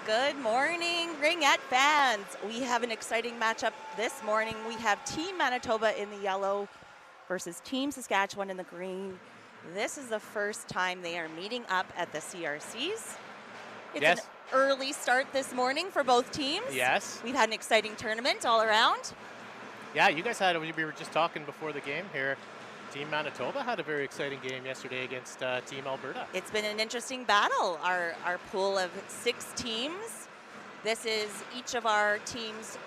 Good morning, Ringette fans. We have an exciting matchup this morning. We have Team Manitoba in the yellow versus Team Saskatchewan in the green. This is the first time they are meeting up at the CRCs. It's an early start this morning for both teams. Yes. We've had an exciting tournament all around. Yeah, you guys had, we were just talking before the game here. Team Manitoba had a very exciting game yesterday against Team Alberta. It's been an interesting battle. Our pool of 6 teams. This is each of our teams'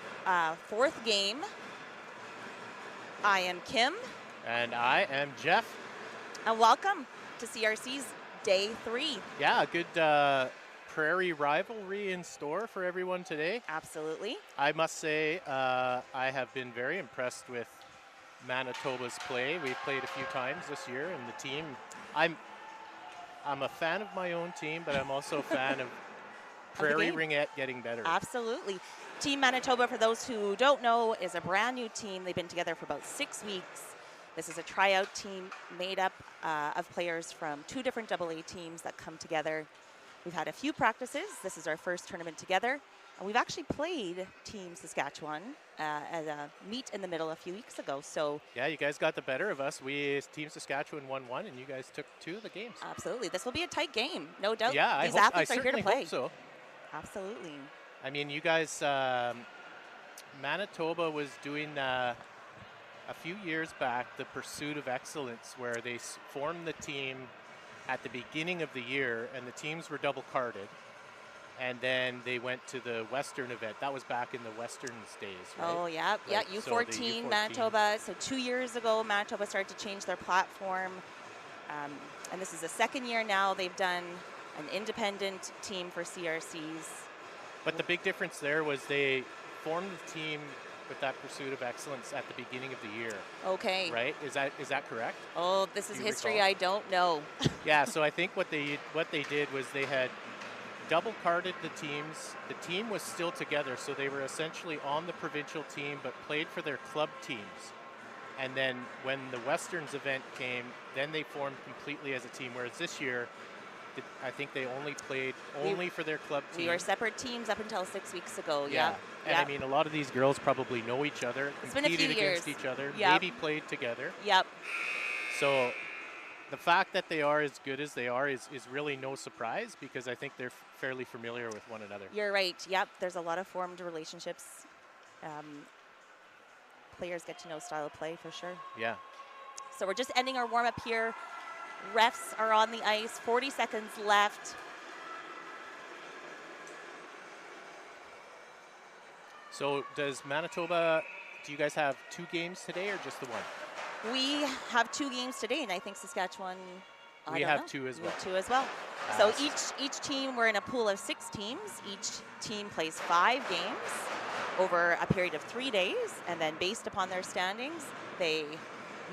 fourth game. I am Kim. And I am Jeff. And welcome to CRC's Day 3. Yeah, a good prairie rivalry in store for everyone today. Absolutely. I must say I have been very impressed with Manitoba's play. We've played a few times this year, and the team, I'm a fan of my own team, but I'm also a fan of Prairie Ringette getting better. Absolutely. Team Manitoba, for those who don't know, is a brand new team. They've been together for about 6 weeks. This is a tryout team made up of players from 2 different AA teams that come together. We've had a few practices. This is our first tournament together. And we've actually played Team Saskatchewan at a meet in the middle a few weeks ago. So yeah, you guys got the better of us. Team Saskatchewan won 1, and you guys took 2 of the games. Absolutely. This will be a tight game, no doubt. Yeah, These athletes I are here to play. hope so. Absolutely. I mean, you guys, Manitoba was doing a few years back the Pursuit of Excellence, where they formed the team at the beginning of the year, and the teams were double carded. And then they went to the Western event. That was back in the Westerns days, right? Oh, yeah. Right. Yeah, U14, so U14, Manitoba. So 2 years ago, Manitoba started to change their platform. And this is the second year now they've done an independent team for CRCs. But the big difference there was they formed the team with that Pursuit of Excellence at the beginning of the year. Okay. Right? Is that correct? Oh, this is history I don't know. Yeah, so I think what they did was they had double carded the teams. The team was still together, so they were essentially on the provincial team but played for their club teams. And then when the Westerns event came, then they formed completely as a team, whereas this year I think they only played for their club team. We were separate teams up until 6 weeks ago. Yeah. And I mean, a lot of these girls probably know each other, competed against each other, maybe played together. Yep. So the fact that they are as good as they are is really no surprise, because I think they're fairly familiar with one another. You're right. Yep. There's a lot of formed relationships. Players get to know style of play for sure. Yeah. So we're just ending our warm-up here. Refs are on the ice. 40 seconds left. So does Manitoba, do you guys have 2 games today or just the 1? We have 2 games today, and I think Saskatchewan, we have 2 as well. 2 as well. So each team, we're in a pool of 6 teams. Each team plays 5 games over a period of 3 days, and then based upon their standings, they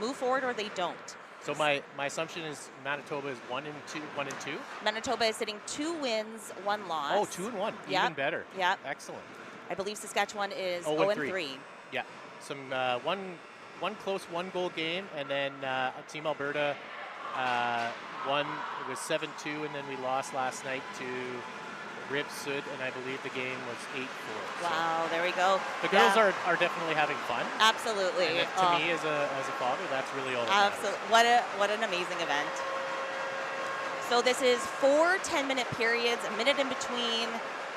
move forward or they don't. So my assumption is Manitoba is 1 and 2. Manitoba is sitting 2 wins, 1 loss. Oh, 2 and 1, even better. Yeah. Excellent. I believe Saskatchewan is 0 and 3. Yeah. Some one close 1-goal game, and then Team Alberta won. It was 7-2, and then we lost last night to Rib Sud, and I believe the game was 8-4. Wow, there we go. The girls are definitely having fun. Absolutely. And to me, as a father, that's really all that matters. What an amazing event. So this is 4 10-minute periods, a minute in between,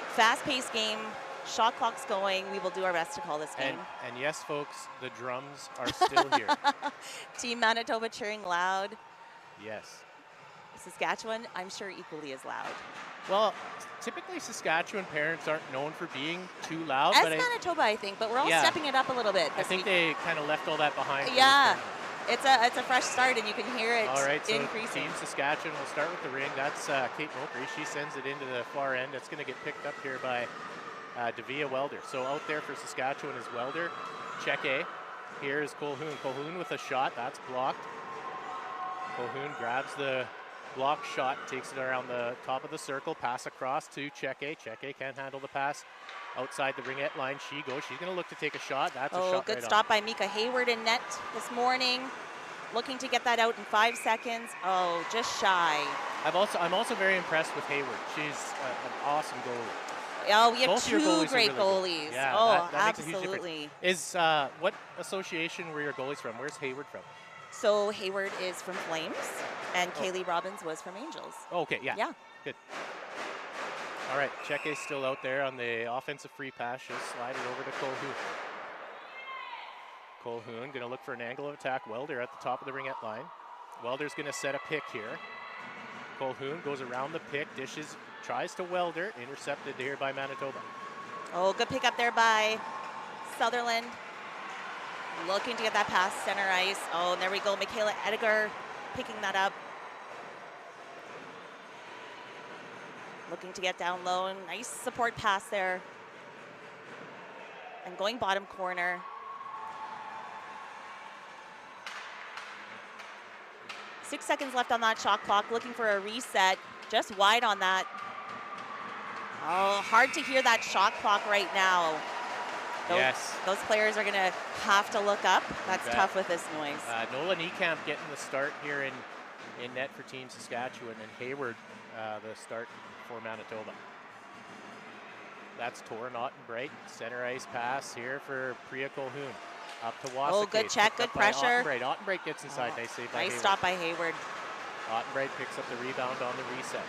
fast-paced game, shot clock's going. We will do our best to call this game. And yes, folks, the drums are still here. Team Manitoba cheering loud. Yes. Saskatchewan, I'm sure, equally as loud. Well, typically Saskatchewan parents aren't known for being too loud. As Manitoba, I think, but we're all stepping it up a little bit. I think they kind of left all that behind. Yeah, it's a fresh start, and you can hear it. All right, so increasing. Team Saskatchewan will start with the ring. That's Kate Mokry. She sends it into the far end. It's going to get picked up here by Davia Welder. So out there for Saskatchewan is Welder. Check A. Here is Colhoun. Colhoun with a shot. That's blocked. Colhoun grabs the block shot, takes it around the top of the circle, pass across to Check A. Check A can't handle the pass. Outside the ringette line she goes. She's going to look to take a shot. That's a shot. Good stop by Mika Hayward in net this morning. Looking to get that out in 5 seconds. Oh, just shy. I'm also very impressed with Hayward. She's an awesome goalie. Oh, we have Both your two goalies are great really good. goalies. Yeah, oh, that makes a huge difference. absolutely. Is what association were your goalies from? Where's Hayward from? So Hayward is from Flames, and Oh. Kaylee Robbins was from Angels. Oh, okay, yeah. Yeah. Good. All right, Cheke's still out there on the offensive free pass. She'll slide it over to Colhoun. Colhoun going to look for an angle of attack. Welder at the top of the ringette line. Welder's going to set a pick here. Colhoun goes around the pick, dishes, tries to Welder, intercepted here by Manitoba. Oh, good pick up there by Sutherland. Looking to get that pass center ice. Oh, and there we go. Michaela Edgar picking that up. Looking to get down low. Nice support pass there. And going bottom corner. Six seconds left on that shot clock. Looking for a reset. Just wide on that. Oh, hard to hear that shot clock right now. Those players are going to have to look up. That's tough with this noise. Nolan Ekamp getting the start here in net for Team Saskatchewan, and Hayward the start for Manitoba. That's Torren Ottenbright. Center ice pass here for Priya Colhoun. Up to Wasake. Oh, good check, good pressure. Ottenbright gets inside. Nice save by Hayward. Nice stop by Hayward. Ottenbright picks up the rebound on the reset.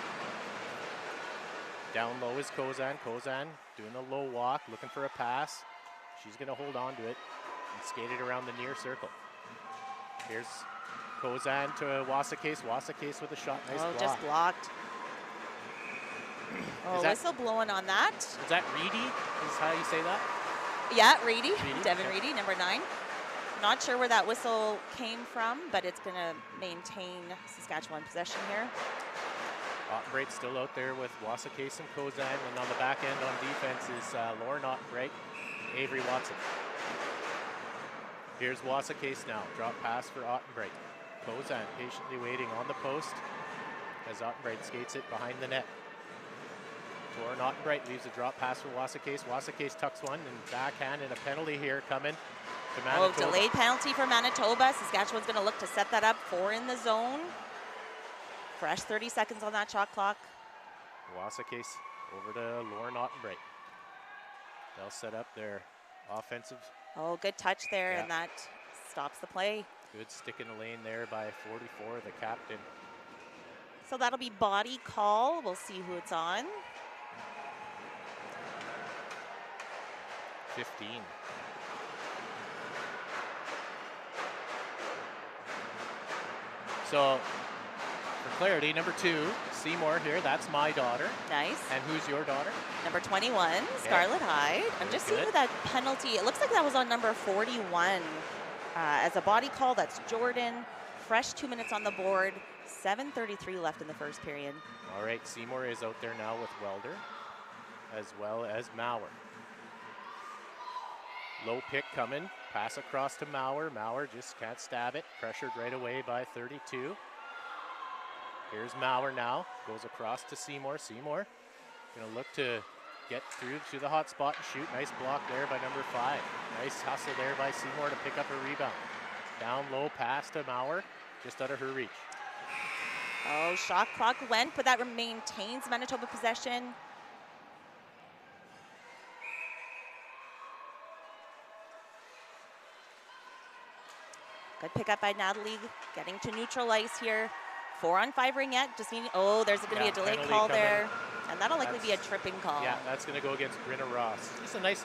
Down low is Kozan. Kozan doing a low walk, looking for a pass. She's going to hold on to it and skate it around the near circle. Here's Kozan to Wasake. Wasake with a shot. Nice block. Just blocked. Oh, whistle blowing on that. Is that Reedy? Is how you say that? Yeah, Reedy. Devin Reedy, number 9. Not sure where that whistle came from, but it's going to maintain Saskatchewan possession here. Ottenbright still out there with Wasake and Kozan, and on the back end on defense is Lauren Ottenbright, Avery Watson. Here's Wasake now. Drop pass for Ottenbright. Kozan patiently waiting on the post as Ottenbright skates it behind the net. Torren Ottenbright leaves a drop pass for Wasake. Wasake tucks one and backhand, and a penalty here coming to Manitoba. Oh, delayed penalty for Manitoba. Saskatchewan's going to look to set that up. 4 in the zone. Fresh 30 seconds on that shot clock. Wasake over to Lauren Ottenbright. They'll set up their offensive. Oh, good touch there, and that stops the play. Good stick in the lane there by 44, the captain. So that'll be body call. We'll see who it's on. 15. So, for clarity, number 2, Seymour here. That's my daughter. Nice. And who's your daughter? Number 21, Scarlett Hyde. I'm just seeing that penalty. It looks like that was on number 41. As a body call, that's Jordan. Fresh 2 minutes on the board. 7:33 left in the first period. All right, Seymour is out there now with Welder, as well as Maurer. Low pick coming, pass across to Maurer. Maurer just can't stab it, pressured right away by 32. Here's Maurer now, goes across to Seymour. Seymour gonna look to get through to the hot spot and shoot. Nice block there by number 5. Nice hustle there by Seymour to pick up a rebound. Down low pass to Maurer, just out of her reach. Oh, shot clock went, but that maintains Manitoba possession. Good pickup by Natalie, getting to neutral ice here. 4-on-5 ringette, just needing, there's going to be a delayed call there. And that'll likely be a tripping call. Yeah, that's going to go against Brenna Ross. Just a nice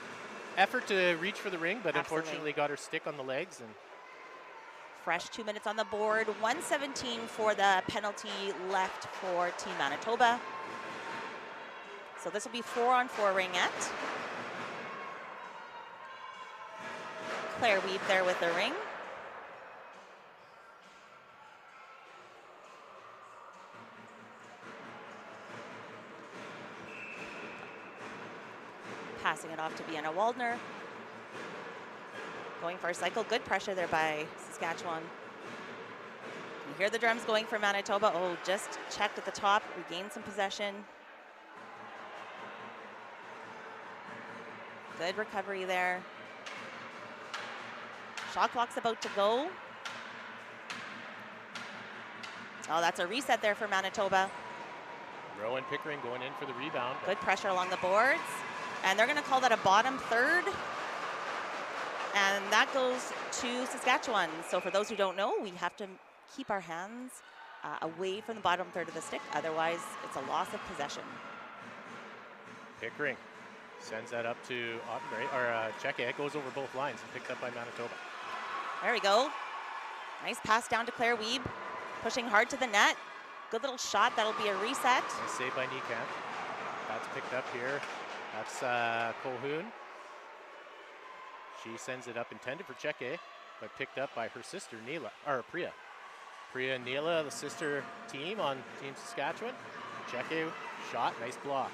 effort to reach for the ring, but unfortunately got her stick on the legs. And fresh 2 minutes on the board. 1:17 for the penalty left for Team Manitoba. So this will be 4-on-4 ringette. Claire Weed there with the ring. Passing it off to Vienna Waldner. Going for a cycle. Good pressure there by Saskatchewan. You hear the drums going for Manitoba. Oh, just checked at the top. Regained some possession. Good recovery there. Shot clock's about to go. Oh, that's a reset there for Manitoba. Rowan Pickering going in for the rebound. Good pressure along the boards. And they're going to call that a bottom third. And that goes to Saskatchewan. So for those who don't know, we have to keep our hands away from the bottom third of the stick. Otherwise, it's a loss of possession. Pickering sends that up to Cheke. It goes over both lines and picked up by Manitoba. There we go. Nice pass down to Claire Wiebe. Pushing hard to the net. Good little shot. That'll be a reset. Nice save by Niekamp. That's picked up here. That's Colquhoun. She sends it up, intended for Cheke, but picked up by her sister, Priya. Priya and Neela, the sister team on Team Saskatchewan. Cheke, shot, nice block.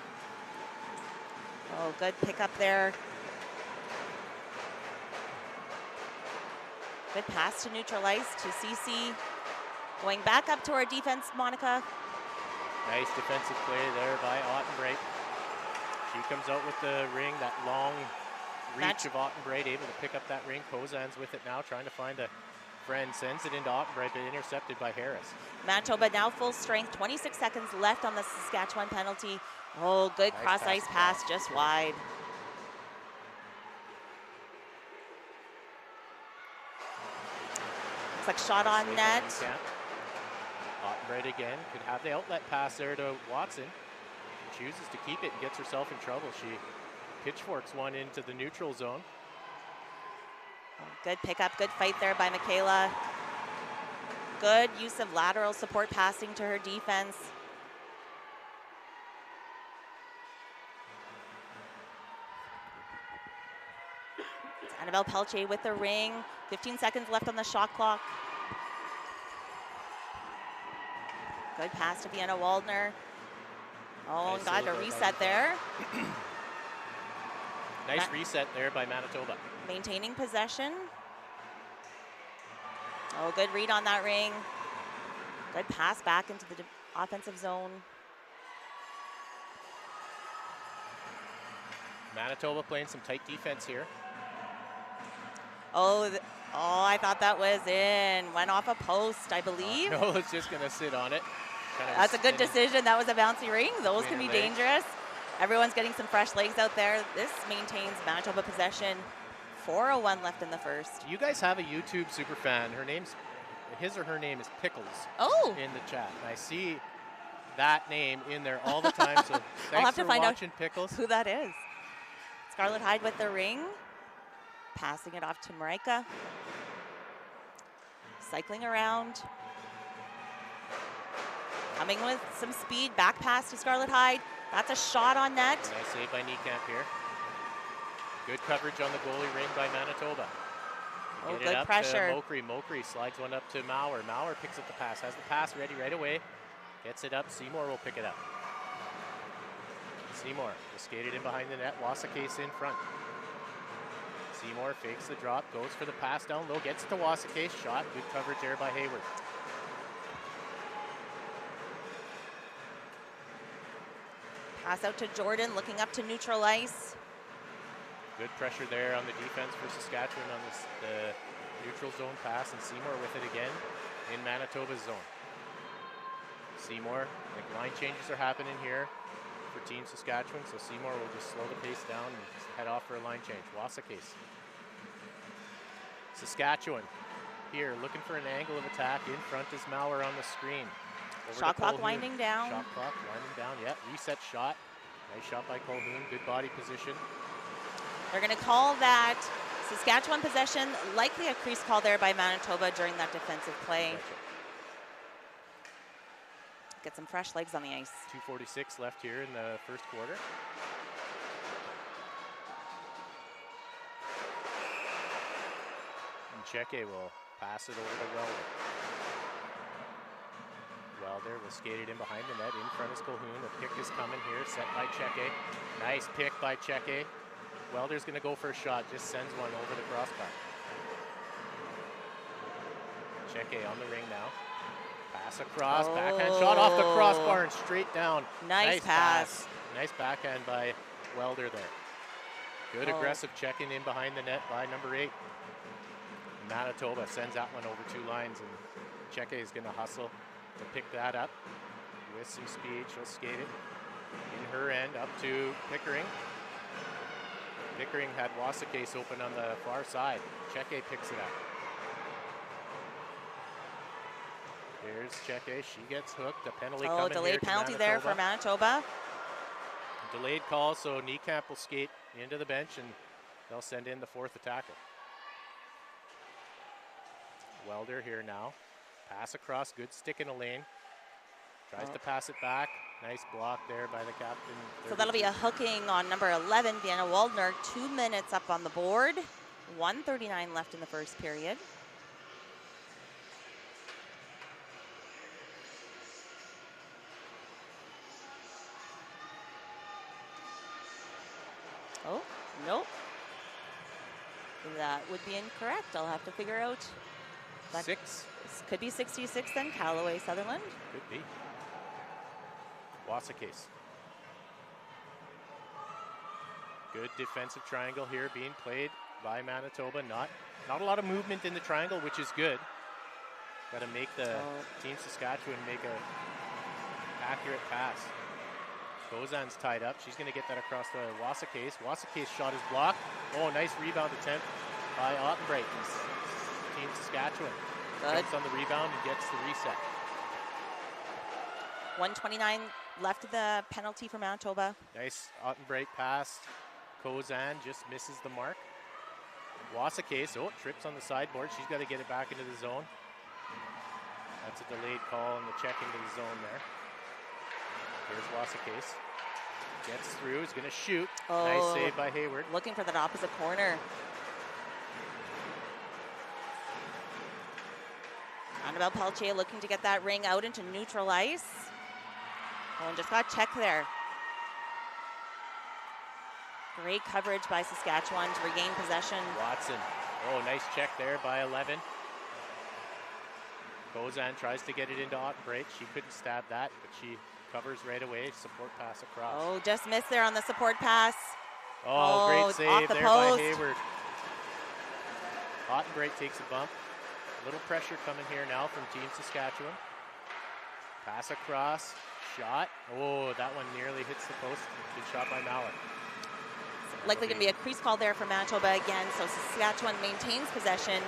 Oh, good pickup there. Good pass to neutral ice to CC. Going back up to our defense, Monica. Nice defensive play there by Ottenbreit. She comes out with the ring, that long reach of Ottenbreit, able to pick up that ring. Kozan's with it now, trying to find a friend. Sends it into Ottenbreit, but intercepted by Harris. Manitoba now full strength. 26 seconds left on the Saskatchewan penalty. Oh, good nice cross ice pass just wide. Looks like shot on net. Ottenbreit again could have the outlet pass there to Watson. Chooses to keep it and gets herself in trouble. She pitchforks one into the neutral zone. Oh, good pickup, good fight there by Michaela. Good use of lateral support passing to her defense. It's Annabelle Pelche with the ring. 15 seconds left on the shot clock. Good pass to Vienna Waldner. Oh, nice, and got a reset there. Nice reset there by Manitoba. Maintaining possession. Oh, good read on that ring. Good pass back into the offensive zone. Manitoba playing some tight defense here. Oh, I thought that was in. Went off a post, I believe. No, it's just going to sit on it. That's a good decision. That was a bouncy ring. Those can be dangerous. Everyone's getting some fresh legs out there. This maintains Manitoba possession. 4:01 left in the first. You guys have a YouTube superfan. His or her name is Pickles. Oh. In the chat. And I see that name in there all the time. So thanks I'll have to for find watching, out Pickles. who that is. Scarlett Hyde with the ring. Passing it off to Marika. Cycling around. Coming with some speed. Back pass to Scarlett Hyde. That's a shot on net. Nice save by Niekamp here. Good coverage on the goalie ring by Manitoba. Oh, Get good it up pressure. to Mokry. Mokry slides one up to Maurer. Maurer picks up the pass. Has the pass ready right away. Gets it up. Seymour will pick it up. Seymour just skated in behind the net. Wasakase in front. Seymour fakes the drop. Goes for the pass down low. Gets it to Wasakase. Shot. Good coverage there by Hayward. Pass out to Jordan, looking up to neutral ice. Good pressure there on the defense for Saskatchewan on the neutral zone pass, and Seymour with it again in Manitoba's zone. Seymour, I think line changes are happening here for Team Saskatchewan, so Seymour will just slow the pace down and head off for a line change. Wasakase. Saskatchewan here looking for an angle of attack. In front is Maurer on the screen. Shot clock winding down. Shot clock winding down, yeah. Reset shot. Nice shot by Colquhoun. Good body position. They're going to call that Saskatchewan possession. Likely a crease call there by Manitoba during that defensive play. Gotcha. Get some fresh legs on the ice. 2:46 left here in the first quarter. And Cheke will pass it over to Welder. Welder will skate it in behind the net. In front is Colquhoun. The pick is coming here, set by Cheke. Nice pick by Cheke. Welder's going to go for a shot, just sends one over the crossbar. Cheke on the ring now. Pass across, backhand shot off the crossbar and straight down. Nice pass. Nice backhand by Welder there. Good aggressive checking in behind the net by number 8. Manitoba sends that one over 2 lines, and Cheke is going to hustle to pick that up. with some speed. She'll skate it in her end up to Pickering. Pickering had Wasakase open on the far side. Cheke picks it up. Here's Cheke. She gets hooked. A penalty coming here to delayed penalty there for Manitoba. Delayed call, so Niekamp will skate into the bench, and they'll send in the fourth attacker. Welder here now. Pass across, good stick in a lane. Tries to pass it back. Nice block there by the captain. So that'll be a hooking on number 11, Vienna Waldner. 2 minutes up on the board. 1:39 left in the first period. Oh, nope. That would be incorrect. I'll have to figure out. That 6. could be 66 then, Callaway Sutherland. Could be. Wasakase. Good defensive triangle here being played by Manitoba. Not a lot of movement in the triangle, which is good. Got to make the Team Saskatchewan make a accurate pass. Bozan's tied up. She's going to get that across to Wasakase. Wasakase shot is blocked. Oh, nice rebound attempt by Ottenbreit. Team Saskatchewan. Jumps on the rebound and gets the reset. 1:29 left of the penalty for Manitoba. Nice Ottenbreit pass. Kozan just misses the mark. Wasakase, trips on the sideboard. She's got to get it back into the zone. That's a delayed call and the check into the zone there. Here's Wasakase. Gets through, is going to shoot. Nice save by Hayward. Looking for that opposite corner. Annabelle Peltier looking to get that ring out into neutral ice. And just got checked there. Great coverage by Saskatchewan to regain possession. Watson. Nice check there by 11. Bozan tries to get it into Ottenbreit. She couldn't stab that, but she covers right away. Support pass across. Just missed there on the support pass. Great save the there post. by Hayward. Ottenbreit takes a bump. A little pressure coming here now from Team Saskatchewan. Pass across. Shot. That one nearly hits the post. Good shot by Mallard. Likely going to be a crease call there for Manitoba again, so Saskatchewan maintains possession.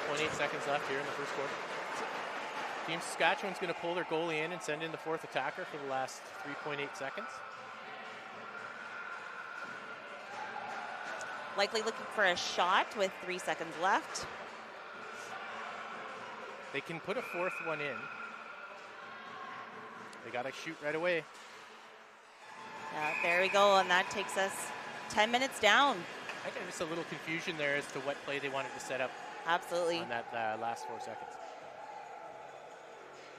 3.8 seconds left here in the first quarter. Team Saskatchewan's going to pull their goalie in and send in the fourth attacker for the last 3.8 seconds. Likely looking for a shot with 3 seconds left. They can put a fourth one in. They got to shoot right away. Yeah, there we go, and that takes us 10 minutes down. I think there's a little confusion there as to what play they wanted to set up. Absolutely. On that last 4 seconds.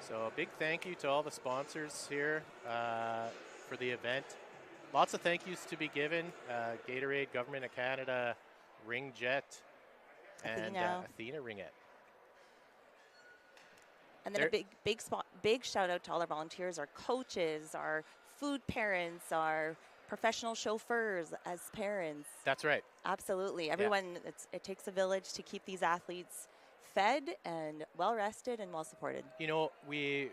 So a big thank you to all the sponsors here for the event. Lots of thank yous to be given. Gatorade, Government of Canada, Ringette, and Athena Ringette. And then a big shout out to all our volunteers, our coaches, our food parents, our professional chauffeurs as parents. That's right. Absolutely. Everyone, it takes a village to keep these athletes fed and well rested and well supported. You know, we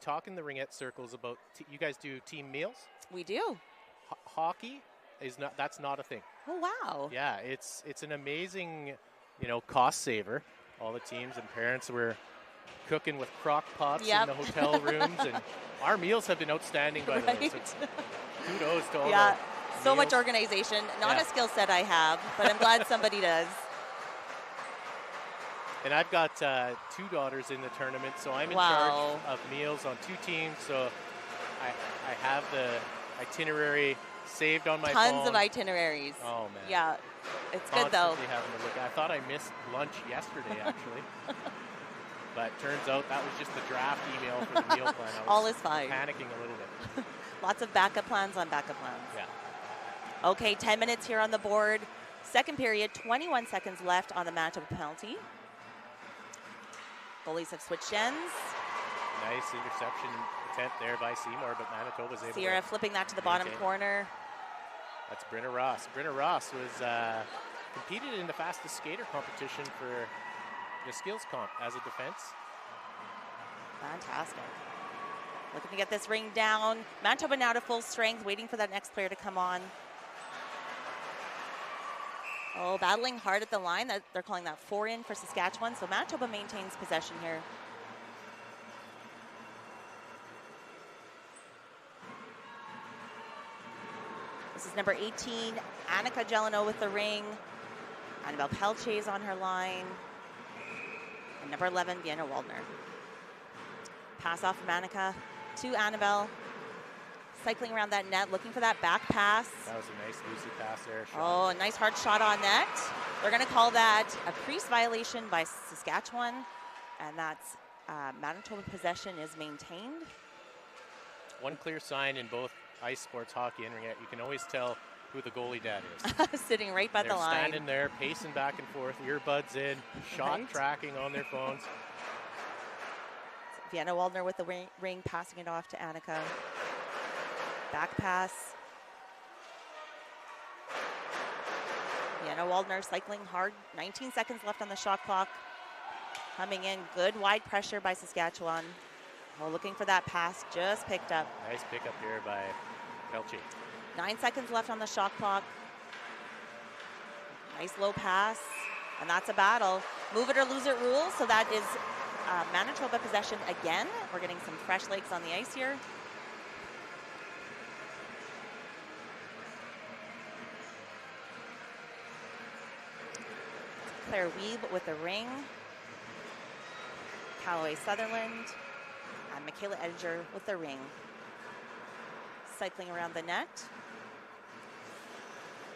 talk in the Ringette circles about you guys do team meals. We do. Hockey is not. That's not a thing. Oh wow. Yeah, it's an amazing, cost saver. All the teams and parents were cooking with crock pots in the hotel rooms, and our meals have been outstanding, by the way. So kudos to all the so much organization. Not a skill set I have, but I'm glad somebody does. And I've got 2 daughters in the tournament, so I'm in charge of meals on 2 teams. So I have the itinerary saved on my phone. Tons of itineraries. Oh, man. Yeah, it's good, though. Having to look. I thought I missed lunch yesterday, actually. But turns out that was just the draft email for the meal plan. All is fine. Panicking a little bit. Lots of backup plans on backup plans. Yeah. Okay, 10 minutes here on the board. Second period, 21 seconds left on the Manitoba penalty. Goalies have switched ends. Nice interception attempt there by Seymour, but Manitoba's able Sierra to flipping that to the bottom corner. That's Brenna Ross. Brenna Ross was competed in the fastest skater competition for the skills comp as a defense. Fantastic. Looking to get this ring down. Manitoba now to full strength, waiting for that next player to come on. Oh, battling hard at the line. They're calling that 4-in for Saskatchewan, so Manitoba maintains possession here. This is number 18, Annika Gelano with the ring. Annabelle Pelche is on her line. And number 11, Vienna Waldner. Pass off from Annika to Annabelle. Cycling around that net, looking for that back pass. That was a nice loosey pass there. Oh, a nice hard shot on net. They're going to call that a crease violation by Saskatchewan. And that's Manitoba possession is maintained. One clear sign in both ice sports, hockey and ringette, you can always tell who the goalie dad is. Sitting right by the line. They're standing there, pacing back and forth, earbuds in, shot tracking on their phones. Vienna Waldner with the ring, passing it off to Annika. Back pass. Vienna Waldner cycling hard. 19 seconds left on the shot clock. Coming in, good wide pressure by Saskatchewan. Oh, looking for that pass, just picked up. Nice pickup here by Pelche. 9 seconds left on the shot clock. Nice low pass, and that's a battle. Move it or lose it rule, so that is Manitoba possession again. We're getting some fresh legs on the ice here. Claire Wiebe with the ring. Callaway Sutherland and Michaela Edinger with the ring. Cycling around the net.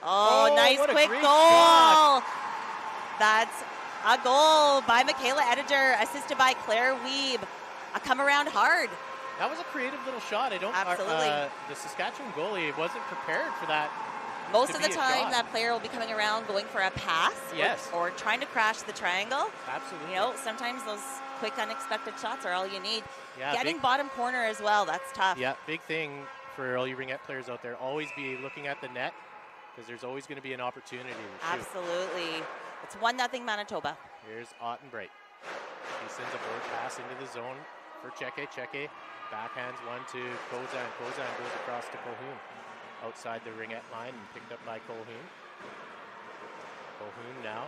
Oh, nice quick goal. Shot. That's a goal by Michaela Edinger, assisted by Claire Wiebe. A come around hard. That was a creative little shot. Absolutely. The Saskatchewan goalie wasn't prepared for that. Most of the time, that player will be coming around going for a pass. Yes. Or trying to crash the triangle. Absolutely. You know, sometimes those quick, unexpected shots are all you need. Yeah, getting bottom corner as well, that's tough. Yeah, big thing for all you ringette players out there. Always be looking at the net, because there's always going to be an opportunity to shoot. Absolutely. It's 1-0 Manitoba. Here's Ottenbreit. He sends a board pass into the zone for Cheke. Cheke backhands one to Kozan. Kozan goes across to Colhoun. Outside the ringette line and picked up by Colhoun. Colhoun now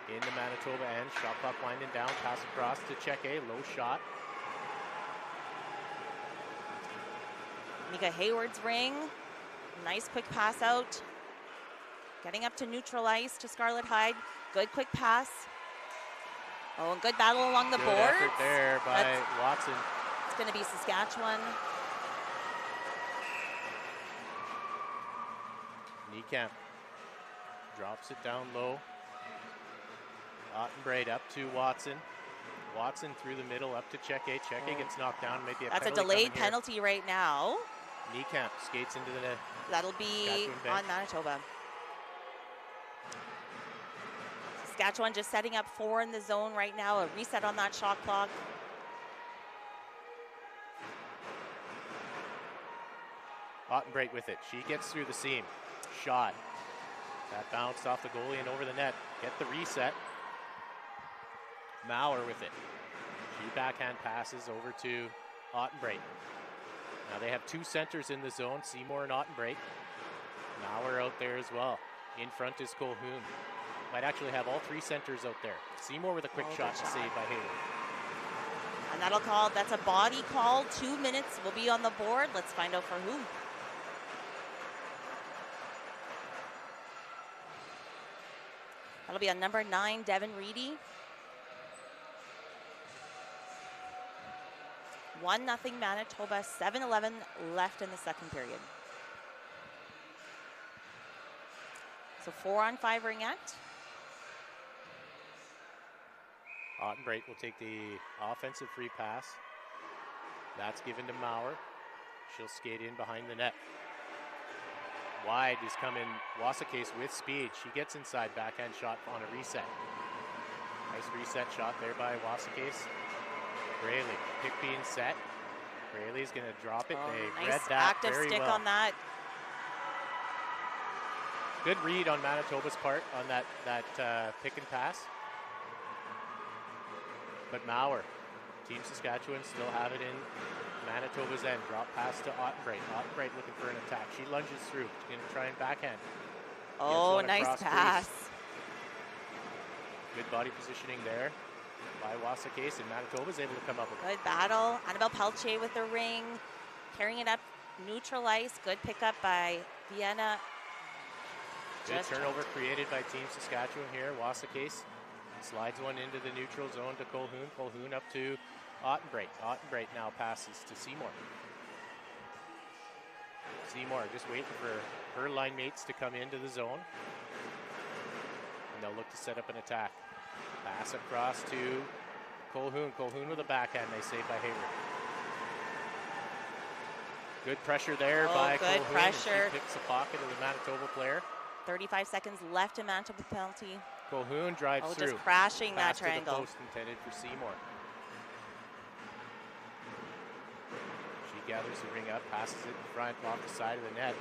in the Manitoba end. Shot clock winding down. Pass across to Cheke. Low shot. Mika Hayward's ring. Nice quick pass out. Getting up to neutral ice to Scarlett Hyde. Good quick pass. Oh, and good battle along the board. Good effort there by Watson. It's going to be Saskatchewan. Niekamp drops it down low. Ottenbreit up to Watson. Watson through the middle up to Cheke. Cheke gets knocked down. Maybe that's a delayed penalty right now. Niekamp skates into the net. That'll be on Manitoba. Saskatchewan just setting up 4 in the zone right now. A reset on that shot clock. Ottenbreit with it. She gets through the seam. Shot. That bounced off the goalie and over the net. Get the reset. Maurer with it. She backhand passes over to Ottenbreit. Now they have 2 centers in the zone, Seymour and Ottenbreit. Maurer out there as well. In front is Colhoun. Might actually have all 3 centers out there. Seymour with a quick shot to save by Hayward. And that's a body call. 2 minutes will be on the board. Let's find out for who. That'll be on number 9, Devin Reedy. 1-0 Manitoba, 7:11 left in the second period. So 4-on-5 ringette. Ottenbreit will take the offensive free pass. That's given to Maurer. She'll skate in behind the net. Wide is coming Wasakase with speed. She gets inside, backhand shot on a reset. Nice reset shot there by Wasakase. Braley, pick being set. Braley's going to drop it. They nice read that active very stick well. on that. Good read on Manitoba's part on that pick and pass. But Maurer Team Saskatchewan still have it in Manitoba's end. Drop pass to Ottenbright. Ottenbright looking for an attack. She lunges through. Going to try and backhand. Oh, nice pass. Good body positioning there by Wasakase, and Manitoba's able to come up with it. Good battle. Annabelle Pelche with the ring. Carrying it up. Neutral ice. Good pickup by Vienna. Good turnover created by Team Saskatchewan here. Wasakase slides one into the neutral zone to Colhoun. Colhoun up to Ottenbright. Ottenbright now passes to Seymour. Seymour just waiting for her line mates to come into the zone. And they'll look to set up an attack. Pass across to Colhoun. Colhoun with a backhand, they save by Hayward. Good pressure there by good Colhoun. pressure. She picks the pocket of the Manitoba player. 35 seconds left in Manitoba penalty. Colhoun drives through. Just crashing that Pass triangle. to the post intended for Seymour. She gathers the ring up, passes it in front off the side of the net.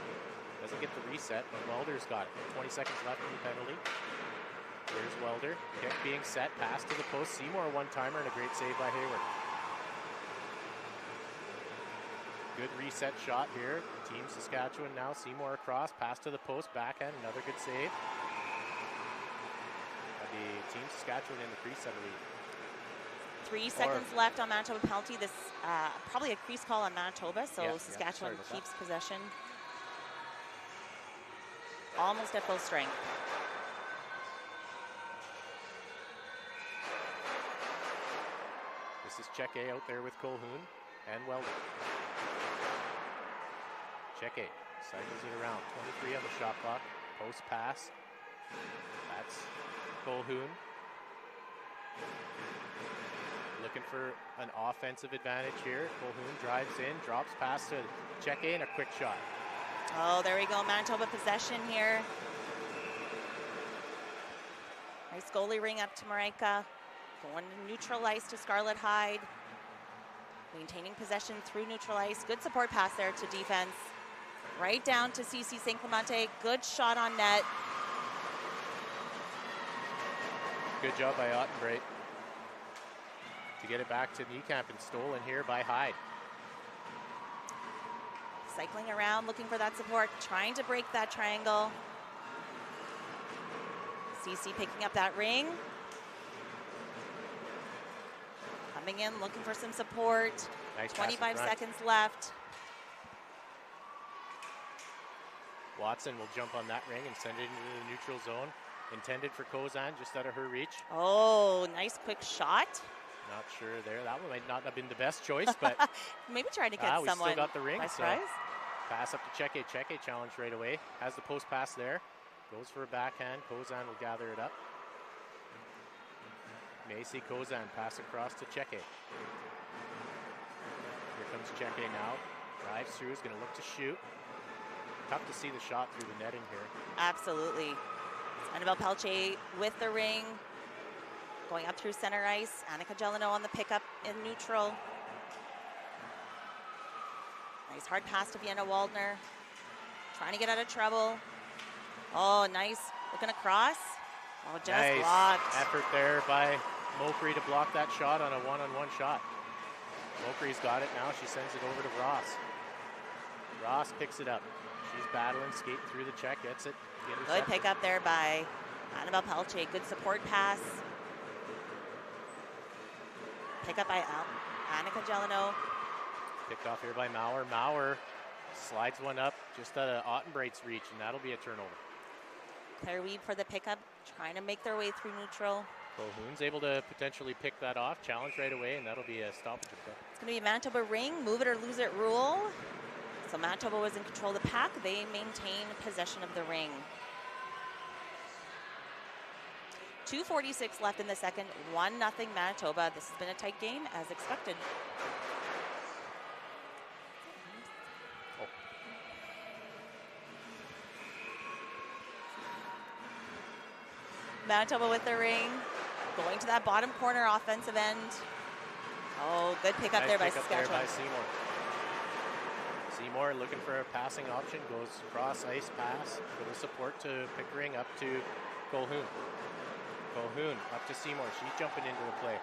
Doesn't get the reset, but Welder's got it. 20 seconds left in the penalty. Here's Welder. Kick being set, pass to the post. Seymour one-timer and a great save by Hayward. Good reset shot here. Team Saskatchewan now. Seymour across, pass to the post, backhand, another good save. That'll be Team Saskatchewan in the crease, I believe. 3 seconds left on Manitoba penalty. This probably a crease call on Manitoba, so Saskatchewan keeps possession. Almost at full strength. This is Cheke out there with Colhoun and Welder. Cheke cycles it around. 23 on the shot clock. Post pass. That's Colhoun. Looking for an offensive advantage here. Colhoun drives in, drops pass to Cheke, and a quick shot. Oh, there we go. Manitoba possession here. Nice goalie ring up to Mareika. Going to neutral ice to Scarlett Hyde. Maintaining possession through neutral ice. Good support pass there to defense. Right down to CC St. Clemente. Good shot on net. Good job by Ottenbright to get it back to Niekamp, and stolen here by Hyde. Cycling around, looking for that support, trying to break that triangle. CC picking up that ring. Coming in, looking for some support. Nice 25 seconds left. Watson will jump on that ring and send it into the neutral zone. Intended for Kozan, just out of her reach. Oh, nice quick shot. Not sure there. That one might not have been the best choice, but maybe trying to get we someone still got the ring, by surprise. Pass up to Cheke. Cheke challenged right away. Has the post pass there. Goes for a backhand. Kozan will gather it up. Macy Kozan pass across to Cheke. Here comes Cheke now. Drives through, is going to look to shoot. Tough to see the shot through the netting here. Absolutely. Annabelle Pelche with the ring. Going up through center ice. Annika Gelino on the pickup in neutral. Nice hard pass to Vienna Waldner. Trying to get out of trouble. Oh, nice. Looking across. Oh, just nice blocked. Effort there by Mokri to block that shot on a one-on-one shot. Mokri's got it now. She sends it over to Ross. Ross picks it up. She's battling, skating through the check, gets it. Good pickup there by Annabelle Pelche. Good support pass. Pickup by Annika Gelino. Picked off here by Maurer. Maurer slides one up just out of Ottenbright's reach, and that'll be a turnover. Claire Weeb for the pickup, trying to make their way through neutral. Colhoun's able to potentially pick that off, challenge right away, and that'll be a stoppage. It's going to be a Manitoba ring, move it or lose it rule. So Manitoba was in control of the puck. They maintain possession of the ring. 2:46 left in the second, 1-0 Manitoba. This has been a tight game as expected. Manitoba with the ring, going to that bottom corner offensive end. Oh, good pickup Nice there by pickup Saskatchewan. there by Seymour. Seymour looking for a passing option, goes cross ice pass with a support to Pickering up to Colhoun. Colhoun up to Seymour. She's jumping into the play.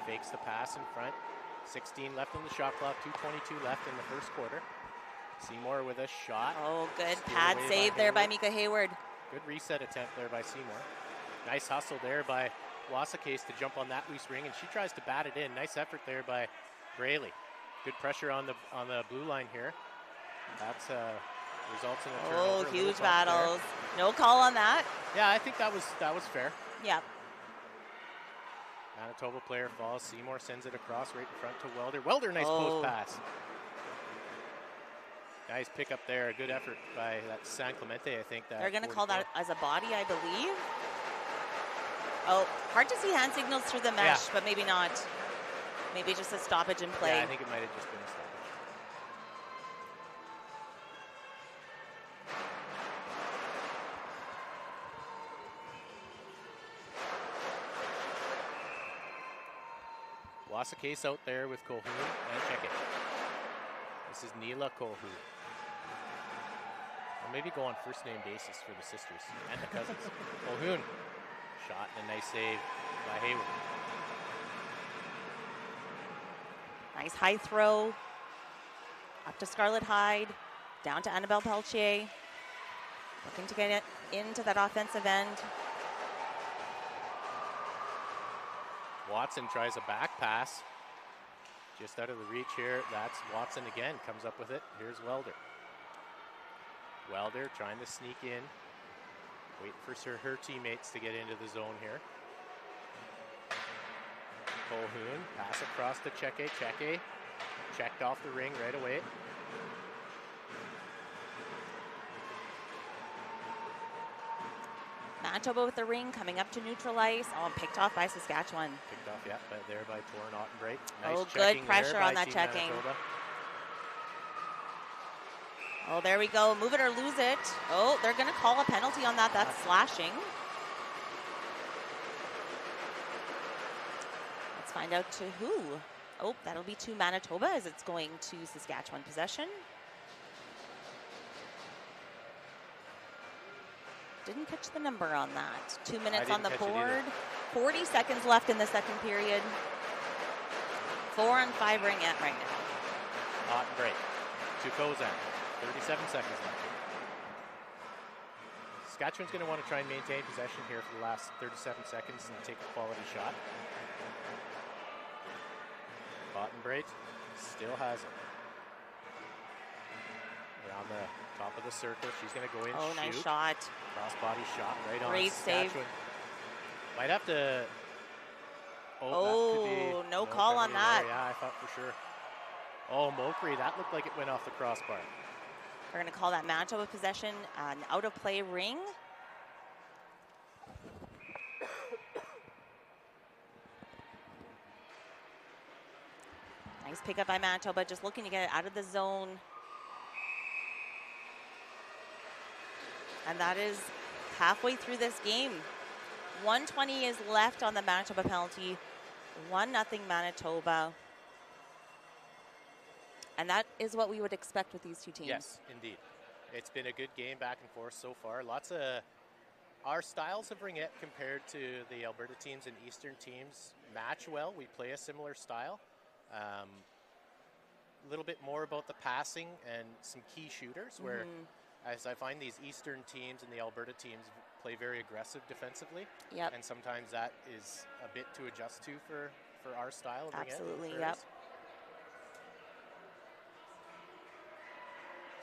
Fakes the pass in front. 16 left in the shot clock, 2:22 left in the first quarter. Seymour with a shot. Oh, good Steered pad away save by there by Hayward. Mika Hayward. Good reset attempt there by Seymour. Nice hustle there by Wasakase to jump on that loose ring, and she tries to bat it in. Nice effort there by Braley. Good pressure on the blue line here. That's results in a turnover. Oh, a little huge bump battles. No call on that. there. Yeah, I think that was fair. Yep. Manitoba player falls. Seymour sends it across right in front to Welder. Welder, nice Oh. post pass. Nice pickup there. A good effort by that San Clemente, I think. They're going to call that as a body, I believe. Oh, hard to see hand signals through the mesh, but maybe not. Maybe just a stoppage in play. Yeah, I think it might have just been a stoppage. Wasakase out there with Colhoun, and check it. This is Neela Colhoun. Or maybe go on first name basis for the sisters and the cousins. Colhoun, shot and a nice save by Hayward. Nice high throw. Up to Scarlett Hyde. Down to Annabelle Peltier. Looking to get it into that offensive end. Watson tries a back pass. Just out of the reach here. That's Watson again. Comes up with it. Here's Welder. Welder trying to sneak in. Waiting for her teammates to get into the zone here. Colhoun, pass across to Cheke. Cheke checked off the ring right away. Manitoba with the ring coming up to neutral ice. Oh, picked off by Saskatchewan. Picked off, yeah, but there by Torren Ottenbreit. Nice Oh, checking good pressure there on by that Team checking. Manitoba. Oh, there we go. Move it or lose it. Oh, they're going to call a penalty on that. That's slashing. Let's find out to who. Oh, that'll be to Manitoba as it's going to Saskatchewan possession. Didn't catch the number on that. 2 minutes on the board. 40 seconds left in the second period. 4-on-5 Ringette right now. Ottenbreit to Kozan. 37 seconds left. Saskatchewan's going to want to try and maintain possession here for the last 37 seconds and take a quality shot. Ottenbreit still has it. Around the top of the circle, she's going to go in. Oh, shoot. nice shot. Crossbody shot right on Great save. Saskatchewan. Might have to. Oh, that could be, no call on penalty that. there. Yeah, I thought for sure. Oh, Mokri, that looked like it went off the crossbar. We're going to call that Manitoba possession an out-of-play ring. Nice pickup by Manitoba, just looking to get it out of the zone. And that is halfway through this game. 1:20 is left on the Manitoba penalty. 1-0 Manitoba. And that is what we would expect with these two teams. Yes, indeed. It's been a good game back and forth so far. Lots of our styles of Ringette compared to the Alberta teams and Eastern teams match well. We play a similar style. A little bit more about the passing and some key shooters where as I find these Eastern teams and the Alberta teams play very aggressive defensively. Yep. And sometimes that is a bit to adjust to for our style of Ringette. Absolutely, yep.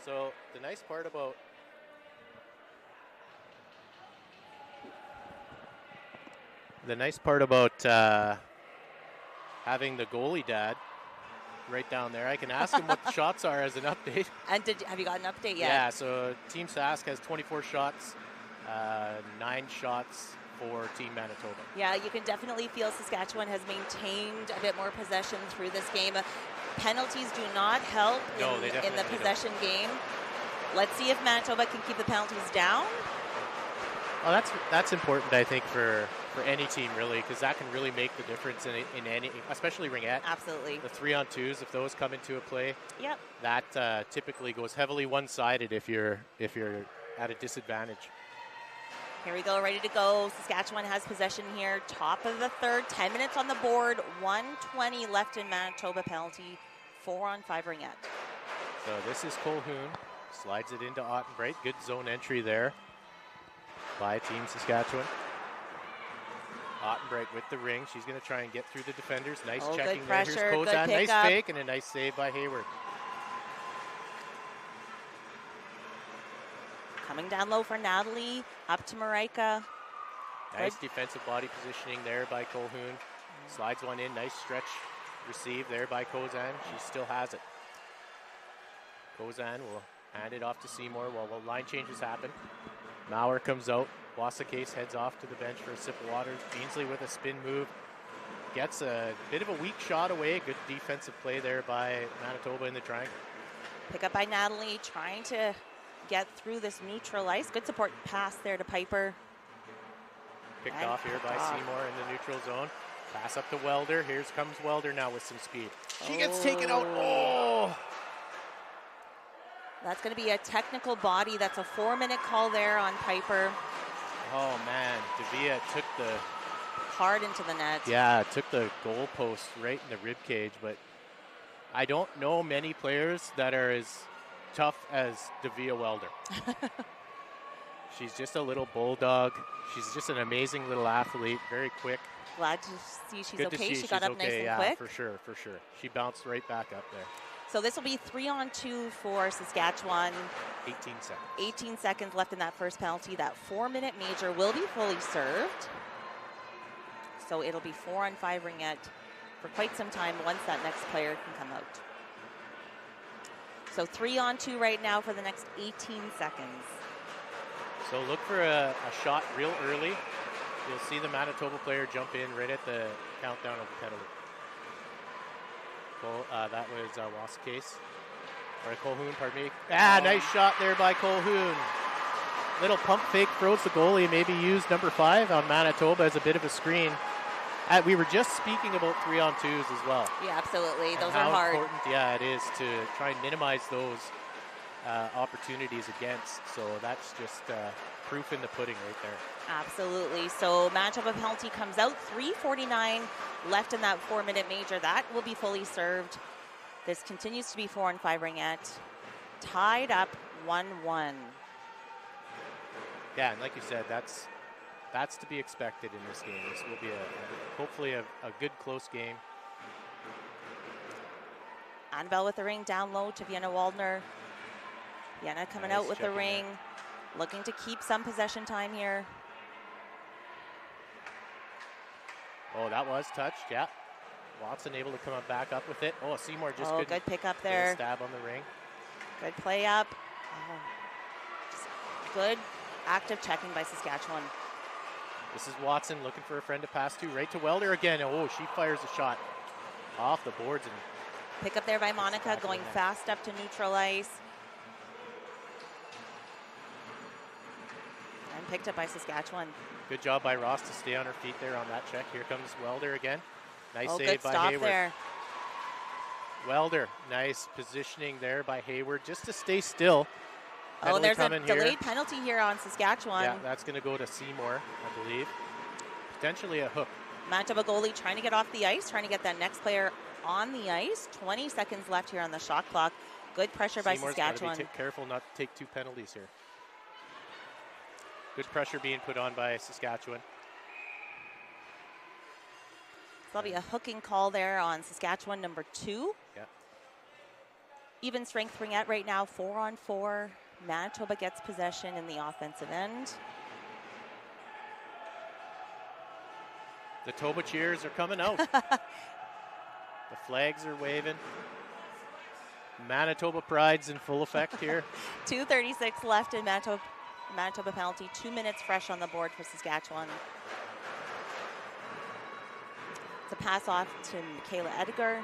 So the nice part about having the goalie dad right down there, I can ask him what the shots are as an update. And have you got an update yet? Yeah, so Team Sask has 24 shots, 9 shots for Team Manitoba. Yeah, you can definitely feel Saskatchewan has maintained a bit more possession through this game. Penalties do not help in the possession game. Let's see if Manitoba can keep the penalties down. Well, that's important, I think, for any team, really, because that can really make the difference in any, especially Ringette. Absolutely. The 3-on-2s, if those come into a play, yep, that typically goes heavily one-sided if you're at a disadvantage. Here we go, ready to go. Saskatchewan has possession here. Top of the third, 10 minutes on the board, 1:20 left in Manitoba penalty, 4-on-5 Ringette. So this is Colhoun. Slides it into Ottenbreit. Good zone entry there by Team Saskatchewan. Ottenbreit with the ring. She's going to try and get through the defenders. Nice checking good there. pressure, Here's good Kozan. Nice pickup. fake and a nice save by Hayward. Coming down low for Natalie, up to Marika. Nice defensive body positioning there by Colhoun. Slides one in. Nice stretch receive there by Kozan. She still has it. Kozan will hand it off to Seymour while the line changes happen. Maurer comes out. Wasakase heads off to the bench for a sip of water. Beansley with a spin move. Gets a bit of a weak shot away. Good defensive play there by Manitoba in the triangle. Pick up by Natalie, trying to get through this neutral ice. Good support pass there to Piper. Picked off here by Seymour in the neutral zone. Pass up to Welder. Here comes Welder now with some speed. She gets taken out. Oh! That's going to be a technical body. That's a 4-minute call there on Piper. Oh, man. Davia took the... hard into the net. Yeah, took the goal post right in the rib cage, but I don't know many players that are as tough as Davia Welder. She's just a little bulldog. She's just an amazing little athlete, very quick. Glad to see she's Good okay. to see She got up nice and quick. For sure, for sure. She bounced right back up there. So this will be 3-on-2 for Saskatchewan. 18 seconds. 18 seconds left in that first penalty. That 4-minute major will be fully served. So it'll be 4-on-5 Ringette for quite some time once that next player can come out. So 3-on-2 right now for the next 18 seconds. So look for a shot real early. You'll see the Manitoba player jump in right at the countdown of the penalty. That was Wasakase. Or Colhoun, pardon me. Nice shot there by Colhoun. Little pump fake throws the goalie. Maybe use number 5 on Manitoba as a bit of a screen. We were just speaking about 3-on-2s as well. Yeah, absolutely. And those are hard. How important, it is to try and minimize those opportunities against. So that's just proof in the pudding right there. Absolutely. So Manitoba penalty comes out. 3:49 left in that 4-minute major. That will be fully served. This continues to be 4-on-5 Ringette. Tied up 1-1. Yeah, and like you said, that's to be expected in this game. This will be hopefully a good close game. Annabelle with the ring down low to Vienna Waldner. Vienna coming out with the ring, looking to keep some possession time here. Oh, that was touched, yeah. Watson able to come back up with it. Oh, Seymour just good pick up there. Stab on the ring. Good play up. Just good active checking by Saskatchewan. This is Watson looking for a friend to pass to. Right to Welder again. Oh, she fires a shot off the boards. And pick up there by Monica, going fast up to neutral ice. And picked up by Saskatchewan. Good job by Ross to stay on her feet there on that check. Here comes Welder again. Nice save good by stop Hayward. there. Welder, nice positioning there by Hayward just to stay still. Oh, there's a delayed penalty here on Saskatchewan. Yeah, that's going to go to Seymour, I believe. Potentially a hook. Manitoba goalie trying to get off the ice, trying to get that next player on the ice. 20 seconds left here on the shot clock. Good pressure by Saskatchewan. Be careful not to take 2 penalties here. Good pressure being put on by Saskatchewan. So that'll be a hooking call there on Saskatchewan, number 2. Yeah. Even strength Ringette right now, 4-on-4. Manitoba gets possession in the offensive end. The Toba cheers are coming out. The flags are waving. Manitoba pride's in full effect here. 2:36 left in Manitoba penalty. 2 minutes fresh on the board for Saskatchewan. It's a pass off to Michaela Edgar.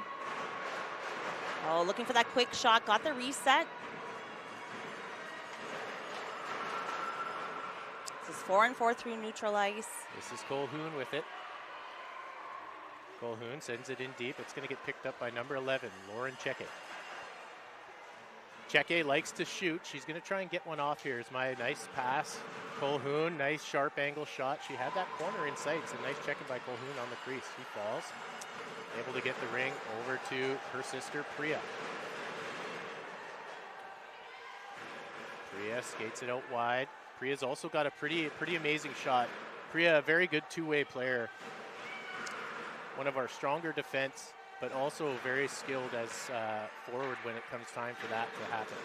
Oh, looking for that quick shot. Got the reset. This is 4-on-4 through neutral ice. This is Colhoun with it. Colhoun sends it in deep. It's going to get picked up by number 11, Lauren Checkett. Cheke likes to shoot. She's going to try and get one off here. It's my nice pass. Colhoun, nice sharp angle shot. She had that corner in sight. It's a nice checking by Colhoun on the crease. He falls. Able to get the ring over to her sister, Priya. Priya skates it out wide. Priya's also got a pretty amazing shot. Priya, a very good two-way player. One of our stronger defense, but also very skilled as forward when it comes time for that to happen.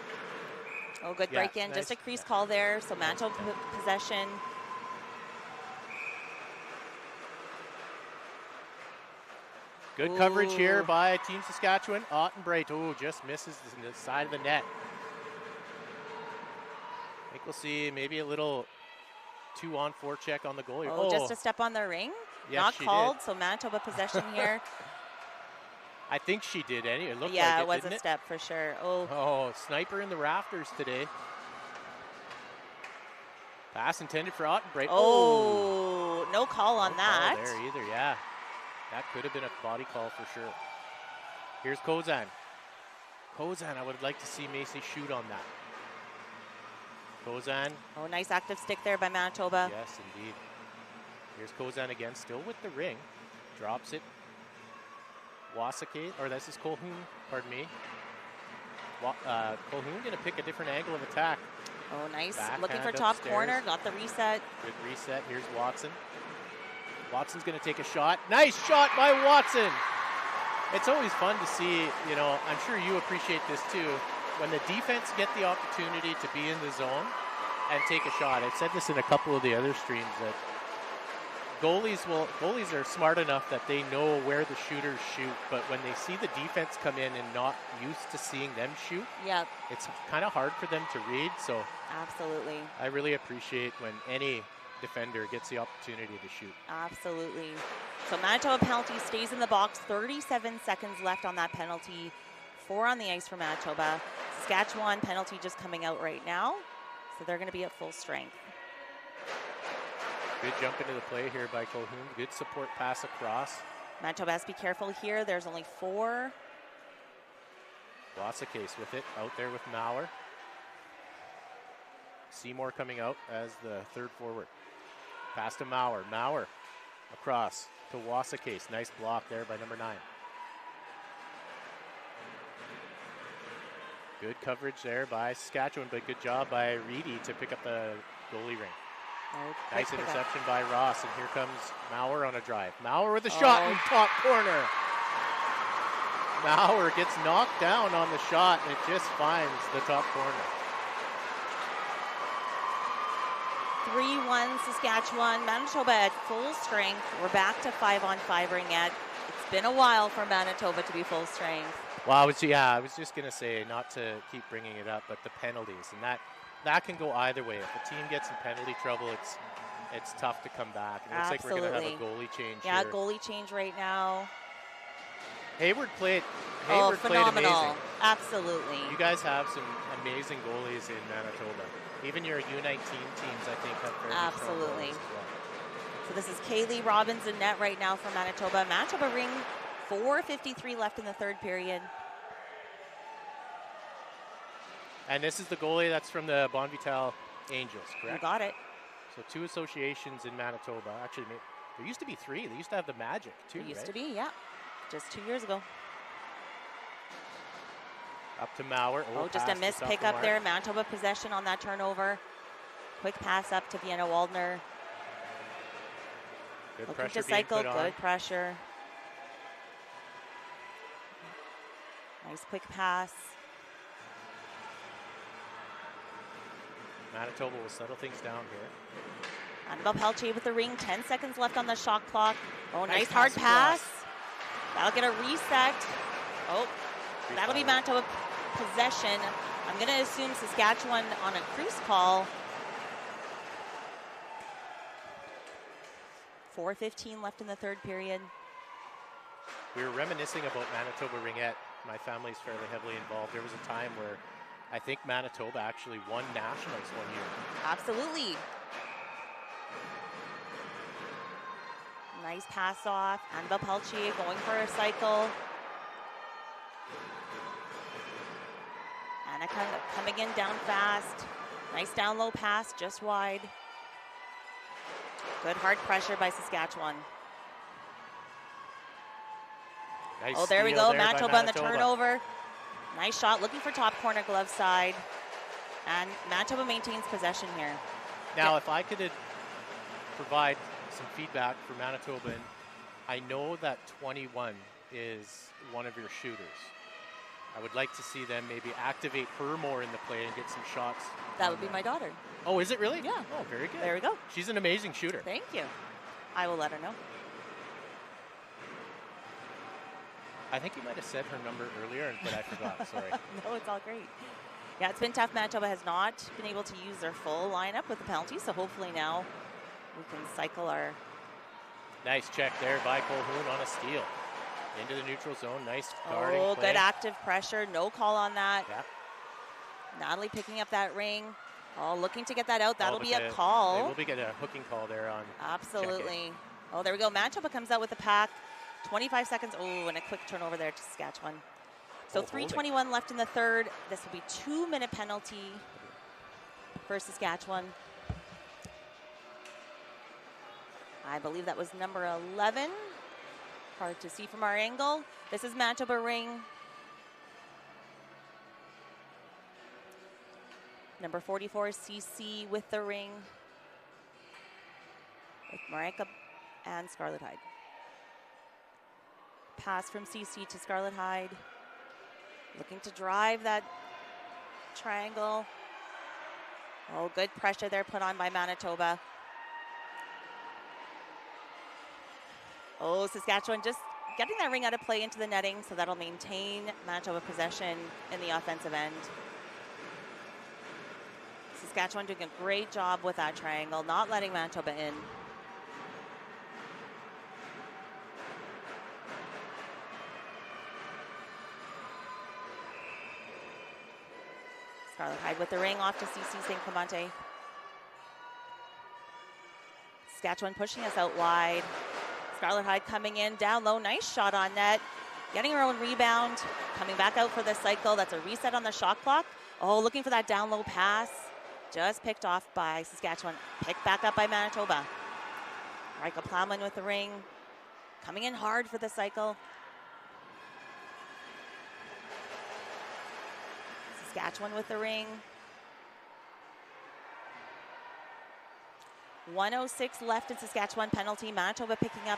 Oh, good break in. Nice. Just a crease call there. So Manitoba possession. Good coverage here by Team Saskatchewan. Ottenbright, just misses the side of the net. I think we'll see maybe a little 2-on-4 check on the goalie. Oh, just a step on the ring? Yes, not called, so Manitoba possession here. I think she did anyway. It looked yeah, like it was a step for sure. Oh, sniper in the rafters today. Pass intended for Ottenbright. Oh, no call on that. No call there either, yeah. That could have been a body call for sure. Here's Kozan. Kozan, I would like to see Macy shoot on that. Kozan. Oh, nice active stick there by Manitoba. Yes, indeed. Here's Kozan again, still with the ring. Drops it. Wasake, or this is Colhoun, pardon me. Colhoun going to pick a different angle of attack. Oh, nice. Backhand looking for top upstairs. Corner, got the reset. Good reset. Here's Watson. Watson's going to take a shot. Nice shot by Watson. It's always fun to see, I'm sure you appreciate this too, when the defense get the opportunity to be in the zone and take a shot. I've said this in a couple of the other streams that goalies are smart enough that they know where the shooters shoot, but when they see the defense come in and not used to seeing them shoot, it's kind of hard for them to read. So absolutely, I really appreciate when any defender gets the opportunity to shoot. Absolutely. So Manitoba penalty stays in the box. 37 seconds left on that penalty. 4 on the ice for Manitoba. Saskatchewan penalty just coming out right now, so they're going to be at full strength. Good jump into the play here by Colhoun. Good support pass across. Manitoba has to be careful here. There's only 4. Wasakase with it out there with Mauer. Seymour coming out as the third forward. Pass to Mauer. Mauer across to Wasakase. Nice block there by number 9. Good coverage there by Saskatchewan, but good job by Reedy to pick up the goalie ring. Nice interception by Ross, and here comes Mauer on a drive. Mauer with a shot in top corner. Mauer gets knocked down on the shot, and it just finds the top corner. 3-1 Saskatchewan. Manitoba at full strength. We're back to 5-on-5 ringette. It's been a while for Manitoba to be full strength. Well, I was just going to say, not to keep bringing it up, but the penalties, and that can go either way. If a team gets in penalty trouble, it's tough to come back. It looks like we're going to have a goalie change here. Goalie change right now. Hayward played phenomenal. Amazing. Absolutely. You guys have some amazing goalies in Manitoba. Even your U19 teams, I think, have fairly strong goalies as well. So this is Kaylee Robbins in net right now for Manitoba. Manitoba ring 4:53 left in the third period. And this is the goalie that's from the Bonvital Angels, correct? You got it. So 2 associations in Manitoba. Actually, there used to be 3. They used to have the Magic, too, It used to be, yeah. Just 2 years ago. Up to Mauer. Just a missed pick up there. Manitoba possession on that turnover. Quick pass up to Vienna Waldner. Good Looking pressure to cycle, being put good on. pressure. Nice quick pass. Manitoba will settle things down here. Annabelle Peltier with the ring. 10 seconds left on the shot clock. Nice hard pass. pass. That'll get a reset. That'll be Manitoba possession. I'm going to assume Saskatchewan on a cruise call. 4:15 left in the third period. We were reminiscing about Manitoba Ringette. My family's fairly heavily involved. There was a time where I think Manitoba actually won nationals one year. Absolutely. Nice pass off. Annabelle Peltier going for a cycle. Annika coming in down fast. Nice down low pass, just wide. Good hard pressure by Saskatchewan. Nice Oh, there we steal go. there by Manitoba on the Manitoba. turnover. Nice shot, looking for top corner glove side. And Manitoba maintains possession here. Now, if I could provide some feedback for Manitoba, and I know that 21 is one of your shooters. I would like to see them maybe activate her more in the play and get some shots. That would be my daughter. Oh, is it really? Yeah. Oh, very good. There we go. She's an amazing shooter. Thank you. I will let her know. I think you might have said her number earlier, but I forgot. Sorry. No, it's all great. Yeah, it's been tough. Manitoba has not been able to use their full lineup with the penalty, so hopefully now we can cycle our... Nice check there by Colhoun on a steal. Into the neutral zone. Nice guarding Oh, play. good active pressure. No call on that. Yeah. Natalie picking up that ring. Oh, looking to get that out. That'll but be a call. They will be getting a hooking call there on... Absolutely. Oh, there we go. Manitoba comes out with the pack. 25 seconds. Oh, and a quick turnover there to Saskatchewan. So 3:21 left in the third. This will be 2-minute penalty for Saskatchewan. I believe that was number 11. Hard to see from our angle. This is Manitoba ring. Number 44, CC with the ring. With Marenka and Scarlett Hyde. Pass from CC to Scarlett Hyde. Looking to drive that triangle. Oh, good pressure there put on by Manitoba. Oh, Saskatchewan just getting that ring out of play into the netting, so that'll maintain Manitoba possession in the offensive end. Saskatchewan doing a great job with that triangle, not letting Manitoba in. Scarlett Hyde with the ring off to CC St. Clemente. Saskatchewan pushing us out wide. Scarlett Hyde coming in down low. Nice shot on net. Getting her own rebound. Coming back out for the cycle. That's a reset on the shot clock. Oh, looking for that down low pass. Just picked off by Saskatchewan. Picked back up by Manitoba. Rika Plowman with the ring. Coming in hard for the cycle. Saskatchewan with the ring. 1:06 left in Saskatchewan penalty. Manitoba picking up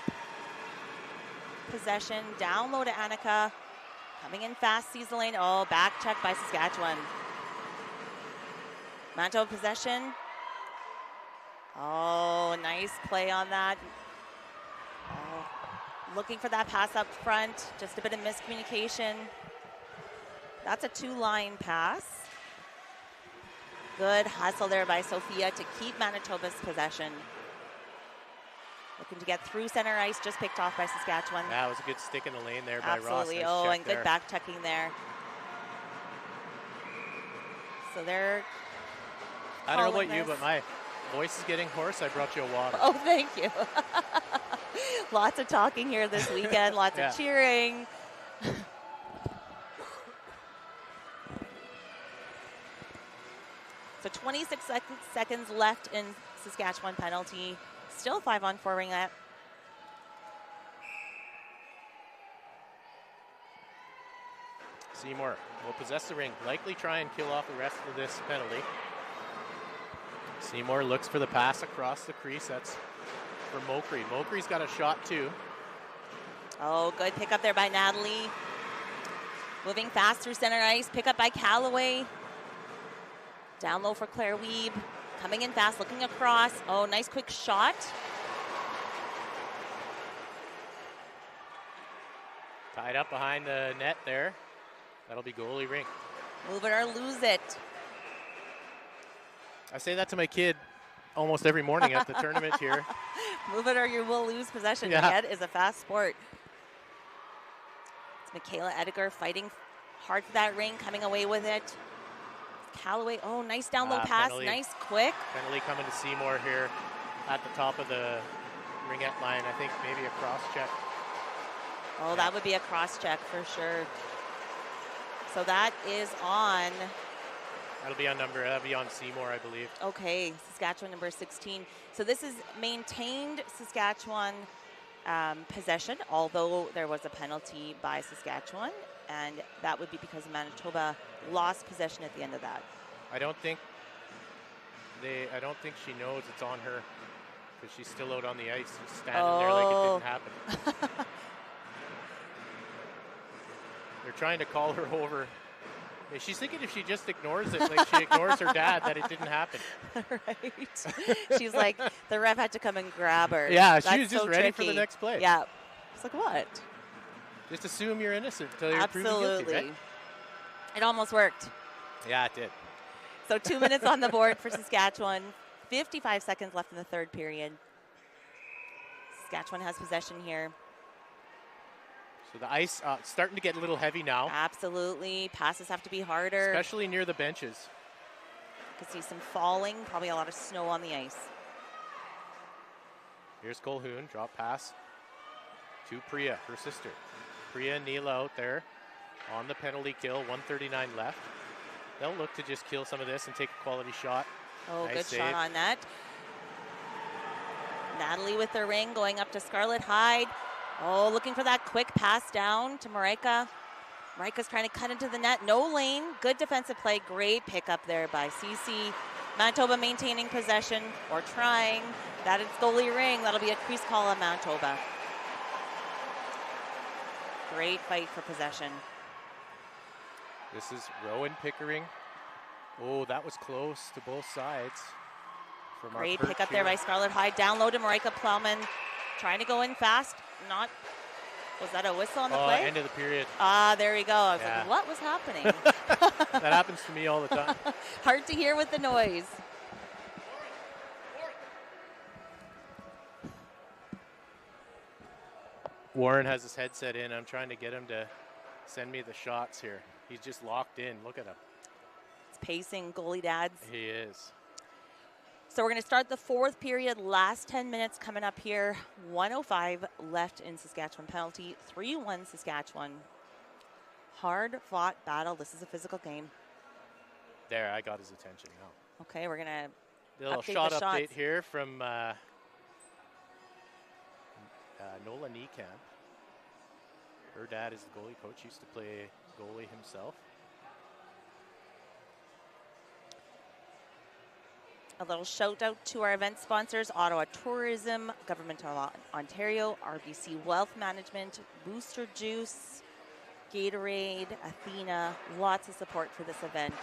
possession. Down low to Annika. Coming in fast, sees the lane. Oh, back check by Saskatchewan. Manitoba possession. Oh, nice play on that. Oh, looking for that pass up front. Just a bit of miscommunication. That's a 2-line pass. Good hustle there by Sophia to keep Manitoba's possession. Looking to get through center ice, just picked off by Saskatchewan. That was a good stick in the lane there by Ross. Absolutely. Nice Oh, check and good there. back checking there. So they're I don't know calling about you, this. but my voice is getting hoarse. I brought you a water. Oh, thank you. Lots of talking here this weekend, lots Yeah. of cheering. So 26 seconds left in Saskatchewan penalty. Still 5-on-4 ringette. Seymour will possess the ring. Likely try and kill off the rest of this penalty. Seymour looks for the pass across the crease. That's for Mokry. Mokry's got a shot too. Oh, good pick up there by Natalie. Moving fast through center ice. Pick up by Callaway. Down low for Claire Wiebe. Coming in fast, looking across. Oh, nice quick shot. Tied up behind the net there. That'll be goalie Rink. Move it or lose it. I say that to my kid almost every morning at the tournament here. Move it or you will lose possession. Yeah. Ringette is a fast sport. It's Michaela Edgar fighting hard for that ring, coming away with it. Callaway, oh, nice down low pass, penalty. nice quick. Penalty coming to Seymour here at the top of the ringette line. I think maybe a cross check. Oh, that would be a cross check for sure. So that is on That'll be on Seymour, I believe. Okay, Saskatchewan number 16. So this is maintained Saskatchewan possession, although there was a penalty by Saskatchewan, and that would be because Manitoba lost possession at the end of that. I don't think she knows it's on her because she's still out on the ice, just standing there like it didn't happen. They're trying to call her over. She's thinking if she just ignores it, like she ignores her dad, that it didn't happen. Right. She's like, the ref had to come and grab her. Yeah, That's she was just so ready tricky. for the next play. Yeah. It's like, what? Just assume you're innocent until you're proven Absolutely. guilty, right? It almost worked. Yeah, it did. So 2 minutes on the board for Saskatchewan. 55 seconds left in the third period. Saskatchewan has possession here. So the ice starting to get a little heavy now. Absolutely. Passes have to be harder. Especially near the benches. You can see some falling, probably a lot of snow on the ice. Here's Colhoun, drop pass to Priya, her sister. Priya and Neela out there on the penalty kill, 1:39 left. They'll look to just kill some of this and take a quality shot. Oh, nice good save. shot on that. Natalie with the ring going up to Scarlett Hyde. Oh, looking for that quick pass down to Marika. Marika's trying to cut into the net. No lane. Good defensive play. Great pickup there by CC. Manitoba maintaining possession or trying. That is goalie Ring. That'll be a crease call on Manitoba. Great fight for possession. This is Rowan Pickering. Oh, that was close to both sides. From Great our pickup perch there here. by Scarlett Hyde. Down low to Marika Plowman. Trying to go in fast. Not. Was that a whistle on the play? End of the period. Ah, there we go. I was Yeah. like, what was happening? That happens to me all the time. Hard to hear with the noise. Warren has his headset in. I'm trying to get him to send me the shots here. He's just locked in. Look at him. It's pacing goalie dads. He is. So we're going to start the fourth period. Last 10 minutes coming up here. 1:05 left in Saskatchewan penalty. 3-1 Saskatchewan. Hard fought battle. This is a physical game. There, I got his attention now. Okay, we're going to The little update shot the update shots. here from Nola Niekamp. Her dad is the goalie coach. Used to play goalie himself. A little shout out to our event sponsors, Ottawa Tourism, Government of Ontario, RBC Wealth Management, Booster Juice, Gatorade, Athena. Lots of support for this event.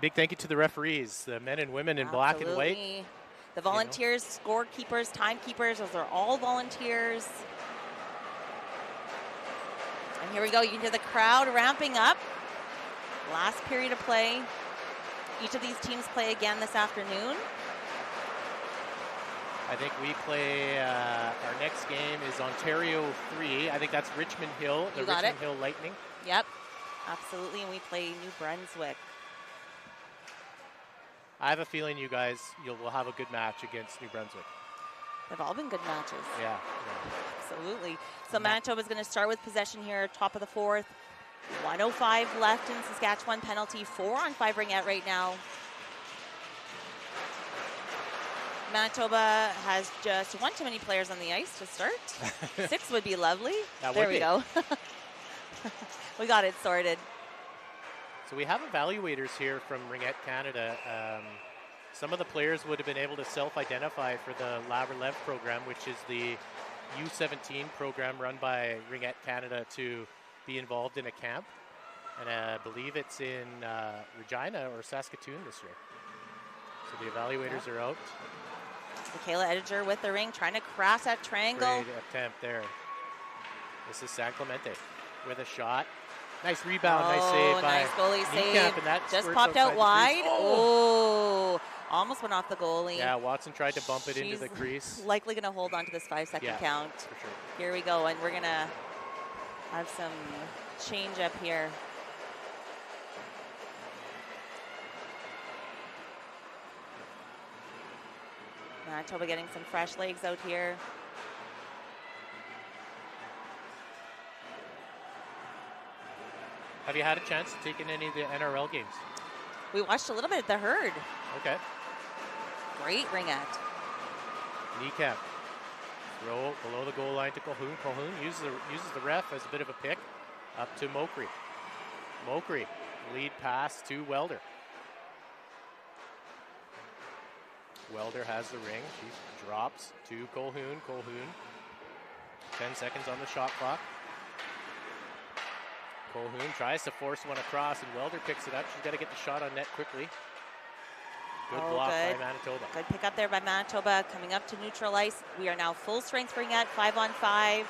Big thank you to the referees, the men and women in black and white. Absolutely. The volunteers, scorekeepers, timekeepers, those are all volunteers. And here we go. You can hear the crowd ramping up. Last period of play. Each of these teams play again this afternoon. I think we play, our next game is Ontario 3. I think that's Richmond Hill, the You got Richmond it. Hill Lightning. Yep, absolutely. And we play New Brunswick. I have a feeling you guys, will have a good match against New Brunswick. They've all been good matches. Yeah. Absolutely. So Manitoba's going to start with possession here, top of the fourth. 1:05 left in Saskatchewan penalty. 4-on-5 ringette right now. Manitoba has just one too many players on the ice to start. 6 would be lovely. That there would we be. go. We got it sorted. So we have evaluators here from Ringette Canada. Some of the players would have been able to self-identify for the La Relève program, which is the U17 program run by Ringette Canada to be involved in a camp. And I believe it's in Regina or Saskatoon this year. So the evaluators are out. Michaela Ediger with the ring, trying to cross that triangle. Great attempt there. This is San Clemente with a shot. Nice rebound, nice save by nice goalie Niekamp, save. and that Just squirts popped outside out the wide. crease. Oh, almost went off the goalie. Yeah, Watson tried to bump it into She's the crease. likely going to hold on to this 5-second Yeah, count. for sure. Here we go, and we're going to have some change up here. Manitoba getting some fresh legs out here. Have you had a chance to take in any of the NRL games? We watched a little bit of the herd. Okay. Great ringette. Kneecap. Throw below the goal line to Colhoun. Colhoun uses the ref as a bit of a pick. Up to Mokry. Mokry, lead pass to Welder. Welder has the ring. She drops to Colhoun. Colhoun. 10 seconds on the shot clock. Colhoun tries to force one across, and Welder picks it up. She's got to get the shot on net quickly. Good block by Manitoba. Good pick up there by Manitoba, coming up to neutral ice. We are now full strength ringette, 5-on-5.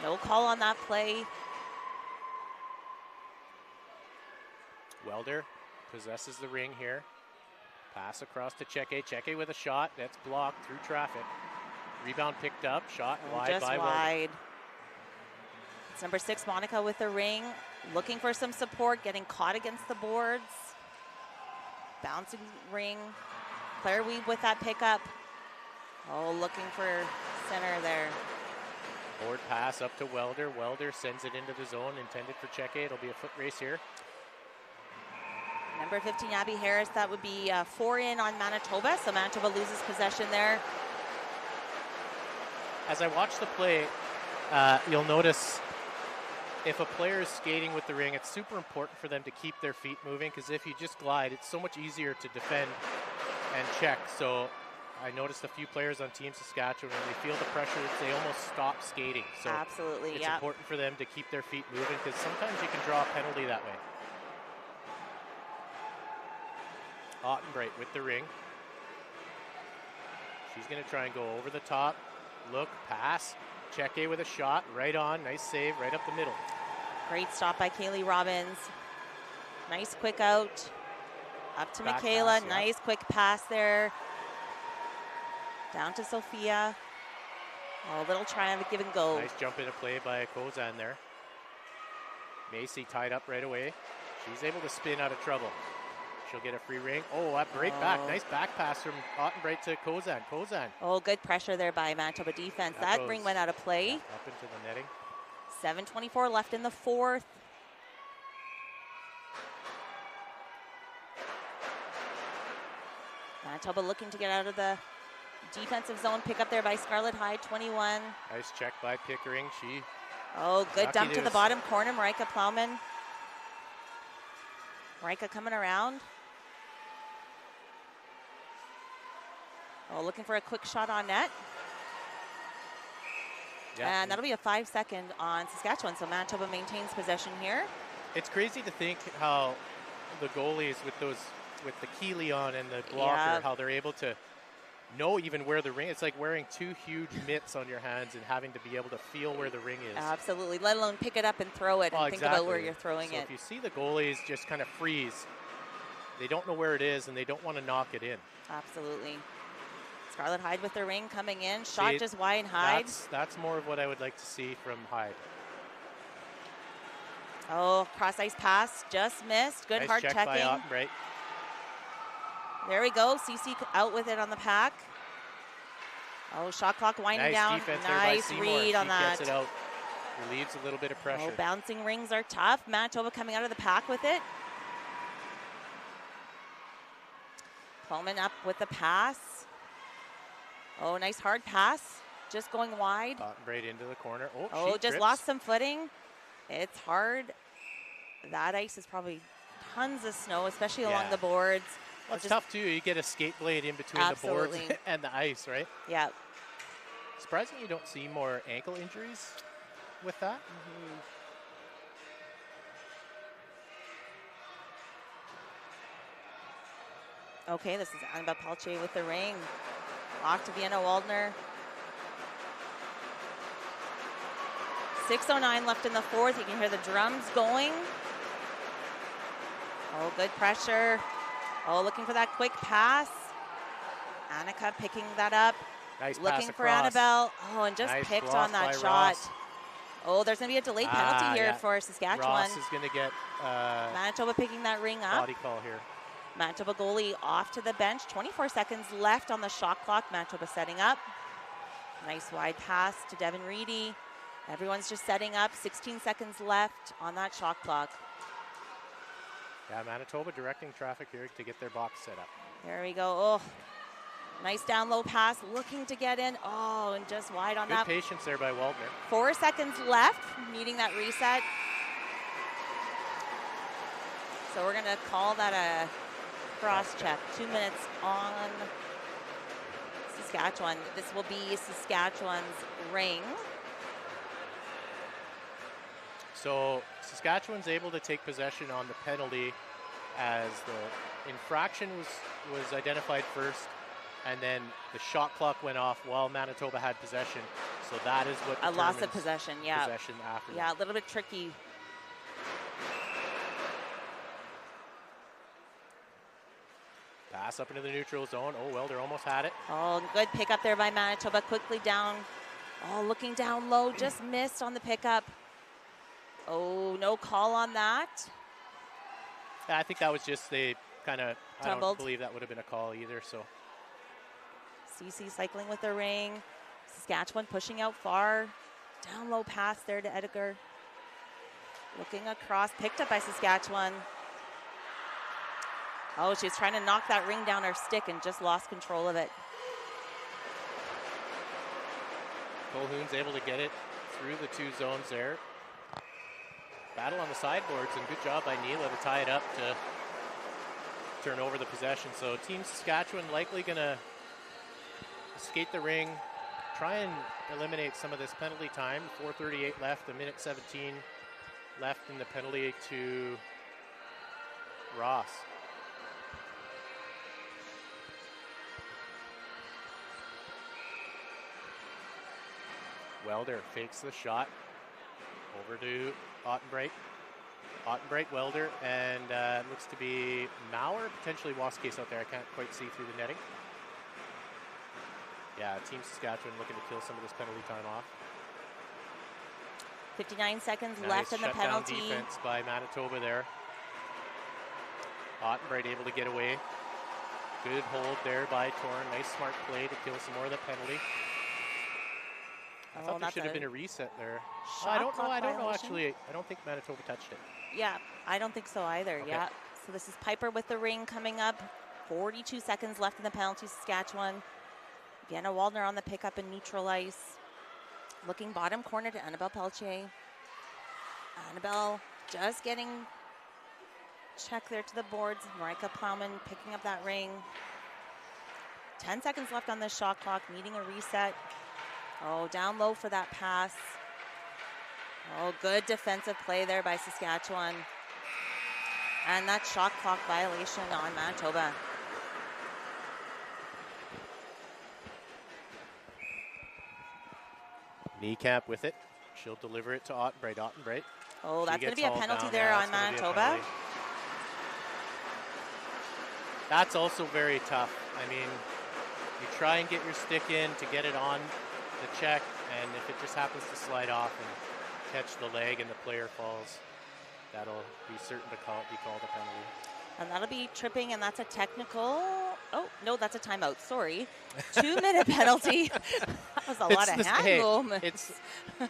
No call on that play. Welder possesses the ring here. Pass across to Cheke. Cheke with a shot. That's blocked through traffic. Rebound picked up. Shot wide by Welder. It's number 6, Monica, with the ring. Looking for some support, getting caught against the boards. Bouncing ring. Claire Weeb with that pickup. Oh, looking for center there. Board pass up to Welder. Welder sends it into the zone, intended for Cheke. It'll be a foot race here. Number 15, Abby Harris, that would be 4 in on Manitoba, so Manitoba loses possession there. As I watch the play, you'll notice if a player is skating with the ring, it's super important for them to keep their feet moving, because if you just glide, it's so much easier to defend and check. So I noticed a few players on Team Saskatchewan, when they feel the pressure, they almost stop skating. So absolutely, it's important for them to keep their feet moving, because sometimes you can draw a penalty that way. Ottenbright with the ring. She's going to try and go over the top. Look, pass. Cheke with a shot. Right on. Nice save right up the middle. Great stop by Kaylee Robbins. Nice quick out. Up to Back Michaela. pass, nice quick pass there. Down to Sophia. Oh, a little try of a give and go. Nice jump into play by Kozan there. Macy tied up right away. She's able to spin out of trouble. She'll get a free ring. Oh, that break back. Nice back pass from Ottenbright to Kozan. Kozan. Oh, good pressure there by Manitoba defense. That ring went out of play. Up into the netting. 7:24 left in the fourth. Manitoba looking to get out of the defensive zone. Pick up there by Scarlett Hyde, 21. Nice check by Pickering. She. Oh, good dump to the bottom corner. Marika Plowman. Marika coming around. Oh, looking for a quick shot on net. Yeah. And that'll be a 5-second on Saskatchewan, so Manitoba maintains possession here. It's crazy to think how the goalies with the Keeley on and the blocker, how they're able to know even where the ring. It's like wearing 2 huge mitts on your hands and having to be able to feel where the ring is. Absolutely, let alone pick it up and throw it and think about where you're throwing it. If you see the goalies just kind of freeze, they don't know where it is and they don't want to knock it in. Absolutely. Scarlett Hyde with the ring coming in. Shot just wide Hyde. That's more of what I would like to see from Hyde. Oh, cross ice pass, just missed. Good nice hard check checking. By Ottenbright. There we go. CC out with it on the pack. Oh, shot clock winding down. Nice read on that. Gets it out. Relieves a little bit of pressure. Oh, bouncing rings are tough. Manitoba coming out of the pack with it. Pullman up with the pass. Oh, nice hard pass. Just going wide. Right into the corner. Oh, just trips. Lost some footing. It's hard. That ice is probably tons of snow, especially along the boards. Well, it's tough, too. You get a skate blade in between the boards and the ice, right? Yeah. Surprising you don't see more ankle injuries with that. Okay, this is Annabelle Palche with the ring. Off to Vienna Waldner. 6:09 left in the fourth. You can hear the drums going. Oh, good pressure. Oh, looking for that quick pass. Annika picking that up. Nice looking pass for across. Annabelle. Oh, and just picked on that shot. Ross. Oh, there's going to be a delayed penalty here for Saskatchewan. Ross is going to get Manitoba picking that ring up. Body call here. Manitoba goalie off to the bench. 24 seconds left on the shot clock. Manitoba setting up. Nice wide pass to Devin Reedy. Everyone's just setting up. 16 seconds left on that shot clock. Yeah, Manitoba directing traffic here to get their box set up. There we go. Oh, nice down low pass, looking to get in. Oh, and just wide on that. Good patience there by Waldner. 4 seconds left, needing that reset. So we're going to call that a cross check. 2 minutes on Saskatchewan. This will be Saskatchewan's ring. So Saskatchewan's able to take possession on the penalty as the infraction was identified first, and then the shot clock went off while Manitoba had possession. So that is what a loss of possession, yeah. Possession after yeah, that. A little bit tricky. Pass up into the neutral zone. Oh, Welder almost had it. Oh, good pickup there by Manitoba. Quickly down. Oh, looking down low. Just missed on the pickup. Oh, no call on that. Yeah, I think that was just they kind of, I Tumbled. don't believe that would have been a call either. So CC cycling with the ring. Saskatchewan pushing out far. Down low pass there to Edgar. Looking across. Picked up by Saskatchewan. Oh, she was trying to knock that ring down her stick and just lost control of it. Colquhoun's able to get it through the two zones there. Battle on the sideboards, and good job by Neela to tie it up to turn over the possession. So Team Saskatchewan likely going to skate the ring, try and eliminate some of this penalty time. 4:38 left, 1:17 left in the penalty to Ross. Welder fakes the shot over to Ottenbreit. Ottenbreit, Welder, and looks to be Maurer, potentially Wascase out there. I can't quite see through the netting. Yeah, Team Saskatchewan looking to kill some of this penalty time off. 59 seconds Nice left in the penalty. Defense by Manitoba there. Ottenbreit able to get away. Good hold there by Torn. Nice smart play to kill some more of the penalty. I thought there should have been a reset there. Oh, I don't know actually. I don't think Manitoba touched it. Yeah, I don't think so either. Okay. Yeah. So this is Piper with the ring coming up. 42 seconds left in the penalty, Saskatchewan. Vienna Waldner on the pickup in neutral ice. Looking bottom corner to Annabelle Peltier. Annabelle just getting check there to the boards. Marika Plowman picking up that ring. 10 seconds left on this shot clock, needing a reset. Oh, down low for that pass. Oh, good defensive play there by Saskatchewan. And that shot clock violation on Manitoba. Kneecap with it. She'll deliver it to Ottenbreit. Ottenbreit. Oh, that's going to be a penalty there on Manitoba. That's also very tough. I mean, you try and get your stick in to get it on the check, and if it just happens to slide off and catch the leg and the player falls, that'll be certain to be called a penalty. And that'll be tripping, and that's a technical. Oh, no, that's a timeout. Sorry. 2-minute penalty. That was a lot of hand movements.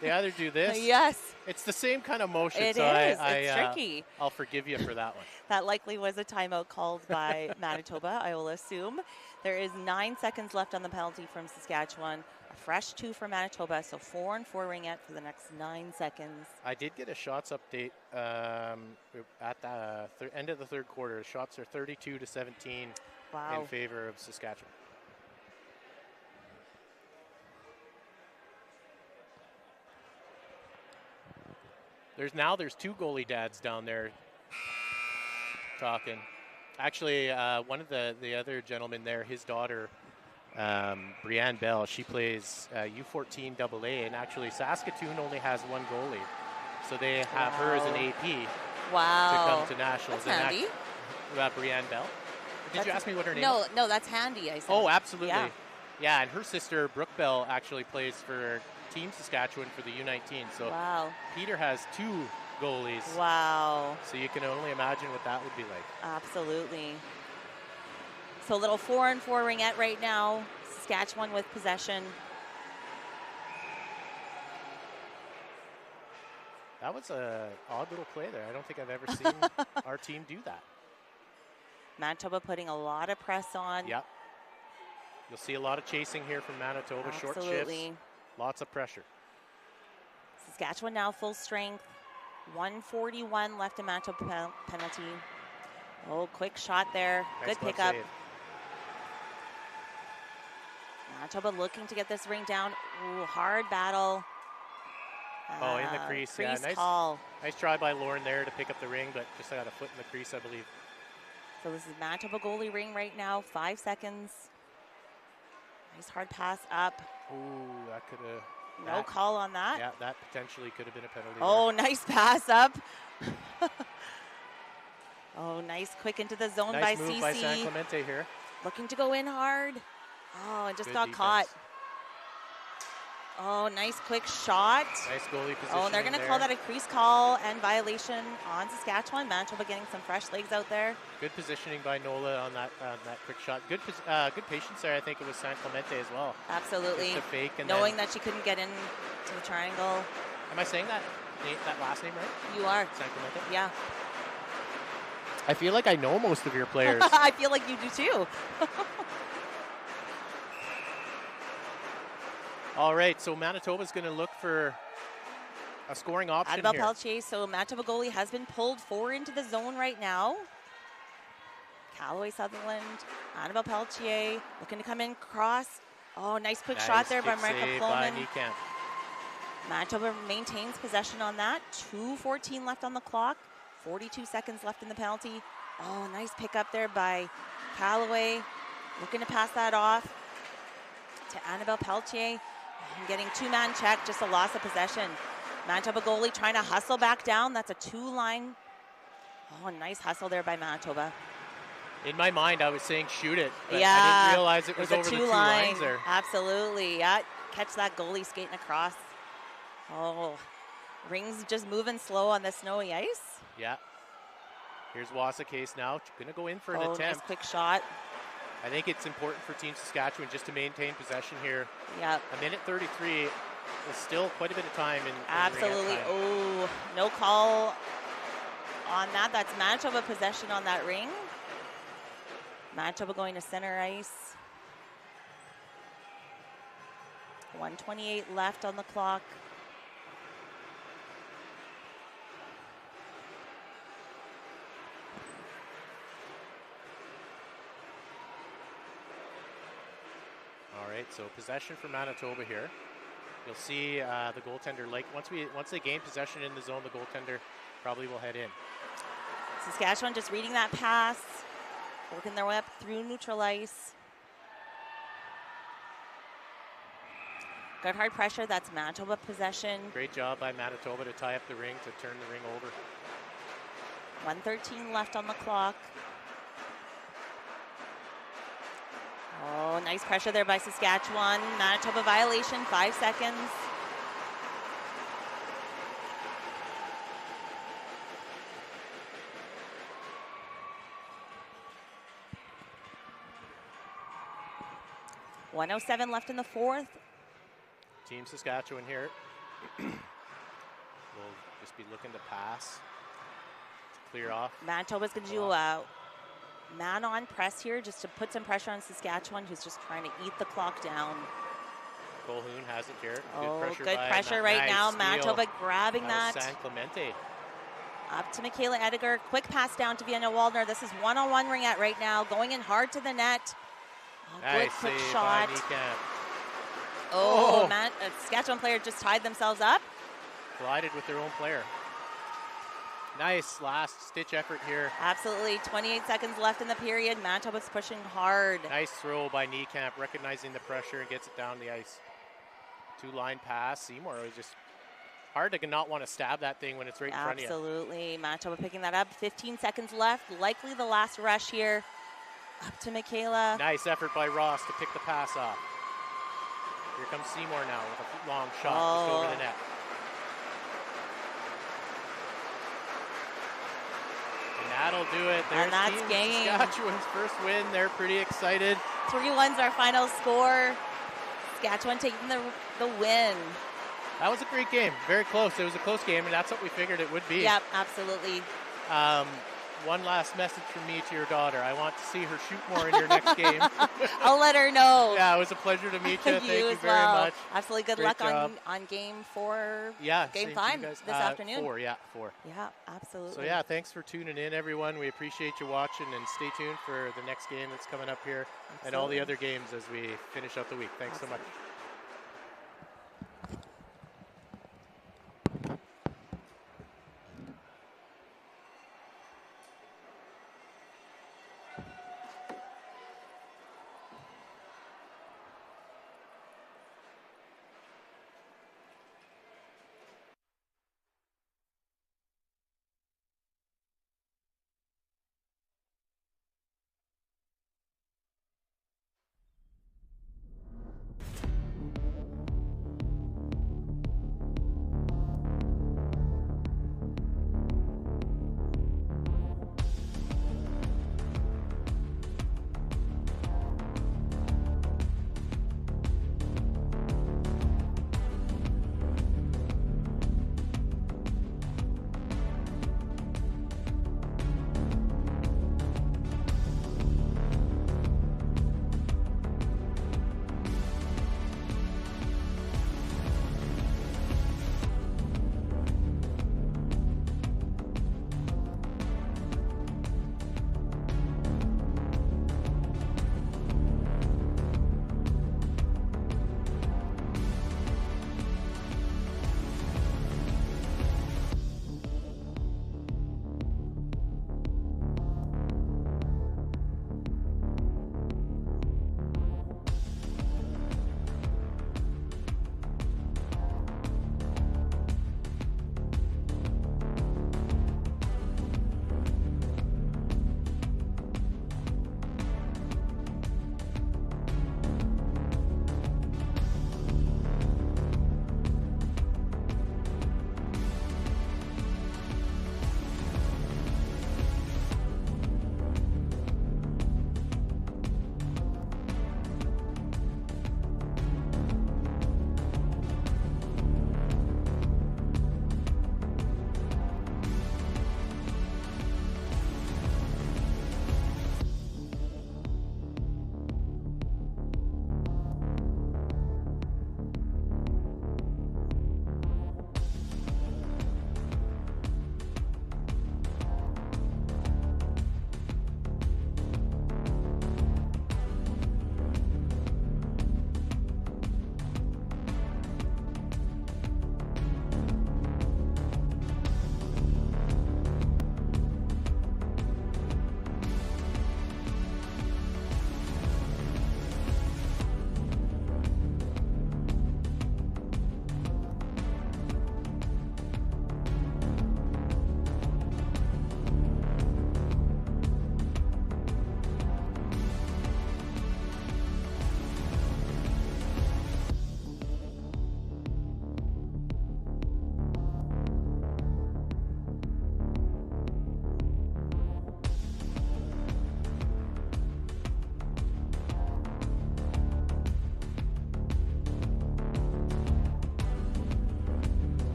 They either do this. Yes. It's the same kind of motion. It so is. It's tricky. I'll forgive you for that one. That likely was a timeout called by Manitoba, I will assume. There is 9 seconds left on the penalty from Saskatchewan. A fresh 2 for Manitoba, so 4 and 4 ringette for the next 9 seconds. I did get a shots update at the end of the third quarter. Shots are 32-17 in favor of Saskatchewan. There's 2 goalie dads down there talking. Actually, one of the other gentlemen there, his daughter, Brianne Bell, she plays U14 AA, and actually Saskatoon only has 1 goalie. So they have her as an AP to come to nationals. That's handy. Brianne Bell. Did you ask me what her name is? No, that's handy, I said. Oh, absolutely. Yeah, and her sister, Brooke Bell, actually plays for Team Saskatchewan for the U19. So Peter has 2 goalies. Wow. So you can only imagine what that would be like. Absolutely. So a little 4 and 4 ringette right now. Saskatchewan with possession. That was a odd little play there. I don't think I've ever seen our team do that. Manitoba putting a lot of press on. Yep. You'll see a lot of chasing here from Manitoba. Absolutely. Short shifts, lots of pressure. Saskatchewan now full strength. 1:41 left in Manitoba penalty. Oh, quick shot there. Nice Good pickup. save. Manitoba looking to get this ring down. Ooh, hard battle. Oh, in the crease. Yeah, nice call. Nice try by Lauren there to pick up the ring, but just got a foot in the crease, I believe. So this is Manitoba goalie ring right now. 5 seconds. Nice hard pass up. Ooh, that could have. No call on that. Yeah, that potentially could have been a penalty. Oh, there. nice pass up. Oh, nice quick into the zone nice by move CC. by San Clemente here. Looking to go in hard. Oh, and just Good got defense. caught. Oh, nice quick shot. Nice goalie position. Oh, and they're going to call that a crease call and violation on Saskatchewan. Manitoba getting some fresh legs out there. Good positioning by Nola on that quick shot. Good patience there. I think it was San Clemente as well. Absolutely. Just a fake and knowing that she couldn't get in to the triangle. Am I saying that last name right? You are. San Clemente? Yeah. I feel like I know most of your players. I feel like you do too. All right, so Manitoba's going to look for a scoring option Annabelle here. Peltier, so Manitoba goalie has been pulled forward into the zone right now. Callaway Sutherland, Annabelle Peltier looking to come in cross. Oh, nice quick shot there by Marika Pullman. Manitoba maintains possession on that. 2:14 left on the clock. 42 seconds left in the penalty. Oh, nice pickup there by Callaway. Looking to pass that off to Annabelle Peltier. Getting two-man check, just a loss of possession. Manitoba goalie trying to hustle back down. That's a two-line. Oh, nice hustle there by Manitoba. In my mind, I was saying shoot it, but yeah, I didn't realize it was over the two lines there. Absolutely, yeah. Catch that goalie skating across. Oh, Ring's just moving slow on the snowy ice. Yeah. Here's Wassa Case now. Going to go in for an attempt. Nice quick shot. I think it's important for Team Saskatchewan just to maintain possession here. Yeah. A minute 33 is still quite a bit of time in Absolutely. Time. Oh, no call on that. That's Manitoba possession on that ring. Manitoba going to center ice. 1:28 left on the clock. All right, so possession for Manitoba here. You'll see the goaltender, once they gain possession in the zone, the goaltender probably will head in. Saskatchewan just reading that pass, working their way up through neutral ice. Good hard pressure, that's Manitoba possession. Great job by Manitoba to tie up the ring, to turn the ring over. 1:13 left on the clock. Oh, nice pressure there by Saskatchewan. Manitoba violation, 5 seconds. .107 left in the fourth. Team Saskatchewan here will just be looking to pass, to clear off. Manitoba's going to do a man-on press here just to put some pressure on Saskatchewan, who's just trying to eat the clock down. Colhoun has it here. Good pressure right now. Manitoba grabbing that. San Clemente. Up to Michaela Ediger. Quick pass down to Vienna Waldner. This is one-on-one Ringette right now. Going in hard to the net. Oh, nice good quick save shot. by Niekamp. Oh, Saskatchewan player just tied themselves up. Collided with their own player. Nice last-ditch effort here. Absolutely. 28 seconds left in the period. Manitoba's pushing hard. Nice throw by Niekamp, recognizing the pressure and gets it down the ice. Two-line pass. Seymour was just hard to not want to stab that thing when it's right in front of you. Absolutely. Manitoba picking that up. 15 seconds left. Likely the last rush here. Up to Michaela. Nice effort by Ross to pick the pass off. Here comes Seymour now with a long shot just over the net. And that'll do it. There's And that's Team game. Saskatchewan's first win. They're pretty excited. 3-1's our final score. Saskatchewan taking the win. That was a great game. Very close. It was a close game, and that's what we figured it would be. Yep, absolutely. One last message from me to your daughter. I want to see her shoot more in your next game. I'll let her know. Yeah, it was a pleasure to meet you. Thank you as very well. much. Absolutely. Good Great luck job. on game 4. Yeah, game same to 5 you guys. this afternoon. 4. Yeah. Yeah, absolutely. So yeah, thanks for tuning in, everyone. We appreciate you watching, and stay tuned for the next game that's coming up here and all the other games as we finish out the week. Thanks so much.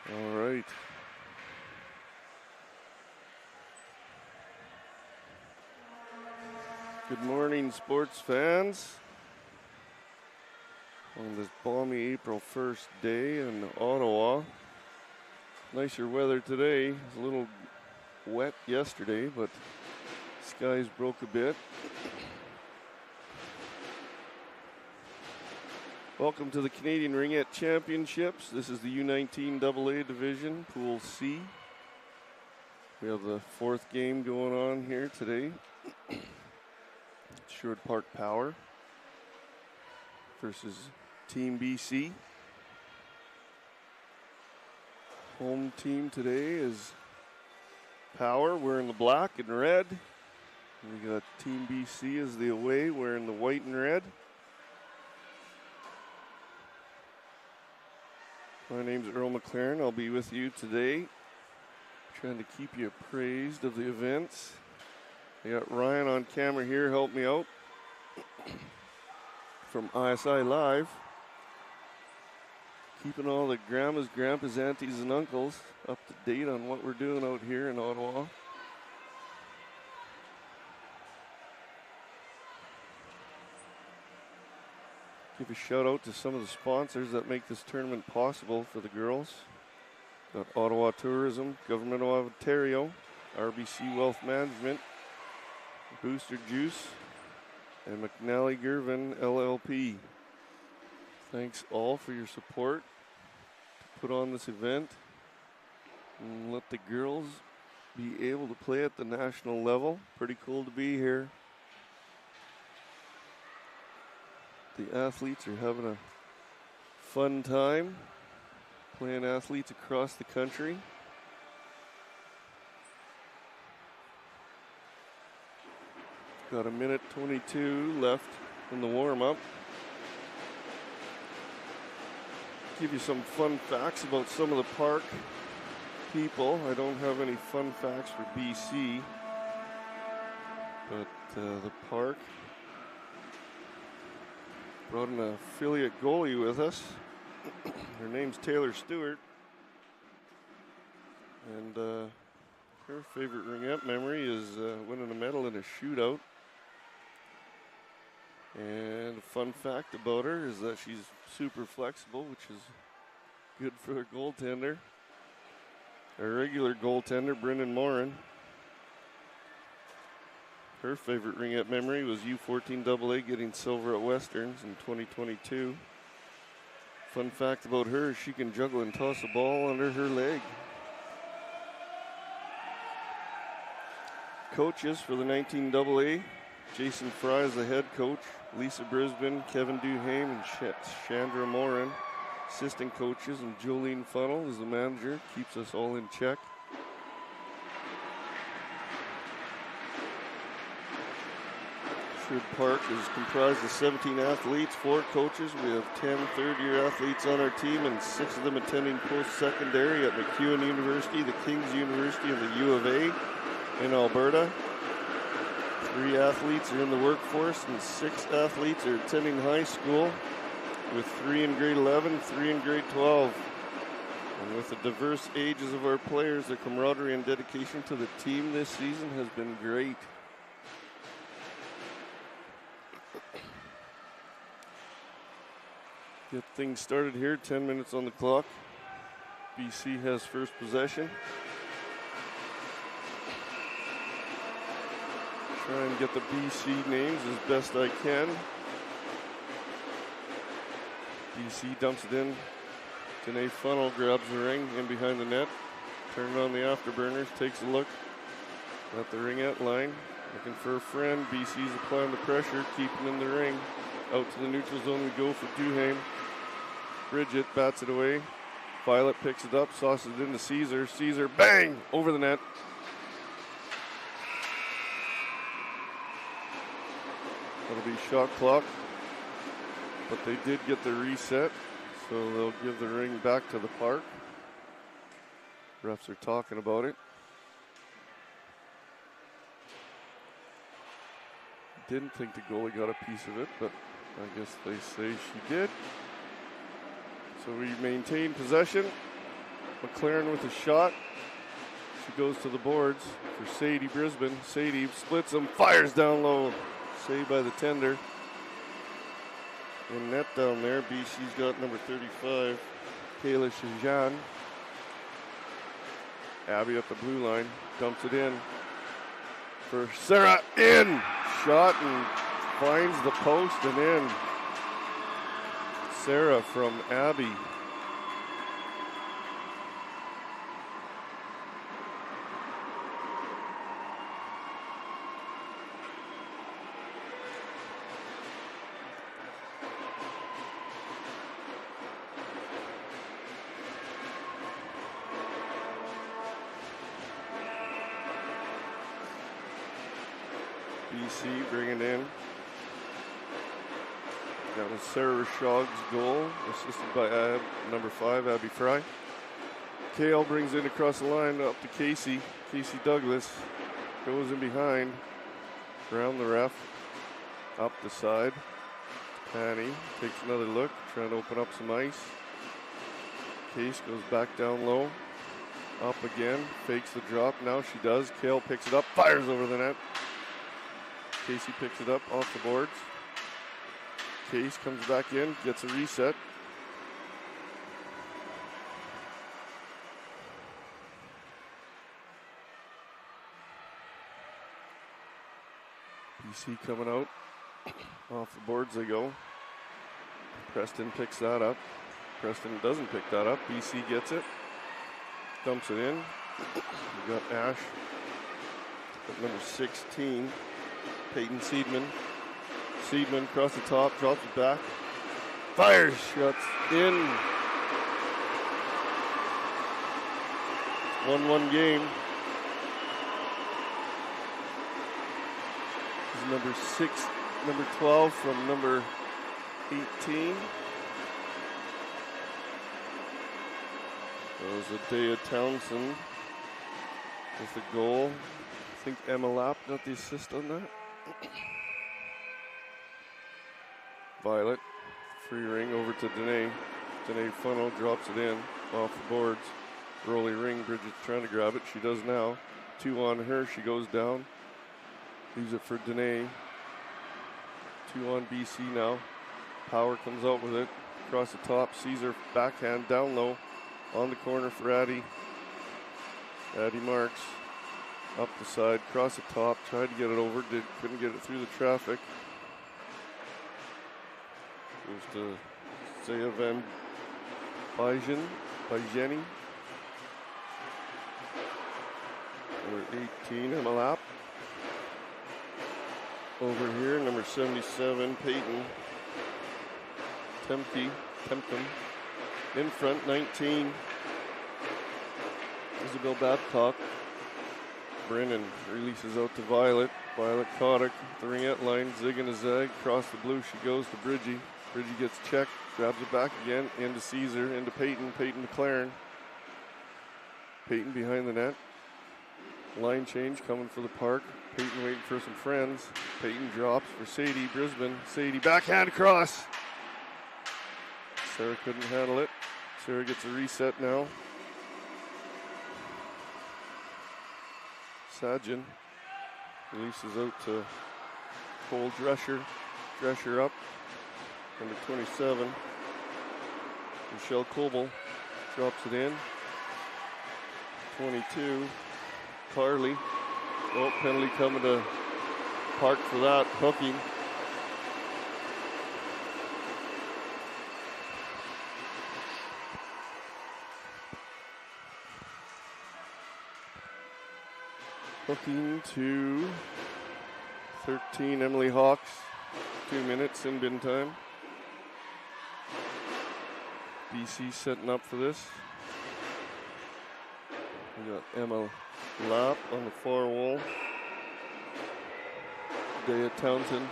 All right. Good morning, sports fans. On this balmy April 1st day in Ottawa. Nicer weather today. It was a little wet yesterday, but skies broke a bit. Welcome to the Canadian Ringette Championships. This is the U19 AA division, Pool C. We have the 4th game going on here today. Sherwood Park Power versus Team BC. Home team today is Power, wearing the black and red. We got Team BC as the away, wearing the white and red. My name's Earl McLaren. I'll be with you today, trying to keep you appraised of the events. I got Ryan on camera here, help me out from ISI Live. Keeping all the grandmas, grandpas, aunties, and uncles up to date on what we're doing out here in Ottawa. Give a shout out to some of the sponsors that make this tournament possible for the girls. Got Ottawa Tourism, Government of Ontario, RBC Wealth Management, Booster Juice, and McNally Gervin LLP. Thanks all for your support to put on this event and let the girls be able to play at the national level. Pretty cool to be here. The athletes are having a fun time playing athletes across the country. Got a minute 22 left in the warm-up. Give you some fun facts about some of the park people. I don't have any fun facts for BC, but the park brought an affiliate goalie with us. Her name's Taylor Stewart, and her favorite ringette memory is winning a medal in a shootout. And a fun fact about her is that she's super flexible, which is good for a goaltender. Our regular goaltender, Brendan Morin, her favorite ringette memory was U14 AA getting silver at Westerns in 2022. Fun fact about her is she can juggle and toss a ball under her leg. Coaches for the 19 AA, Jason Fry is the head coach, Lisa Brisbane, Kevin Duhame, and Chandra Morin. Assistant coaches, and Jolene Funnel is the manager, keeps us all in check. Sherwood Park is comprised of 17 athletes, 4 coaches. We have 10 third-year athletes on our team, and 6 of them attending post-secondary at MacEwan University, the King's University, and the U of A in Alberta. 3 athletes are in the workforce, and 6 athletes are attending high school, with 3 in grade 11, 3 in grade 12. And with the diverse ages of our players, the camaraderie and dedication to the team this season has been great. Get things started here, 10 minutes on the clock. BC has first possession. Try and get the BC names as best I can. BC dumps it in. Danae Funnel grabs the ring in behind the net. Turning on the afterburners, takes a look at the ringette line. Looking for a friend. BC's applying the pressure, keeping in the ring. Out to the neutral zone we go for Duhame. Bridget bats it away. Violet picks it up, sauces it into Caesar. Caesar, bang! Over the net. That'll be shot clock. But they did get the reset, so they'll give the ring back to the park. Refs are talking about it. Didn't think the goalie got a piece of it, but I guess they say she did. So we maintain possession. McLaren with a shot. She goes to the boards for Sadie Brisbane. Sadie splits them, fires down low. Saved by the tender. In net down there, BC's got number 35, Kayla Shajan. Abby up the blue line, dumps it in for Sarah. In! Shot and finds the post and in. Sarah from Abby. BC bringing in. That was Sarah Shog's goal, assisted by number 5, Abby Fry. Kale brings in across the line up to Casey. Casey Douglas goes in behind, around the ref, up the side. Patty takes another look, trying to open up some ice. Case goes back down low, up again, fakes the drop. Now she does. Kale picks it up, fires over the net. Casey picks it up off the boards. Case comes back in, gets a reset. BC coming out. Off the boards they go. Preston picks that up. Preston doesn't pick that up. BC gets it. Dumps it in. We got Ash at number 16. Peyton Seidman. Seidman across the top, drops it back. Fires, shots in. 1-1 game. This is number 6, number 12 from number 18. That was Adea Townsend with the goal. I think Emma Lapp got the assist on that. Violet, free ring over to Danae. Danae funnel, drops it in off the boards. Rolly ring, Bridget's trying to grab it. She does now. 2 on her, she goes down. Leaves it for Danae. 2 on BC now. Power comes out with it. Across the top, Caesar backhand down low. On the corner for Addie. Addie Marks. Up the side, across the top, tried to get it over, couldn't get it through the traffic. Goes to Zaya Van Bijeni. Number 18, Emma Lapp. Over here, number 77, Peyton Tempton. In front, 19, Isabel Babcock. Brennan releases out to Violet. Violet Kotick, the ringette line, zig and a zag. Across the blue, she goes to Bridgie. Bridgie gets checked, grabs it back again, into Caesar, into Peyton. Peyton McLaren. Peyton behind the net. Line change coming for the park. Peyton waiting for some friends. Peyton drops for Sadie Brisbane. Sadie backhand across. Sarah couldn't handle it. Sarah gets a reset now. Sajin releases out to Cole Drescher. Drescher up. Number 27. Michelle Kobel drops it in. 22. Carly. Oh, penalty coming to Park for that. Hooking. Hooking to 13, Emily Hawks. 2 minutes in bin time. BC setting up for this. We got Emma Lapp on the far wall. Dea Townsend.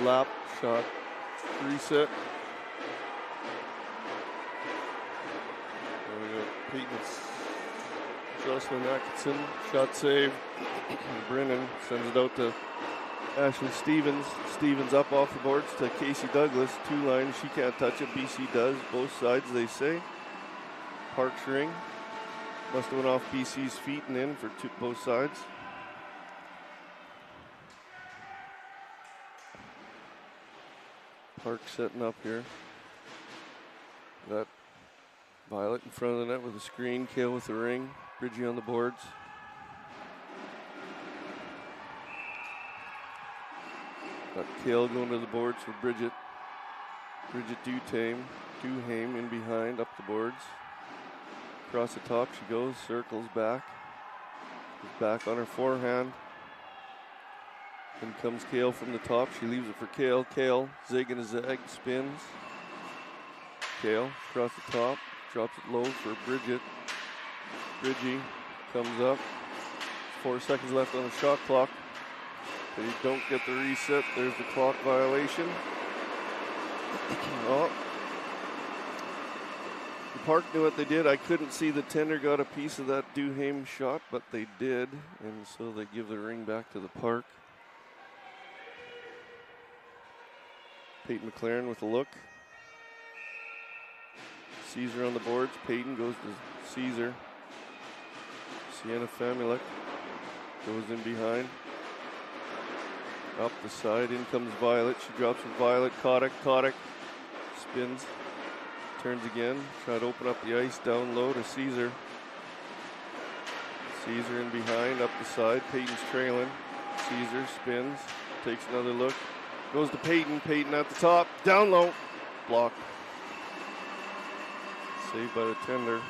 Lapp shot. Reset. And we got Peyton Jocelyn Atkinson, shot save. Brennan sends it out to Ashley Stevens. Stevens up off the boards to Casey Douglas. 2 lines, she can't touch it. BC does. Both sides, they say. Park's ring. Must have went off BC's feet and in for both sides. Park setting up here. Got Violet in front of the net with a screen. Kale with the ring. Bridgie on the boards. Got Kale going to the boards for Bridget. Bridget Duhame in behind, up the boards. Across the top she goes, circles back. Back on her forehand. Then comes Kale from the top. She leaves it for Kale. Kale, zig and a zag, spins. Kale across the top, drops it low for Bridget. Bridgie comes up. 4 seconds left on the shot clock. They don't get the reset. There's the clock violation. Oh. The Park knew what they did. I couldn't see the tender got a piece of that Duhame shot, but they did. And so they give the ring back to the Park. Peyton McLaren with a look. Caesar on the boards. Peyton goes to Caesar. Sienna Famulek goes in behind. Up the side, in comes Violet. She drops with Violet. Kotick spins. Turns again. Try to open up the ice down low to Caesar. Caesar in behind, up the side. Peyton's trailing. Caesar spins. Takes another look. Goes to Peyton. Peyton at the top. Down low. Blocked. Saved by the tender.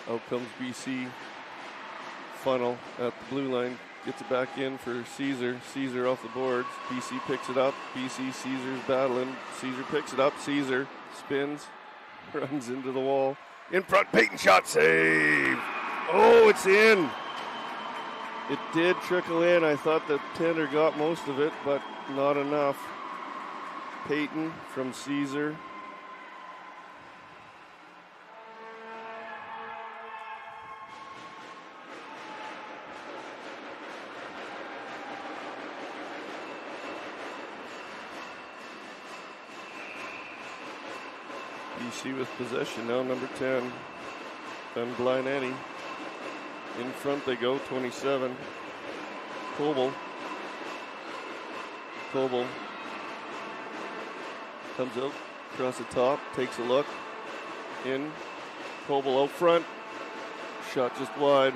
Out comes BC. Funnel at the blue line. Gets it back in for Caesar. Caesar off the boards. BC picks it up. BC, Caesar's battling. Caesar picks it up. Caesar spins. Runs into the wall. In front. Peyton shot. Save. Oh, it's in. It did trickle in. I thought the tender got most of it, but not enough. Peyton from Caesar. BC with possession now, number 10. Then Blinetti. In front they go, 27. Coble comes out across the top, takes a look. In. Coble out front. Shot just wide.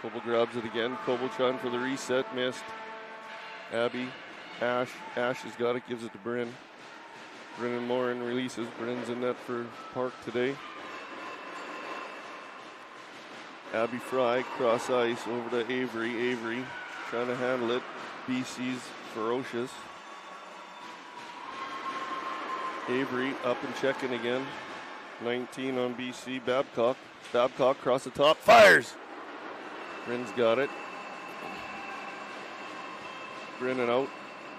Coble grabs it again. Coble trying for the reset, missed. Abby, Ash has got it, gives it to Bryn. Brennan Morin releases. Brennan's in net for Park today. Abby Fry, cross ice over to Avery. Avery trying to handle it. BC's ferocious. Avery up and checking again. 19 on BC. Babcock across the top. Fires! Bryn's got it. Brennan out.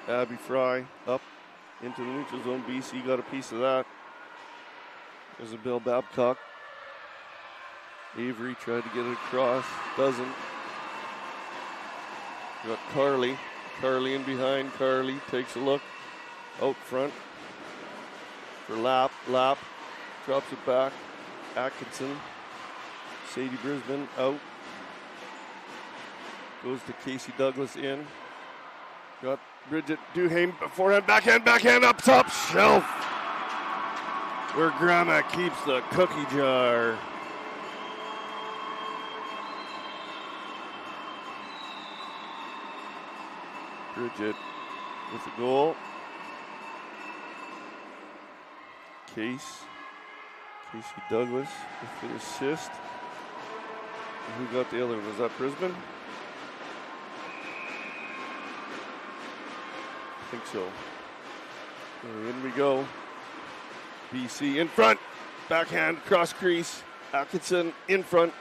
Abby Fry up into the neutral zone. BC got a piece of that. There's a Bill Babcock. Avery tried to get it across. Doesn't. Got Carly. Carly in behind. Carly takes a look. Out front. For Lap. Lap. Drops it back. Atkinson. Sadie Brisbane out. Goes to Casey Douglas in. Got Bridget Duhame forehand, backhand up top shelf. Where Grandma keeps the cookie jar. Bridget with the goal. Casey Douglas with the assist. And who got the other one? Was that Brisbane? I think so. In we go. BC in front. Backhand, cross crease. Atkinson in front.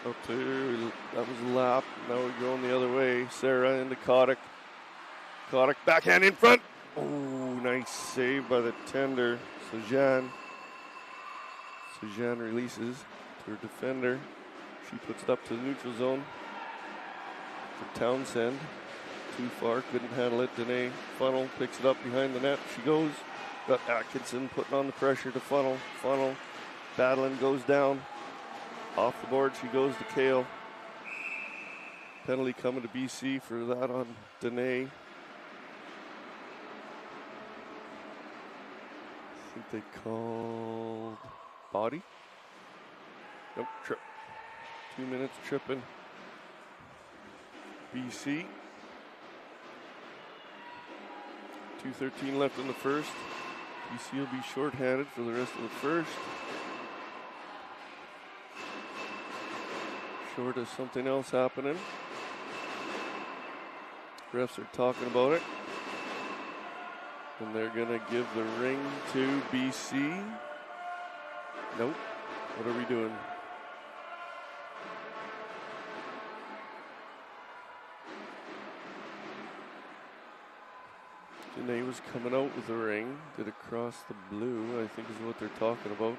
Up to, that was a lap. Now we're going the other way. Sarah into Kotick. Kotick backhand in front. Oh, nice save by the tender. Sajan releases to her defender. She puts it up to the neutral zone for Townsend. Too far, couldn't handle it. Danae Funnel picks it up behind the net. She goes Got Atkinson putting on the pressure to funnel. Battling, goes down. Off the board, she goes to Kale. Penalty coming to BC for that on Danae. I think they called body. Nope, trip. 2 minutes tripping. BC. 2:13 left in the first. BC will be shorthanded for the rest of the first. Short of something else happening. Refs are talking about it. And they're going to give the ring to BC. Nope. What are we doing? Janae was coming out with the ring. Did it cross the blue, I think is what they're talking about.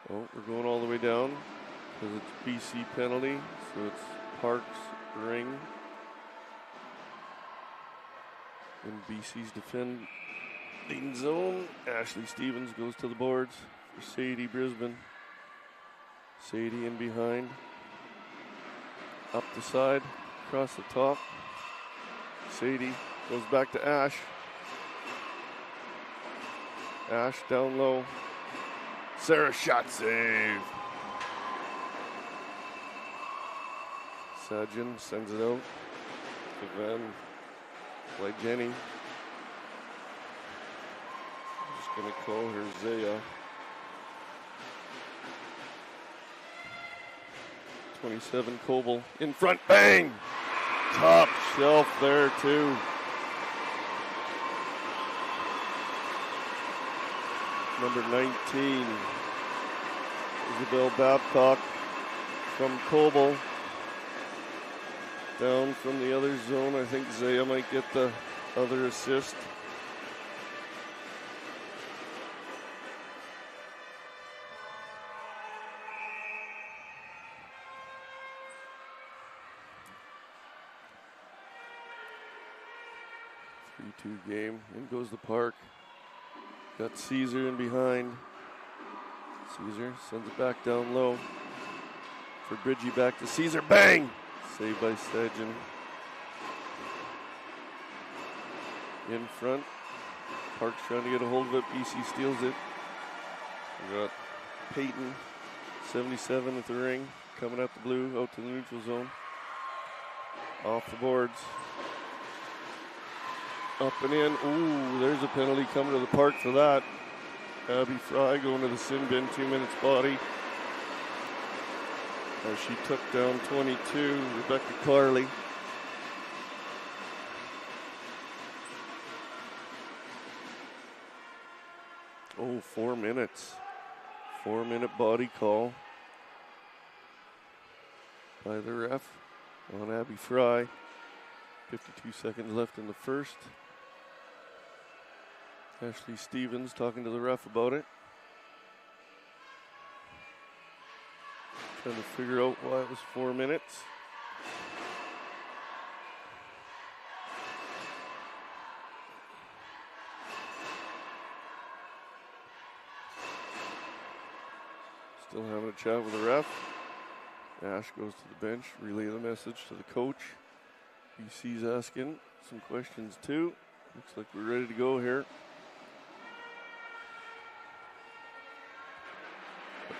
Oh, we're going all the way down because it's BC penalty. So it's Parks, ring. In BC's defending zone, Ashley Stevens goes to the boards for Sadie Brisbane. Sadie in behind. Up the side, across the top. Sadie goes back to Ash. Ash down low. Sarah shot save. Sajin sends it out to Van. Play Jenny. I'm just going to call her Zaya. 27 Coble in front, bang! Top shelf there too. Number 19, Isabel Babcock from Coble. Down from the other zone. I think Zaya might get the other assist. Three-two game. In goes the Park. Got Caesar in behind. Caesar sends it back down low. For Bridgie, back to Caesar. Bang! Saved by Sajin. In front. Park's trying to get a hold of it. BC steals it. We got Peyton, 77 at the ring. Coming out the blue, out to the neutral zone. Off the boards. Up and in. Ooh, there's a penalty coming to the Park for that. Abby Fry going to the sin bin, 2 minutes body. As she took down 22, Rebecca Carley. Oh, 4 minutes. 4 minute body call by the ref on Abby Fry. 52 seconds left in the first. Ashley Stevens talking to the ref about it. Trying to figure out why it was 4 minutes. Still having a chat with the ref. Ash goes to the bench, relay the message to the coach. BC's asking some questions too. Looks like we're ready to go here.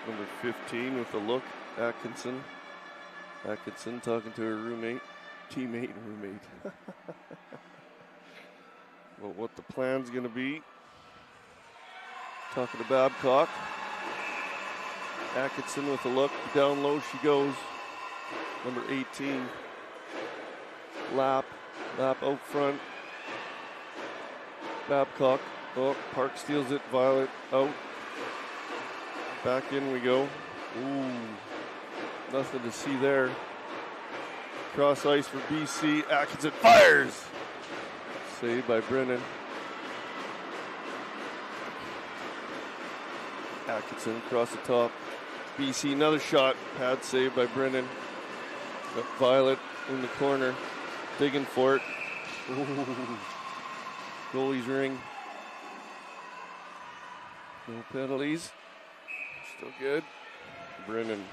Number 15 with a look, Atkinson. Atkinson talking to her teammate and roommate. Well, what the plan's going to be. Talking to Babcock. Atkinson with a look, down low she goes. Number 18. Lap out front. Babcock, oh, Park steals it, Violet out. Back in we go. Ooh, nothing to see there. Cross ice for BC. Atkinson fires. Saved by Brennan. Atkinson across the top. BC another shot. Pad saved by Brennan. Got Violet in the corner. Digging for it. Ooh. Goalie's ring. No penalties. Still good. Brennan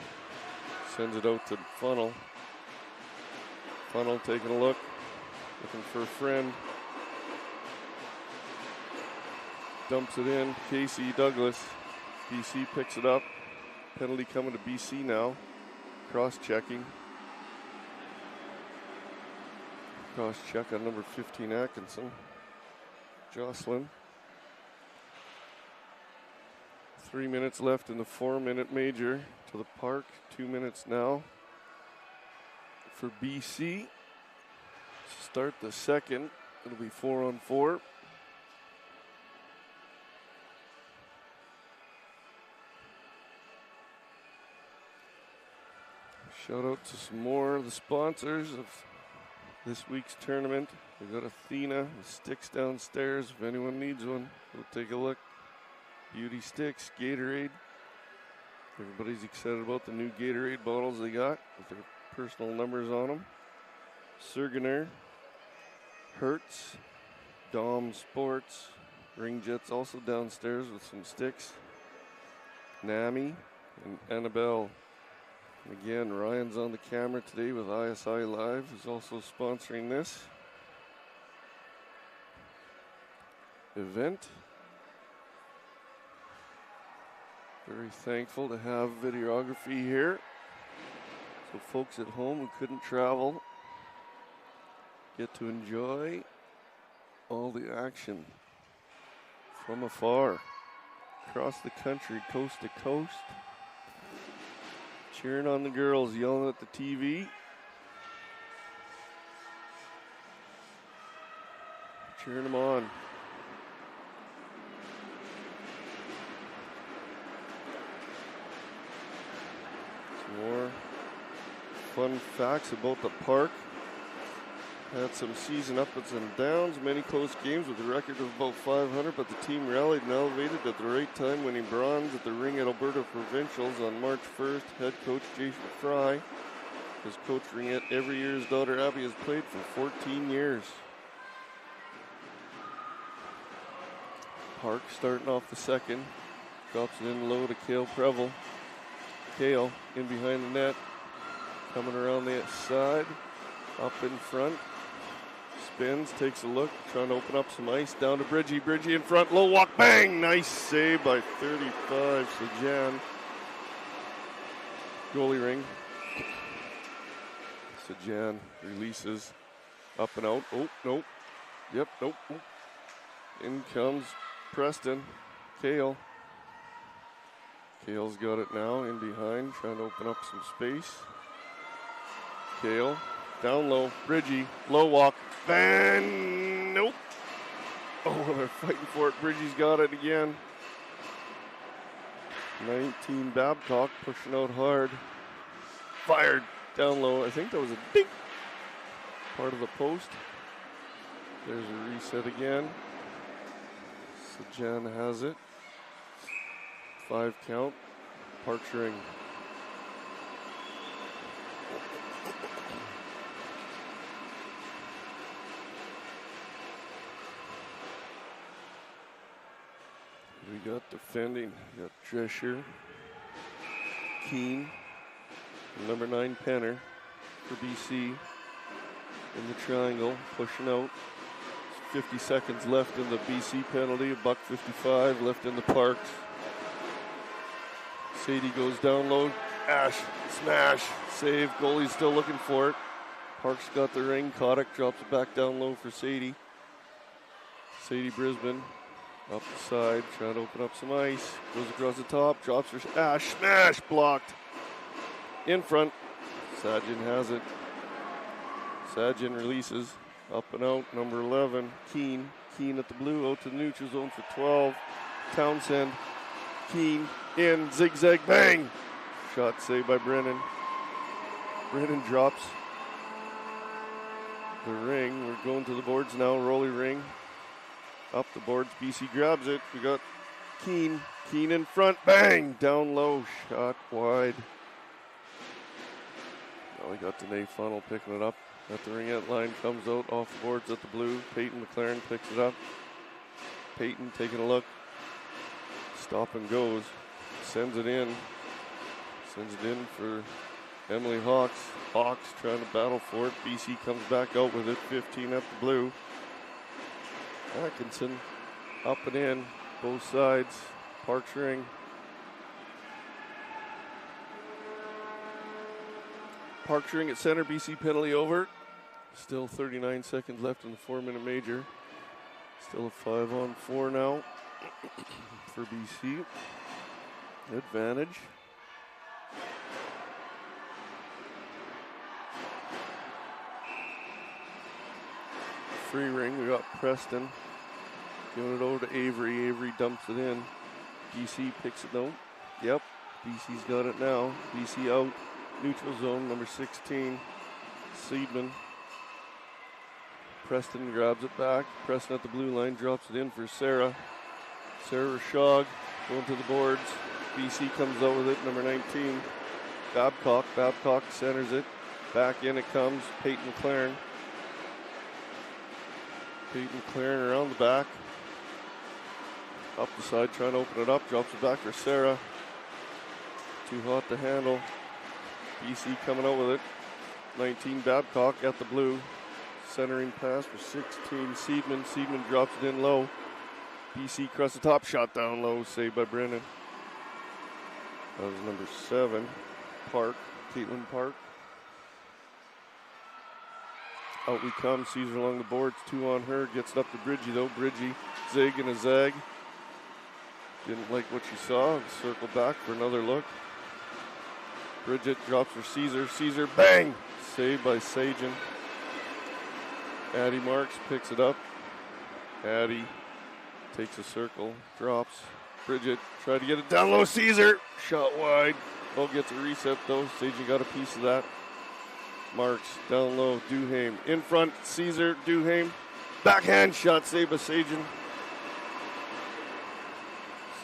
sends it out to Funnel. Funnel taking a look. Looking for a friend. Dumps it in. Casey Douglas. BC picks it up. Penalty coming to BC now. Cross-checking. Cross-check on number 15, Atkinson. Jocelyn. 3 minutes left in the 4-minute major to the park. 2 minutes now for BC. Start the second. It'll be 4-on-4. Shout out to some more of the sponsors of this week's tournament. We got Athena with sticks downstairs. If anyone needs one, go take a look. Beauty Sticks, Gatorade. Everybody's excited about the new Gatorade bottles they got with their personal numbers on them. Sergener, Hertz, Dom Sports, Ringjet's also downstairs with some sticks. Nami and Annabelle. And again, Ryan's on the camera today with ISI Live, who's also sponsoring this event. Very thankful to have videography here. So folks at home who couldn't travel get to enjoy all the action from afar, across the country, coast to coast. Cheering on the girls, yelling at the TV. Cheering them on. Some more fun facts about the park. Had some season ups and downs, many close games with a record of about 500, but the team rallied and elevated at the right time, winning bronze at the Ringette Alberta Provincials on March 1st. Head coach Jason Fry has coached Ringette every year his daughter Abby has played for 14 years. Park starting off the second, drops it in low to Cale Preble. Cale in behind the net, coming around the side, up in front. Spins, takes a look, trying to open up some ice. Down to Bridgie. Bridgie in front, low walk, bang! Nice save by 35, Sajan. Goalie ring. Sajan releases, up and out. Oh, nope. Yep, nope. In comes Preston. Cale. Cale's got it now, in behind, trying to open up some space. Cale. Down low, Bridgie, low walk, bang, nope. Oh, they're fighting for it. Bridgie's got it again. 19 Babcock pushing out hard. Fired down low. I think that was a ding. Part of the post. There's a reset again. Sajan has it. 5 count. Parks ring. We got defending, we got Drescher, Keene, and number 9 Penner for BC in the triangle, pushing out. 50 seconds left in the BC penalty, $1.55 left in the Parks. Sadie goes down low, Ash, smash, save, goalie's still looking for it. Parks got the ring, Kotick drops it back down low for Sadie. Sadie Brisbane. Up the side, trying to open up some ice. Goes across the top, drops for Ash, smash, blocked. In front, Sajan has it. Sajan releases, up and out, number 11, Keene. Keene at the blue, out to the neutral zone for 12. Townsend, Keene, in, zigzag, bang! Shot saved by Brennan. Brennan drops the ring. We're going to the boards now, Rolly ring. Up the boards, BC grabs it. We got Keene. Keene in front, bang! Down low, shot wide. Now we got Danae Funnel picking it up. At the ringette line, comes out off the boards at the blue. Peyton McLaren picks it up. Peyton taking a look. Stop and goes. Sends it in. Sends it in for Emily Hawks. Hawks trying to battle for it. BC comes back out with it. 15 up the blue. Atkinson up and in. Both sides. Parks Ring. Parks Ring at center. BC penalty over. Still 39 seconds left in the 4-minute major. Still a 5-on-4 now for BC. Advantage. Free ring, we got Preston. Giving it over to Avery. Avery dumps it in. BC picks it though. Yep, BC's got it now. BC out. Neutral zone, number 16. Seidman. Preston grabs it back. Preston at the blue line, drops it in for Sarah. Sarah Rashog going to the boards. BC comes out with it, number 19. Babcock. Babcock centers it. Back in it comes. Peyton McLaren. Peyton McLaren around the back. Up the side, trying to open it up. Drops it back for Sarah. Too hot to handle. BC coming out with it. 19 Babcock at the blue. Centering pass for 16 Seidman. Seidman drops it in low. BC across the top, shot down low, saved by Brennan. That was number 7, Park, Caitlin Park. Out we come, Caesar along the boards, 2 on her, gets it up to Bridgie though. Bridgie, zig and a zag. Didn't like what she saw, circle back for another look. Bridget drops for Caesar, Caesar, bang! Saved by Sagen. Addie Marks picks it up. Addie takes a circle, drops. Bridget tried to get it down low. Caesar shot wide. Ball gets a reset though. Sagen got a piece of that. Marks down low. Duhame in front. Caesar. Duhame. Backhand shot saved by Sagen.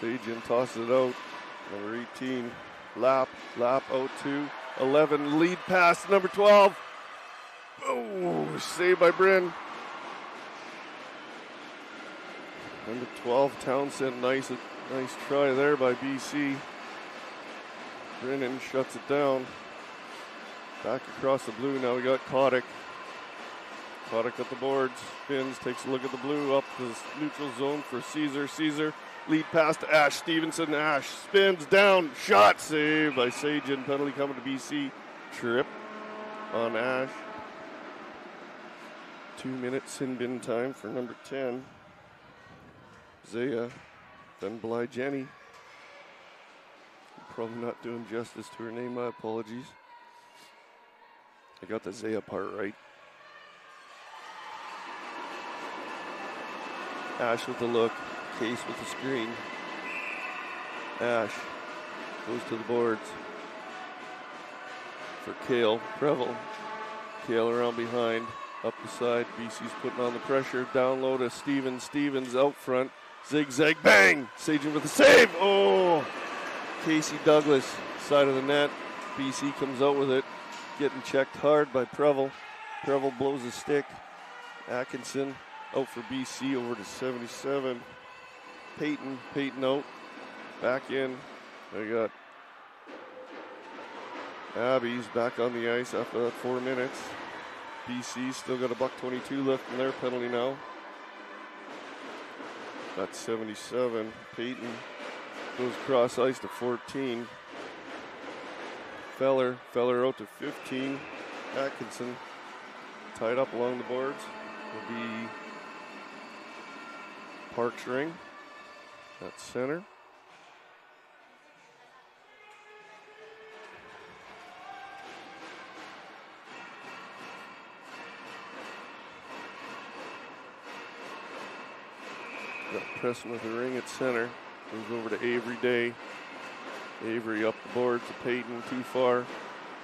Sagen tosses it out. Number 18. Lap out to 11. Lead pass. Number 12. Oh, saved by Bryn. Number 12, Townsend, nice try there by BC. Brennan shuts it down. Back across the blue, now we got Kotick. Kotick at the boards, spins, takes a look at the blue, up to the neutral zone for Caesar. Caesar, lead pass to Ash Stevenson. Ash spins down, shot saved by Sagen. Penalty coming to BC. Trip on Ash. 2 minutes sin bin time for number 10. Zaya, then Bly Jenny. Probably not doing justice to her name, my apologies. I got the Zaya part right. Ash with the look, Case with the screen. Ash goes to the boards for Kale Prevel. Kale around behind, up the side. BC's putting on the pressure. Down low to Stevens. Stevens out front. Zigzag, bang! Sagen with a save. Oh! Casey Douglas, side of the net. BC comes out with it. Getting checked hard by Prevel. Prevel blows a stick. Atkinson out for BC over to 77. Peyton out. Back in. We got Abby's back on the ice after that 4 minutes. BC still got a $1.22 left in their penalty now. That's 77. Peyton goes cross ice to 14. Feller out to 15. Atkinson tied up along the boards will be Parks Ring at center. Got Preston with the ring at center. Moves over to Avery Day. Avery up the board to Peyton, too far.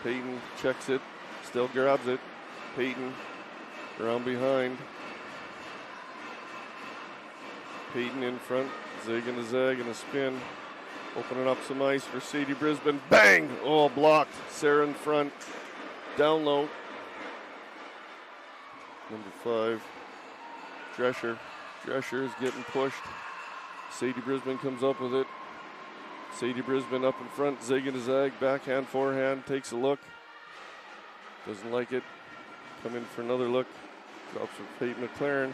Peyton checks it, still grabs it. Peyton around behind. Peyton in front, zig and a zag and a spin. Opening up some ice for Sadie Brisbane. Bang! Oh, blocked. Sarah in front. Down low. Number 5, Drescher. Drescher is getting pushed. Sadie Brisbane comes up with it. Sadie Brisbane up in front, zig and a zag, backhand, forehand, takes a look. Doesn't like it. Come in for another look. Drops for Peyton McLaren.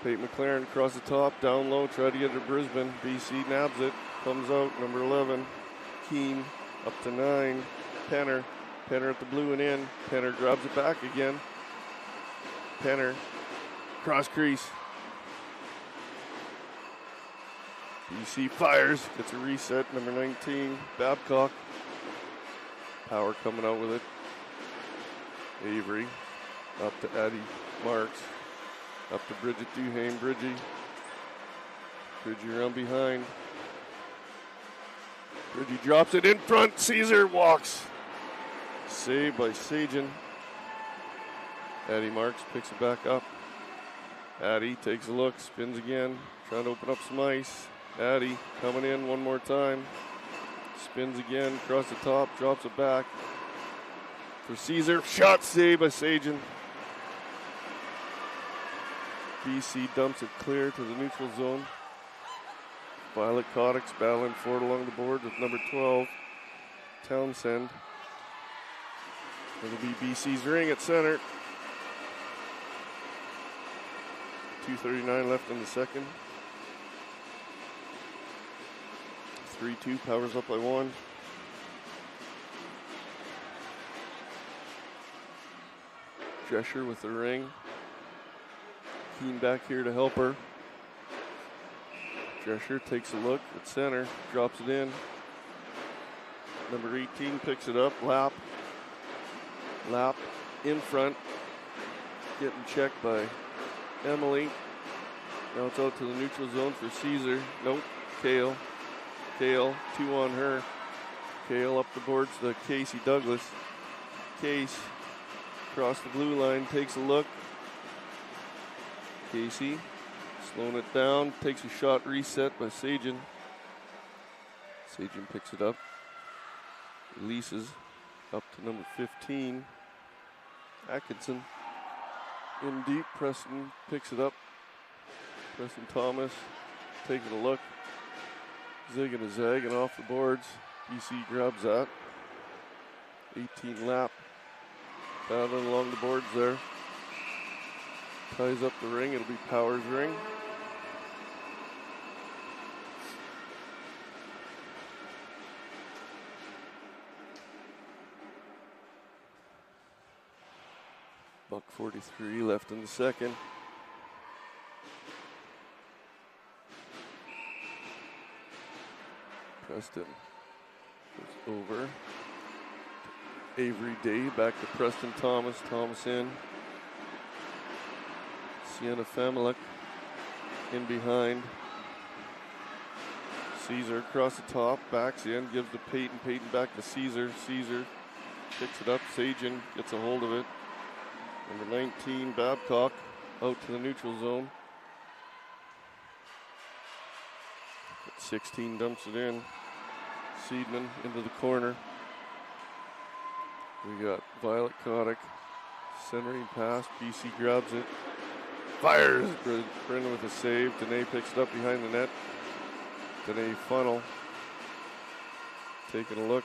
Peyton McLaren across the top, down low, try to get it to Brisbane. BC nabs it, comes out, number 11. Keane up to 9. Penner. Penner at the blue and in. Penner grabs it back again. Penner, cross crease. BC fires, gets a reset, number 19, Babcock. Power coming out with it. Avery, up to Addie Marks. Up to Bridget Duhame, Bridgie. Bridgie around behind. Bridgie drops it in front, Caesar walks. Saved by Sajin. Addie Marks picks it back up. Addie takes a look, spins again, trying to open up some ice. Addie coming in one more time. Spins again, across the top, drops it back. For Caesar, shot saved by Sajin. BC dumps it clear to the neutral zone. Violet Cottix battling forward along the board with number 12, Townsend. It'll be BC's ring at center. 2:39 left in the second. 3-2, powers up by 1. Drescher with the ring. Keane back here to help her. Drescher takes a look at center, drops it in. Number 18 picks it up, lap. Lap in front. Getting checked by Emily. Now it's out to the neutral zone for Caesar. Nope, Kale. Kale, 2 on her. Kale up the boards to Casey Douglas. Case across the blue line, takes a look. Casey slowing it down, takes a shot reset by Sajin. Sajin picks it up, releases up to number 15. Atkinson in deep, Preston picks it up. Preston Thomas taking a look. Zig and a zag and off the boards. BC grabs that. 18 lap. Battling along the boards there. Ties up the ring. It'll be Power's ring. .43 left in the second. Preston goes over. Avery Day back to Preston Thomas. Thomas in. Sienna Familek in behind. Caesar across the top, backs in, gives to Peyton. Peyton back to Caesar. Caesar picks it up. Sajin gets a hold of it. Number 19, Babcock, out to the neutral zone. 16 dumps it in. Seidman into the corner. We got Violet Kotick, centering pass. BC grabs it. Fires! Brendan with a save. Danae picks it up behind the net. Danae funnel. Taking a look.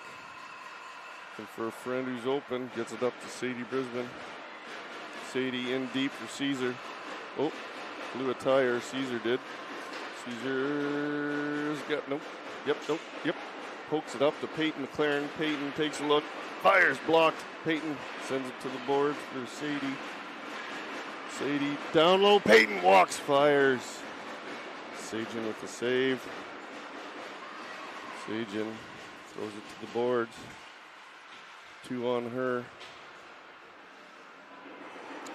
And for a friend who's open, gets it up to Sadie Brisbane. Sadie in deep for Caesar. Oh, blew a tire. Caesar did. Caesar's got, nope. Yep. Pokes it up to Peyton McLaren. Peyton takes a look. Fires, blocked. Peyton sends it to the boards for Sadie. Sadie down low. Peyton walks, fires. Sajin with the save. Sajin throws it to the boards. 2 on her.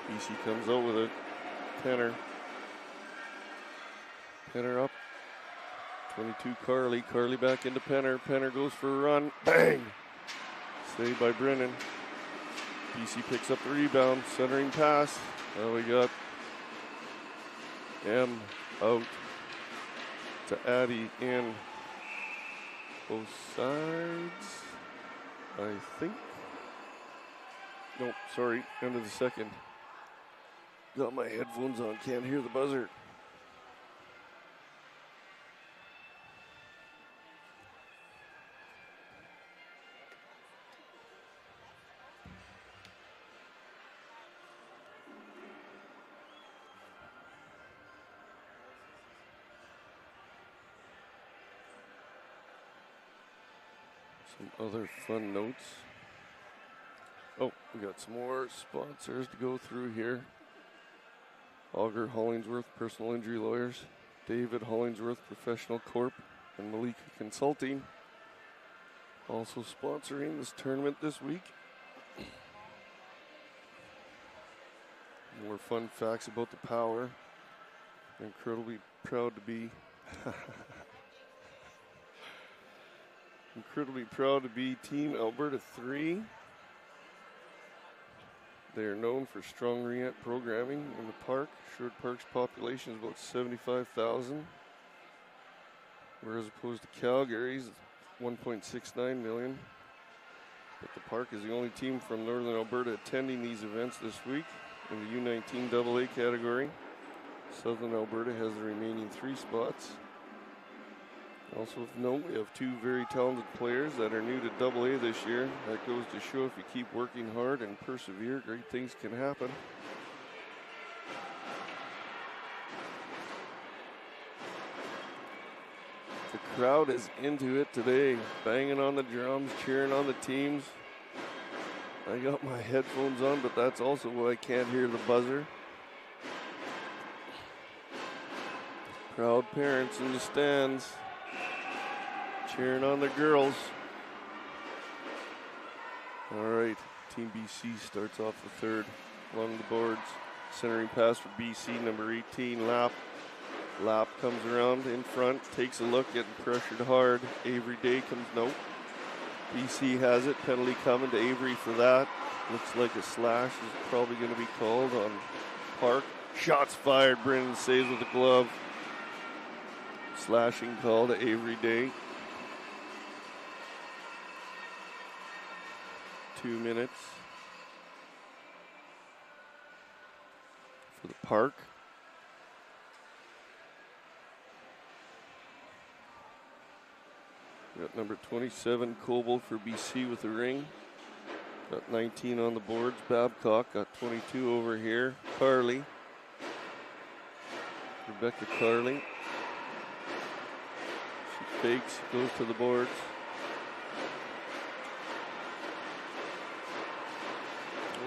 BC comes out with it. Penner. Penner up. 22 Carly. Carly back into Penner. Penner goes for a run. Bang! Saved by Brennan. BC picks up the rebound. Centering pass. Now we got M out to Addie in. Both sides, I think. Nope, sorry, end of the second. Got my headphones on, can't hear the buzzer. Some other fun notes. Oh, we got some more sponsors to go through here. Auger Hollingsworth Personal Injury Lawyers, David Hollingsworth Professional Corp, and Malika Consulting also sponsoring this tournament this week. More fun facts about the Power. Incredibly proud to be Team Alberta 3. They are known for strong ringette programming in the park. Sherwood Park's population is about 75,000, whereas opposed to Calgary's 1.69 million. But the park is the only team from Northern Alberta attending these events this week in the U19 AA category. Southern Alberta has the remaining 3 spots. Also of note, we have 2 very talented players that are new to AA this year. That goes to show if you keep working hard and persevere, great things can happen. The crowd is into it today, banging on the drums, cheering on the teams. I got my headphones on, but that's also why I can't hear the buzzer. Proud parents in the stands, cheering on the girls. All right, Team BC starts off the third along the boards. Centering pass for BC, number 18, Lap. Lap comes around in front, takes a look, getting pressured hard. Avery Day comes, nope. BC has it, penalty coming to Avery for that. Looks like a slash is probably going to be called on Park. Shots fired, Brennan saves with a glove. Slashing call to Avery Day. 2 minutes for the Park. Got number 27, Coble for BC with a ring. Got 19 on the boards. Babcock got 22 over here. Carly. Rebecca Carly. She fakes, goes to the boards.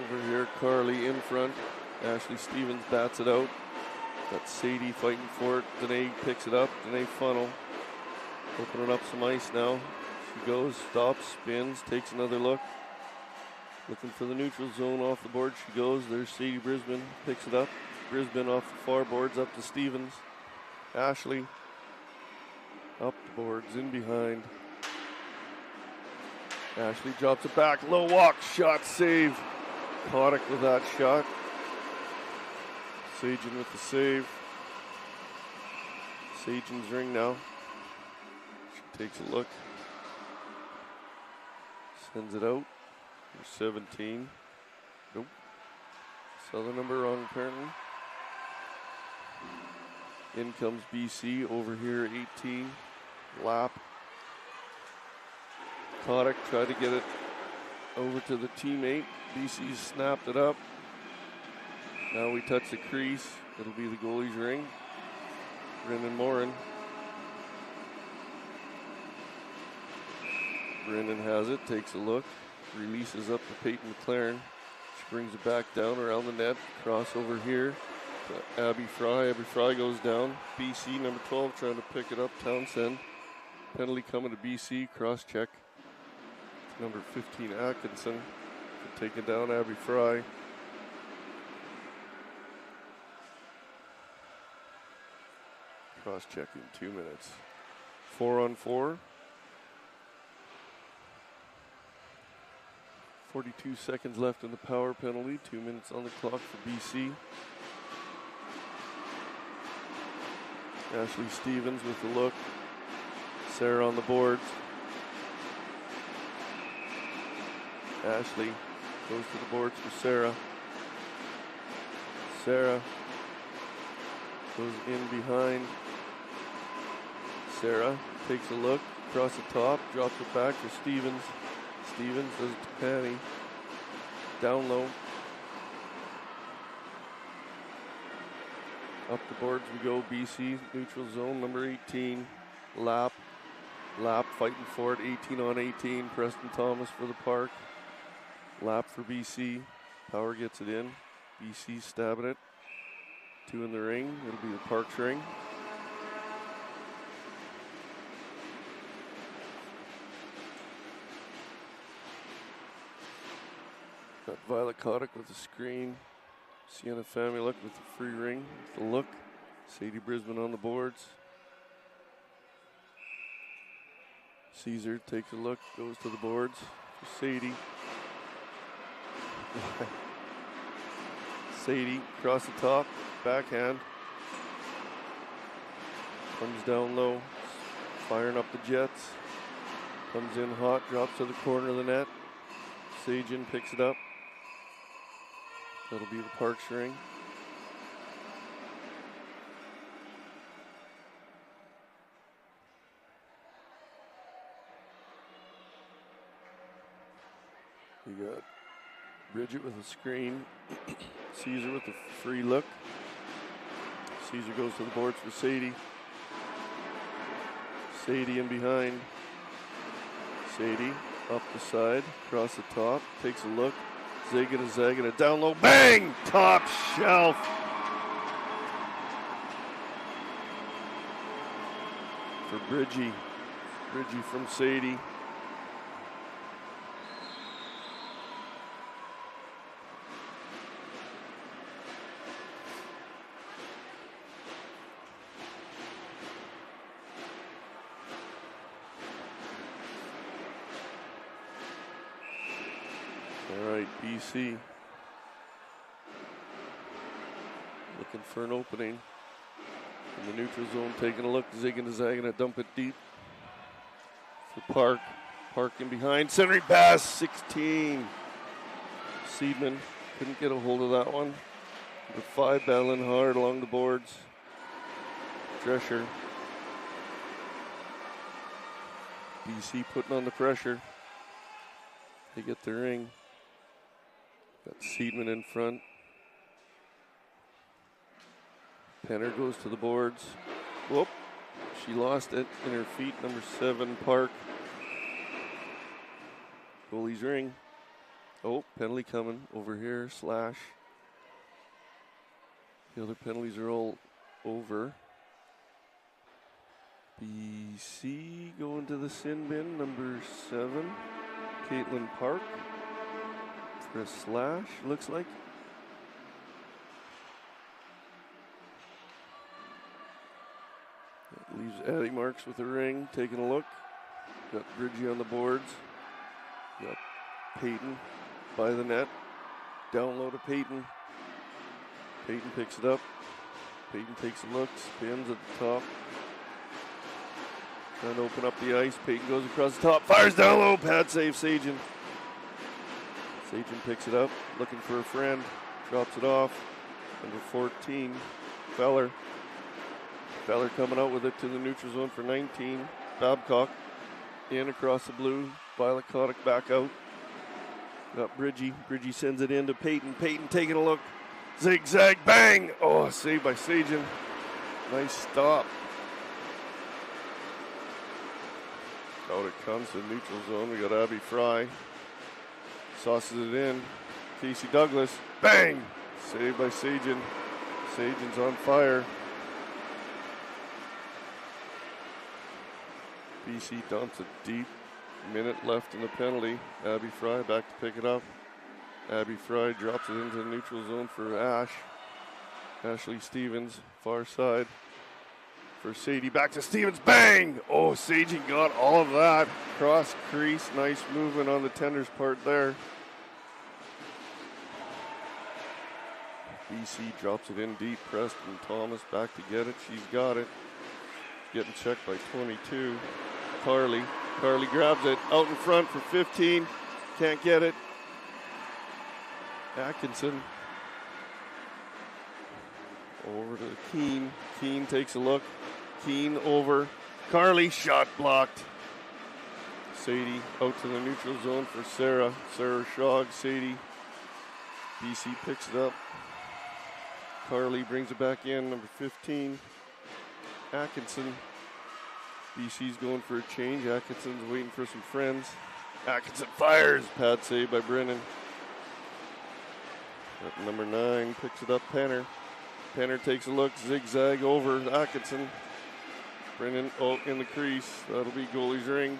Over here, Carly in front. Ashley Stevens bats it out. Got Sadie fighting for it. Danae picks it up. Danae Funnel. Opening up some ice now. She goes, stops, spins, takes another look. Looking for the neutral zone off the board. She goes. There's Sadie Brisbane. Picks it up. Brisbane off the far boards up to Stevens. Ashley. Up the boards, in behind. Ashley drops it back. Low walk. Shot save. Kotick with that shot. Sagen with the save. Sagen's ring now. She takes a look. Sends it out. For 17. Nope. Saw the number wrong apparently. In comes BC. Over here 18. Lap. Kotick tried to get it over to the teammate. BC snapped it up. Now we touch the crease. It'll be the goalie's ring. Brennan Morin. Brennan has it, takes a look, releases up to Peyton McLaren. She brings it back down around the net. Cross over here to Abby Fry. Abby Fry goes down. BC, number 12, trying to pick it up. Townsend. Penalty coming to BC. Cross check. Number 15, Atkinson. Taking down Abby Fry. Cross check in 2 minutes. 4-on-4. 42 seconds left in the power penalty. 2 minutes on the clock for BC. Ashley Stevens with the look. Sarah on the boards. Ashley goes to the boards for Sarah. Sarah goes in behind. Sarah takes a look across the top, drops it back for Stevens. Stevens does it to Patty. Down low. Up the boards we go. BC neutral zone number 18. Lap. Lap fighting for it, 18 on 18. Preston Thomas for the park. Lap for BC. Power gets it in. BC stabbing it. 2 in the ring. It'll be the Parks ring. Got Violet Kotick with the screen. Sienna Famuluk with the free ring. The look. Sadie Brisbane on the boards. Caesar takes a look, goes to the boards for Sadie. Sadie across the top, backhand. Comes down low, firing up the jets. Comes in hot, drops to the corner of the net. Sajin picks it up. That'll be the Parks ring. You got Bridget with a screen. Caesar with a free look. Caesar goes to the boards for Sadie. Sadie in behind. Sadie up the side, across the top, takes a look. Zagging, zagging it down low. Bang! Top shelf. For Bridgie. Bridgie from Sadie. BC looking for an opening in the neutral zone, taking a look, zigging, zagging, dump it deep for Park. Park in behind, centering pass, 16. Seidman couldn't get a hold of that one. The 5 battling hard along the boards. Drescher. BC putting on the pressure. They get the ring. Got Seidman in front. Penner goes to the boards. Whoop. She lost it in her feet. Number 7, Park. Goalie's ring. Oh, penalty coming over here. Slash. The other penalties are all over. BC going to the sin bin. Number 7, Caitlin Park. For a slash, looks like. That leaves Addie Marks with a ring, taking a look. Got Bridgie on the boards. Got Peyton by the net. Down low to Peyton. Peyton picks it up. Peyton takes a look, spins at the top. Trying to open up the ice. Peyton goes across the top, fires down low, pad save Sajin. Sajin picks it up, looking for a friend, drops it off. Number 14, Feller. Feller coming out with it to the neutral zone for 19. Babcock in across the blue. Violet Kotick back out. Got Bridgie. Bridgie sends it in to Peyton. Peyton taking a look. Zigzag, bang! Oh, saved by Sajin. Nice stop. Out it comes to the neutral zone. We got Abby Fry. Sauces it in. Casey Douglas. Bang! Saved by Sajin. Sajin's on fire. BC dumps it deep. Minute left in the penalty. Abby Fry back to pick it up. Abby Fry drops it into the neutral zone for Ash. Ashley Stevens, far side. For Sadie, back to Stevens, bang! Oh, Sajin got all of that. Cross crease, nice movement on the tender's part there. BC drops it in deep. Preston Thomas back to get it. She's got it. Getting checked by 22. Carly. Carly grabs it out in front for 15. Can't get it. Atkinson. Over to Keene. Keene takes a look. Keene over. Carly, shot blocked. Sadie out to the neutral zone for Sarah. Sarah Shog, Sadie. BC picks it up. Carly brings it back in, number 15. Atkinson. BC's going for a change. Atkinson's waiting for some friends. Atkinson fires. Pad save by Brennan. At number 9 picks it up, Penner. Penner takes a look, zigzag over Atkinson. Brennan in the crease. That'll be goalie's ring.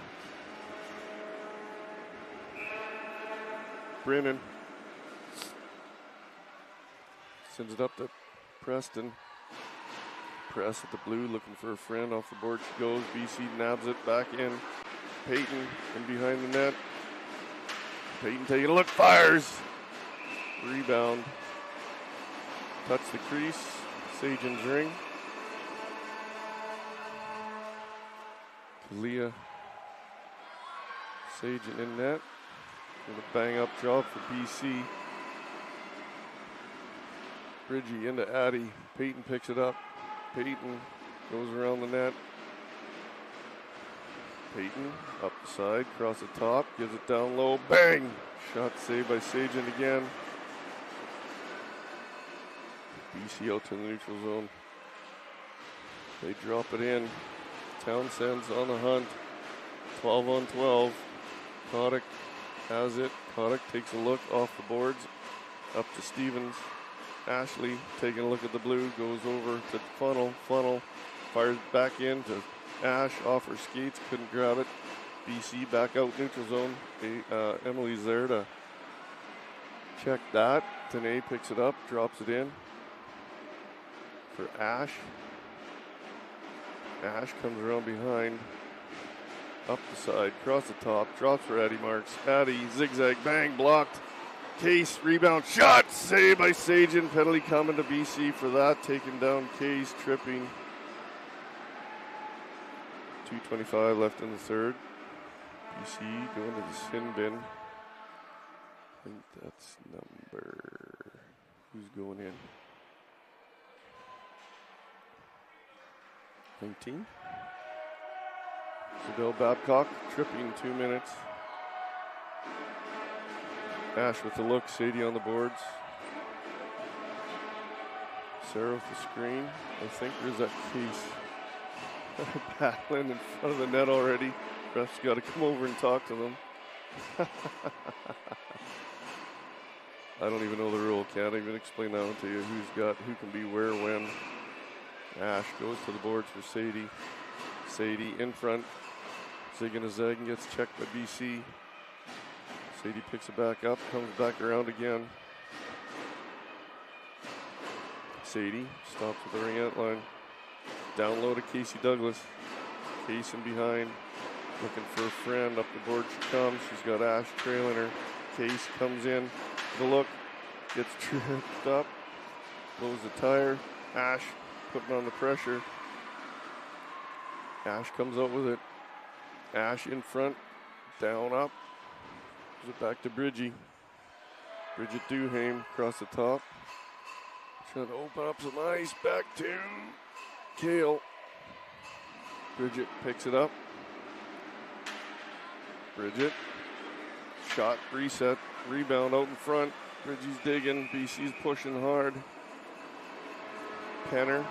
Brennan sends it up to Preston. Press at the blue, looking for a friend. Off the board she goes. BC nabs it back in. Peyton in behind the net. Peyton taking a look, fires. Rebound. Touch the crease. Sajan's ring. Leah Sajan in net. With a bang up job for BC. Bridgie into Addy. Peyton picks it up. Peyton goes around the net. Peyton up the side, across the top, gives it down low. Bang! Shot saved by Sajan again. BC out to the neutral zone. They drop it in. Townsend's on the hunt. 12 on 12. Kotick has it. Kotick takes a look off the boards. Up to Stevens. Ashley taking a look at the blue. Goes over to Funnel. Funnel fires back in to Ash. Off her skates. Couldn't grab it. BC back out neutral zone. Emily's there to check that. Tanae picks it up. Drops it in for Ash. Ash comes around behind, up the side, across the top, drops for Addie Marks. Addie, zigzag, bang, blocked. Case, rebound, shot, saved by Sajan. Penalty coming to BC for that, taking down Case, tripping. 2:25 left in the third. BC going to the sin bin. I think that's number, who's going in? 19. Isabel Babcock tripping 2 minutes. Ash with the look, Sadie on the boards. Sarah with the screen. I think there's that Case battling in front of the net already. Ref's got to come over and talk to them. I don't even know the rule. Can't even explain that one to you. Who can be where, when. Ash goes to the boards for Sadie. Sadie in front. Zig and a zag and gets checked by BC. Sadie picks it back up, comes back around again. Sadie stops with the ringette line. Down low to Casey Douglas. Case in behind. Looking for a friend. Up the board she comes. She's got Ash trailing her. Case comes in. The look. Gets tripped up. Blows the tire. Ash putting on the pressure. Ash comes out with it. Ash in front, down up. Gives it back to Bridgie. Bridget Duhame across the top. Trying to open up some ice. Back to Kale. Bridget picks it up. Bridget. Shot, reset, rebound out in front. Bridgie's digging. BC's pushing hard. Penner.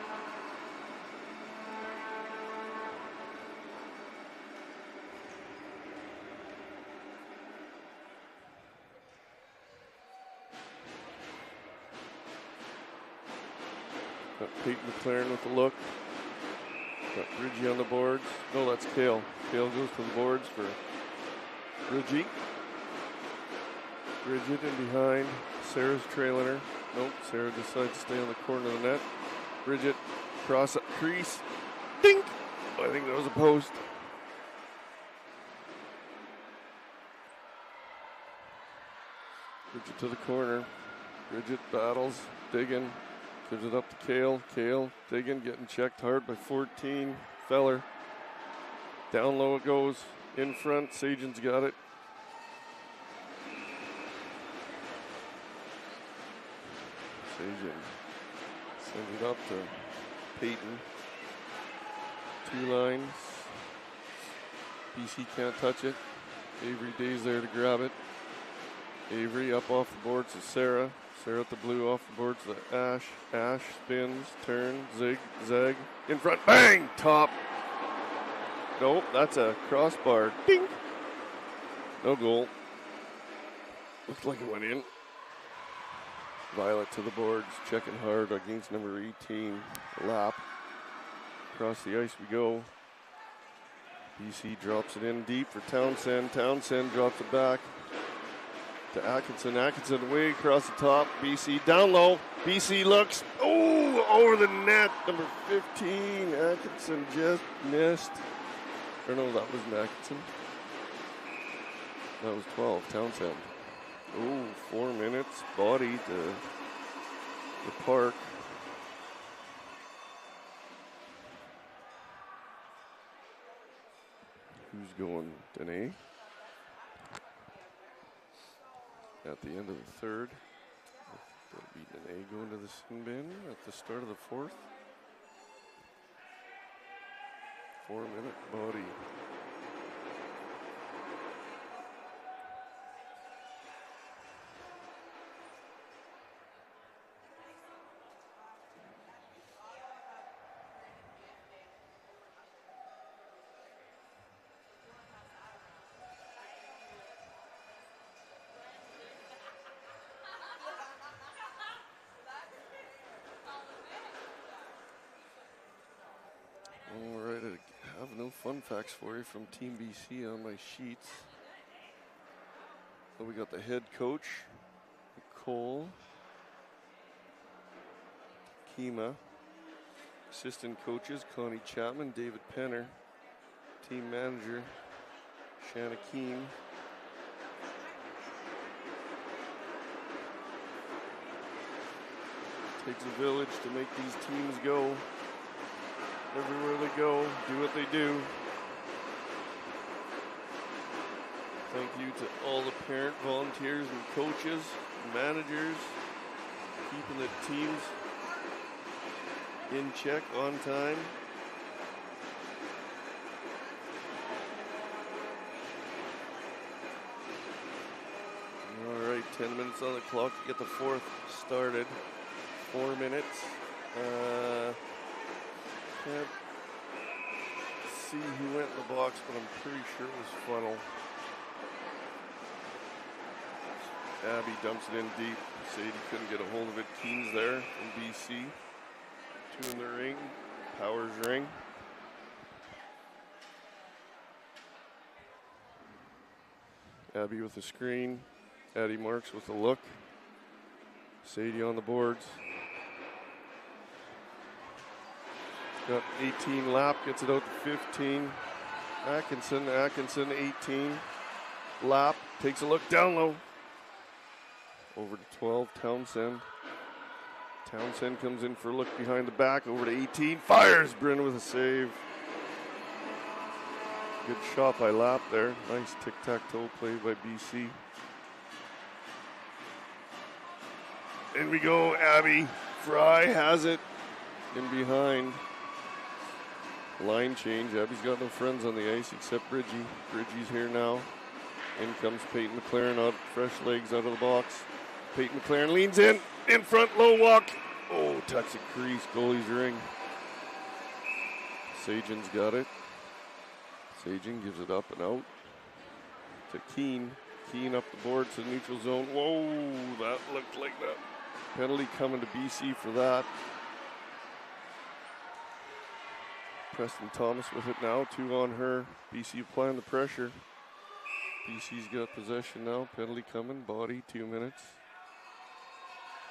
Got Peyton McLaren with the look. Got Bridgie on the boards. No, that's Kale. Kale goes to the boards for Bridgie. Bridget in behind. Sarah's trailing her. Nope, Sarah decides to stay on the corner of the net. Bridget, cross up crease. Dink! I think that was a post. Bridget to the corner. Bridget battles, digging, gives it up to Kale. Kale digging, getting checked hard by 14. Feller. Down low it goes. In front, Sajan's got it. Sajan sends it up to Peyton. 2 lines. BC can't touch it. Avery Day's there to grab it. Avery up off the boards to Sarah. Sarah at the blue off the boards to Ash. Ash spins, turns, zig, zag. In front, bang! Top. Nope, that's a crossbar. Ding! No goal. Looked like it went in. Violet to the boards, checking hard against number 18, Lap. Across the ice we go. BC drops it in deep for Townsend. Townsend drops it back to Atkinson. Atkinson way across the top. BC down low. BC looks. Oh, over the net. Number 15. Atkinson just missed. Or no, that wasn't Atkinson. That was 12. Townsend. Oh, 4 minutes. Body to the park. Who's going? Dene. At the end of the third. That'll be Dene going to the sin bin at the start of the fourth. 4 minute body. All right, I have no fun facts for you from Team BC on my sheets. So we got the head coach, Nicole Kima, assistant coaches, Connie Chapman, David Penner, team manager, Shanna Keene. Takes a village to make these teams go. Everywhere they go, do what they do. Thank you to all the parent volunteers and coaches, and managers, keeping the teams in check on time. All right, 10 minutes on the clock to get the fourth started. 4 minutes. Can't see who went in the box, but I'm pretty sure it was Funnel. Abby dumps it in deep. Sadie couldn't get a hold of it. Keen's there from BC. 2 in the ring. Powers ring. Abby with the screen. Addie Marks with the look. Sadie on the boards. Got 18 Lap, gets it out to 15. Atkinson, 18. Lap, takes a look down low. Over to 12, Townsend. Townsend comes in for a look behind the back, over to 18. Fires, Bryn with a save. Good shot by Lap there. Nice tic-tac-toe play by BC. In we go, Abby. Fry has it in behind. Line change. Abby's got no friends on the ice except Bridgie. Bridgie's here now. In comes Peyton McLaren out, fresh legs out of the box. Peyton McLaren leans in front, low walk. Oh, touch the crease, goalie's ring. Sajan's got it. Sajan gives it up and out to Keene. Keene up the board to the neutral zone. Whoa, that looked like that. Penalty coming to BC for that. Preston Thomas with it now, 2 on her. BC applying the pressure. BC's got possession now, penalty coming, body, 2 minutes.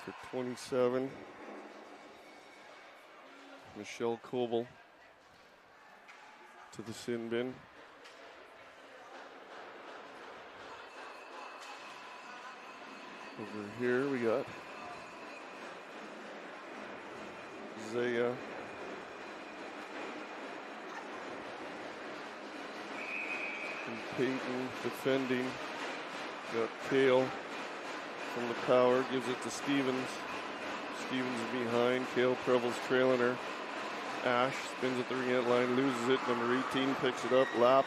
For 27. Michelle Coble to the sin bin. Over here we got Zaya. And Peyton defending. Got Kale from the power, gives it to Stevens. Stevens is behind. Kale Preble's trailing her. Ash spins at the ringette line, loses it. Number 18 picks it up. Lap.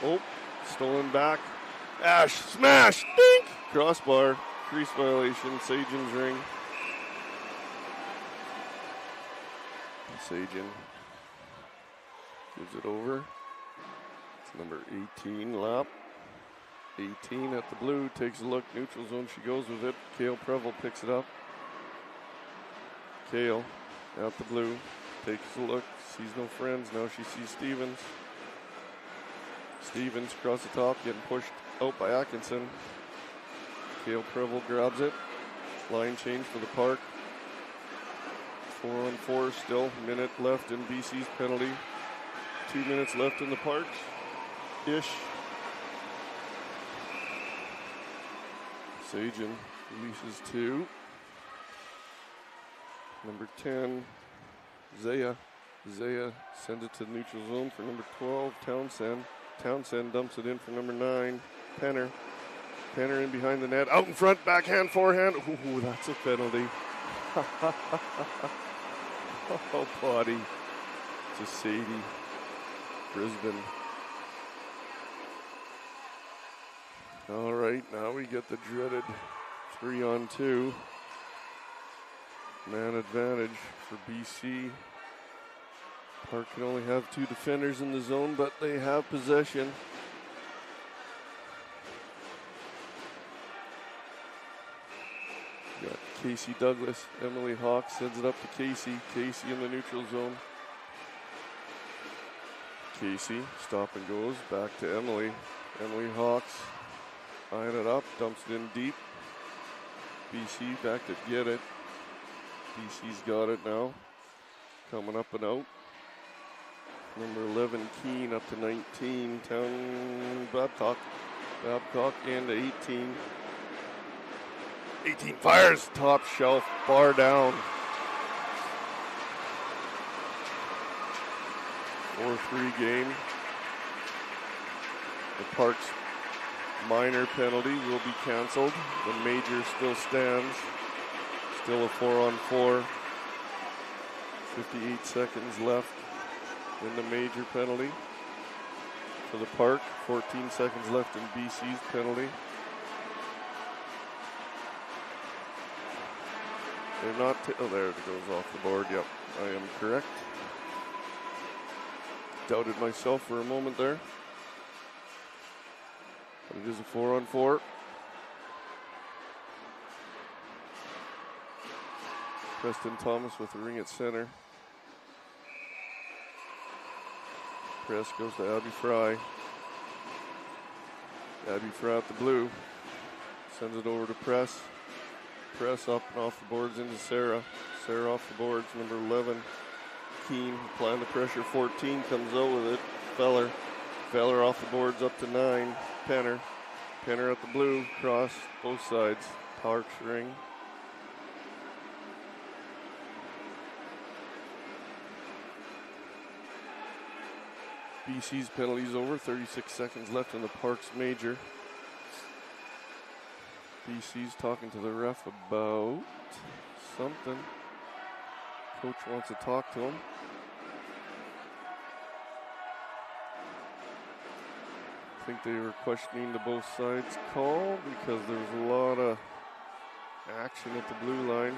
Oh, stolen back. Ash, smash, dink! Crossbar, crease violation, Sajan's ring. Sajan gives it over. Number 18, Lap. 18 at the blue, takes a look, neutral zone, she goes with it. Kale Preble picks it up. Kale at the blue, takes a look, sees no friends, now she sees Stevens. Stevens across the top, getting pushed out by Atkinson. Kale Preble grabs it. Line change for the Park. 4-on-4 still, minute left in BC's penalty. 2 minutes left in the Parks-ish. Sagen releases 2. Number 10, Zaya. Zaya sends it to the neutral zone for number 12, Townsend. Townsend dumps it in for number 9, Penner. Penner in behind the net, out in front, backhand, forehand. Ooh, that's a penalty. Oh, body. It's a Sadie. Brisbane. All right, now we get the dreaded 3-on-2. Man advantage for BC. Park can only have 2 defenders in the zone, but they have possession. Got Casey Douglas. Emily Hawks sends it up to Casey. Casey in the neutral zone. Casey, stop and goes, back to Emily. Emily Hawks, eyeing it up, dumps it in deep. BC back to get it. BC's got it now. Coming up and out. Number 11, Keene, up to 19. Babcock into 18. 18 fires, top shelf, bar down. 4-3 game. The Parks minor penalty will be canceled. The major still stands. Still a 4-on-4. 58 seconds left in the major penalty for the Park. 14 seconds left in BC's penalty. They're not, oh, there it goes off the board. Yep, I am correct. Doubted myself for a moment there. But it is a 4-on-4. Preston Thomas with the ring at center. Press goes to Abby Fry. Abby Fry at the blue. Sends it over to Press. Press up and off the boards into Sarah. Sarah off the boards, number 11. Keene applying the pressure. 14 comes out with it. Feller. Feller off the boards up to 9. Penner. Penner at the blue. Cross both sides. Parks ring. BC's penalty's over. 36 seconds left in the Parks major. BC's talking to the ref about something. Coach wants to talk to him. I think they were questioning the both sides call because there was a lot of action at the blue line.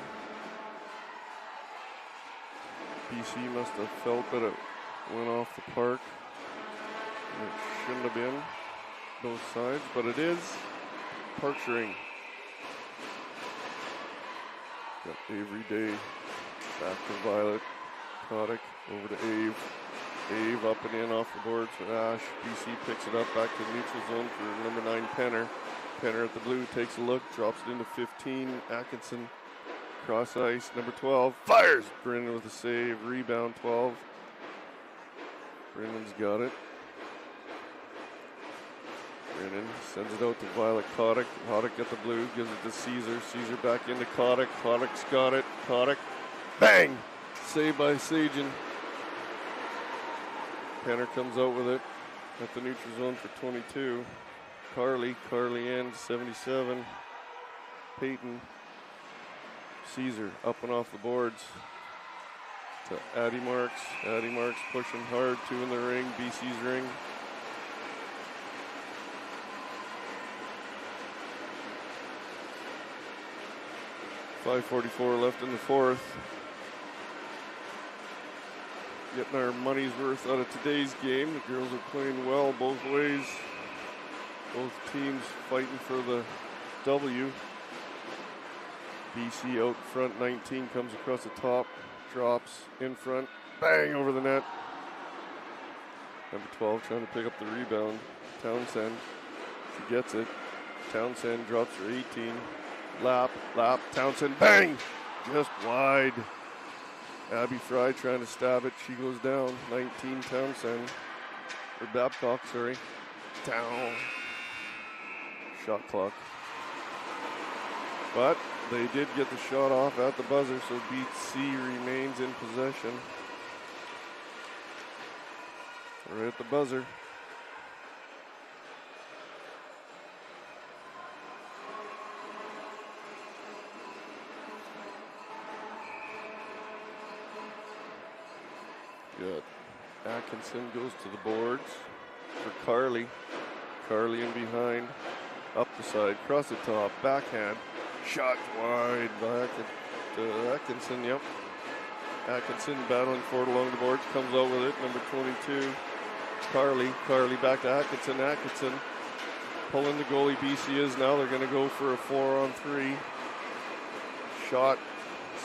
BC must have felt that it went off the Park. It shouldn't have been both sides, but it is. Parks ring. Got Avery Day back to Violet. Kotick over to Ave. Ave up and in off the boards with Ash. BC picks it up back to the neutral zone for number 9, Penner. Penner at the blue takes a look, drops it into 15. Atkinson cross ice. Number 12 fires. Brennan with a save. Rebound 12. Brennan's got it. Brennan sends it out to Violet Kotick. Kotick at the blue, gives it to Caesar. Caesar back into Kotick. Kotick's got it. Kotick, bang! Saved by Sagen. Penner comes out with it at the neutral zone for 22. Carly in 77. Peyton. Caesar up and off the boards to Addie Marks. Addie Marks pushing hard, 2 in the ring, BC's ring. .5:44 left in the fourth. getting our money's worth out of today's game. The girls are playing well both ways. Both teams fighting for the W. BC out front, 19 comes across the top, drops in front, bang over the net. Number 12 trying to pick up the rebound. Townsend, she gets it. Townsend drops her 18. Lap, Townsend, bang! Just wide. Abby Fry trying to stab it. She goes down. 19 Townsend. Or Babcock, sorry. Down. Shot clock. But they did get the shot off at the buzzer, so BC remains in possession. Right at the buzzer. Good. Atkinson goes to the boards for Carly. Carly in behind. Up the side, across the top, backhand. Shot wide by Atkinson, yep. Atkinson battling forward along the boards, comes out with it, number 22. Carly back to Atkinson. Atkinson pulling the goalie. BC is now. They're going to go for a 4-on-3. Shot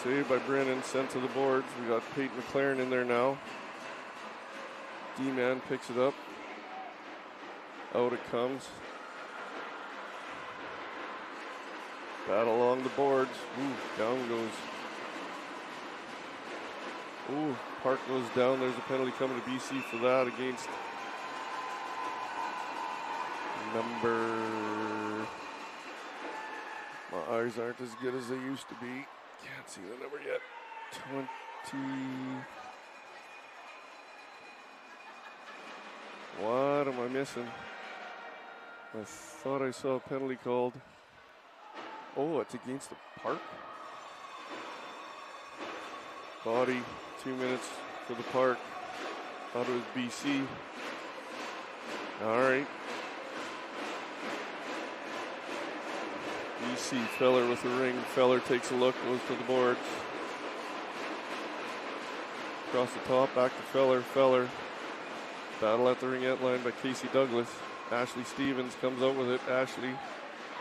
saved by Brennan, sent to the boards. We got Peyton McLaren in there now. D-man picks it up. Out it comes. Battle along the boards. Ooh, down goes. Ooh, Park goes down. There's a penalty coming to BC for that against number. My eyes aren't as good as they used to be. Can't see the number yet. 20. What am I missing? I thought I saw a penalty called. Oh, it's against the Park. Body, 2 minutes for the Park. Thought it was BC. All right. BC, Feller with the ring. Feller takes a look, goes to the boards. Across the top, back to Feller. Feller. Battle at the ringette line by Casey Douglas. Ashley Stevens comes out with it. Ashley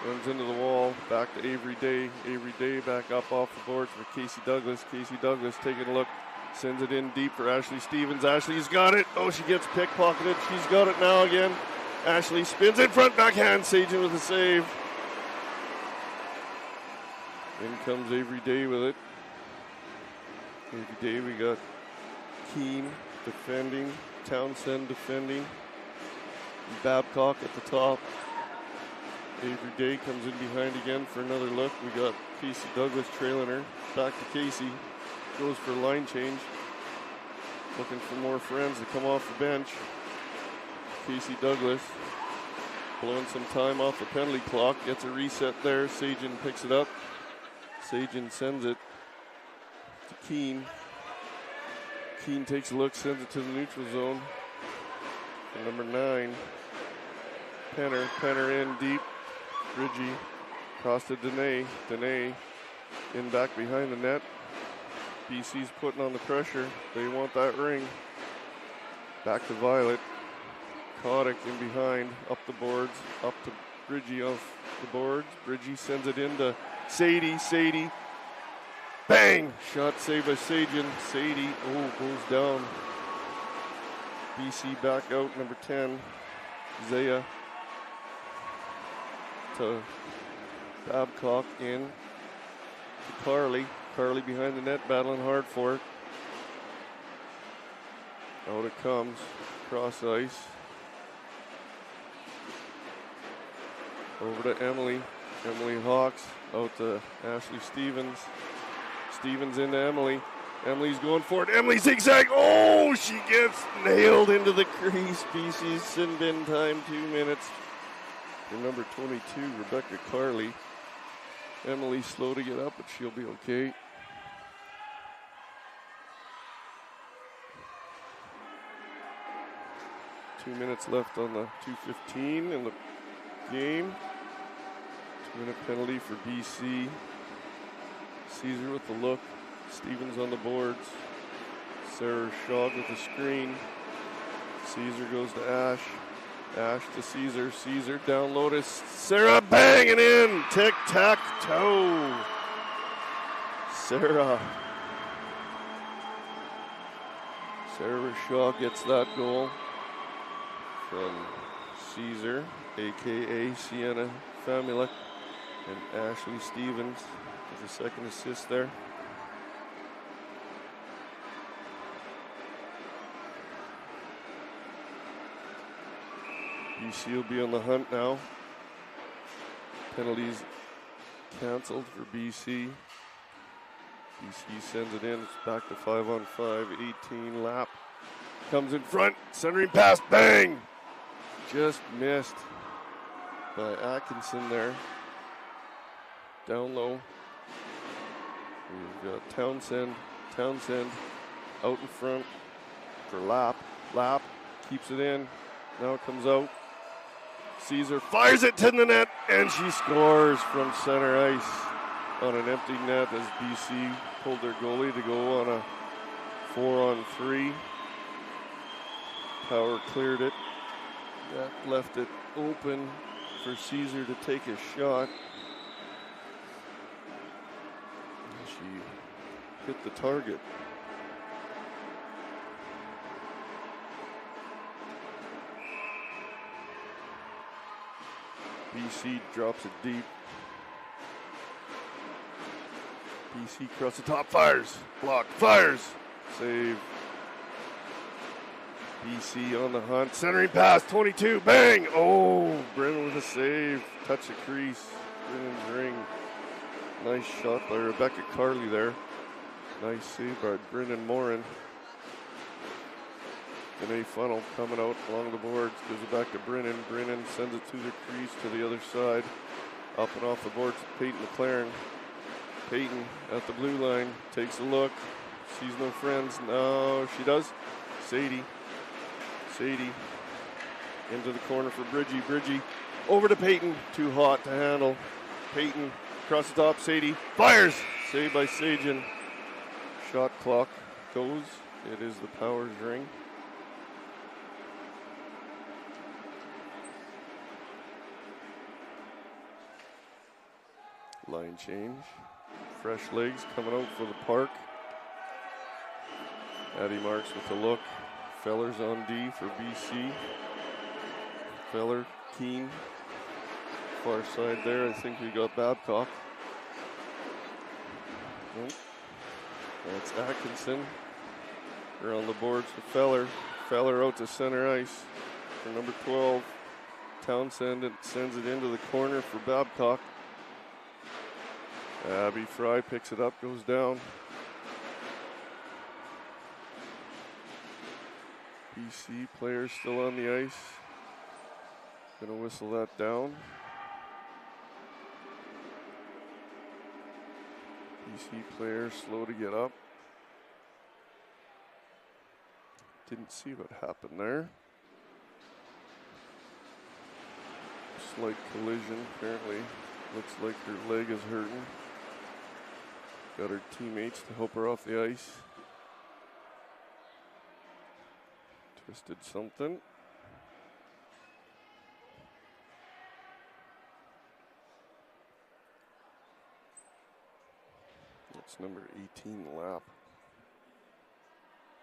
runs into the wall. Back to Avery Day. Avery Day back up off the boards for Casey Douglas. Casey Douglas taking a look. Sends it in deep for Ashley Stevens. Ashley's got it. Oh, she gets pickpocketed. She's got it now again. Ashley spins in front, backhand. Sagen with a save. In comes Avery Day with it. Avery Day, we got Keane defending. Townsend defending. Babcock at the top. Avery Day comes in behind again for another look. We got Casey Douglas trailing her. Back to Casey. Goes for a line change. Looking for more friends to come off the bench. Casey Douglas blowing some time off the penalty clock. Gets a reset there. Sagen picks it up. Sagen sends it to Keane. Keane takes a look, sends it to the neutral zone. And number 9, Penner in deep. Bridgie across to Dene. Dene in back behind the net. BC's putting on the pressure. They want that ring. Back to Violet. Kotick in behind, up the boards, up to Bridgie off the boards. Bridgie sends it into Sadie. Sadie. Bang! Shot saved by Sagen. Sadie, goes down. BC back out, number 10. Zaya to Babcock in to Carly. Carly behind the net, battling hard for it. Out it comes, cross ice. Over to Emily. Emily Hawks, out to Ashley Stevens. Stevens into Emily. Emily's going for it. Emily zigzag. Oh, she gets nailed into the crease. BC's sin bin time, 2 minutes. For number 22, Rebecca Carly. Emily slow to get up, but she'll be okay. Two minutes left on the 2:15 in the game. 2-minute penalty for BC. Caesar with the look. Stevens on the boards. Sarah Shog with the screen. Caesar goes to Ash. Ash to Caesar. Caesar down low to Sarah, banging in. Tic-tac-toe. Sarah Shaw gets that goal from Caesar, a.k.a. Sienna Famulek, and Ashley Stevens with a second assist there. BC will be on the hunt now. Penalties canceled for BC. BC sends it in. It's back to 5-on-5. 18 lap. Comes in front. Centering pass. Bang! Just missed by Atkinson there. Down low. We've got Townsend. Townsend out in front for Lap. Lap keeps it in. Now it comes out. Caesar fires it to the net, and she scores from center ice on an empty net as BC pulled their goalie to go on a 4-on-3. Power cleared it. That left it open for Caesar to take a shot. She hit the target. BC drops it deep. BC across the top, fires, block, fires, save. BC on the hunt, centering pass, 22, bang! Oh, Brennan with a save, touch the crease, Brennan's ring. Nice shot by Rebecca Carley there. Nice save by Brennan Morin. And a funnel coming out along the boards, gives it back to Brennan. Brennan sends it to the crease to the other side. Up and off the boards, Peyton McLaren. Peyton at the blue line, takes a look, sees no friends. No, she does. Sadie into the corner for Bridgie. Bridgie over to Peyton, too hot to handle. Peyton across the top, Sadie fires, saved by Sajin. Shot clock goes. It is the Powers ring. Line change. Fresh legs coming out for the park. Addie Marks with the look. Feller's on D for BC. Feller, Keane. Far side there, I think we got Babcock. Nope. That's Atkinson. They're on the boards for Feller. Feller out to center ice for number 12. Townsend sends it into the corner for Babcock. Abby Fry picks it up, goes down. BC players still on the ice. Gonna whistle that down. BC players slow to get up. Didn't see what happened there. Slight collision, apparently. Looks like her leg is hurting. Got her teammates to help her off the ice. Twisted something. That's number 18, Lap.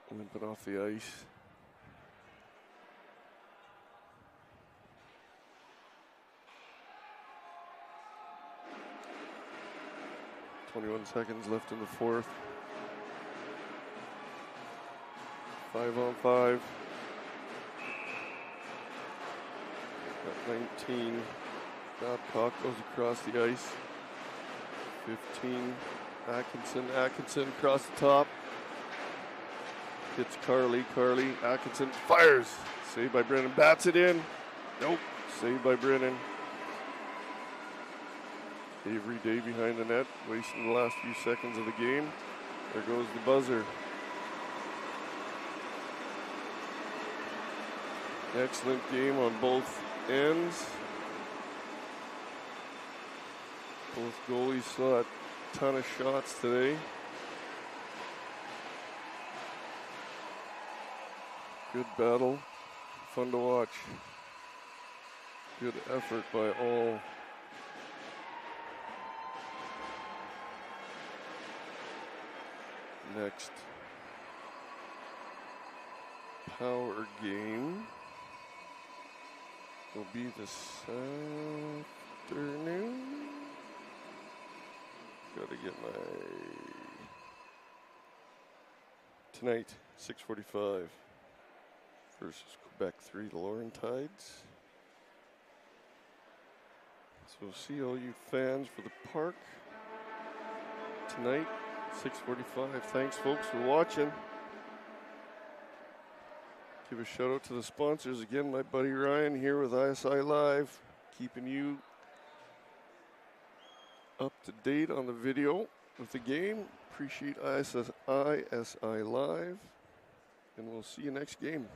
Limping off the ice. .21 seconds left in the fourth. 5-on-5. Got 19. Babcock goes across the ice. 15. Atkinson across the top. Hits Carly. Atkinson fires. Saved by Brennan. Bats it in. Nope. Saved by Brennan. Avery Day behind the net, wasting the last few seconds of the game. There goes the buzzer. Excellent game on both ends. Both goalies saw a ton of shots today. Good battle. Fun to watch. Good effort by all. Next power game will be this afternoon. Gotta get my tonight 6:45 versus Quebec 3 Laurentides. So see all you fans for the park tonight 6:45. Thanks folks for watching. Give a shout out to the sponsors again. My buddy Ryan here with ISI Live, keeping you up to date on the video of the game. Appreciate ISI Live, and we'll see you next game.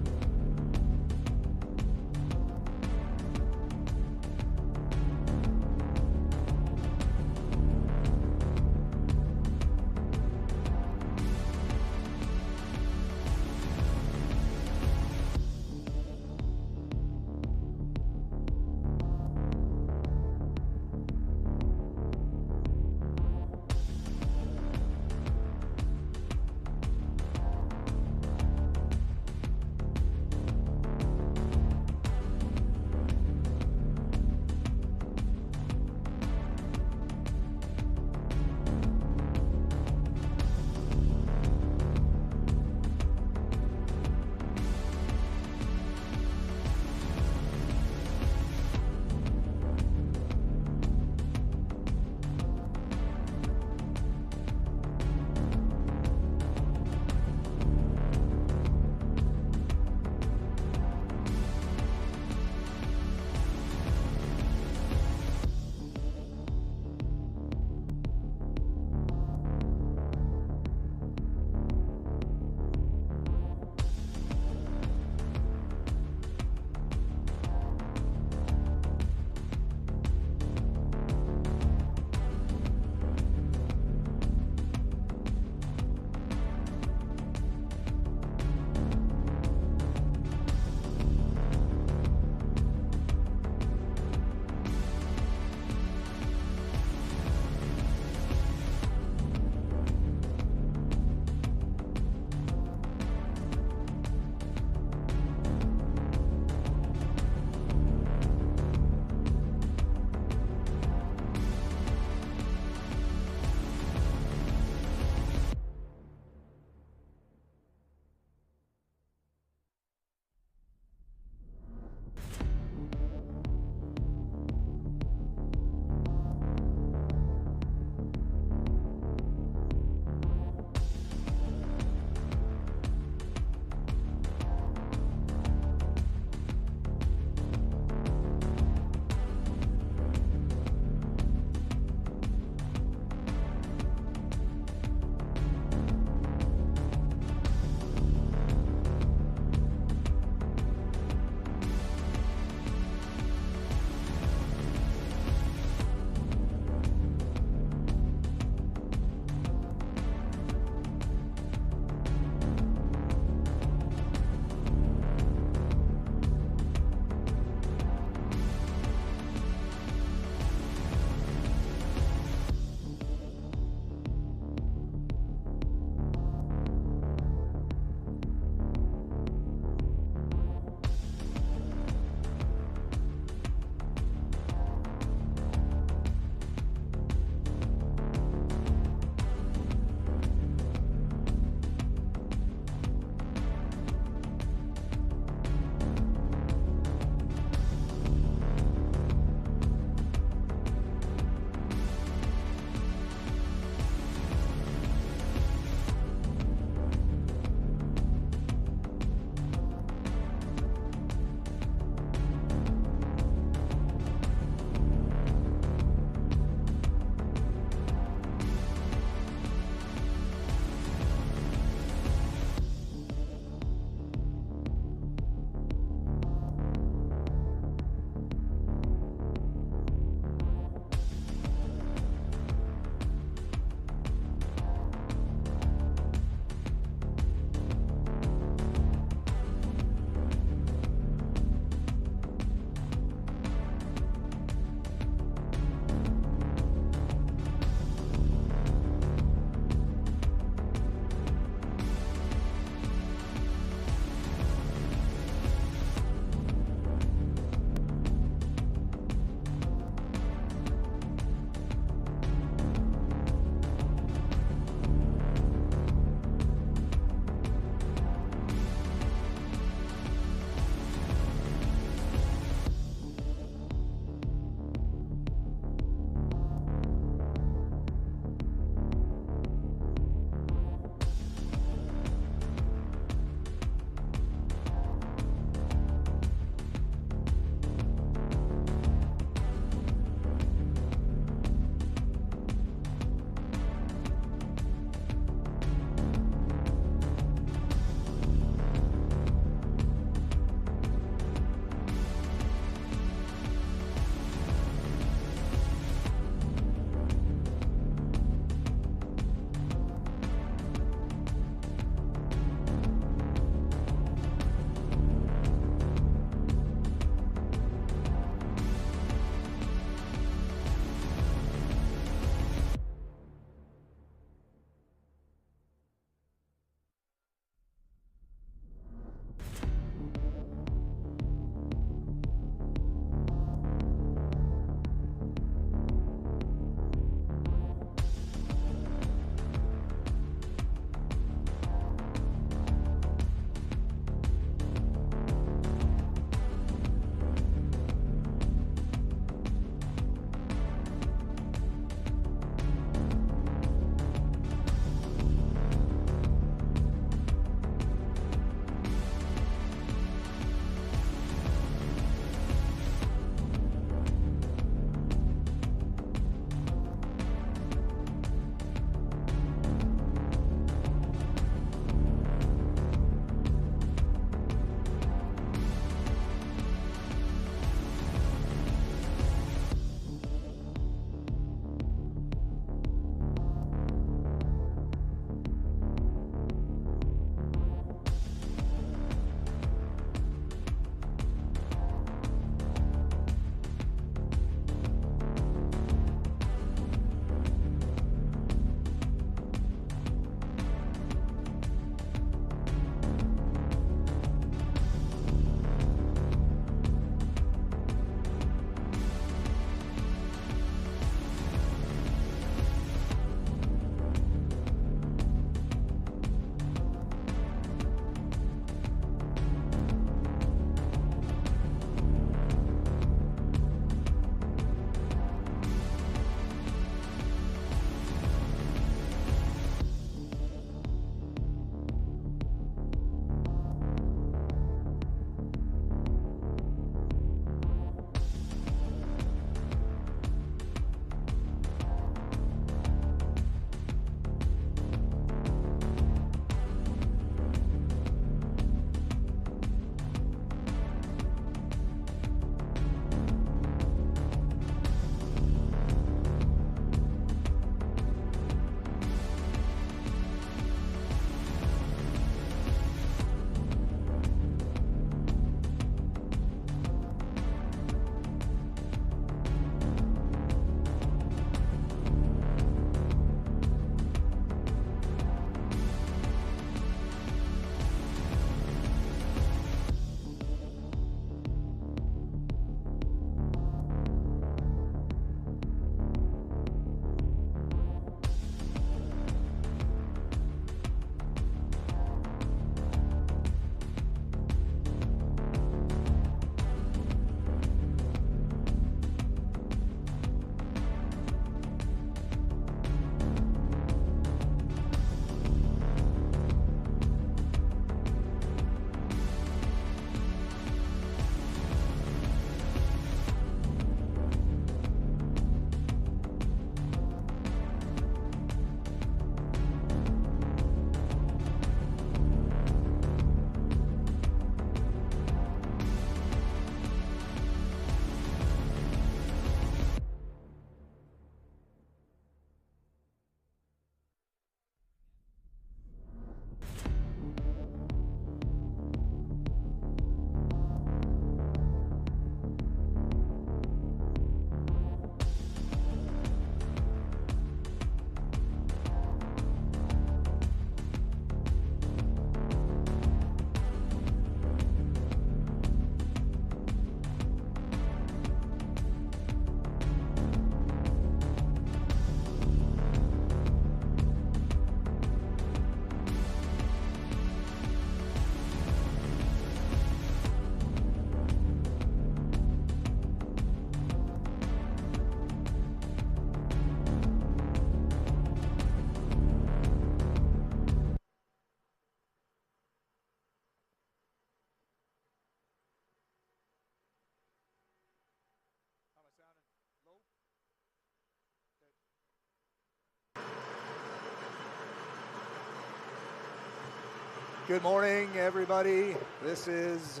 Good morning, everybody. This is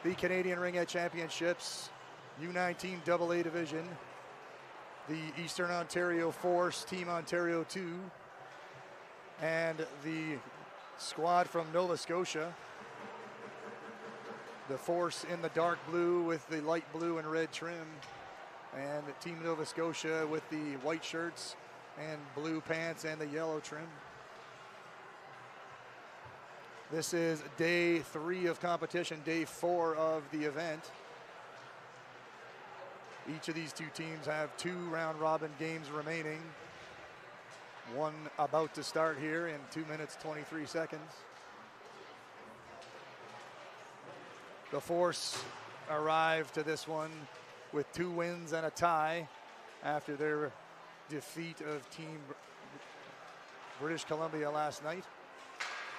the Canadian Ringette Championships, U19 AA Division, the Eastern Ontario Force, Team Ontario 2, and the squad from Nova Scotia. The Force in the dark blue with the light blue and red trim, and Team Nova Scotia with the white shirts and blue pants and the yellow trim. This is day 3 of competition, day 4 of the event. Each of these two teams have 2 round robin games remaining. One about to start here in 2 minutes, 23 seconds. The Force arrived to this one with 2 wins and a tie after their defeat of Team British Columbia last night.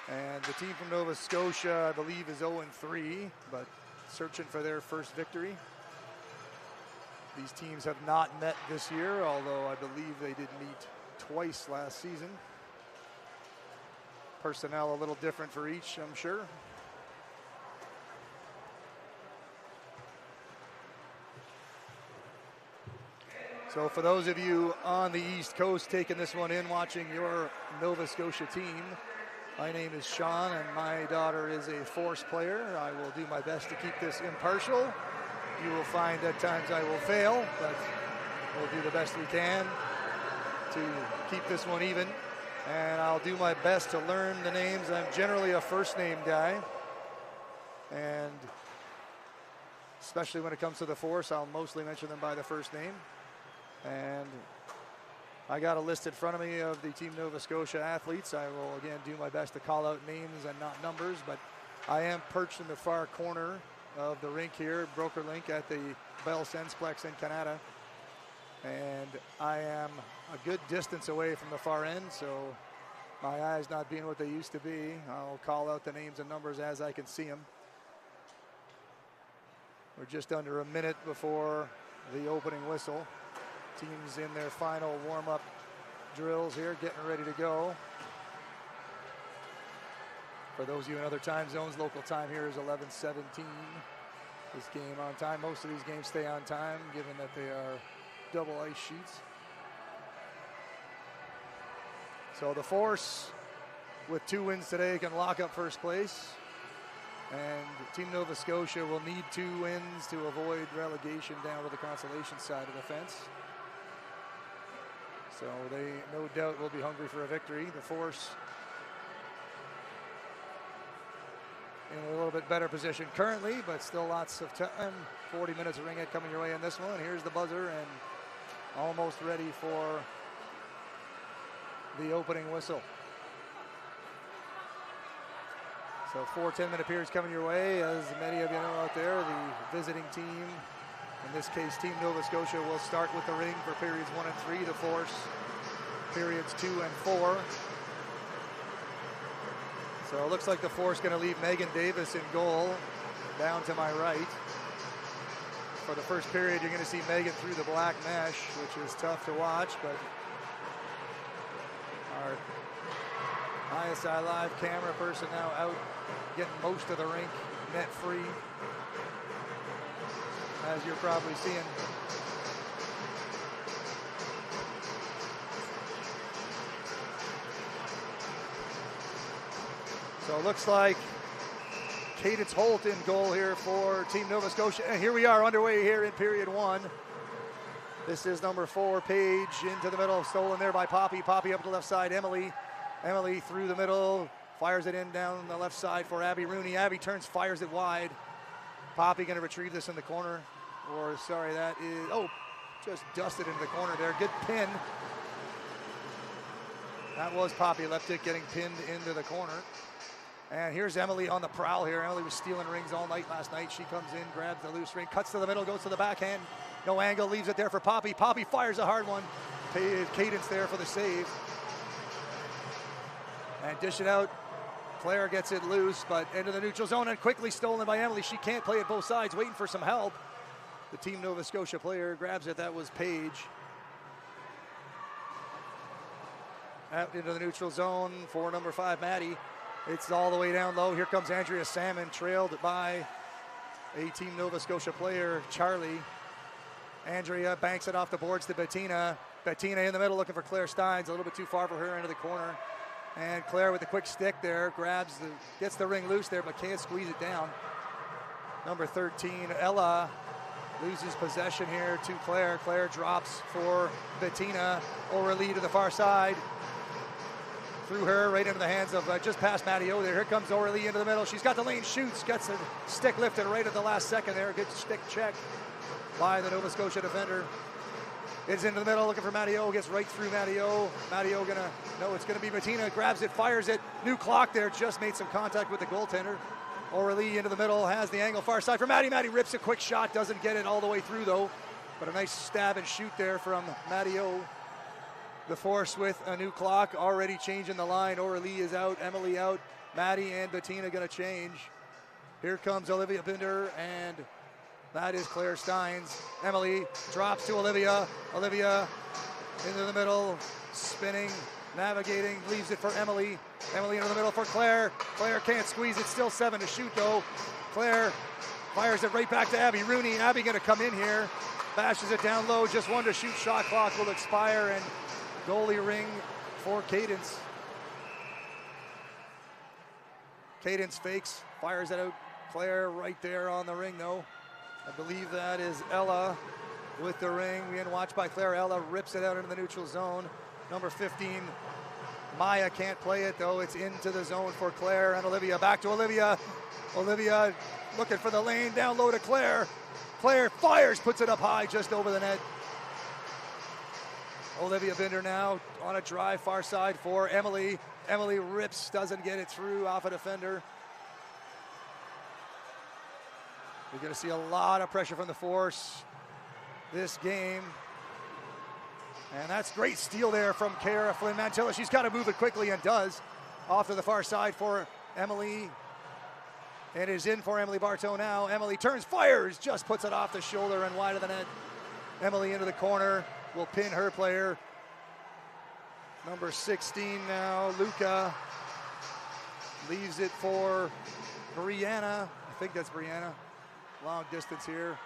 And the team from Nova Scotia, I believe, is 0-3, but searching for their first victory. These teams have not met this year, although I believe they did meet twice last season. Personnel a little different for each, I'm sure. So for those of you on the East Coast taking this one in, watching your Nova Scotia team, my name is Sean, and my daughter is a Force player. I will do my best to keep this impartial. You will find at times I will fail, but we'll do the best we can to keep this one even. And I'll do my best to learn the names. I'm generally a first name guy, and especially when it comes to the Force, I'll mostly mention them by the first name. And I got a list in front of me of the Team Nova Scotia athletes. I will again do my best to call out names and not numbers, but I am perched in the far corner of the rink here, Broker Link at the Bell Sensplex in Canada. And I am a good distance away from the far end, so my eyes not being what they used to be, I'll call out the names and numbers as I can see them. We're just under a minute before the opening whistle. Teams in their final warm-up drills here, getting ready to go. For those of you in other time zones, local time here is 11:17. This game on time. Most of these games stay on time, given that they are double ice sheets. So the Force, with 2 wins today, can lock up first place. And Team Nova Scotia will need 2 wins to avoid relegation down to the consolation side of the fence. So they no doubt will be hungry for a victory. The Force in a little bit better position currently, but still lots of time. 40 minutes of ringette coming your way in this one. Here's the buzzer and almost ready for the opening whistle. So 4 10-minute periods coming your way. As many of you know out there, the visiting team, in this case, Team Nova Scotia, will start with the ring for periods 1 and 3. The Force, periods 2 and 4. So it looks like the Force going to leave Megan Davis in goal, down to my right. For the first period, you're going to see Megan through the black mesh, which is tough to watch, but our ISI Live camera person now out getting most of the rink net free, as you're probably seeing. So it looks like Cadence Holt in goal here for Team Nova Scotia. And here we are underway here in period 1. This is number 4, Paige, into the middle, stolen there by Poppy. Poppy up to the left side, Emily. Emily through the middle, fires it in down the left side for Abby Rooney. Abby turns, fires it wide. Poppy going to retrieve this in the corner. Or, sorry, that is, oh, just dusted into the corner there. Good pin. That was Poppy left it getting pinned into the corner. And here's Emily on the prowl here. Emily was stealing rings all night last night. She comes in, grabs the loose ring, cuts to the middle, goes to the backhand. No angle, leaves it there for Poppy. Poppy fires a hard one. Cadence there for the save. And dish it out. Claire gets it loose, but into the neutral zone and quickly stolen by Emily. She can't play it both sides, waiting for some help. The Team Nova Scotia player grabs it. That was Paige. Out into the neutral zone for number 5, Maddie. It's all the way down low. Here comes Andrea Salmon, trailed by a Team Nova Scotia player, Charlie. Andrea banks it off the boards to Bettina. Bettina in the middle looking for Claire Steins, a little bit too far for her into the corner. And Claire with the quick stick there, gets the ring loose there, but can't squeeze it down. Number 13, Ella, loses possession here to Claire. Claire drops for Bettina. Aurelie to the far side. Through her, right into the hands of just past Maddie O there. Here comes Aurelie into the middle. She's got the lane, shoots, gets the stick lifted right at the last second there. Good stick check by the Nova Scotia defender. It's into the middle, looking for Maddie O, gets right through Maddie O. Maddie O it's gonna be Bettina, grabs it, fires it. New clock there, just made some contact with the goaltender. Aurelie into the middle, has the angle far side for Maddie. Maddie rips a quick shot, doesn't get it all the way through though. But a nice stab and shoot there from Maddie O. The Force with a new clock, already changing the line. Aurelie is out, Emily out. Maddie and Bettina gonna change. Here comes Olivia Binder, and that is Claire Steins. Emily drops to Olivia. Olivia into the middle, spinning, navigating, leaves it for Emily. Emily into the middle for Claire. Claire can't squeeze it, still 7 to shoot though. Claire fires it right back to Abby Rooney. Abby gonna come in here, bashes it down low, just 1 to shoot. Shot clock will expire, and goalie ring for Cadence. Cadence fakes, fires it out. Claire right there on the ring though. I believe that is Ella with the ring. Being watched by Claire. Ella rips it out into the neutral zone. Number 15, Maya can't play it though. It's into the zone for Claire and Olivia. Back to Olivia. Olivia looking for the lane, down low to Claire. Claire fires, puts it up high just over the net. Olivia Binder now on a drive far side for Emily. Emily rips, doesn't get it through off a defender. We're going to see a lot of pressure from the Force this game. And that's great steal there from Cara Flynn Mantilla. She's got to move it quickly and does. Off to the far side for Emily. It is in for Emily Bartow now. Emily turns, fires, just puts it off the shoulder and wide of the net. Emily into the corner, will pin her player. Number 16 now, Luca. Leaves it for Brianna. I think that's Brianna. Long distance here.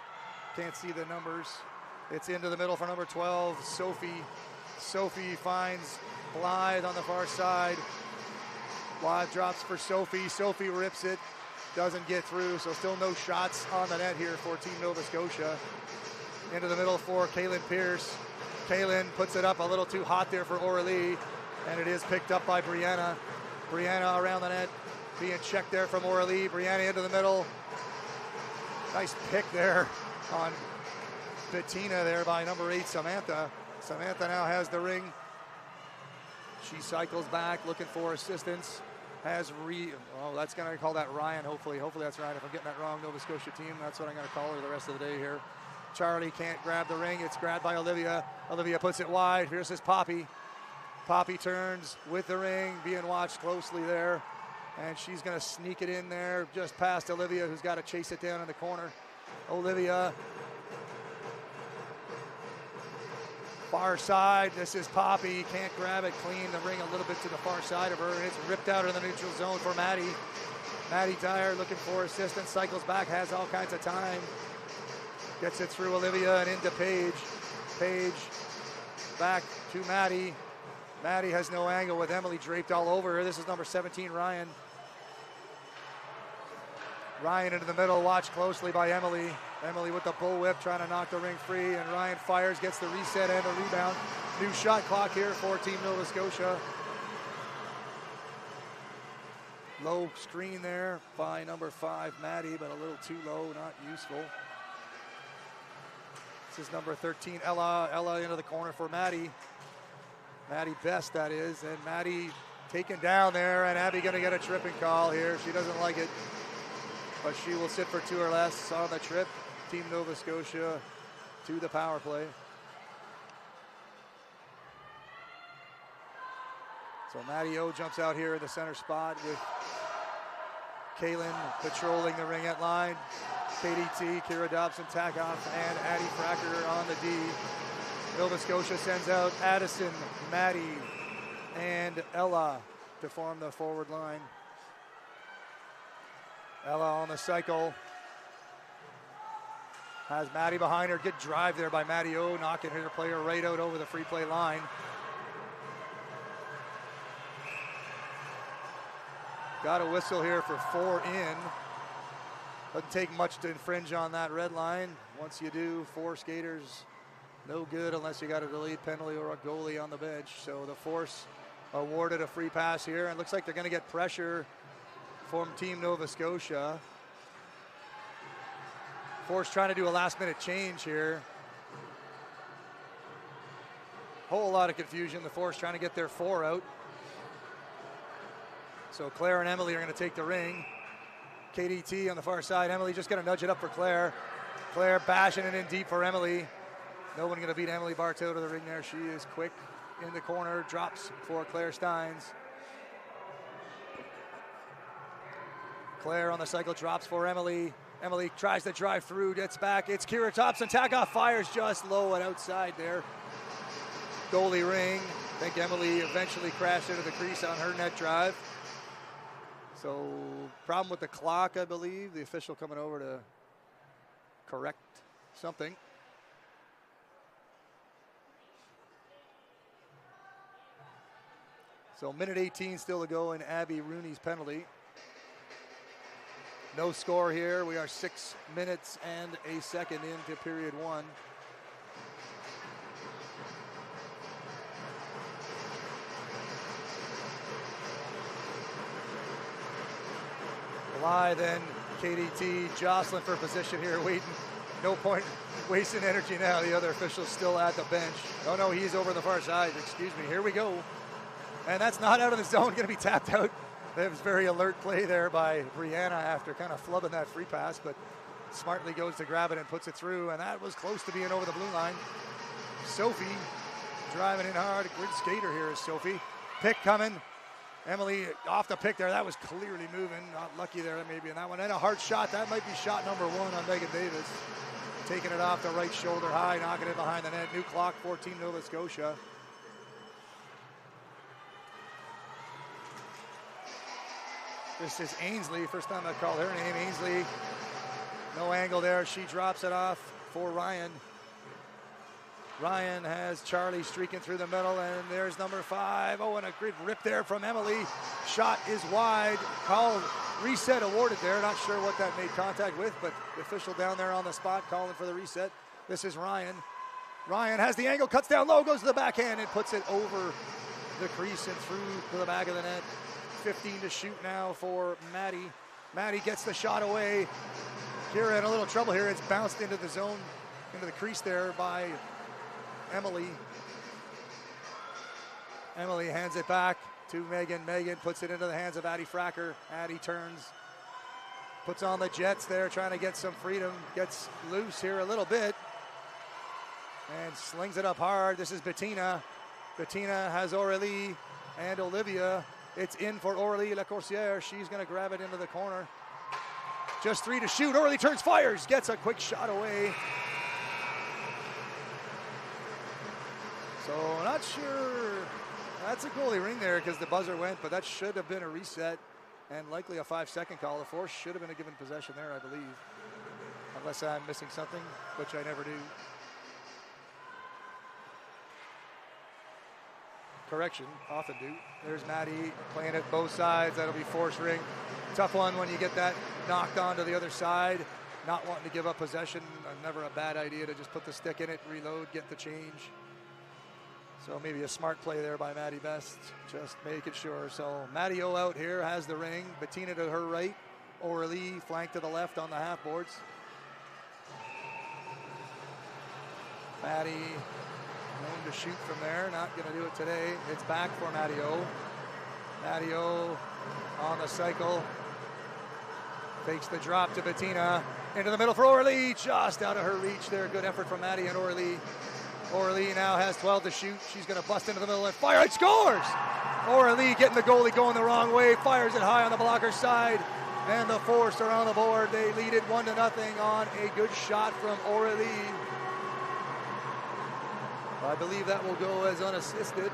Can't see the numbers. It's into the middle for number 12, Sophie. Sophie finds Blythe on the far side. Blythe drops for Sophie. Sophie rips it. Doesn't get through, so still no shots on the net here for Team Nova Scotia. Into the middle for Kaylin Pierce. Kaylin puts it up a little too hot there for Aurelie, and it is picked up by Brianna. Brianna around the net, being checked there from Aurelie. Brianna into the middle. Nice pick there on Bettina there by number 8, Samantha. Samantha now has the ring. She cycles back looking for assistance. That's going to call that Ryan, hopefully. Hopefully that's Ryan. If I'm getting that wrong, Nova Scotia team, that's what I'm going to call her the rest of the day here. Charlie can't grab the ring. It's grabbed by Olivia. Olivia puts it wide. Here's his Poppy. Poppy turns with the ring, being watched closely there. And she's going to sneak it in there just past Olivia, who's got to chase it down in the corner. Olivia. Far side, this is Poppy, can't grab it clean, the ring a little bit to the far side of her, and it's ripped out in the neutral zone for Maddie. Maddie Dyer looking for assistance, cycles back, has all kinds of time. Gets it through Olivia and into Paige. Paige back to Maddie. Maddie has no angle with Emily draped all over her. This is number 17, Ryan. Ryan into the middle, watched closely by Emily. Emily with the bullwhip trying to knock the ring free, and Ryan fires, gets the reset and the rebound. New shot clock here for Team Nova Scotia. Low screen there by number 5, Maddie, but a little too low, not useful. This is number 13, Ella. Ella into the corner for Maddie. Maddie Best, that is, and Maddie taken down there, and Abby gonna get a tripping call here. She doesn't like it, but she will sit for 2 or less on the trip. Team Nova Scotia to the power play. So Maddie O jumps out here in the center spot with Kaylin patrolling the ringette line. KDT, Kira Dobson, Takoff, and Addie Fracker on the D. Nova Scotia sends out Addison, Maddie, and Ella to form the forward line. Ella on the cycle. Has Maddie behind her. Good drive there by Maddie O, knocking her player right out over the free play line. Got a whistle here for 4 in. Doesn't take much to infringe on that red line. Once you do, 4 skaters, no good unless you got a delayed penalty or a goalie on the bench. So the Force awarded a free pass here, and looks like they're going to get pressure from Team Nova Scotia. Force trying to do a last-minute change here. Whole lot of confusion. The Force trying to get their 4 out. So Claire and Emily are going to take the ring. KDT on the far side. Emily just going to nudge it up for Claire. Claire bashing it in deep for Emily. No one going to beat Emily Bartow to the ring there. She is quick in the corner. Drops for Claire Steins. Claire on the cycle drops for Emily. Emily tries to drive through, gets back. It's Kira Thompson. Takeoff fires just low and outside there. Goalie ring. I think Emily eventually crashed into the crease on her net drive. So problem with the clock, I believe. The official coming over to correct something. So minute 18 still to go in Abby Rooney's penalty. No score here. We are 6 minutes and a second into period 1. Bly then, KDT, Jocelyn for position here, waiting. No point wasting energy now. The other official's still at the bench. Oh no, he's over on the far side. Excuse me, here we go. And that's not out of the zone, gonna be tapped out. That was very alert play there by Brianna after kind of flubbing that free pass, but smartly goes to grab it and puts it through, and that was close to being over the blue line. Sophie driving in hard. Good skater here is Sophie. Pick coming. Emily off the pick there. That was clearly moving. Not lucky there maybe in that one. And a hard shot. That might be shot number 1 on Megan Davis. Taking it off the right shoulder high, knocking it behind the net. New clock, 14 Nova Scotia. This is Ainsley. First time I called her name, Ainsley. No angle there. She drops it off for Ryan. Ryan has Charlie streaking through the middle, and there's number 5. Oh, and a great rip there from Emily. Shot is wide. Call reset awarded there. Not sure what that made contact with, but the official down there on the spot calling for the reset. This is Ryan. Ryan has the angle, cuts down low, goes to the backhand, and puts it over the crease and through to the back of the net. 15 to shoot now for Maddie. Maddie gets the shot away. Kira in a little trouble here. It's bounced into the zone, into the crease there by Emily. Emily hands it back to Megan. Megan puts it into the hands of Addie Fracker. Addie turns, puts on the jets there, trying to get some freedom. Gets loose here a little bit and slings it up hard. This is Bettina. Bettina has Aurélie and Olivia. It's in for Aurélie Lacourcière. She's going to grab it into the corner. Just 3 to shoot. Aurélie turns, fires, gets a quick shot away. So not sure. That's a goalie ring there because the buzzer went, but that should have been a reset and likely a 5-second call. The Force should have been given possession there, I believe. Unless I'm missing something, which I never do. Correction, often do. There's Maddie playing it both sides. That'll be Force ring. Tough one when you get that knocked onto the other side. Not wanting to give up possession. Never a bad idea to just put the stick in it, reload, get the change. So maybe a smart play there by Maddie Best, just making sure. So Maddie O out here has the ring. Bettina to her right. Aurélie flank to the left on the half boards. Maddie known to shoot from there, not going to do it today. It's back for Maddie O. Maddie O on the cycle. Fakes the drop to Bettina. Into the middle for Aurélie, just out of her reach there. Good effort from Maddie and Aurélie. Aurélie now has 12 to shoot. She's going to bust into the middle and fire. It scores! Aurélie getting the goalie going the wrong way. Fires it high on the blocker side. And the Force are on the board. They lead it 1-0 on a good shot from Aurélie. I believe that will go as unassisted.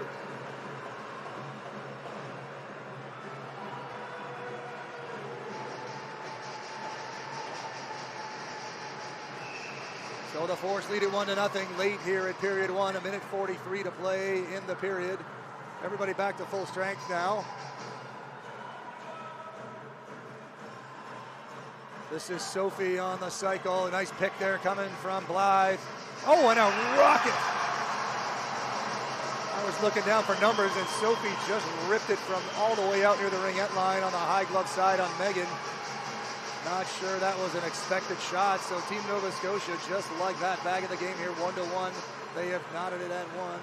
So the Force lead it 1-0 late here at period 1. 1:43 to play in the period. Everybody back to full strength now. This is Sophie on the cycle. A nice pick there coming from Blythe. Oh, and a rocket. I was looking down for numbers, and Sophie just ripped it from all the way out near the ringette line on the high glove side on Megan. Not sure that was an expected shot. So Team Nova Scotia, just like that, back in the game here, 1-1. They have knotted it at 1.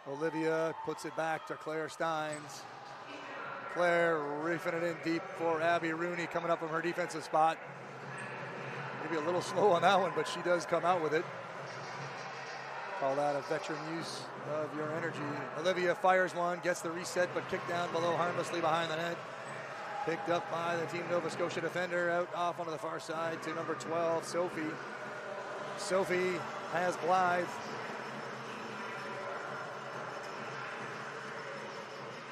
Olivia puts it back to Claire Steins. Claire reefing it in deep for Abby Rooney coming up from her defensive spot. Maybe a little slow on that one, but she does come out with it. Call that a veteran use of your energy. Olivia fires one, gets the reset, but kicked down below harmlessly behind the net. Picked up by the Team Nova Scotia defender out off onto the far side to number 12, Sophie. Sophie has Blythe.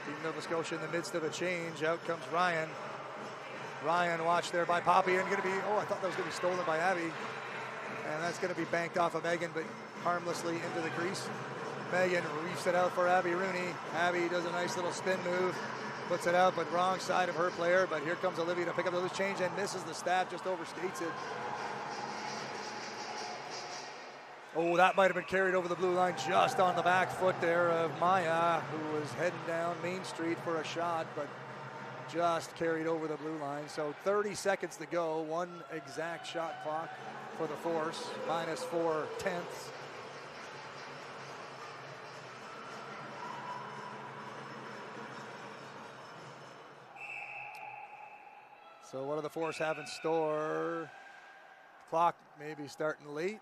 Team Nova Scotia in the midst of a change. Out comes Ryan. Ryan watched there by Poppy and going to be, oh, I thought that was going to be stolen by Abby. And that's going to be banked off of Megan, but harmlessly into the crease. Megan reefs it out for Abby Rooney. Abby does a nice little spin move, puts it out, but wrong side of her player. But here comes Olivia to pick up the loose change and misses the stab, just overskates it. Oh, that might have been carried over the blue line just on the back foot there of Maya, who was heading down Main Street for a shot, but just carried over the blue line. So 30 seconds to go, one exact shot clock for the Force, -4/10. So what do the Force have in store? Clock maybe starting late.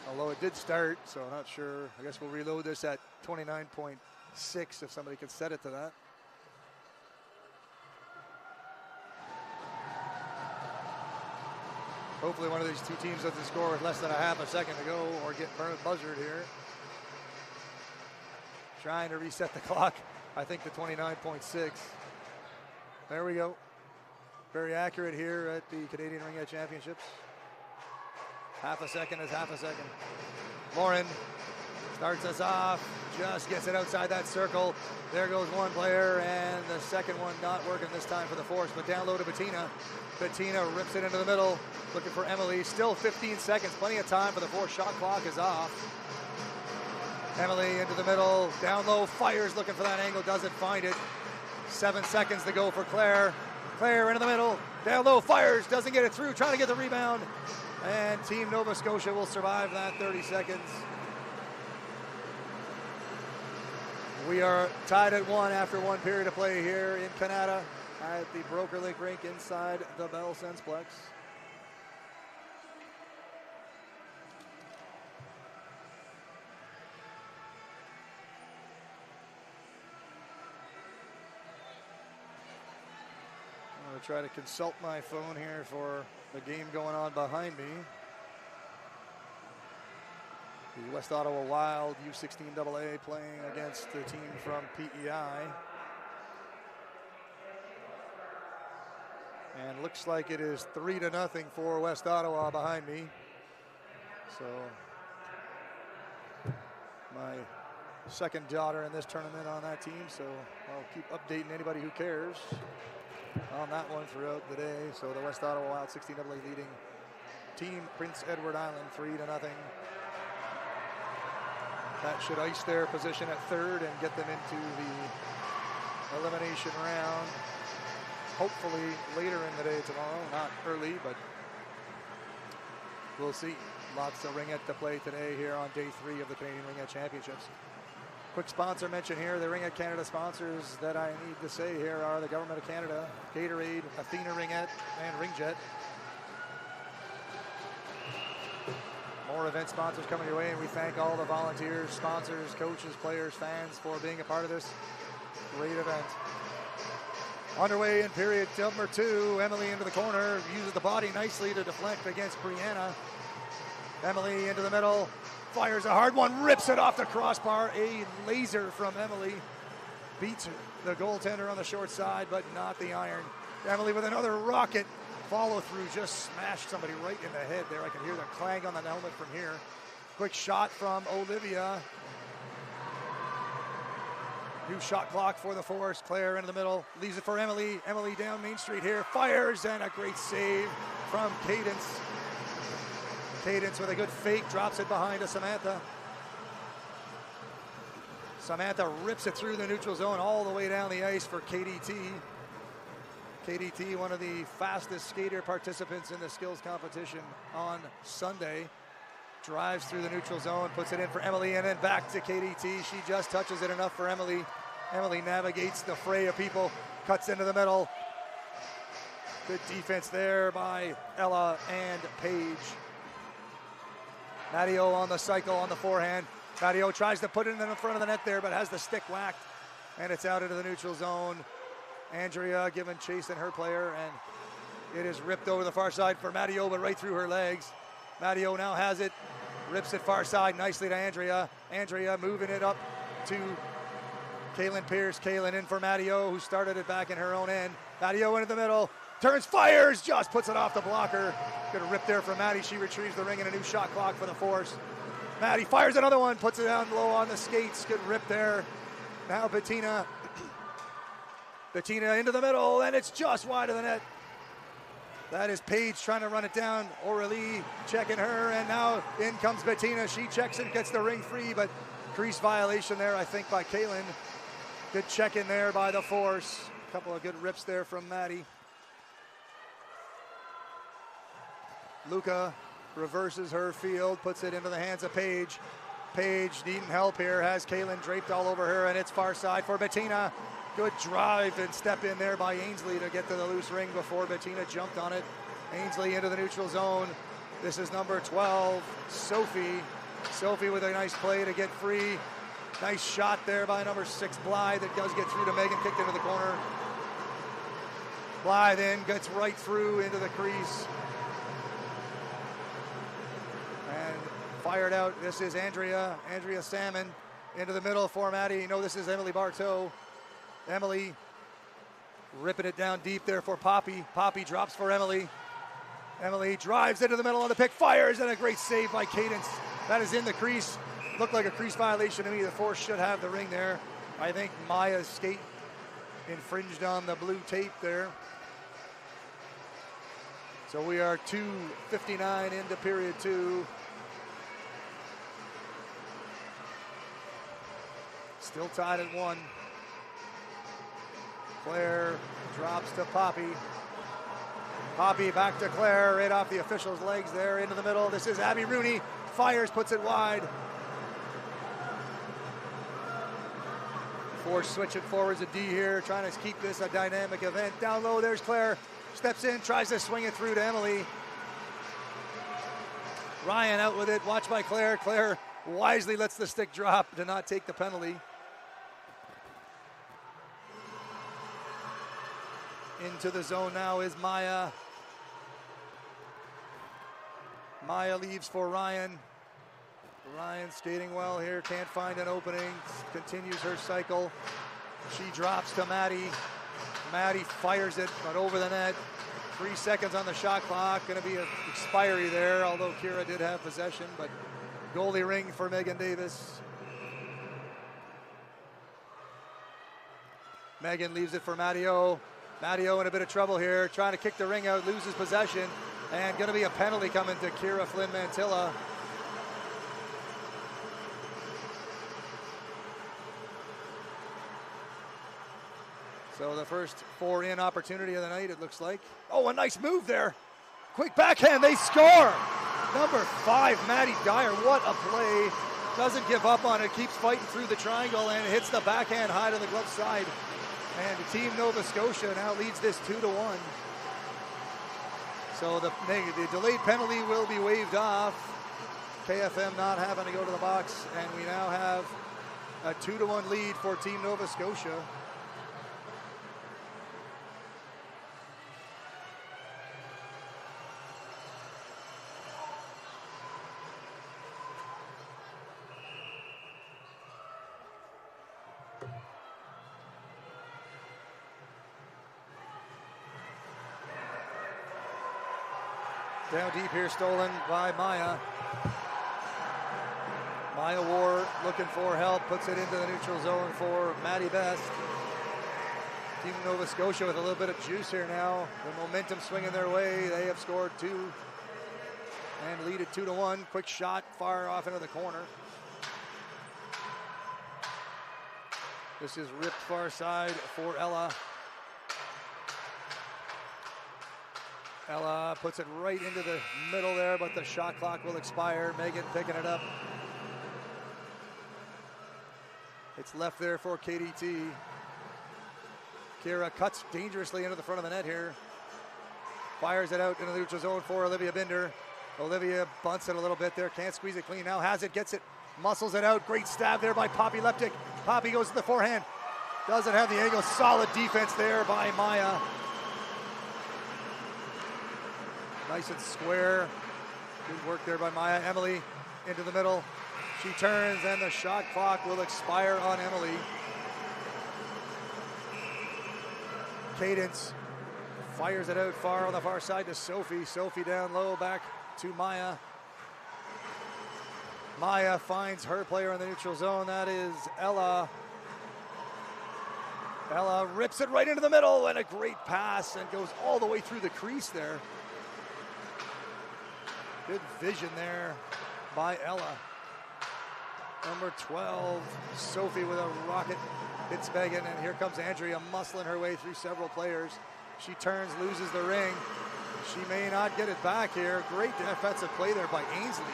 Although it did start, so I'm not sure. I guess we'll reload this at 29.6 if somebody could set it to that. Hopefully one of these two teams doesn't score with less than a half a second to go or get buzzard here. Trying to reset the clock, I think to 29.6. There we go. Very accurate here at the Canadian Ringette Championships. Half a second is half a second. Lauren starts us off, just gets it outside that circle. There goes one player, and the second one not working this time for the Force, but down low to Bettina. Bettina rips it into the middle, looking for Emily. Still 15 seconds, plenty of time for the Force. Shot clock is off. Emily into the middle, down low, fires, looking for that angle, doesn't find it. 7 seconds to go for Claire. Claire into the middle, down low, fires, doesn't get it through, trying to get the rebound. And Team Nova Scotia will survive that 30 seconds. We are tied at 1 after one period of play here in Canada at the Broker Lake Rink inside the Bell Sensplex. I'm going to try to consult my phone here for the game going on behind me. The West Ottawa Wild U16 AA playing against the team from PEI. And looks like it is 3-0 for West Ottawa behind me. So my second daughter in this tournament on that team, so I'll keep updating anybody who cares on that one throughout the day. So the West Ottawa Wild 16 AA leading Team Prince Edward Island 3-0. That should ice their position at third and get them into the elimination round. Hopefully later in the day tomorrow, not early, but we'll see. Lots of ringette to play today here on day 3 of the Canadian Ringette Championships. Quick sponsor mention here. The Ringette Canada sponsors that I need to say here are the Government of Canada, Gatorade, Athena Ringette, and Ringjet. More event sponsors coming your way, and we thank all the volunteers, sponsors, coaches, players, fans for being a part of this. Great event. Underway in period number 2. Emily into the corner, uses the body nicely to deflect against Brianna. Emily into the middle, fires a hard one, rips it off the crossbar. A laser from Emily. Beats the goaltender on the short side, but not the iron. Emily with another rocket follow through, just smashed somebody right in the head there. I can hear the clang on the helmet from here. Quick shot from Olivia. New shot clock for the Force. Claire into the middle, leaves it for Emily. Emily down Main Street here, fires, and a great save from Cadence. Cadence with a good fake, drops it behind to Samantha. Samantha rips it through the neutral zone all the way down the ice for KDT. KDT, one of the fastest skater participants in the skills competition on Sunday. Drives through the neutral zone, puts it in for Emily, and then back to KDT. She just touches it enough for Emily. Emily navigates the fray of people, cuts into the middle. Good defense there by Ella and Paige. Matteo on the cycle on the forehand. Matteo tries to put it in the front of the net there, but has the stick whacked, and it's out into the neutral zone. Andrea giving chase in her player, and it is ripped over the far side for Matteo, but right through her legs. Matteo now has it, rips it far side nicely to Andrea. Andrea moving it up to Kaylin Pierce. Kaylin in for Matteo, who started it back in her own end. Matteo into the middle, turns, fires, just puts it off the blocker. Good rip there for Maddie. She retrieves the ring and a new shot clock for the Force. Maddie fires another one, puts it down low on the skates. Good rip there. Now Bettina. Bettina into the middle, and it's just wide of the net. That is Paige trying to run it down. Aurelie checking her, and now in comes Bettina. She checks and gets the ring free, but crease violation there, I think, by Kaylin. Good check in there by the Force. A couple of good rips there from Maddie. Luca reverses her field, puts it into the hands of Paige. Paige needing help here, has Kaylin draped all over her, and it's far side for Bettina. Good drive and step in there by Ainsley to get to the loose ring before Bettina jumped on it. Ainsley into the neutral zone. This is number 12, Sophie. Sophie with a nice play to get free. Nice shot there by number 6, Blythe. That does get through to Megan, kicked into the corner. Blythe in, gets right through into the crease. And fired out. This is Andrea Salmon into the middle for Maddie. You know this is Emily Bartow. Emily ripping it down deep there for Poppy. Poppy drops for Emily. Emily drives into the middle on the pick, fires, and a great save by Cadence. That is in the crease. Looked like a crease violation to me. The Force should have the ring there. I think Maya's skate infringed on the blue tape there. So we are 2:59 into period 2. Still tied at 1. Claire drops to Poppy. Poppy back to Claire, right off the official's legs there, into the middle. This is Abby Rooney, fires, puts it wide. Force switching forwards a D here, trying to keep this a dynamic event. Down low, there's Claire, steps in, tries to swing it through to Emily. Ryan out with it, watched by Claire. Claire wisely lets the stick drop to not take the penalty. Into the zone now is Maya. Maya leaves for Ryan. Ryan skating well here, can't find an opening, continues her cycle. She drops to Maddie. Maddie fires it, but over the net. 3 seconds on the shot clock, gonna be an expiry there, although Kira did have possession, but goalie ring for Megan Davis. Megan leaves it for Matteo. Matteo in a bit of trouble here, trying to kick the ring out, loses possession, and going to be a penalty coming to Kira Flynn Mantilla. So the first 4-in opportunity of the night, it looks like. Oh, a nice move there. Quick backhand, they score. Number 5, Maddie Dyer, what a play. Doesn't give up on it, keeps fighting through the triangle and hits the backhand high to the glove side. And Team Nova Scotia now leads this 2-1. So the delayed penalty will be waived off. KFM not having to go to the box, and we now have a 2-1 lead for Team Nova Scotia. Down deep here, stolen by Maya. Maya Ward looking for help, puts it into the neutral zone for Maddie Best. Team Nova Scotia with a little bit of juice here now. The momentum swinging their way. They have scored 2 and lead it 2-1. Quick shot far off into the corner. This is ripped far side for Ella. Ella puts it right into the middle there, but the shot clock will expire. Megan picking it up. It's left there for KDT. Kira cuts dangerously into the front of the net here. Fires it out into the neutral zone for Olivia Binder. Olivia bunts it a little bit there. Can't squeeze it clean. Now has it, gets it, muscles it out. Great stab there by Poppy Leptic. Poppy goes to the forehand. Doesn't have the angle. Solid defense there by Maya. Nice and square. Good work there by Maya. Emily into the middle. She turns and the shot clock will expire on Emily. Cadence fires it out far on the far side to Sophie. Sophie down low, back to Maya. Maya finds her player in the neutral zone. That is Ella. Ella rips it right into the middle and a great pass and goes all the way through the crease there. Good vision there by Ella. Number 12, Sophie with a rocket, hits Megan, and here comes Andrea muscling her way through several players. She turns, loses the ring. She may not get it back here. Great defensive play there by Ainsley.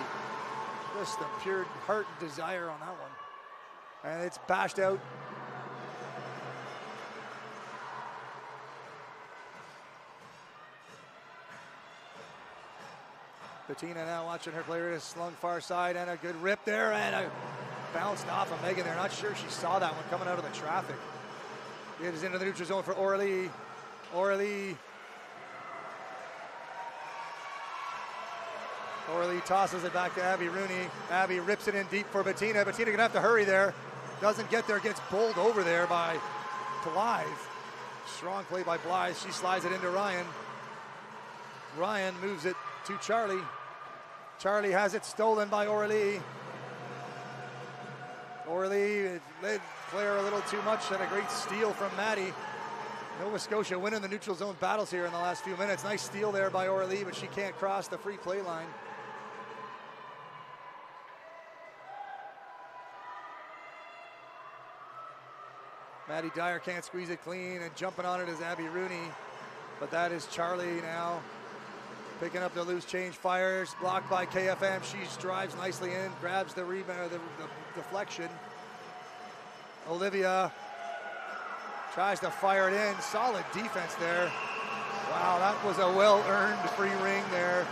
Just the pure heart and desire on that one. And it's bashed out. Bettina now watching her player is slung far side and a good rip there and a bounced off of Megan there. Not sure she saw that one coming out of the traffic. It is into the neutral zone for Orly. Orly tosses it back to Abby Rooney. Abby rips it in deep for Bettina. Bettina gonna have to hurry there. Doesn't get there, gets bowled over there by Blythe. Strong play by Blythe. She slides it into Ryan. Ryan moves it to Charlie. Charlie has it stolen by Orly. Orly led Claire a little too much and a great steal from Maddie. Nova Scotia winning the neutral zone battles here in the last few minutes. Nice steal there by Orly, but she can't cross the free play line. Maddie Dyer can't squeeze it clean, and jumping on it is Abby Rooney. But that is Charlie now. Picking up the loose change, fires, blocked by KFM. She drives nicely in, grabs the rebound, the deflection. Olivia tries to fire it in. Solid defense there. Wow, that was a well-earned free ring there.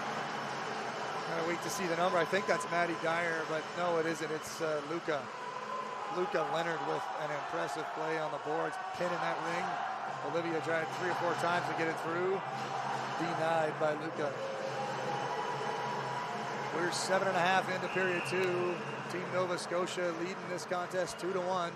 Gotta wait to see the number. I think that's Maddie Dyer, but no, it isn't. It's Luca. Luca Leonard with an impressive play on the boards, pinning that ring. Olivia tried 3 or 4 times to get it through. Denied by Luca. We're 7.5 into period 2. Team Nova Scotia leading this contest 2-1.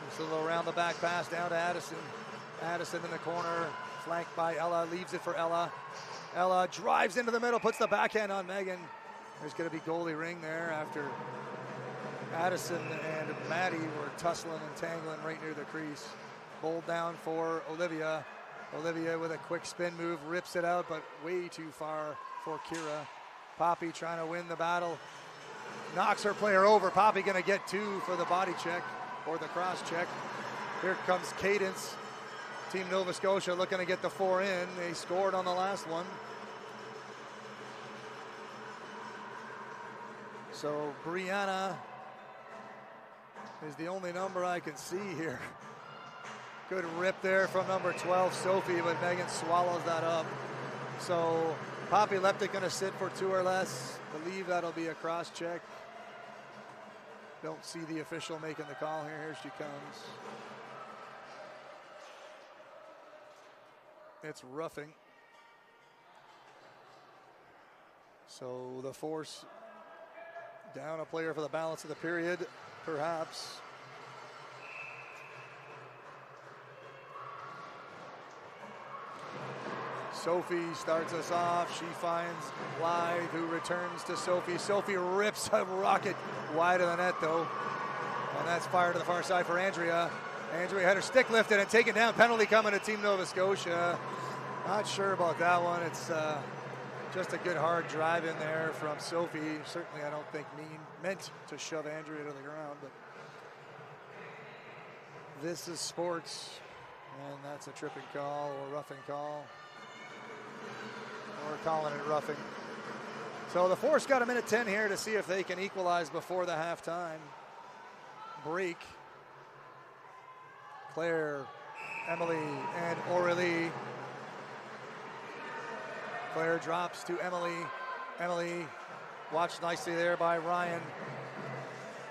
Just a little around the back pass down to Addison. Addison in the corner. Flanked by Ella, leaves it for Ella. Ella drives into the middle, puts the backhand on Megan. There's going to be goalie ring there after Addison and Maddie were tussling and tangling right near the crease. Bowled down for Olivia. Olivia with a quick spin move, rips it out, but way too far for Kira. Poppy trying to win the battle. Knocks her player over. Poppy going to get 2 for the body check or the cross check. Here comes Cadence. Team Nova Scotia looking to get the 4 in. They scored on the last one. So Brianna is the only number I can see here. Good rip there from number 12, Sophie, but Megan swallows that up. So Poppy Leptic going to sit for 2 or less. Believe that'll be a cross check. Don't see the official making the call here. Here she comes. It's roughing. So the Force down a player for the balance of the period, perhaps. Sophie starts us off. She finds Blythe, who returns to Sophie. Sophie rips a rocket wide of the net, though. And that's fired to the far side for Andrea. Andrea had her stick lifted and taken down. Penalty coming to Team Nova Scotia. Not sure about that one. It's just a good hard drive in there from Sophie. Certainly, I don't think meant to shove Andrea to the ground, but this is sports, and that's a tripping call or roughing call. We're calling it roughing. So the Force got a minute 10 here to see if they can equalize before the halftime break. Claire, Emily, and Aurélie. Claire drops to Emily. Emily watched nicely there by Ryan.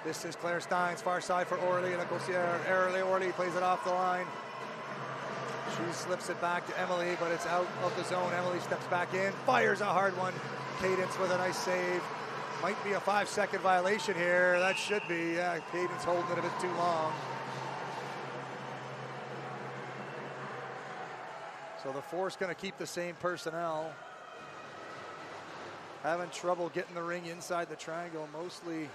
This is Claire Steins, far side for Aurélie and Aurélie plays it off the line. She slips it back to Emily, but it's out of the zone. Emily steps back in, fires a hard one. Cadence with a nice save. Might be a 5-second violation here. That should be. Yeah, Cadence holding it a bit too long. So the Force going to keep the same personnel. Having trouble getting the ring inside the triangle, mostly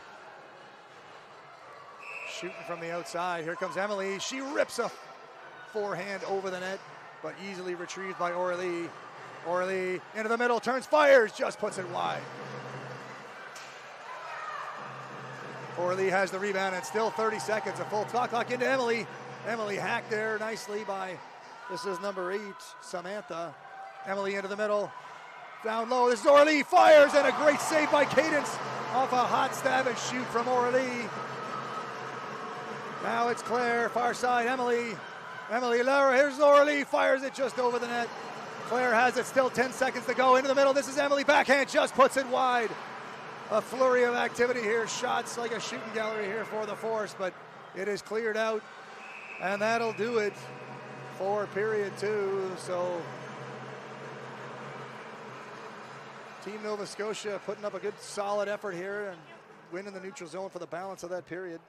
shooting from the outside. Here comes Emily. She rips a forehand over the net, but easily retrieved by Aurélie. Aurélie into the middle, turns, fires, just puts it wide. Aurélie has the rebound and still 30 seconds, a full clock into Emily. Emily hacked there nicely by, this is number 8, Samantha. Emily into the middle, down low, this is Aurélie, fires, and a great save by Cadence off a hot stab and shoot from Aurélie. Now it's Claire, far side, Emily. Emily, here's Aurélie, fires it just over the net. Claire has it, still 10 seconds to go, into the middle, this is Emily, backhand, just puts it wide. A flurry of activity here, shots like a shooting gallery here for the Force, but it is cleared out, and that'll do it for period 2. So Team Nova Scotia putting up a good solid effort here and winning the neutral zone for the balance of that period.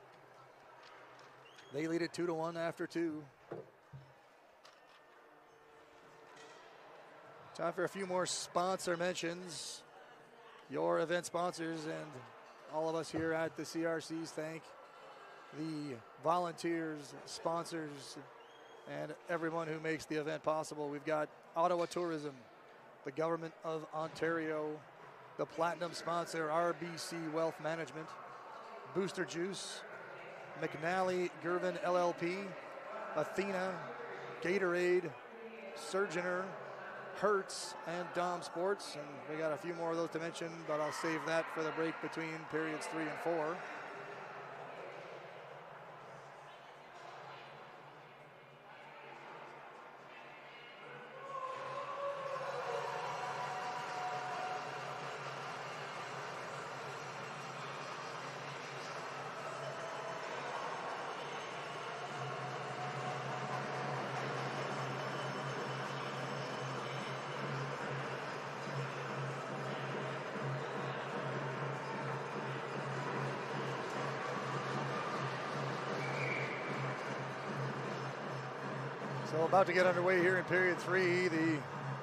They lead it 2-1 after 2. Time for a few more sponsor mentions. Your event sponsors and all of us here at the CRCs thank the volunteers, sponsors, and everyone who makes the event possible. We've got Ottawa Tourism, the Government of Ontario, the Platinum sponsor, RBC Wealth Management, Booster Juice, McNally Gervin LLP, Athena, Gatorade, Surgeoner, Hertz, and Dom Sports. And we got a few more of those to mention, but I'll save that for the break between periods 3 and 4. So about to get underway here in period 3.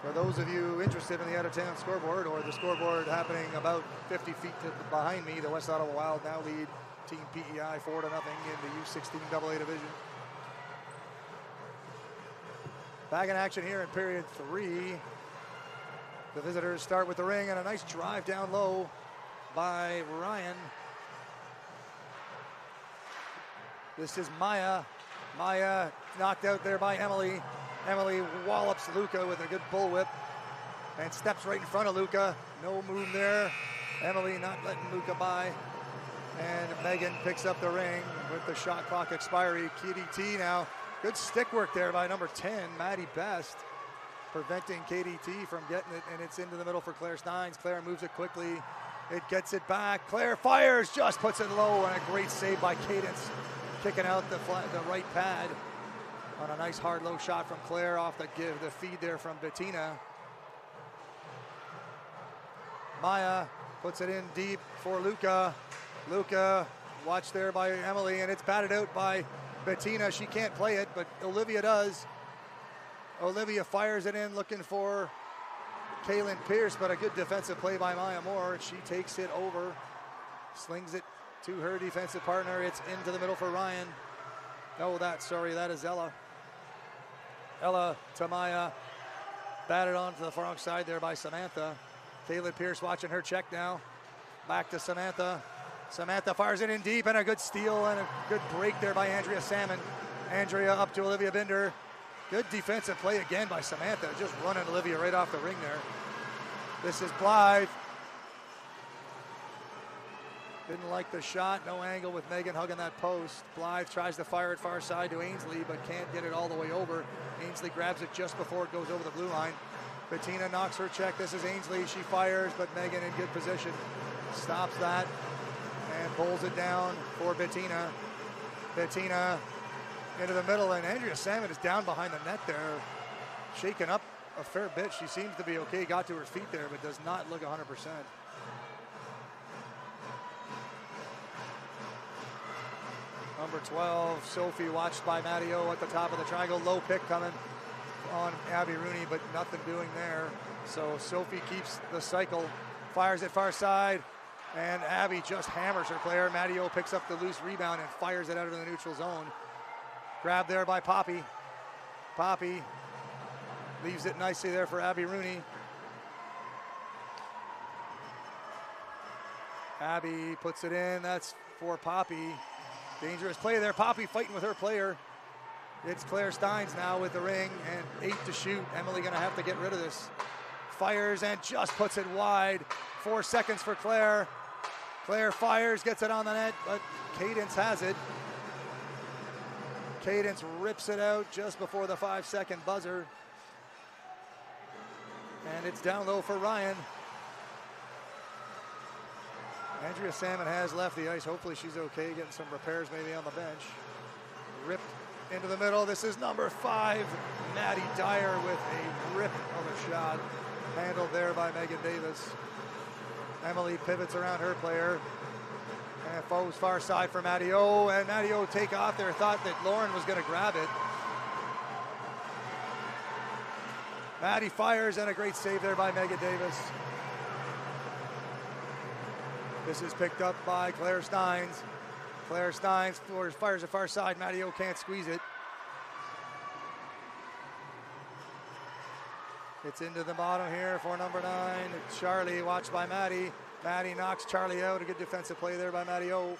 For those of you interested in the out-of-town scoreboard, or the scoreboard happening about 50 feet behind me, the West Ottawa Wild now lead Team PEI 4-0 in the U16 AA division. Back in action here in period 3. The visitors start with the ring and a nice drive down low by Ryan. This is Maya. Maya knocked out there by Emily. Emily wallops Luca with a good bullwhip and steps right in front of Luca. No move there. Emily not letting Luca by. And Megan picks up the ring with the shot clock expiry. KDT now. Good stick work there by number 10, Maddie Best, preventing KDT from getting it, and it's into the middle for Claire Steins. Claire moves it quickly. It gets it back. Claire fires, just puts it low, and a great save by Cadence, kicking out the right pad on a nice hard low shot from Claire off the feed there from Bettina. Maya puts it in deep for Luca. Luca watched there by Emily, and it's batted out by Bettina. She can't play it, but Olivia does. Olivia fires it in looking for Kaylin Pierce, but a good defensive play by Maya Moore. She takes it over, slings it to her defensive partner. It's into the middle for Ryan. No, that is Ella. Ella to Maya. Batted onto the far side there by Samantha. Kaylin Pierce watching her check now. Back to Samantha. Samantha fires it in deep, and a good steal and a good break there by Andrea Salmon. Andrea up to Olivia Binder. Good defensive play again by Samantha, just running Olivia right off the ring there. This is Blythe. Didn't like the shot, no angle with Megan hugging that post. Blythe tries to fire it far side to Ainsley, but can't get it all the way over. Ainsley grabs it just before it goes over the blue line. Bettina knocks her check. This is Ainsley. She fires, but Megan in good position. Stops that and pulls it down for Bettina. Bettina into the middle, and Andrea Salmon is down behind the net there, shaken up a fair bit. She seems to be okay, got to her feet there, but does not look 100%. Number 12, Sophie, watched by Maddie O at the top of the triangle. Low pick coming on Abby Rooney, but nothing doing there. So Sophie keeps the cycle, fires it far side, and Abby just hammers her player. Maddie O picks up the loose rebound and fires it out of the neutral zone. Grabbed there by Poppy. Poppy leaves it nicely there for Abby Rooney. Abby puts it in. That's for Poppy. Dangerous play there. Poppy fighting with her player. It's Claire Steins now with the ring and 8 to shoot. Emily going to have to get rid of this. Fires and just puts it wide. 4 seconds for Claire. Claire fires, gets it on the net, but Cadence has it. Cadence rips it out just before the 5-second buzzer. And it's down low for Ryan. Andrea Salmon has left the ice. Hopefully she's okay, getting some repairs maybe on the bench. Ripped into the middle. This is number 5, Maddie Dyer with a rip of a shot. Handled there by Megan Davis. Emily pivots around her player. And Foes far side for Maddie O, and Maddie O take off there. Thought that Lauren was going to grab it. Maddie fires, and a great save there by Megan Davis. This is picked up by Claire Steins. Claire Steins fires it far side. Maddie O can't squeeze it. It's into the bottom here for number 9. Charlie, watched by Maddie. Maddie knocks Charlie out. A good defensive play there by Maddie O.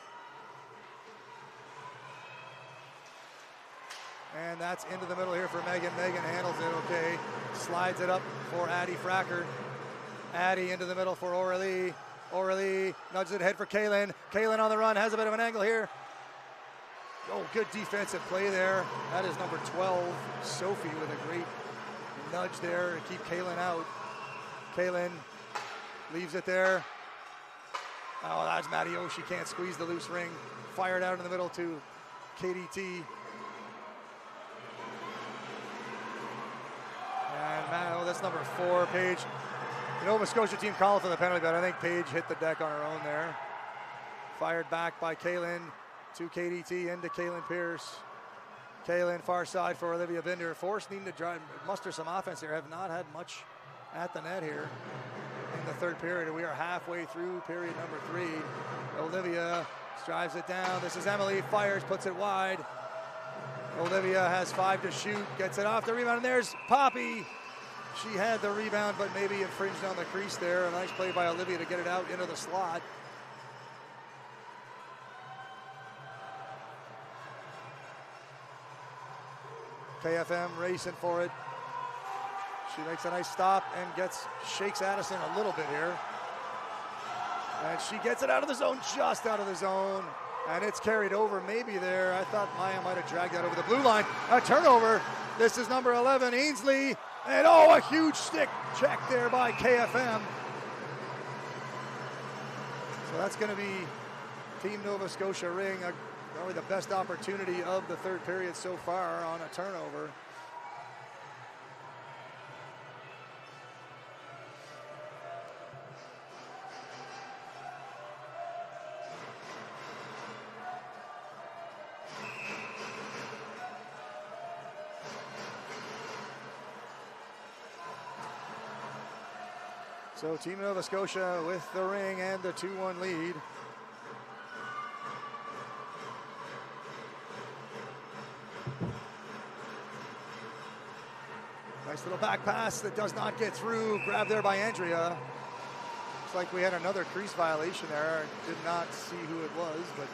And that's into the middle here for Megan. Megan handles it okay. Slides it up for Addie Fracker. Addie into the middle for Aurelie. Aurelie nudges it ahead for Kaylin. Kaylin on the run, has a bit of an angle here. Oh, good defensive play there. That is number 12, Sophie, with a great nudge there to keep Kaylin out. Kaylin leaves it there. Oh, that's Maddie O. She can't squeeze the loose ring. Fired out in the middle to KDT. And that's number 4, Paige. The Nova Scotia team called for the penalty, but I think Paige hit the deck on her own there. Fired back by Kaylin to KDT into Kaylin Pierce. Kaylin far side for Olivia Binder. Force needing to muster some offense here. Have not had much at the net here in the third period. We are halfway through period number 3. Olivia drives it down. This is Emily, fires, puts it wide. Olivia has 5 to shoot, gets it off the rebound, and there's Poppy. She had the rebound, but maybe infringed on the crease there. A nice play by Olivia to get it out into the slot. KFM racing for it. She makes a nice stop and shakes Addison a little bit here. And she gets it out of the zone, just out of the zone. And it's carried over maybe there. I thought Maya might have dragged that over the blue line. A turnover. This is number 11, Ainsley. And a huge stick check there by KFM. So that's going to be Team Nova Scotia Ring. Probably the best opportunity of the third period so far on a turnover. So Team Nova Scotia with the ring and the 2-1 lead. Nice little back pass that does not get through. Grabbed there by Andrea. Looks like we had another crease violation there. Did not see who it was, but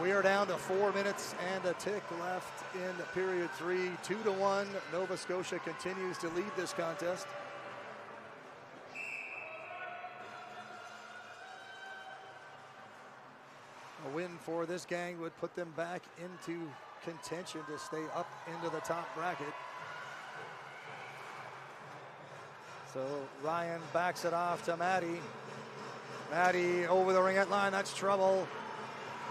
we are down to 4 minutes and a tick left in period 3. 2-1. Nova Scotia continues to lead this contest. A win for this gang would put them back into contention to stay up into the top bracket. So Ryan backs it off to Maddie. Maddie over the ringette line, that's trouble.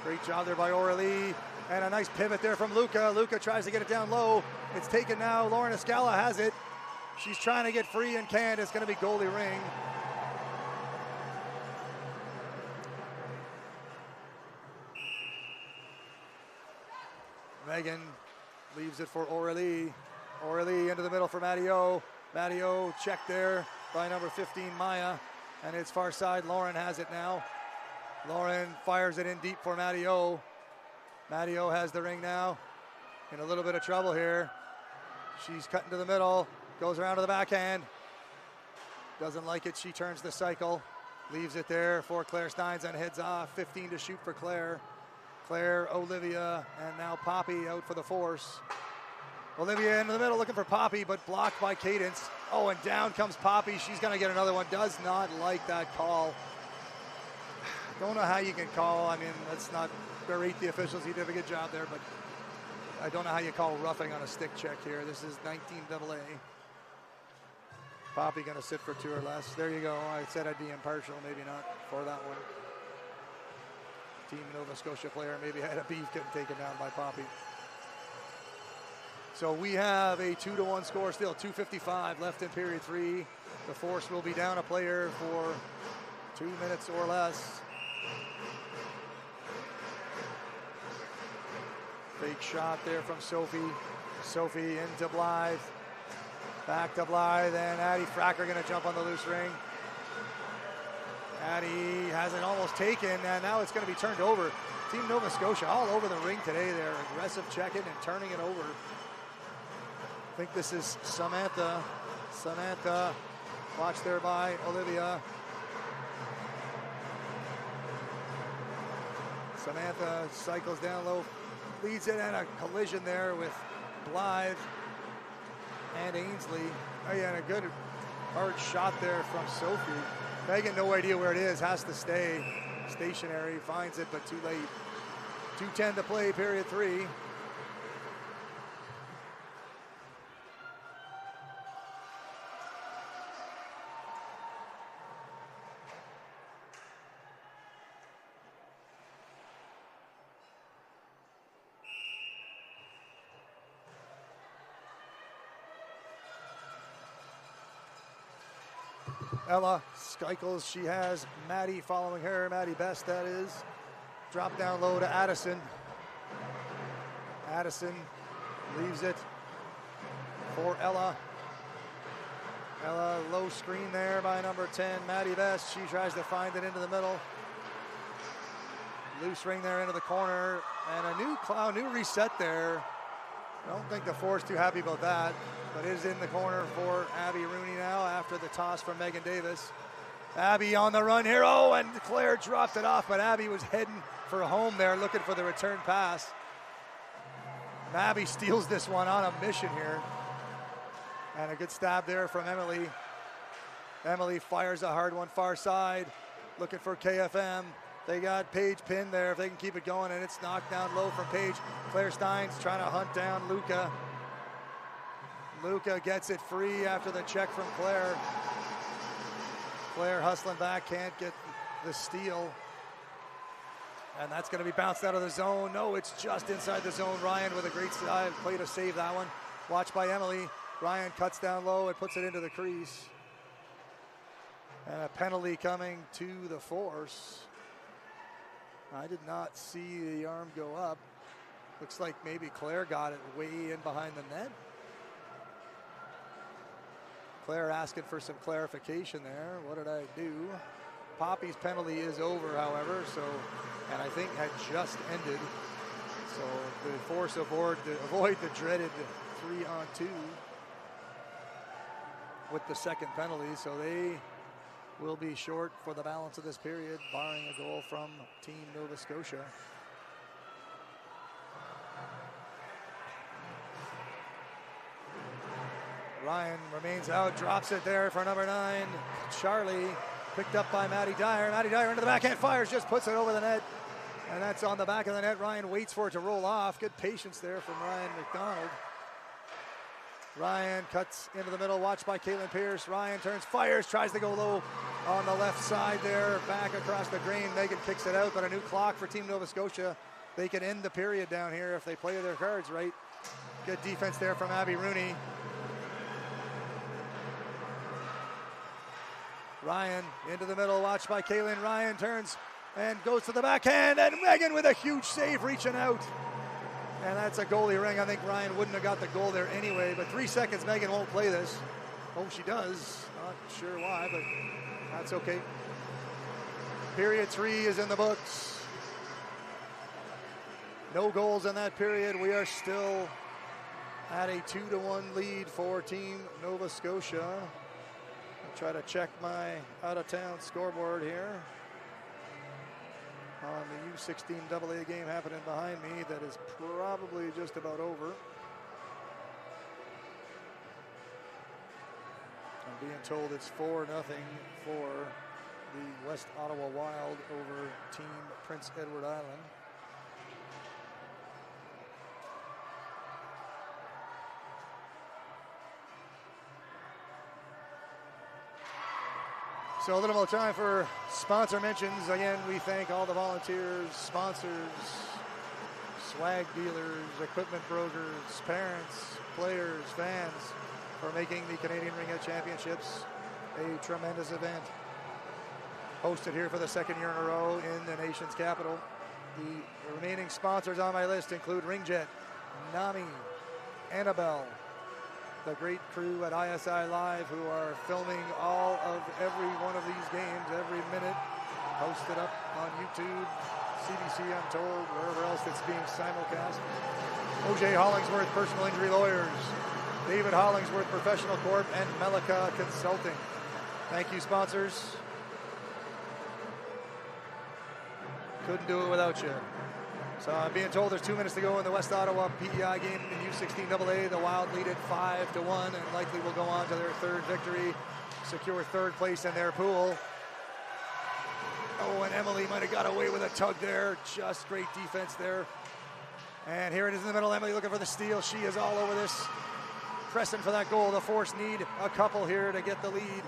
Great job there by Aurelie. And a nice pivot there from Luca. Luca tries to get it down low. It's taken now. Lauren Escala has it. She's trying to get free and can't. It's going to be goalie ring. Megan leaves it for Aurelie. Aurelie into the middle for Matteo. Matteo checked there by number 15, Maya. And it's far side. Lauren has it now. Lauren fires it in deep for Matteo. Matteo has the ring now. In a little bit of trouble here. She's cutting to the middle. Goes around to the backhand. Doesn't like it. She turns the cycle. Leaves it there for Claire Steins and heads off. 15 to shoot for Claire. Claire, Olivia, and now Poppy out for the force. Olivia into the middle looking for Poppy, but blocked by Cadence. Oh, and down comes Poppy. She's going to get another one. Does not like that call. Don't know how you can call. I mean, let's not berate the officials. He did a good job there, but I don't know how you call roughing on a stick check here. This is 19AA. Poppy going to sit for 2 or less. There you go. I said I'd be impartial. Maybe not for that one. Team Nova Scotia player maybe had a beef getting taken down by Poppy. So we have a 2-1 score still, 2:55 left in period 3. The Force will be down a player for 2 minutes or less. Fake shot there from Sophie. Sophie into Blythe. Back to Blythe, and Addie Fracker gonna jump on the loose ring. Addie has it almost taken, and now it's gonna be turned over. Team Nova Scotia all over the ring today. They're aggressive checking and turning it over. I think this is Samantha. Samantha, watched there by Olivia. Samantha cycles down low, leads it, and a collision there with Blythe and Ainsley. Oh yeah, and a good hard shot there from Sophie. Megan, no idea where it is, has to stay stationary, finds it, but too late. 2:10 to play, period 3. Ella Skykels, she has Maddie following her, Maddie Best that is. Drop down low to Addison. Addison leaves it for Ella. Ella, low screen there by number 10, Maddie Best. She tries to find it into the middle. Loose ring there into the corner, and a new reset there. I don't think the Force too happy about that, but it is in the corner for Abby Rooney now after the toss from Megan Davis. Abby on the run here. Oh, and Claire dropped it off, but Abby was heading for home there, looking for the return pass. Abby steals this one on a mission here. And a good stab there from Emily. Emily fires a hard one far side, looking for KFM. They got Paige pinned there if they can keep it going, and it's knocked down low from Paige. Claire Steins trying to hunt down Luca. Luca gets it free after the check from Claire. Claire hustling back, can't get the steal. And that's going to be bounced out of the zone. No, it's just inside the zone. Ryan with a great play to save that one. Watched by Emily. Ryan cuts down low and puts it into the crease. And a penalty coming to the Force. I did not see the arm go up. Looks like maybe Claire got it way in behind the net. Claire asking for some clarification there. What did I do? Poppy's penalty is over, however, so, and I think had just ended. So the force avoid the dreaded 3-on-2 with the second penalty. So they will be short for the balance of this period, barring a goal from Team Nova Scotia. Ryan remains out, drops it there for number 9, Charlie, picked up by Maddie Dyer. Maddie Dyer into the backhand, fires, just puts it over the net. And that's on the back of the net. Ryan waits for it to roll off. Good patience there from Ryan McDonald. Ryan cuts into the middle, watched by Caitlin Pierce. Ryan turns, fires, tries to go low on the left side there, back across the green. Megan kicks it out, but a new clock for Team Nova Scotia. They can end the period down here if they play their cards right. Good defense there from Abby Rooney. Ryan into the middle, watched by Kaylin. Ryan turns and goes to the backhand, and Megan with a huge save reaching out. And that's a goalie ring. I think Ryan wouldn't have got the goal there anyway, but 3 seconds, Megan won't play this. Oh, she does. Not sure why, but that's okay. Period 3 is in the books. No goals in that period. We are still at a 2-1 lead for Team Nova Scotia. I'll try to check my out-of-town scoreboard here on the U16 AA game happening behind me that is probably just about over. I'm being told it's 4-0 for the West Ottawa Wild over Team Prince Edward Island. So a little more time for sponsor mentions. Again, we thank all the volunteers, sponsors, swag dealers, equipment brokers, parents, players, fans for making the Canadian Ringette Championships a tremendous event. Hosted here for the second year in a row in the nation's capital. The remaining sponsors on my list include Ringjet, Nami, Annabelle, the great crew at ISI Live who are filming all of every one of these games every minute, posted up on YouTube, CBC, I'm told, wherever else it's being simulcast. OJ Hollingsworth Personal Injury Lawyers, David Hollingsworth Professional Corp, and Melika Consulting. Thank you, sponsors. Couldn't do it without you. So I'm being told there's 2 minutes to go in the West Ottawa PEI game in U16 AA. The Wild lead it 5-1 and likely will go on to their third victory, secure third place in their pool. Oh, and Emily might have got away with a tug there. Just great defense there. And here it is in the middle. Emily looking for the steal. She is all over this. Pressing for that goal. The Force need a couple here to get the lead.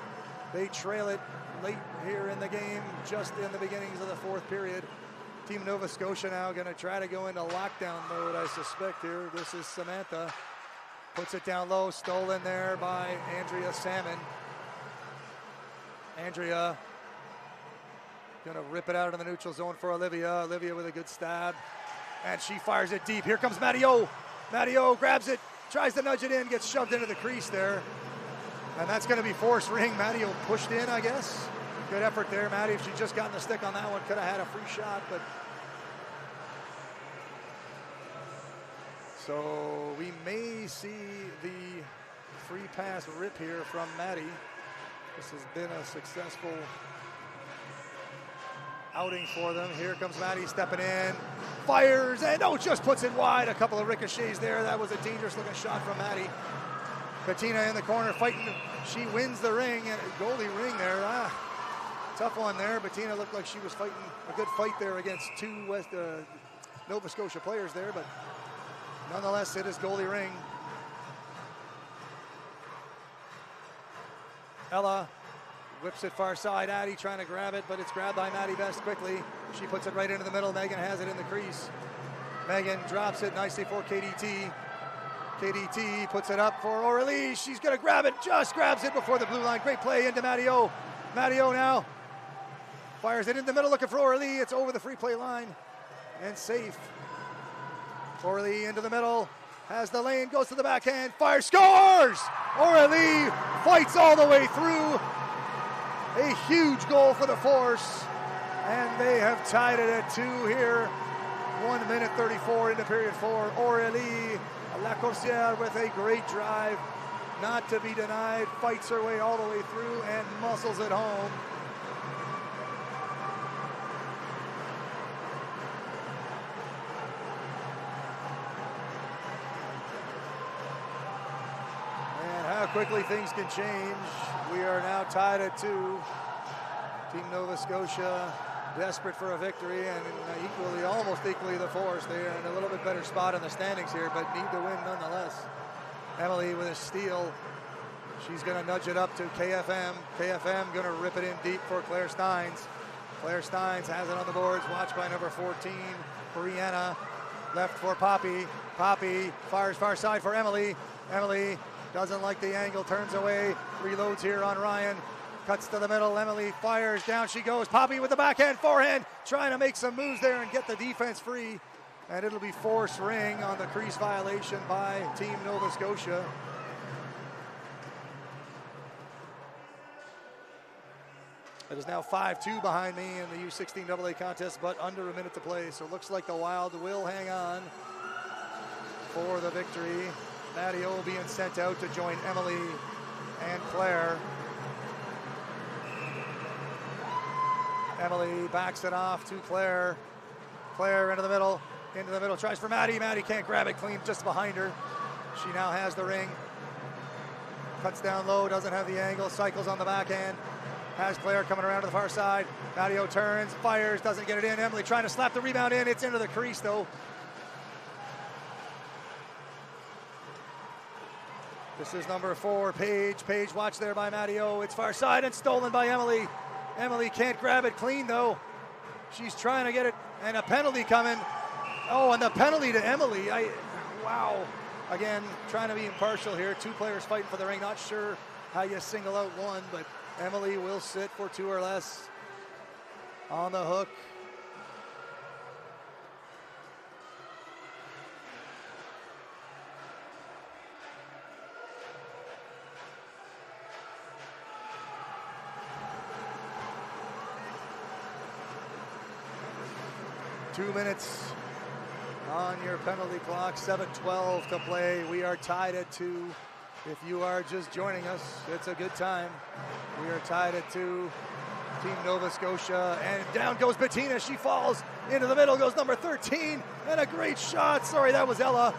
They trail it late here in the game, just in the beginnings of the fourth period. Team Nova Scotia now going to try to go into lockdown mode, I suspect here. This is Samantha. Puts it down low, stolen there by Andrea Salmon. Andrea going to rip it out of the neutral zone for Olivia. Olivia with a good stab. And she fires it deep. Here comes Maddie O. Maddie O grabs it, tries to nudge it in, gets shoved into the crease there. And that's going to be forced ring. Maddie O pushed in, I guess. Good effort there, Maddie. If she'd just gotten the stick on that one, could have had a free shot, but. So we may see the free pass rip here from Maddie. This has been a successful outing for them. Here comes Maddie stepping in, fires, and just puts it wide. A couple of ricochets there. That was a dangerous looking shot from Maddie. Bettina in the corner fighting. She wins the ring, and goalie ring there. Tough one there. Bettina looked like she was fighting a good fight there against two Nova Scotia players there, but nonetheless, it is goalie ring. Ella whips it far side. Addie trying to grab it, but it's grabbed by Maddie Best quickly. She puts it right into the middle. Megan has it in the crease. Megan drops it nicely for KDT. KDT puts it up for Aurelie. She's going to grab it, just grabs it before the blue line. Great play into Maddie O. Maddie O now fires it in the middle, looking for Aurelie. It's over the free play line and safe. Aurelie into the middle, has the lane, goes to the backhand, fires, scores! Aurelie fights all the way through. A huge goal for the Force, and they have tied it at 2 here. 1 minute 34 into period 4. Aurélie Lacourcière with a great drive, not to be denied, fights her way all the way through and muscles it home. And how quickly things can change. We are now tied at 2. Team Nova Scotia desperate for a victory, and almost equally the Force. They are in a little bit better spot in the standings here, but need to win nonetheless. Emily with a steal. She's going to nudge it up to KFM. KFM going to rip it in deep for Claire Steins. Claire Steins has it on the boards, watched by number 14, Brianna. Left for Poppy. Poppy fires far side for Emily. Emily doesn't like the angle, turns away, reloads here on Ryan. Cuts to the middle, Emily fires, down she goes. Poppy with the backhand, forehand, trying to make some moves there and get the defense free. And it'll be force ring on the crease violation by Team Nova Scotia. It is now 5-2 behind me in the U16 AA contest, but under a minute to play. So it looks like the Wild will hang on for the victory. Maddie O being sent out to join Emily and Claire. Emily backs it off to Claire. Claire into the middle, tries for Maddie. Maddie can't grab it clean, just behind her. She now has the ring. Cuts down low, doesn't have the angle, cycles on the backhand. Has Claire coming around to the far side. Maddie O turns, fires, doesn't get it in. Emily trying to slap the rebound in. It's into the crease though. This is number 4, Paige. Paige watched there by Maddie O. It's far side and stolen by Emily. Emily can't grab it clean though. She's trying to get it, and a penalty coming. Oh, and the penalty to Emily. Wow. Again, trying to be impartial here. 2 players fighting for the ring. Not sure how you single out one, but Emily will sit for 2 or less on the hook. Two minutes on your penalty clock, 7:12 to play. We are tied at 2. If you are just joining us, it's a good time. We are tied at 2. Team Nova Scotia, and down goes Bettina. She falls into the middle, goes number 13, and a great shot. Sorry, that was Ella.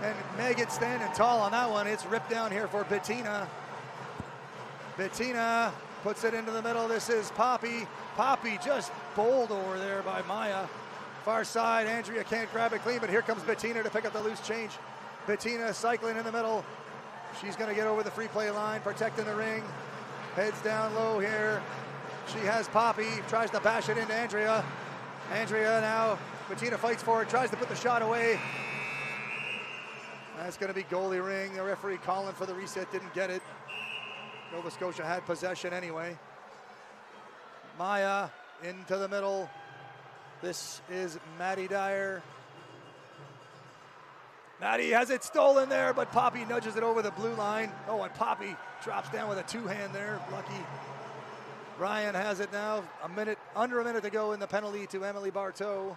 And Megan standing tall on that one. It's ripped down here for Bettina. Bettina puts it into the middle. This is Poppy. Poppy just bowled over there by Maya. Far side, Andrea can't grab it clean, but here comes Bettina to pick up the loose change. Bettina cycling in the middle. She's going to get over the free play line, protecting the ring. Heads down low here. She has Poppy, tries to bash it into Andrea. Andrea now, Bettina fights for it, tries to put the shot away. That's going to be goalie ring. The referee calling for the reset, didn't get it. Nova Scotia had possession anyway. Maya into the middle. This is Maddie Dyer. Maddie has it stolen there, but Poppy nudges it over the blue line. Oh, and Poppy drops down with a 2-hand there. Lucky. Ryan has it now. Under a minute to go in the penalty to Emily Bartow.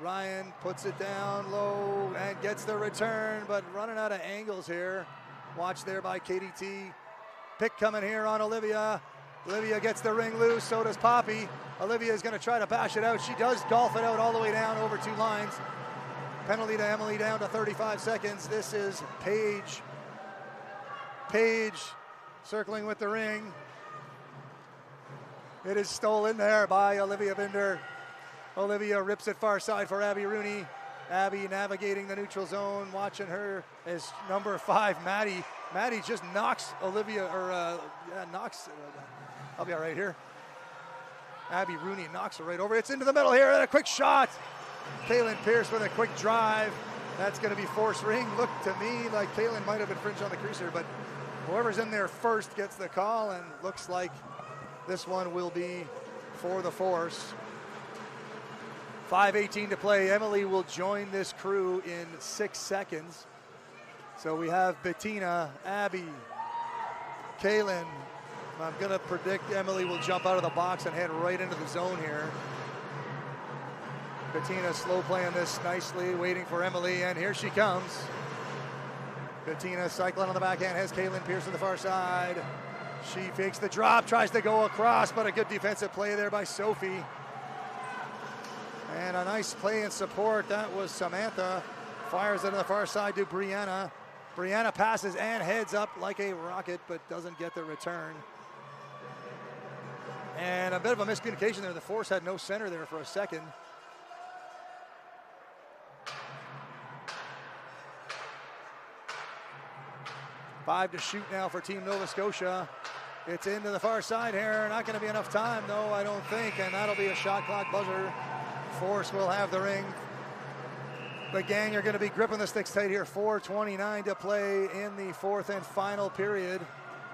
Ryan puts it down low and gets the return, but running out of angles here. Watch there by KDT. Pick coming here on Olivia. Olivia gets the ring loose, so does Poppy. Olivia is going to try to bash it out. She does golf it out all the way down over 2 lines. Penalty to Emily down to 35 seconds. This is Paige. Paige circling with the ring. It is stolen there by Olivia Binder. Olivia rips it far side for Abby Rooney. Abby navigating the neutral zone. Watching her is number 5, Maddie. Maddie just knocks Olivia, I'll be all right here. Abby Rooney knocks her right over. It's into the middle here, and a quick shot. Kaylin Pierce with a quick drive. That's going to be force ring. Looked to me like Kaylin might have infringed on the creaser, but whoever's in there first gets the call, and looks like this one will be for the Force. 5:18 to play. Emily will join this crew in 6 seconds. So we have Bettina, Abby, Kaylin. I'm going to predict Emily will jump out of the box and head right into the zone here. Bettina slow playing this nicely, waiting for Emily, and here she comes. Bettina cycling on the backhand, has Kaylin Pierce on the far side. She fakes the drop, tries to go across, but a good defensive play there by Sophie. And a nice play in support. That was Samantha. Fires it on the far side to Brianna. Brianna passes and heads up like a rocket, but doesn't get the return. And a bit of a miscommunication there. The force had no center there for a second. Five to shoot now for Team Nova Scotia. It's into the far side here. Not going to be enough time, though, I don't think. And that'll be a shot clock buzzer. Force will have the ring. The gang are going to be gripping the sticks tight here. 4:29 to play in the fourth and final period.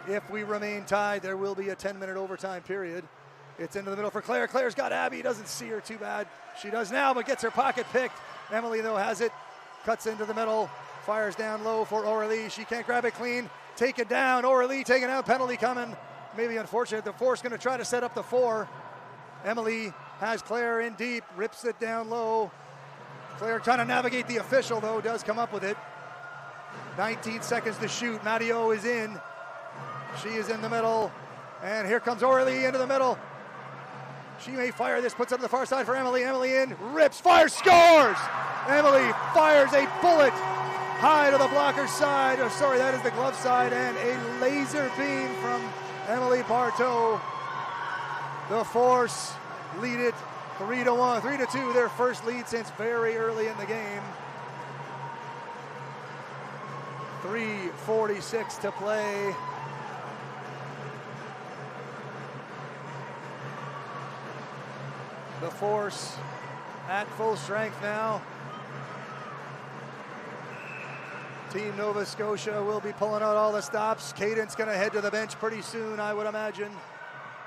If we remain tied, there will be a 10-minute overtime period. It's into the middle for Claire. Claire's got Abby. Doesn't see her too bad. She does now, but gets her pocket picked. Emily, though, has it. Cuts into the middle. Fires down low for Aurelie. She can't grab it clean. Take it down. Aurelie taken out. Penalty coming. Maybe unfortunate. The force going to try to set up the four. Emily has Claire in deep. Rips it down low. Claire trying to navigate the official, though. Does come up with it. 19 seconds to shoot. Matteo is in. She is in the middle. And here comes Aurelie into the middle. She may fire this. Puts it on the far side for Emily. Emily in. Rips. Fires. Scores! Emily fires a bullet high to the blocker's side. Oh, sorry, that is the glove side. And a laser beam from Emily Bartow. The Force lead it 3-1, 3-2. Their first lead since very early in the game. 3:46 to play. The Force at full strength now. Team Nova Scotia will be pulling out all the stops. Cadence going to head to the bench pretty soon, I would imagine.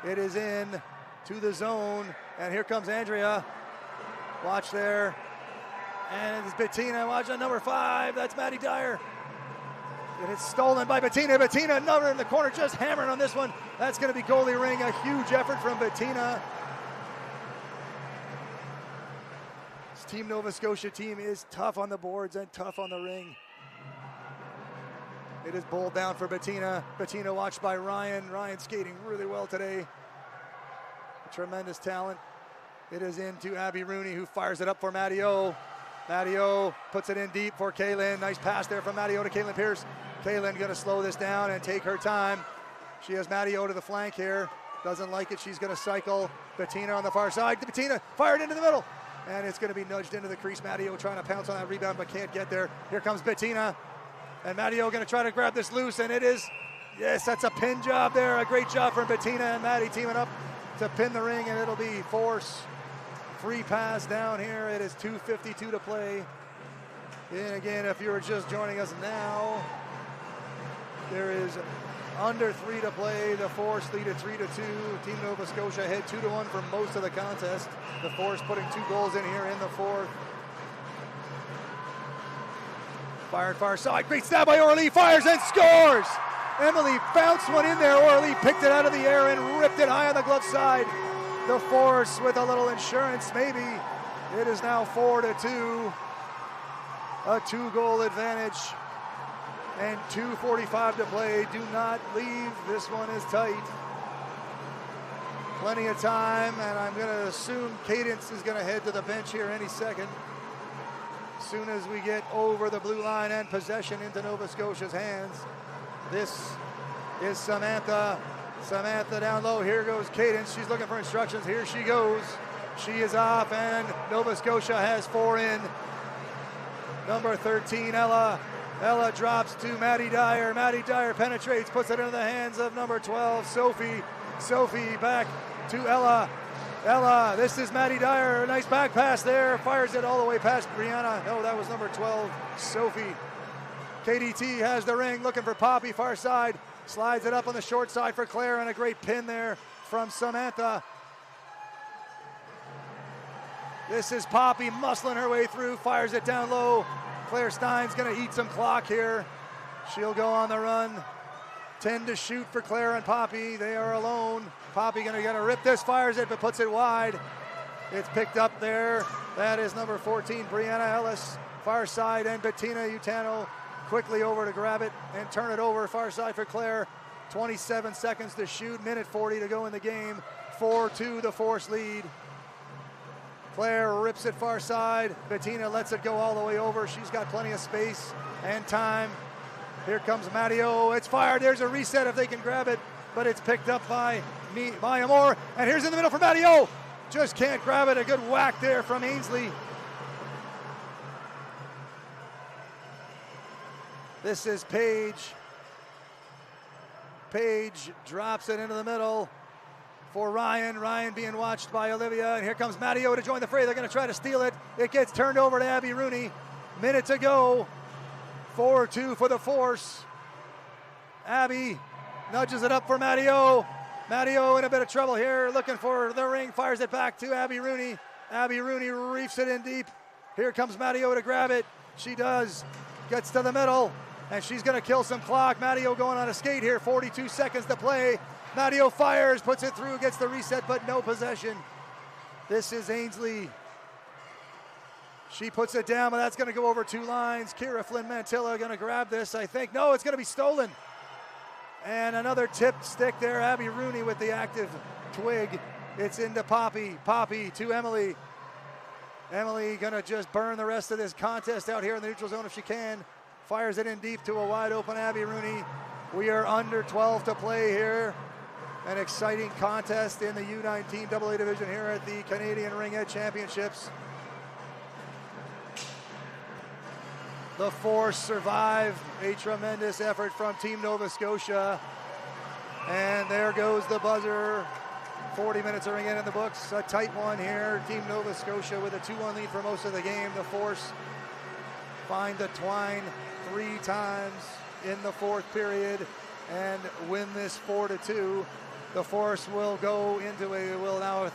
It is in to the zone, and here comes Andrea. Watch there. And it's Bettina. Watch on number 5. That's Maddie Dyer. And it's stolen by Bettina. Bettina, another in the corner, just hammering on this one. That's going to be goalie Ring. A huge effort from Bettina. This Team Nova Scotia team is tough on the boards and tough on the ring. It is bowled down for Bettina. Bettina watched by Ryan. Ryan skating really well today. A tremendous talent. It is into Abby Rooney, who fires it up for Matteo. Matteo puts it in deep for Kaylin. Nice pass there from Matteo to Kaylin Pierce. Kaylin going to slow this down and take her time. She has Matteo to the flank here. Doesn't like it. She's going to cycle. Bettina on the far side. Bettina fired into the middle. And it's going to be nudged into the crease. Matteo trying to pounce on that rebound but can't get there. Here comes Bettina. And Matteo going to try to grab this loose, and it is, yes, that's a pin job there. A great job from Bettina and Maddie teaming up to pin the ring, and it'll be Force. Free pass down here. It is 2:52 to play. And again, if you were just joining us now, there is under 3 to play. The Force lead at 3-2. Team Nova Scotia ahead 2-1 for most of the contest. The Force putting 2 goals in here in the fourth. Fired far side, great stab by Aurelie, fires and scores! Emily bounced one in there, Aurelie picked it out of the air and ripped it high on the glove side. The Force with a little insurance, maybe. It is now 4-2. A 2-goal advantage. And 2:45 to play. Do not leave, this one is tight. Plenty of time, and I'm gonna assume Cadence is gonna head to the bench here any second. As soon as we get over the blue line and possession into Nova Scotia's hands. This is Samantha. Samantha down low. Here goes Cadence. She's looking for instructions. Here she goes. She is off, and Nova Scotia has 4 in. Number 13, Ella. Ella drops to Maddie Dyer. Maddie Dyer penetrates, puts it into the hands of number 12, Sophie. Sophie back to Ella. Ella, this is Maddie Dyer. A nice back pass there. Fires it all the way past Brianna. No, that was number 12, Sophie. KDT has the ring, looking for Poppy, far side. Slides it up on the short side for Claire, and a great pin there from Samantha. This is Poppy muscling her way through, fires it down low. Claire Stein's gonna eat some clock here. She'll go on the run. 10 to shoot for Claire and Poppy. They are alone. Poppy gonna rip this, fires it, but puts it wide. It's picked up there. That is number 14, Brianna Ellis. Far side, and Bettina Utano quickly over to grab it and turn it over. Far side for Claire. 27 seconds to shoot, minute 40 to go in the game. 4-2 the Force lead. Claire rips it far side. Bettina lets it go all the way over. She's got plenty of space and time. Here comes Matteo. It's fired. There's a reset if they can grab it, but it's picked up by Maya Moore. And here's in the middle for Matteo. Just can't grab it. A good whack there from Ainsley. This is Paige. Paige drops it into the middle for Ryan. Ryan being watched by Olivia. And here comes Matteo to join the fray. They're going to try to steal it. It gets turned over to Abby Rooney. Minute to go. 4-2 for the Force. Abby nudges it up for Matteo. Matteo in a bit of trouble here, looking for the ring, fires it back to Abby Rooney. Abby Rooney reefs it in deep. Here comes Matteo to grab it. She does. Gets to the middle, and she's going to kill some clock. Matteo going on a skate here, 42 seconds to play. Matteo fires, puts it through, gets the reset, but no possession. This is Ainsley. She puts it down, but that's going to go over 2 lines. Kira Flynn Mantilla going to grab this, I think. No, it's going to be stolen. And another tipped stick there. Abby Rooney with the active twig. It's into Poppy. Poppy to Emily. Emily going to just burn the rest of this contest out here in the neutral zone if she can. Fires it in deep to a wide open Abby Rooney. We are under 12 to play here. An exciting contest in the U19 AA division here at the Canadian Ringette Championships. The Force survive a tremendous effort from Team Nova Scotia. And there goes the buzzer. 40 minutes are again in the books. A tight one here. Team Nova Scotia with a 2-1 lead for most of the game. The Force find the twine 3 times in the 4th period and win this 4-2. The Force will go into now a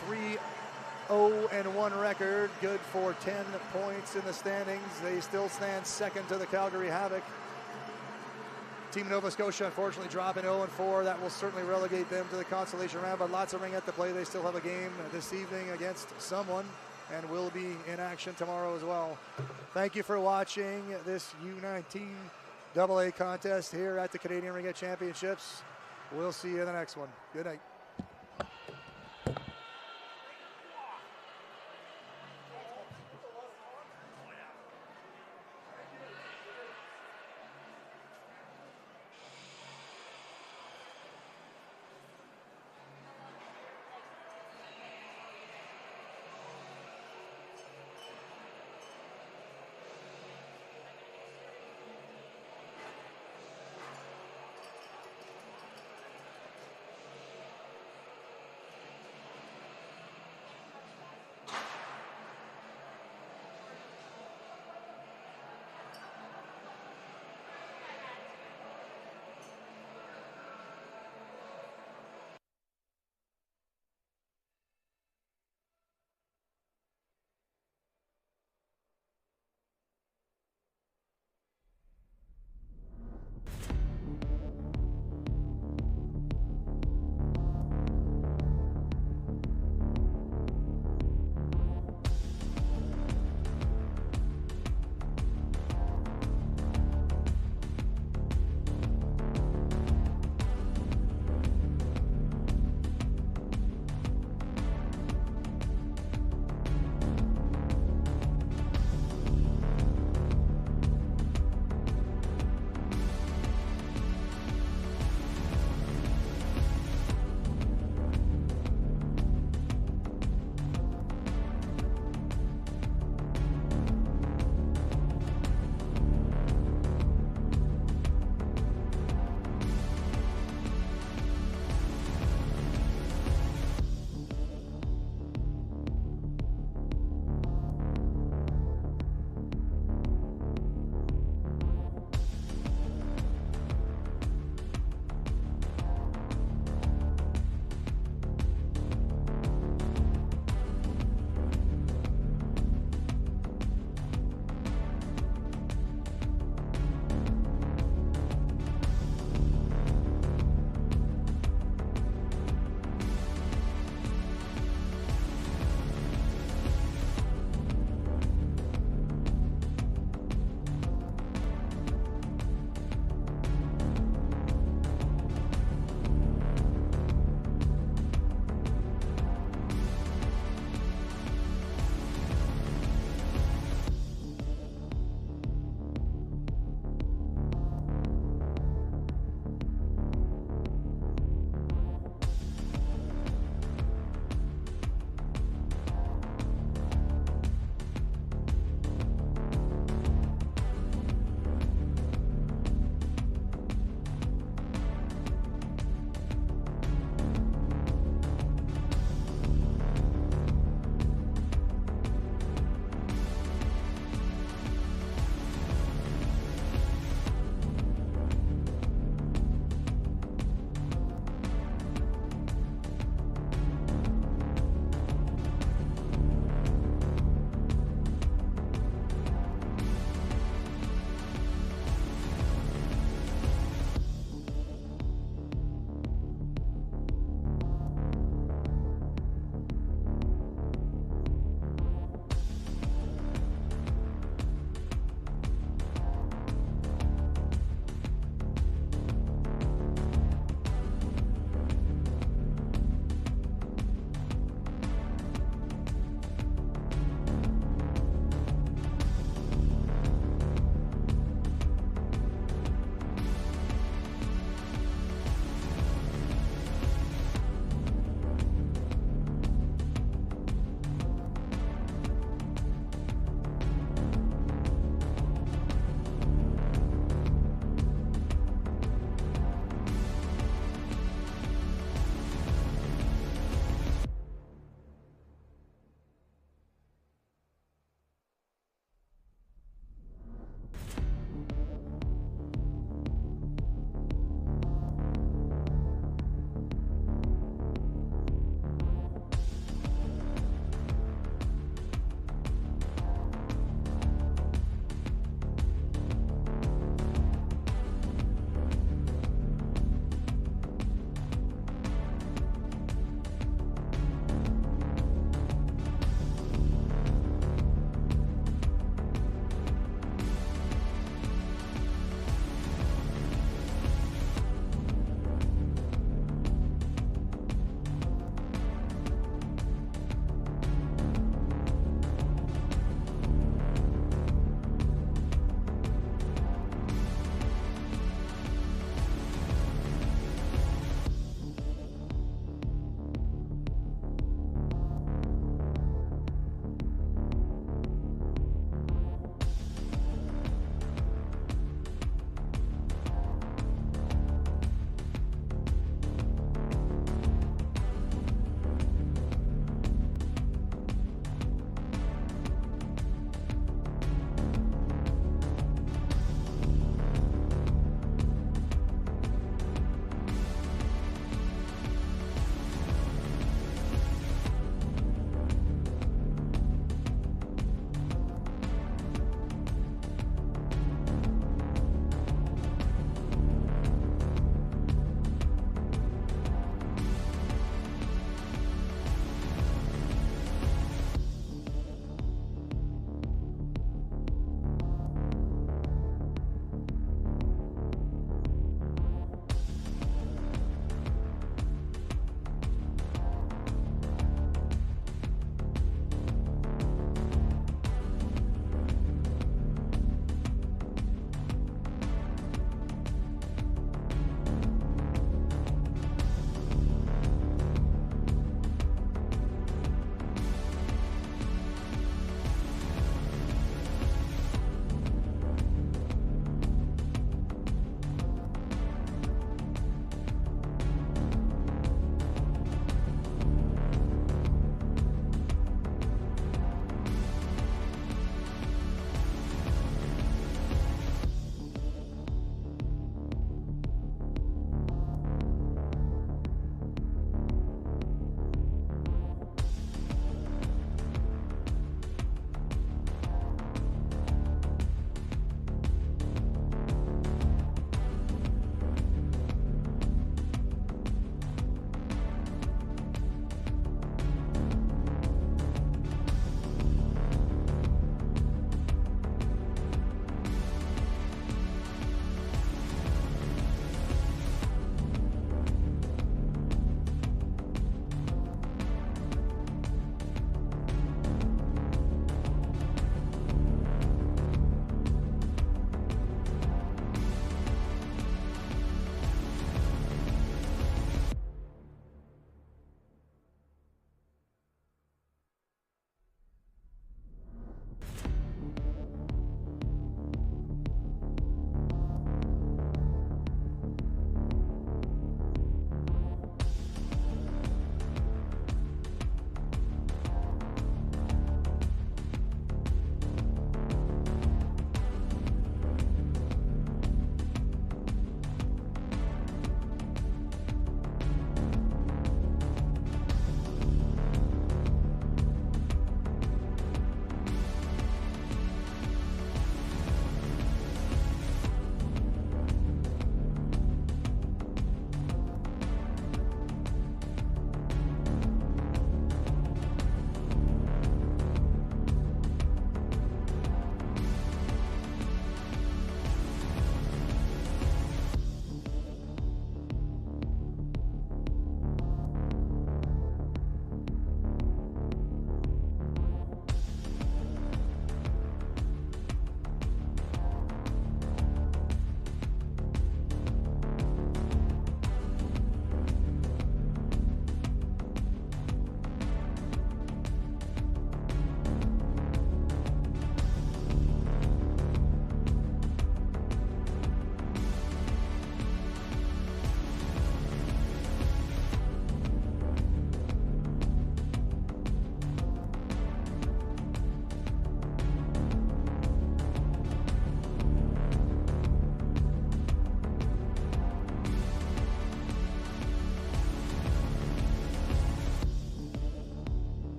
3-0-1 record, good for 10 points in the standings. They still stand second to the Calgary Havoc. Team Nova Scotia unfortunately dropping 0-4. That will certainly relegate them to the consolation round, but lots of ringette to play. They still have a game this evening against someone and will be in action tomorrow as well. Thank you for watching this U19 AA contest here at the Canadian Ringette Championships. We'll see you in the next one. Good night.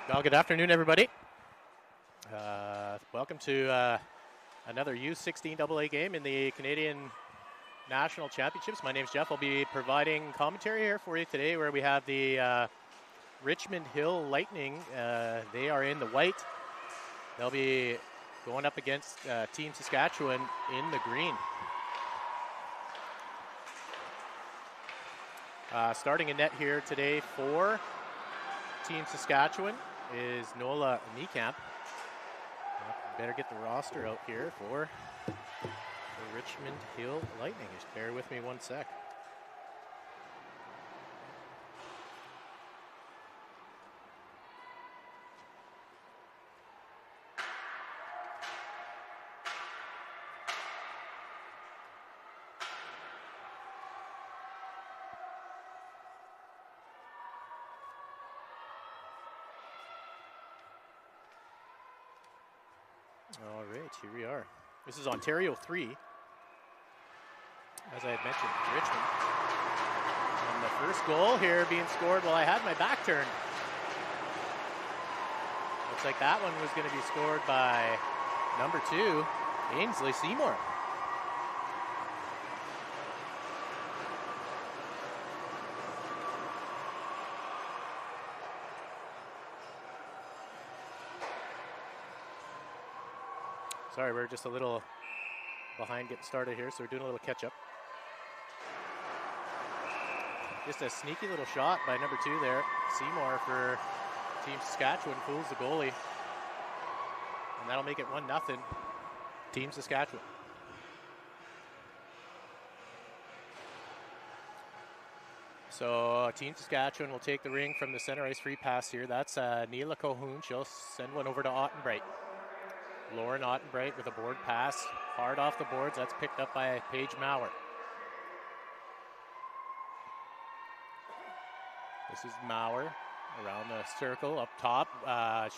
Well, good afternoon, everybody. Welcome to another U16 AA game in the Canadian National Championships. My name's Jeff. I'll be providing commentary here for you today, where we have the Richmond Hill Lightning. They are in the white. They'll be going up against Team Saskatchewan in the green. Starting in net here today for Team Saskatchewan is Nola Niekamp. Better get the roster out here for the Richmond Hill Lightning. Just bear with me one sec. All right, here we are. This is Ontario 3. As I had mentioned, Richmond. And the first goal here being scored while I had my back turned. Looks like that one was going to be scored by number 2, Ainsley Seymour. Sorry, we're just a little behind getting started here, so we're doing a little catch-up. Just a sneaky little shot by number 2 there. Seymour for Team Saskatchewan fools the goalie. And that'll make it 1-0. Team Saskatchewan. So Team Saskatchewan will take the ring from the center ice free pass here. That's Neela Colquhoun. She'll send one over to Ottenbright. Lauren Ottenbright with a board pass. Hard off the boards. That's picked up by Paige Maurer. This is Maurer around the circle up top.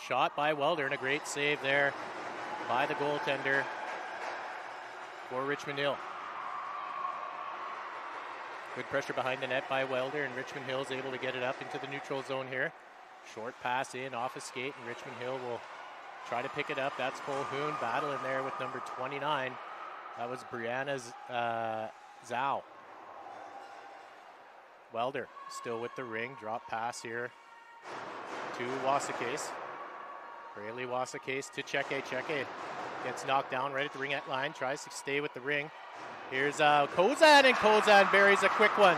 Shot by Welder and a great save there by the goaltender for Richmond Hill. Good pressure behind the net by Welder, and Richmond Hill is able to get it up into the neutral zone here. Short pass in off a skate, and Richmond Hill will try to pick it up. That's Colquhoun battling there with number 29. That was Brianna Zhao. Welder still with the ring. Drop pass here to Wasakase. Rayleigh Wasakase to Cheke. Cheke gets knocked down right at the ringette line. Tries to stay with the ring. Here's Kozan, and Kozan buries a quick one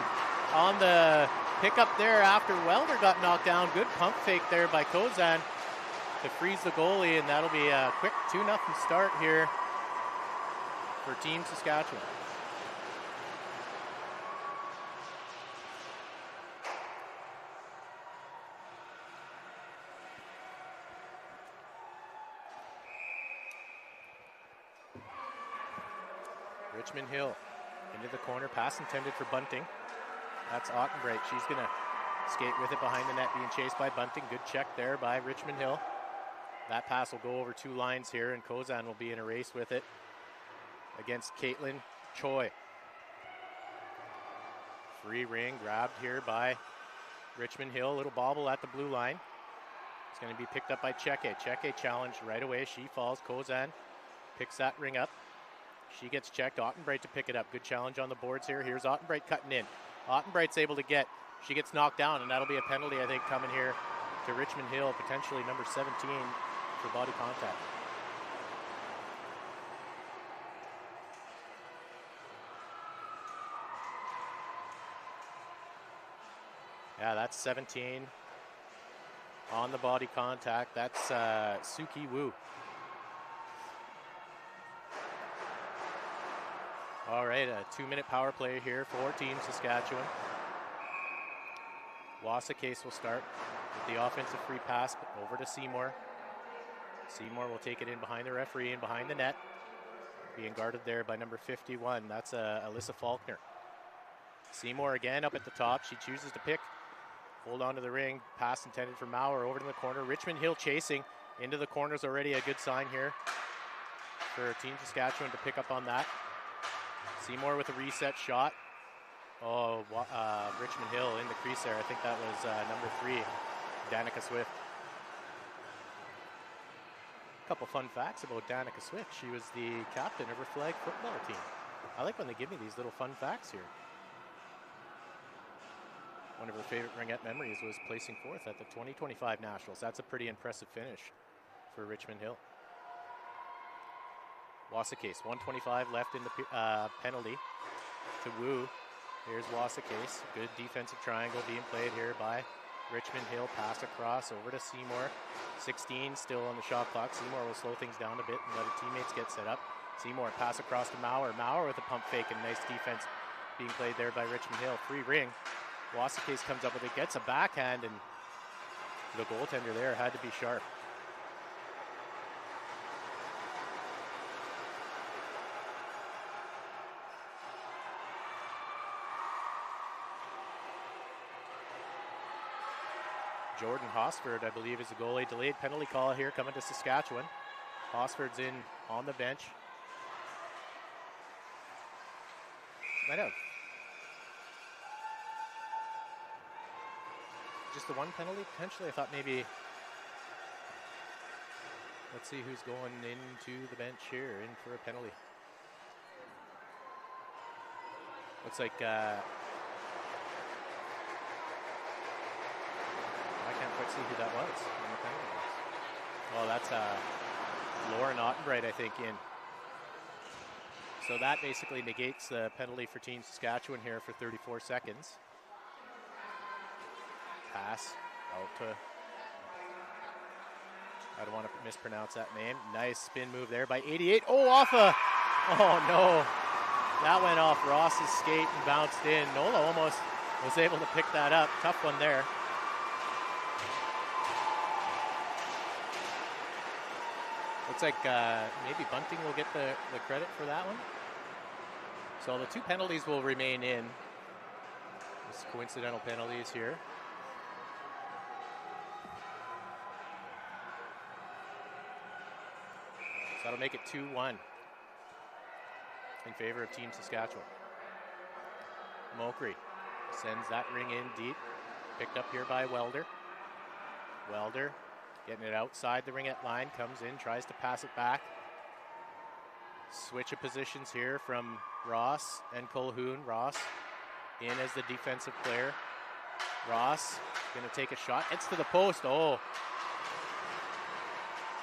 on the pickup there after Welder got knocked down. Good pump fake there by Kozan to freeze the goalie, and that'll be a quick 2-0 start here for Team Saskatchewan. Richmond Hill into the corner, pass intended for Bunting. That's Ottenbright. She's going to skate with it behind the net, being chased by Bunting. Good check there by Richmond Hill. That pass will go over 2 lines here, and Kozan will be in a race with it against Caitlin Choi. Free ring grabbed here by Richmond Hill. Little bobble at the blue line. It's going to be picked up by Cheke. Cheke challenged right away. She falls. Kozan picks that ring up. She gets checked. Ottenbright to pick it up. Good challenge on the boards here. Here's Ottenbright cutting in. Ottenbright's able to get. She gets knocked down, and that'll be a penalty, I think, coming here to Richmond Hill, potentially number 17 for body contact. Yeah, that's 17 on the body contact. That's Suki Wu. All right, a 2-minute power play here for Team Saskatchewan. Wasakase will start with the offensive free pass over to Seymour. Seymour will take it in behind the referee and behind the net. Being guarded there by number 51. That's Alyssa Faulkner. Seymour again up at the top. She chooses to pick. Hold on to the ring. Pass intended for Maurer over to the corner. Richmond Hill chasing into the corners already. A good sign here for Team Saskatchewan to pick up on that. Seymour with a reset shot. Oh, Richmond Hill in the crease there. I think that was number 3, Danica Swift. couple fun facts about Danica Swick. She was the captain of her flag football team. I like when they give me these little fun facts here. One of her favorite Ringette memories was placing 4th at the 2025 Nationals. That's a pretty impressive finish for Richmond Hill. Wasakase, 1:25 left in the penalty to Wu. Here's Wasakase. Good defensive triangle being played here by Richmond Hill. Pass across over to Seymour. 16 still on the shot clock. Seymour will slow things down a bit and let her teammates get set up. Seymour pass across to Maurer. Maurer with a pump fake and nice defense being played there by Richmond Hill. Free ring. Wasakase comes up with it, gets a backhand, and the goaltender there had to be sharp. Jordan Hosford, I believe, is the goalie. Delayed penalty call here coming to Saskatchewan. Hosford's in on the bench. Might have just the one penalty potentially. I thought maybe. Let's see who's going into the bench here, in for a penalty. Looks like I can't quite see who that was on the penalty box. Oh, that's Lauren Ottenbright, I think, in. So that basically negates the penalty for Team Saskatchewan here for 34 seconds. Pass out to, I don't want to mispronounce that name. Nice spin move there by 88. Oh, oh no. That went off Ross's skate and bounced in. Nola almost was able to pick that up. Tough one there. Looks like maybe Bunting will get the credit for that one. So the 2 penalties will remain in. Just coincidental penalties here. So that'll make it 2-1 in favor of Team Saskatchewan. Mokry sends that ring in deep. Picked up here by Welder. Welder getting it outside the ringette line, comes in, tries to pass it back. Switch of positions here from Ross and Colhoun. Ross in as the defensive player. Ross gonna take a shot, gets to the post, oh.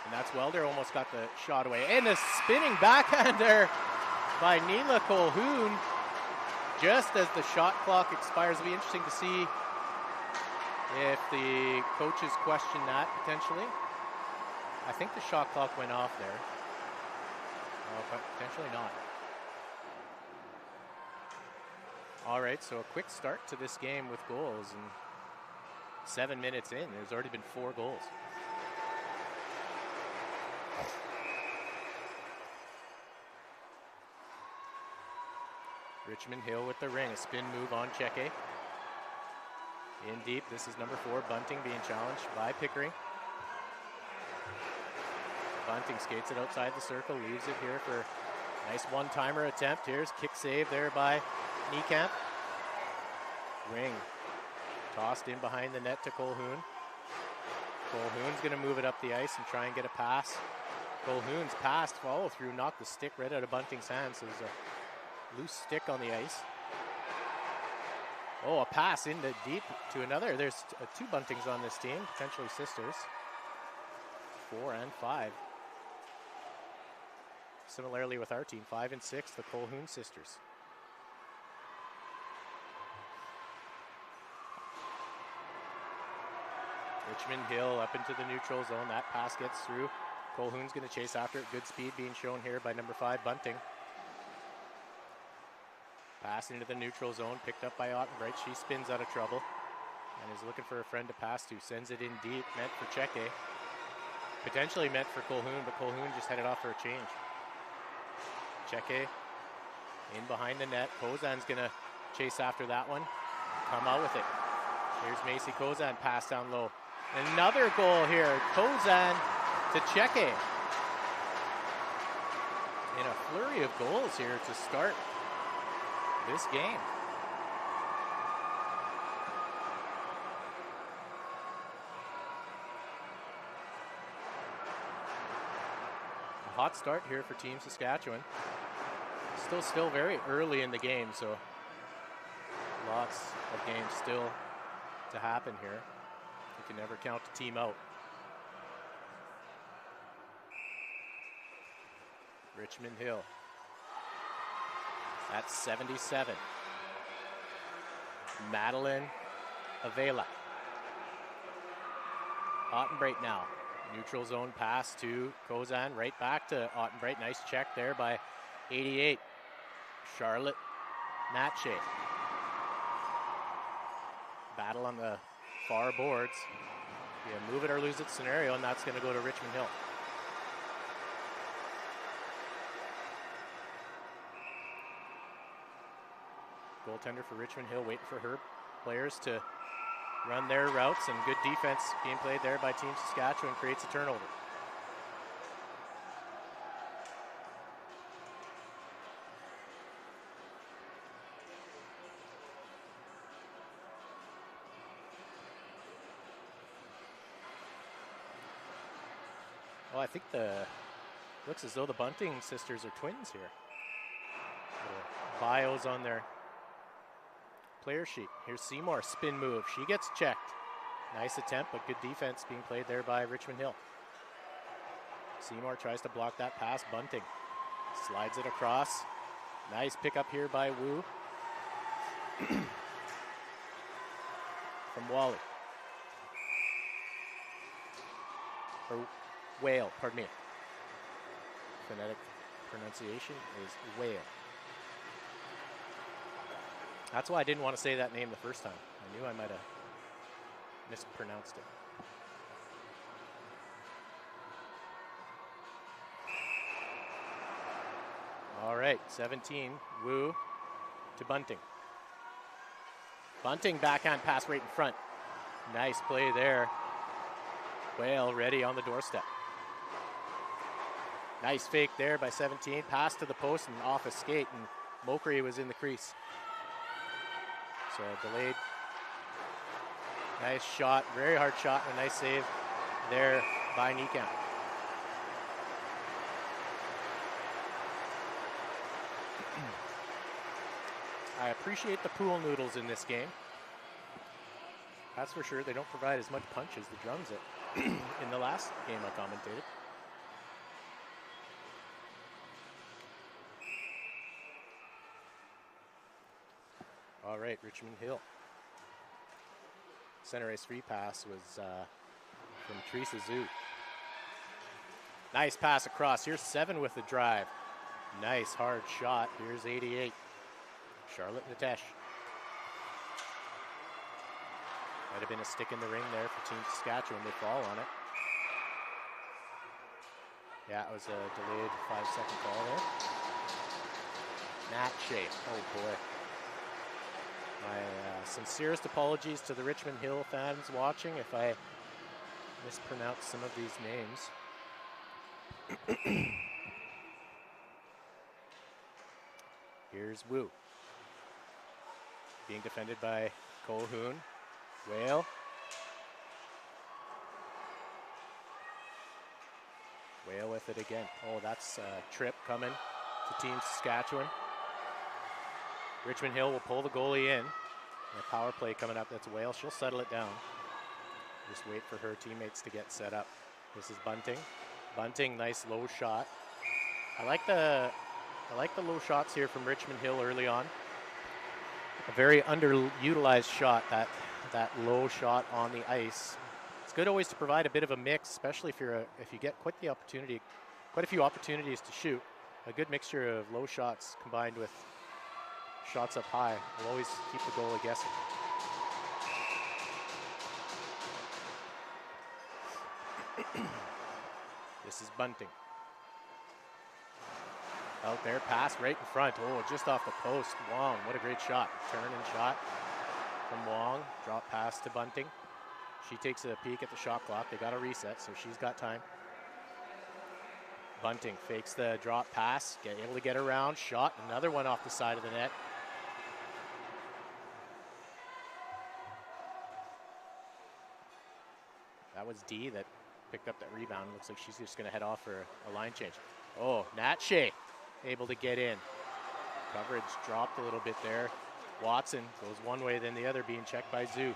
And that's Welder, almost got the shot away. And a spinning backhander by Neela Colhoun just as the shot clock expires. It'll be interesting to see if the coaches question that potentially. I think the shot clock went off there. But potentially not. All right, so a quick start to this game with goals, and 7 minutes in, there's already been 4 goals. Richmond Hill with the ring, a spin move on Cheke. In deep, this is number 4, Bunting being challenged by Pickering. Bunting skates it outside the circle, leaves it here for a nice one-timer attempt. Here's kick save there by Niekamp. Ring tossed in behind the net to Colhoun. Colhoun's gonna move it up the ice and try and get a pass. Colhoun's pass follow through, knocked the stick right out of Bunting's hands. So there's a loose stick on the ice. Oh, a pass into deep to another. There's 2 Buntings on this team, potentially sisters. 4 and 5. Similarly with our team, 5 and 6, the Colhoun sisters. Richmond Hill up into the neutral zone. That pass gets through. Colhoun's going to chase after it. Good speed being shown here by number 5, Bunting. Pass into the neutral zone, picked up by Ottenbright. She spins out of trouble and is looking for a friend to pass to. Sends it in deep, meant for Cheke. Potentially meant for Colhoun, but Colhoun just headed off for a change. Cheke in behind the net. Kozan's gonna chase after that one. Come out with it. Here's Macy Kozan, pass down low. Another goal here. Kozan to Cheke. In a flurry of goals here to start this game. hot start here for Team Saskatchewan. Still very early in the game, so lots of games still to happen here. You can never count the team out. Richmond Hill. That's 77. Madeline Avila. Ottenbreit now. Neutral zone pass to Kozan. Right back to Ottenbreit. Nice check there by 88. Charlotte Natche. Battle on the far boards. Yeah, move it or lose it scenario, and that's going to go to Richmond Hill. Goaltender for Richmond Hill waiting for her players to run their routes, and good defense being played there by Team Saskatchewan creates a turnover. Well, I think looks as though the Bunting sisters are twins here. Little bios on their player sheet. Here's Seymour, spin move. She gets checked. Nice attempt, but good defense being played there by Richmond Hill. Seymour tries to block that pass. Bunting slides it across. Nice pickup here by Wu. From Wally. Or Whale, pardon me. Phonetic pronunciation is Whale. That's why I didn't want to say that name the first time. I knew I might have mispronounced it. All right, 17, Wu to Bunting. Bunting backhand pass right in front. Nice play there. Whale ready on the doorstep. Nice fake there by 17. Pass to the post and off a skate, and Mokri was in the crease. So delayed. Nice shot, very hard shot, and a nice save there by Niekamp. I appreciate the pool noodles in this game. That's for sure. They don't provide as much punch as the drums in the last game I commentated. All right, Richmond Hill. Center ice free pass was from Teresa Zhu. Nice pass across. Here's 7 with the drive. Nice hard shot. Here's 88. Charlotte Natesh. Might have been a stick in the ring there for Team Saskatchewan. They fall on it. Yeah, it was a delayed 5-second call there. Nat Shea. Oh boy. My sincerest apologies to the Richmond Hill fans watching if I mispronounce some of these names. Here's Wu. Being defended by Colhoun. Whale. Whale with it again. Oh, that's a trip coming to Team Saskatchewan. Richmond Hill will pull the goalie in. The power play coming up, that's Whale. She'll settle it down. Just wait for her teammates to get set up. This is Bunting. Bunting, nice low shot. I like the low shots here from Richmond Hill early on. A very underutilized shot, that low shot on the ice. It's good always to provide a bit of a mix, especially if you get quite a few opportunities to shoot. A good mixture of low shots combined with shots up high will always keep the goalie guessing. This is Bunting. Out there, pass right in front. Oh, just off the post. Wong, what a great shot. Turn and shot from Wong. Drop pass to Bunting. She takes a peek at the shot clock. They got a reset, so she's got time. Bunting fakes the drop pass, able to get around. Shot, another one off the side of the net. That was Dee that picked up that rebound. Looks like she's just going to head off for a line change. Oh, Nat Shea able to get in. Coverage dropped a little bit there. Watson goes one way, then the other, being checked by Zoo.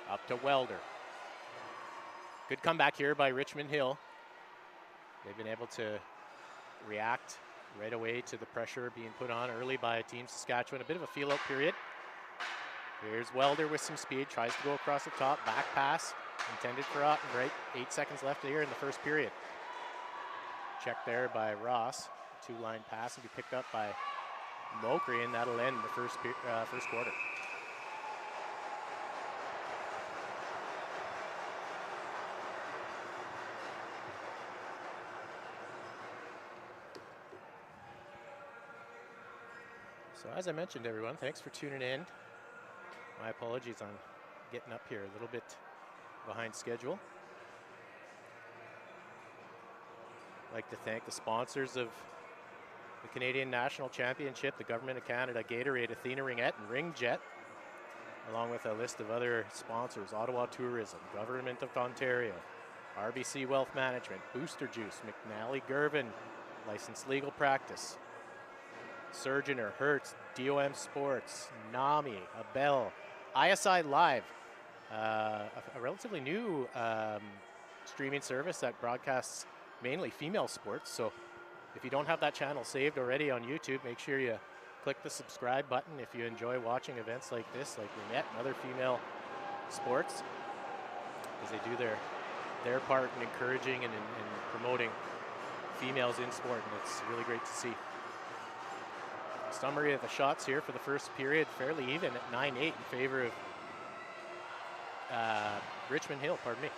Up to Welder. Good comeback here by Richmond Hill. They've been able to react right away to the pressure being put on early by Team Saskatchewan. A bit of a feel-out period. Here's Welder with some speed, tries to go across the top, back pass, intended for Ottenbright. 8 seconds left here in the first period. Checked there by Ross. Two-line pass will be picked up by Mokry, and that'll end the first quarter. So as I mentioned, everyone, thanks for tuning in. My apologies on getting up here a little bit behind schedule. I'd like to thank the sponsors of the Canadian National Championship, the Government of Canada, Gatorade, Athena Ringette, and Ringjet, along with a list of other sponsors: Ottawa Tourism, Government of Ontario, RBC Wealth Management, Booster Juice, McNally Gervin, Licensed Legal Practice, Surgeoner, Hertz, DOM Sports, NAMI, Abel, ISI Live, a relatively new streaming service that broadcasts mainly female sports. So if you don't have that channel saved already on YouTube, make sure you click the subscribe button if you enjoy watching events like this, like Ringette and other female sports, because they do their part in encouraging and in promoting females in sport, and it's really great to see. Summary of the shots here for the first period, fairly even at 9-8 in favor of Richmond Hill, pardon me.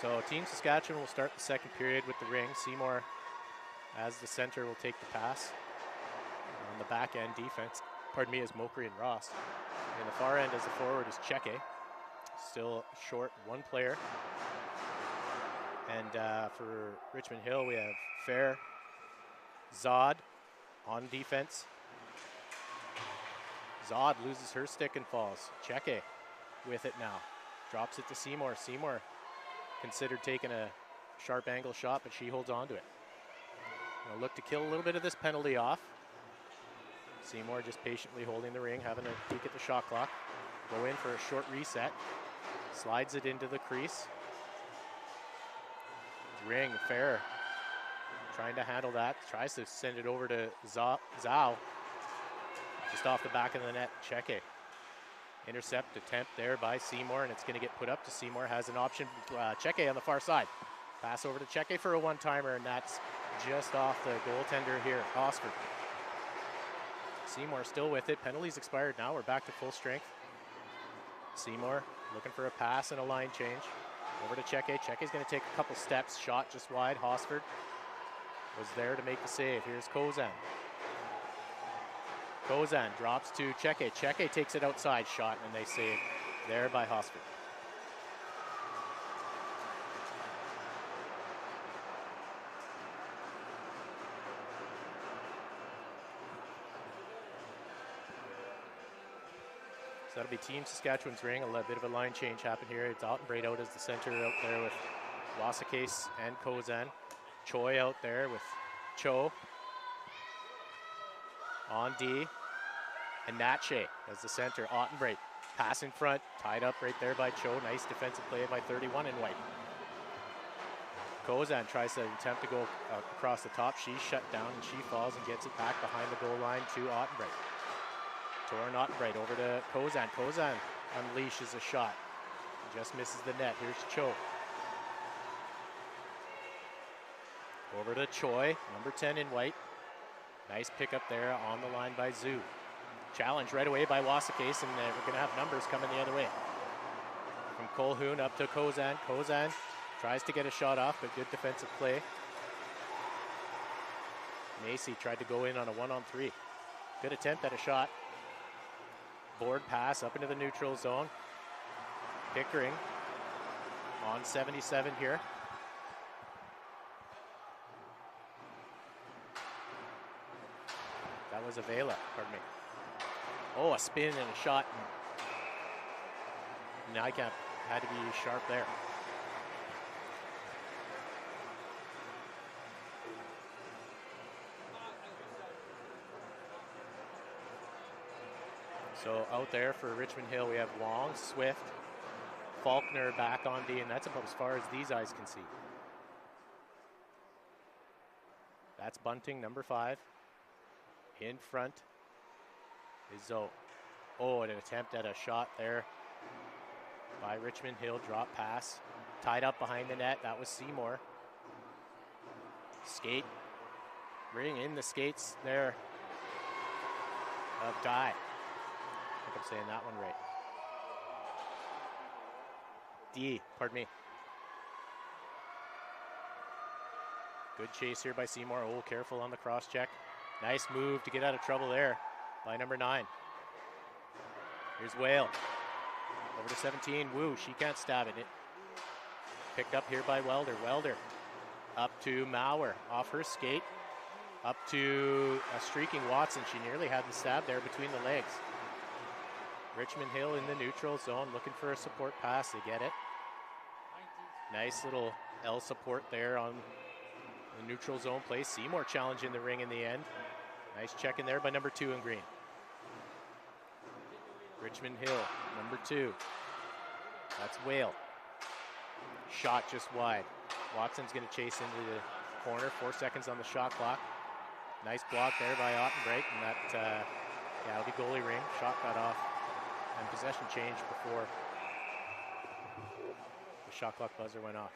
So Team Saskatchewan will start the second period with the ring. Seymour, as the center, will take the pass. On the back end defense, pardon me, is Mokry and Ross. And the far end as the forward is Cheke. Still short one player. And for Richmond Hill, we have Fair, Zod on defense. Zod loses her stick and falls. Cheke with it now. Drops it to Seymour. Seymour considered taking a sharp angle shot, but she holds on to it. Gonna look to kill a little bit of this penalty off. Seymour just patiently holding the ring, having a peek at the shot clock. Go in for a short reset. Slides it into the crease. Ring, Fair, trying to handle that. Tries to send it over to Zhao. Just off the back of the net, Cheke. Intercept attempt there by Seymour, and it's going to get put up to Seymour. Has an option, Cheke on the far side. Pass over to Cheke for a one-timer, and that's just off the goaltender here, Osford. Seymour still with it. Penalties expired now. We're back to full strength. Seymour looking for a pass and a line change. Over to Cheke. Cheke's going to take a couple steps. Shot just wide. Hosford was there to make the save. Here's Kozan. Kozan drops to Cheke. Cheke takes it outside. Shot, and they save there by Hosford. So that'll be Team Saskatchewan's ring. A little bit of a line change happened here. It's Ottenbright out as the center out there with Wasakase and Kozan. Choi out there with Cho. On D. And Natche as the center. Ottenbright pass in front. Tied up right there by Cho. Nice defensive play by 31 in white. Kozan tries to attempt to go across the top. She's shut down and she falls and gets it back behind the goal line to Ottenbright. Torn Ottenbright over to Kozan. Kozan unleashes a shot. Just misses the net. Here's Cho. Over to Choi, number 10 in white. Nice pickup there on the line by Zhu. Challenge right away by Wasakase, and we're going to have numbers coming the other way. From Colhoun up to Kozan. Kozan tries to get a shot off, but good defensive play. Macy tried to go in on a 1-on-3. Good attempt at a shot. Board pass up into the neutral zone. Pickering on 77 here. That was Avila, pardon me. Oh, a spin and a shot. Nijkamp had to be sharp there. So out there for Richmond Hill, we have Wong, Swift, Faulkner back on D, and that's about as far as these eyes can see. That's Bunting, number 5. In front is Zoe. Oh, and an attempt at a shot there by Richmond Hill. Drop pass. Tied up behind the net. That was Seymour. Skate. Bring in the skates there of Dye. I think I'm saying that one right. D, pardon me. Good chase here by Seymour. Oh, careful on the cross check. Nice move to get out of trouble there by number 9. Here's Whale. Over to 17. Woo, she can't stab it. Picked up here by Welder. Welder up to Mauer. Off her skate. Up to a streaking Watson. She nearly had the stab there between the legs. Richmond Hill in the neutral zone looking for a support pass. They get it. Nice little L support there on the neutral zone play. Seymour challenging the ring in the end. Nice check in there by number 2 in green. Richmond Hill, number 2. That's Whale. Shot just wide. Watson's going to chase into the corner. 4 seconds on the shot clock. Nice block there by Ottenbreit, and that, it'll be goalie ring. Shot got off, and possession changed before the shot clock buzzer went off.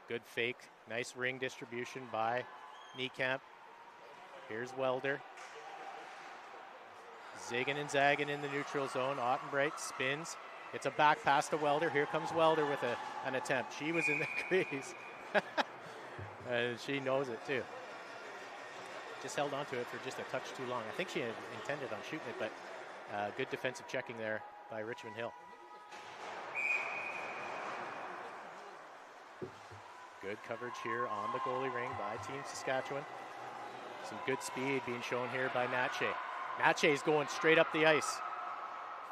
Good fake. Nice ring distribution by Niekamp. Here's Welder. Zigging and zagging in the neutral zone. Ottenbreit spins. It's a back pass to Welder. Here comes Welder with an attempt. She was in the crease. And she knows it too. Just held on to it for just a touch too long. I think she had intended on shooting it, but good defensive checking there by Richmond Hill. Good coverage here on the goalie ring by Team Saskatchewan. Some good speed being shown here by Natche. Natche's going straight up the ice.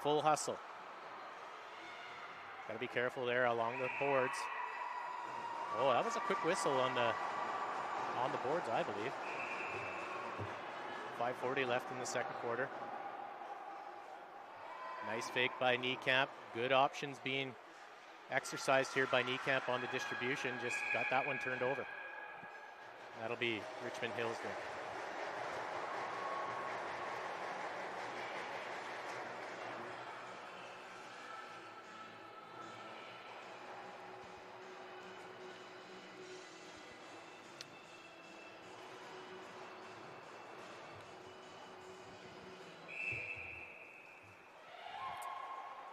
Full hustle. Got to be careful there along the boards. Oh, that was a quick whistle on the boards, I believe. 5:40 left in the second quarter. Nice fake by Niekamp. Good options being exercised here by Niekamp on the distribution. Just got that one turned over. That'll be Richmond Hill's win.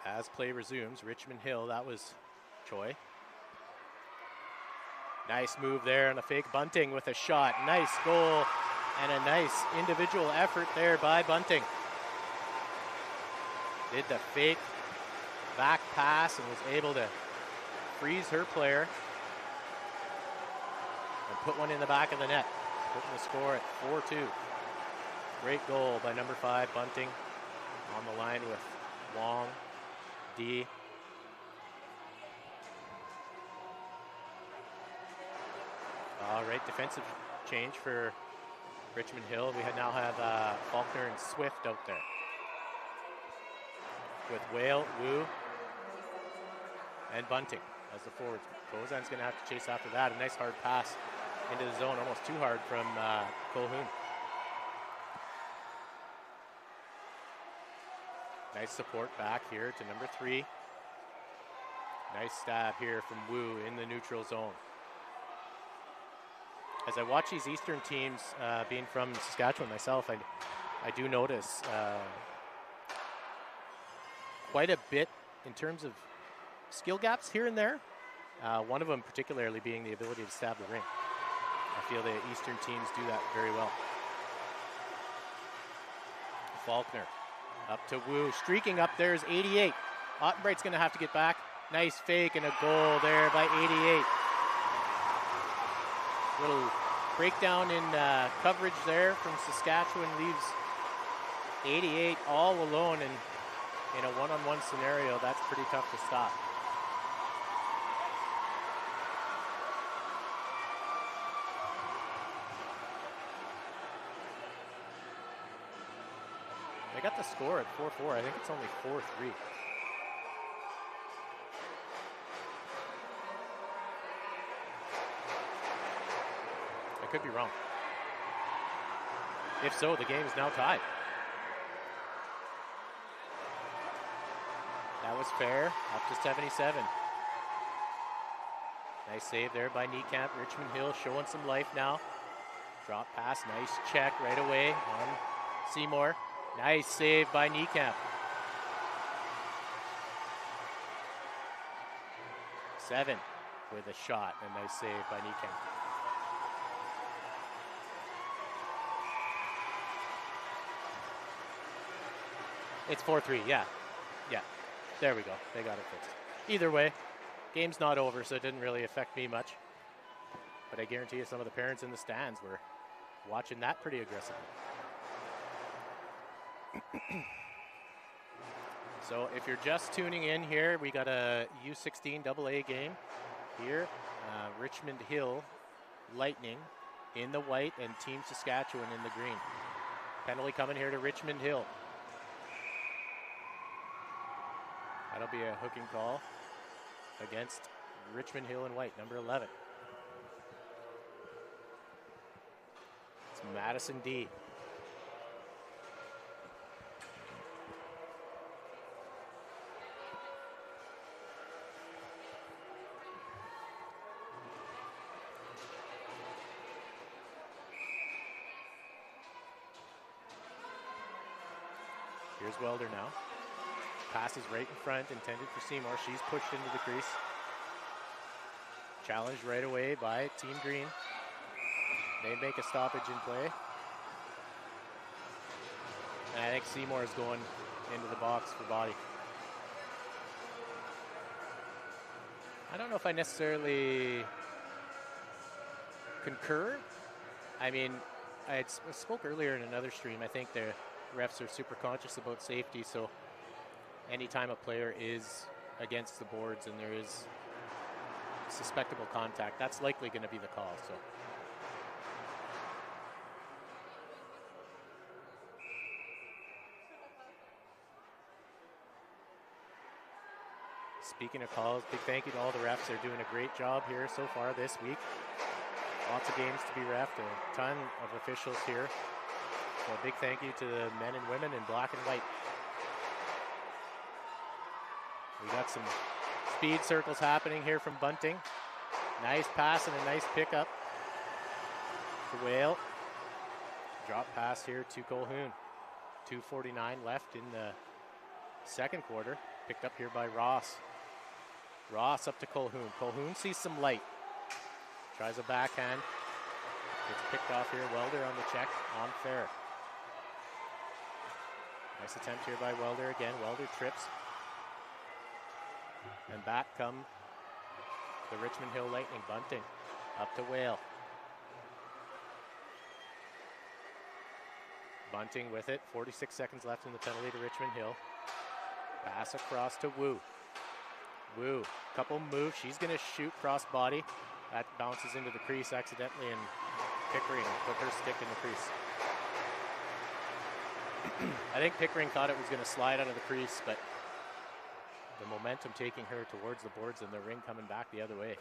As play resumes, Richmond Hill, that was Choi. Nice move there and a fake. Bunting with a shot. Nice goal and a nice individual effort there by Bunting. Did the fake back pass and was able to freeze her player and put one in the back of the net, putting the score at 4-2. Great goal by number 5, Bunting, on the line with Wong, D. All right, defensive change for Richmond Hill. We now have Faulkner and Swift out there. With Whale, Wu, and Bunting as the forwards. Kozan's going to have to chase after that. A nice hard pass into the zone, almost too hard from Colhoun. Nice support back here to number 3. Nice stab here from Wu in the neutral zone. As I watch these Eastern teams, being from Saskatchewan myself, I do notice quite a bit in terms of skill gaps here and there. One of them particularly being the ability to stab the ring. I feel the Eastern teams do that very well. Faulkner up to Wu, streaking up there is 88. Ottenbreit's going to have to get back. Nice fake and a goal there by 88. Little breakdown in coverage there from Saskatchewan leaves 88 all alone in a one-on-one scenario. That's pretty tough to stop. They got the score at 4-4. I think it's only 4-3. I could be wrong. If so, the game is now tied. That was fair, up to 77. Nice save there by Niekamp. Richmond Hill showing some life now. Drop pass, nice check right away on Seymour. Nice save by Niekamp. 7 with a shot, and nice save by Niekamp. It's 4-3, yeah. Yeah, there we go. They got it fixed. Either way, game's not over, so it didn't really affect me much. But I guarantee you some of the parents in the stands were watching that pretty aggressively. So if you're just tuning in here, we got a U16 AA game here. Richmond Hill Lightning in the white and Team Saskatchewan in the green. Penalty coming here to Richmond Hill. That'll be a hooking call against Richmond Hill in white, number 11. It's Madison D. Here's Welder now. Pass is right in front, intended for Seymour. She's pushed into the crease. Challenged right away by Team Green. They make a stoppage in play. And I think Seymour is going into the box for body. I don't know if I necessarily concur. I mean, I spoke earlier in another stream. I think the refs are super conscious about safety, so anytime a player is against the boards and there is suspectable contact, that's likely going to be the call. So speaking of calls, big thank you to all the refs. They're doing a great job here so far this week. Lots of games to be reffed, a ton of officials here. So a big thank you to the men and women in black and white. We got some speed circles happening here from Bunting. Nice pass and a nice pickup to Whale. Drop pass here to Colhoun. 2:49 left in the second quarter. Picked up here by Ross. Ross up to Colhoun. Colhoun sees some light. Tries a backhand. Gets picked off here. Welder on the check. On fair. Nice attempt here by Welder again. Welder trips. And back come the Richmond Hill Lightning. Bunting up to Whale. Bunting with it. 46 seconds left in the penalty to Richmond Hill. Pass across to Wu. Wu, couple moves. She's going to shoot cross body. That bounces into the crease accidentally, and Pickering put her stick in the crease. I think Pickering thought it was going to slide out of the crease, but the momentum taking her towards the boards and the ring coming back the other way.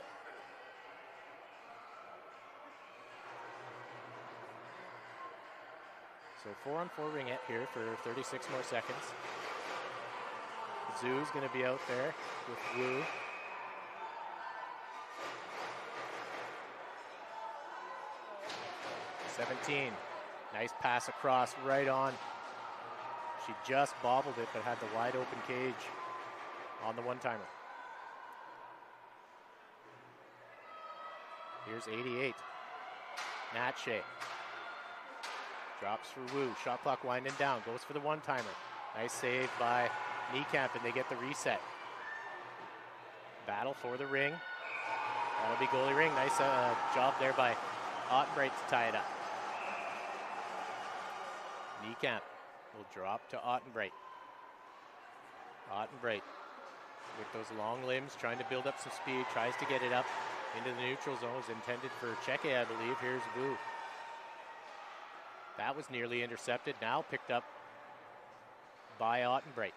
So 4-on-4 ringette here for 36 more seconds. Zoo's going to be out there with Wu. .17. Nice pass across, right on. She just bobbled it, but had the wide open cage on the one-timer. Here's 88. Nat Shea. Drops for Wu. Shot clock winding down. Goes for the one-timer. Nice save by Niekamp, and they get the reset. Battle for the ring. That'll be goalie ring. Nice job there by Ottenbright to tie it up. Niekamp will drop to Ottenbright. Ottenbright with those long limbs, trying to build up some speed, tries to get it up into the neutral zone. Is intended for Cheke, I believe. Here's Vu. That was nearly intercepted, now picked up by Ottenbright.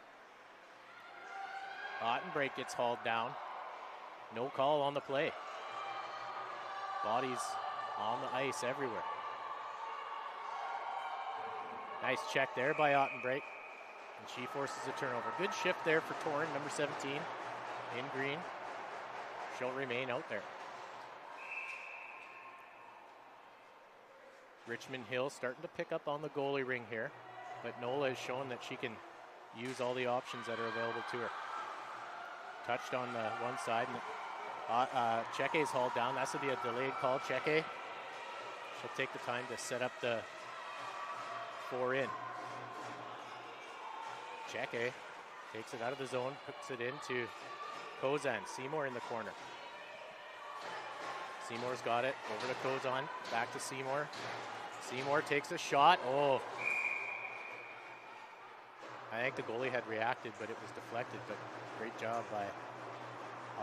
Ottenbright gets hauled down. No call on the play. Bodies on the ice everywhere. Nice check there by Ottenbright. And she forces a turnover. Good shift there for Torren, number 17, in green. She'll remain out there. Richmond Hill starting to pick up on the goalie ring here, but Nola has shown that she can use all the options that are available to her. Touched on the one side, and Cheke's hauled down. That's going to be a delayed call. Cheke, she'll take the time to set up the 4 in. Cheke takes it out of the zone, puts it into Kozan. Seymour in the corner. Seymour's got it, over to Kozan, back to Seymour. Seymour takes a shot. Oh, I think the goalie had reacted, but it was deflected. But great job by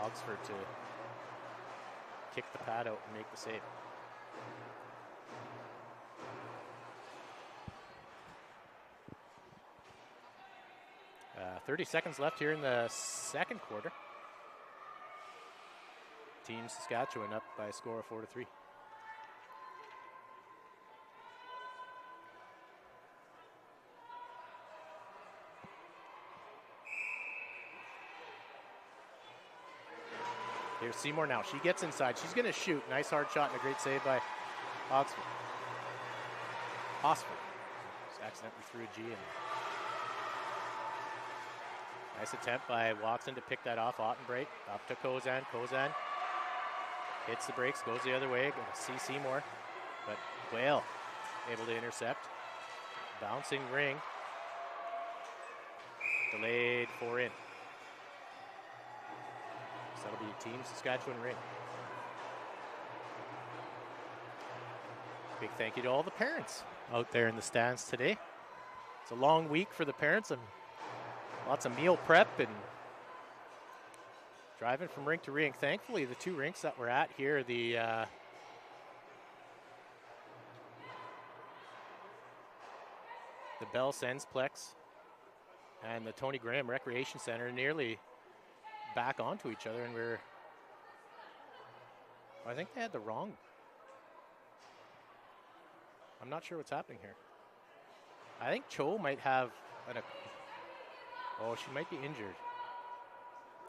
Oxford to kick the pad out and make the save. Uh, 30 seconds left here in the second quarter. Team Saskatchewan up by a score of 4-3. Here's Seymour now. She gets inside. She's going to shoot. Nice hard shot and a great save by Oxford. Osford. Just accidentally threw a G in there. Nice attempt by Watson to pick that off. Ottenbright up to Kozan. Kozan hits the brakes, goes the other way. Going to see Seymour, but Whale able to intercept. Bouncing ring. Delayed 4 in. So that'll be Team Saskatchewan ring. Big thank you to all the parents out there in the stands today. It's a long week for the parents and lots of meal prep and driving from rink to rink. Thankfully, the 2 rinks that we're at here, the Bell Sensplex and the Tony Graham Recreation Center, nearly back onto each other, and I think they had the wrong. I'm not sure what's happening here. I think Cho might have oh, she might be injured.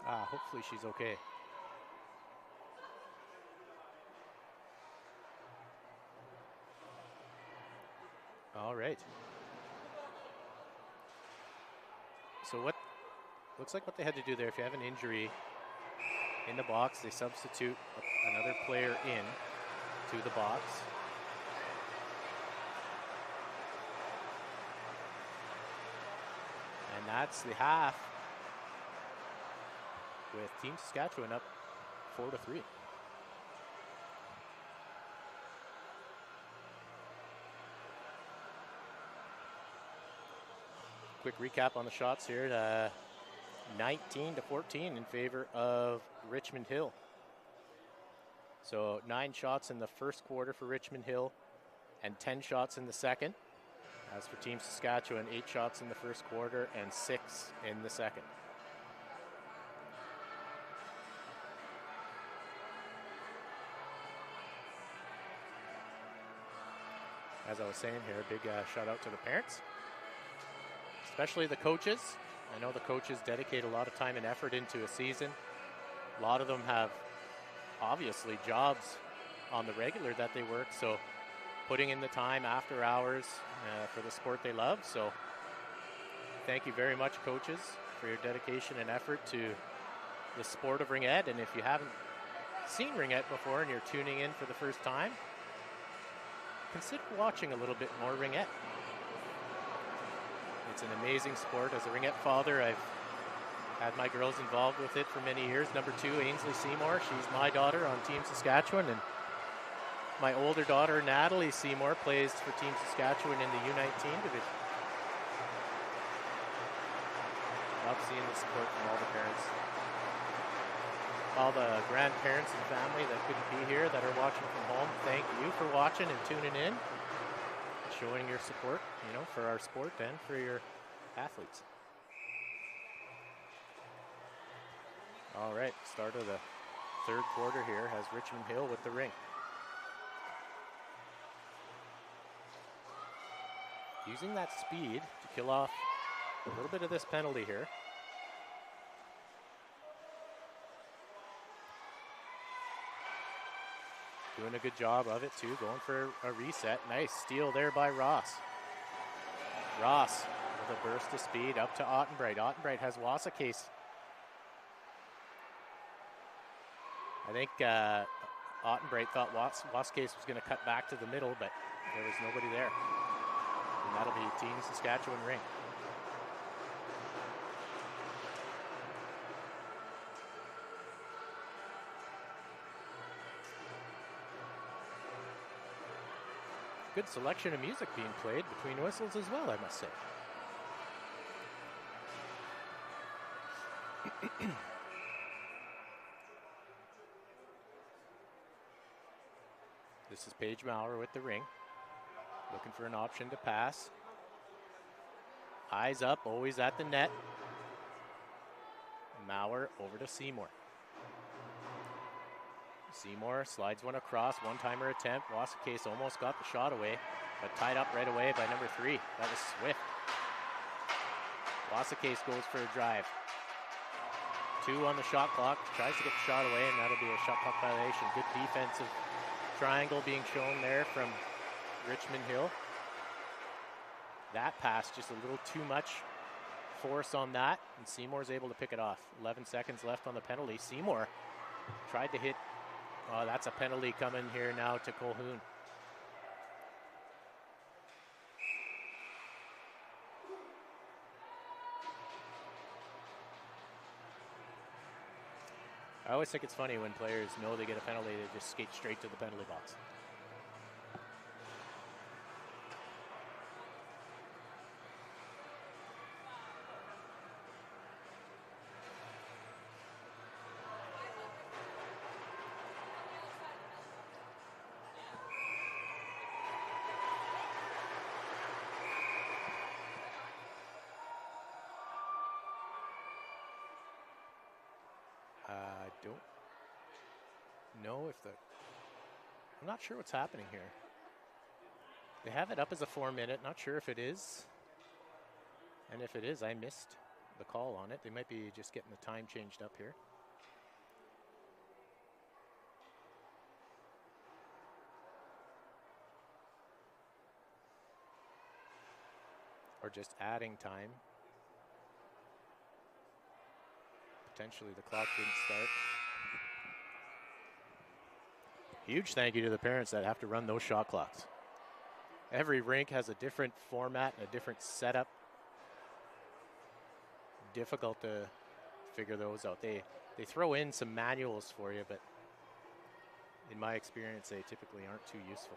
Hopefully she's okay. All right. So what looks like what they had to do there, if you have an injury in the box, they substitute another player in to the box. And that's the half, with Team Saskatchewan up 4-3. Quick recap on the shots here. 19-14 in favor of Richmond Hill. So 9 shots in the first quarter for Richmond Hill and 10 shots in the second. As for Team Saskatchewan, 8 shots in the first quarter and 6 in the second. As I was saying here, a big shout out to the parents, especially the coaches. I know the coaches dedicate a lot of time and effort into a season. A lot of them have obviously jobs on the regular that they work, so putting in the time after hours for the sport they love. So thank you very much, coaches, for your dedication and effort to the sport of ringette. And if you haven't seen ringette before and you're tuning in for the first time, consider watching a little bit more ringette. It's an amazing sport. As a ringette father, I've had my girls involved with it for many years. Number 2, Ainsley Seymour. She's my daughter on Team Saskatchewan, and my older daughter, Natalie Seymour, plays for Team Saskatchewan in the U19 division. Love seeing the support from all the parents. All the grandparents and family that couldn't be here that are watching from home, thank you for watching and tuning in, showing your support, you know, for our sport and for your athletes. All right, start of the third quarter here has Richmond Hill with the Rink. Using that speed to kill off a little bit of this penalty here. Doing a good job of it too, going for a reset. Nice steal there by Ross. Ross with a burst of speed up to Ottenbright. Ottenbright has Wasakase. I think Ottenbright thought Wasakase was going to cut back to the middle, but there was nobody there. And that'll be Team Saskatchewan Rink. Good selection of music being played between whistles as well, I must say. This is Paige Maurer with the Ring. Looking for an option to pass. Eyes up, always at the net. Maurer over to Seymour. Seymour slides one across, one-timer attempt. Wasakase almost got the shot away, but tied up right away by number 3. That was Swift. Wasakase goes for a drive. 2 on the shot clock, tries to get the shot away, and that'll be a shot clock violation. Good defensive triangle being shown there from Richmond Hill. That pass, just a little too much force on that, and Seymour's able to pick it off. 11 seconds left on the penalty. Seymour tried to hit. Oh, that's a penalty coming here now to Colquhoun. I always think it's funny when players know they get a penalty, they just skate straight to the penalty box. I'm not sure what's happening here. They have it up as a 4-minute, not sure if it is. And if it is, I missed the call on it. They might be just getting the time changed up here. Or just adding time. Potentially the clock didn't start. Huge thank you to the parents that have to run those shot clocks. Every rink has a different format and a different setup. Difficult to figure those out. They throw in some manuals for you, but in my experience, they typically aren't too useful.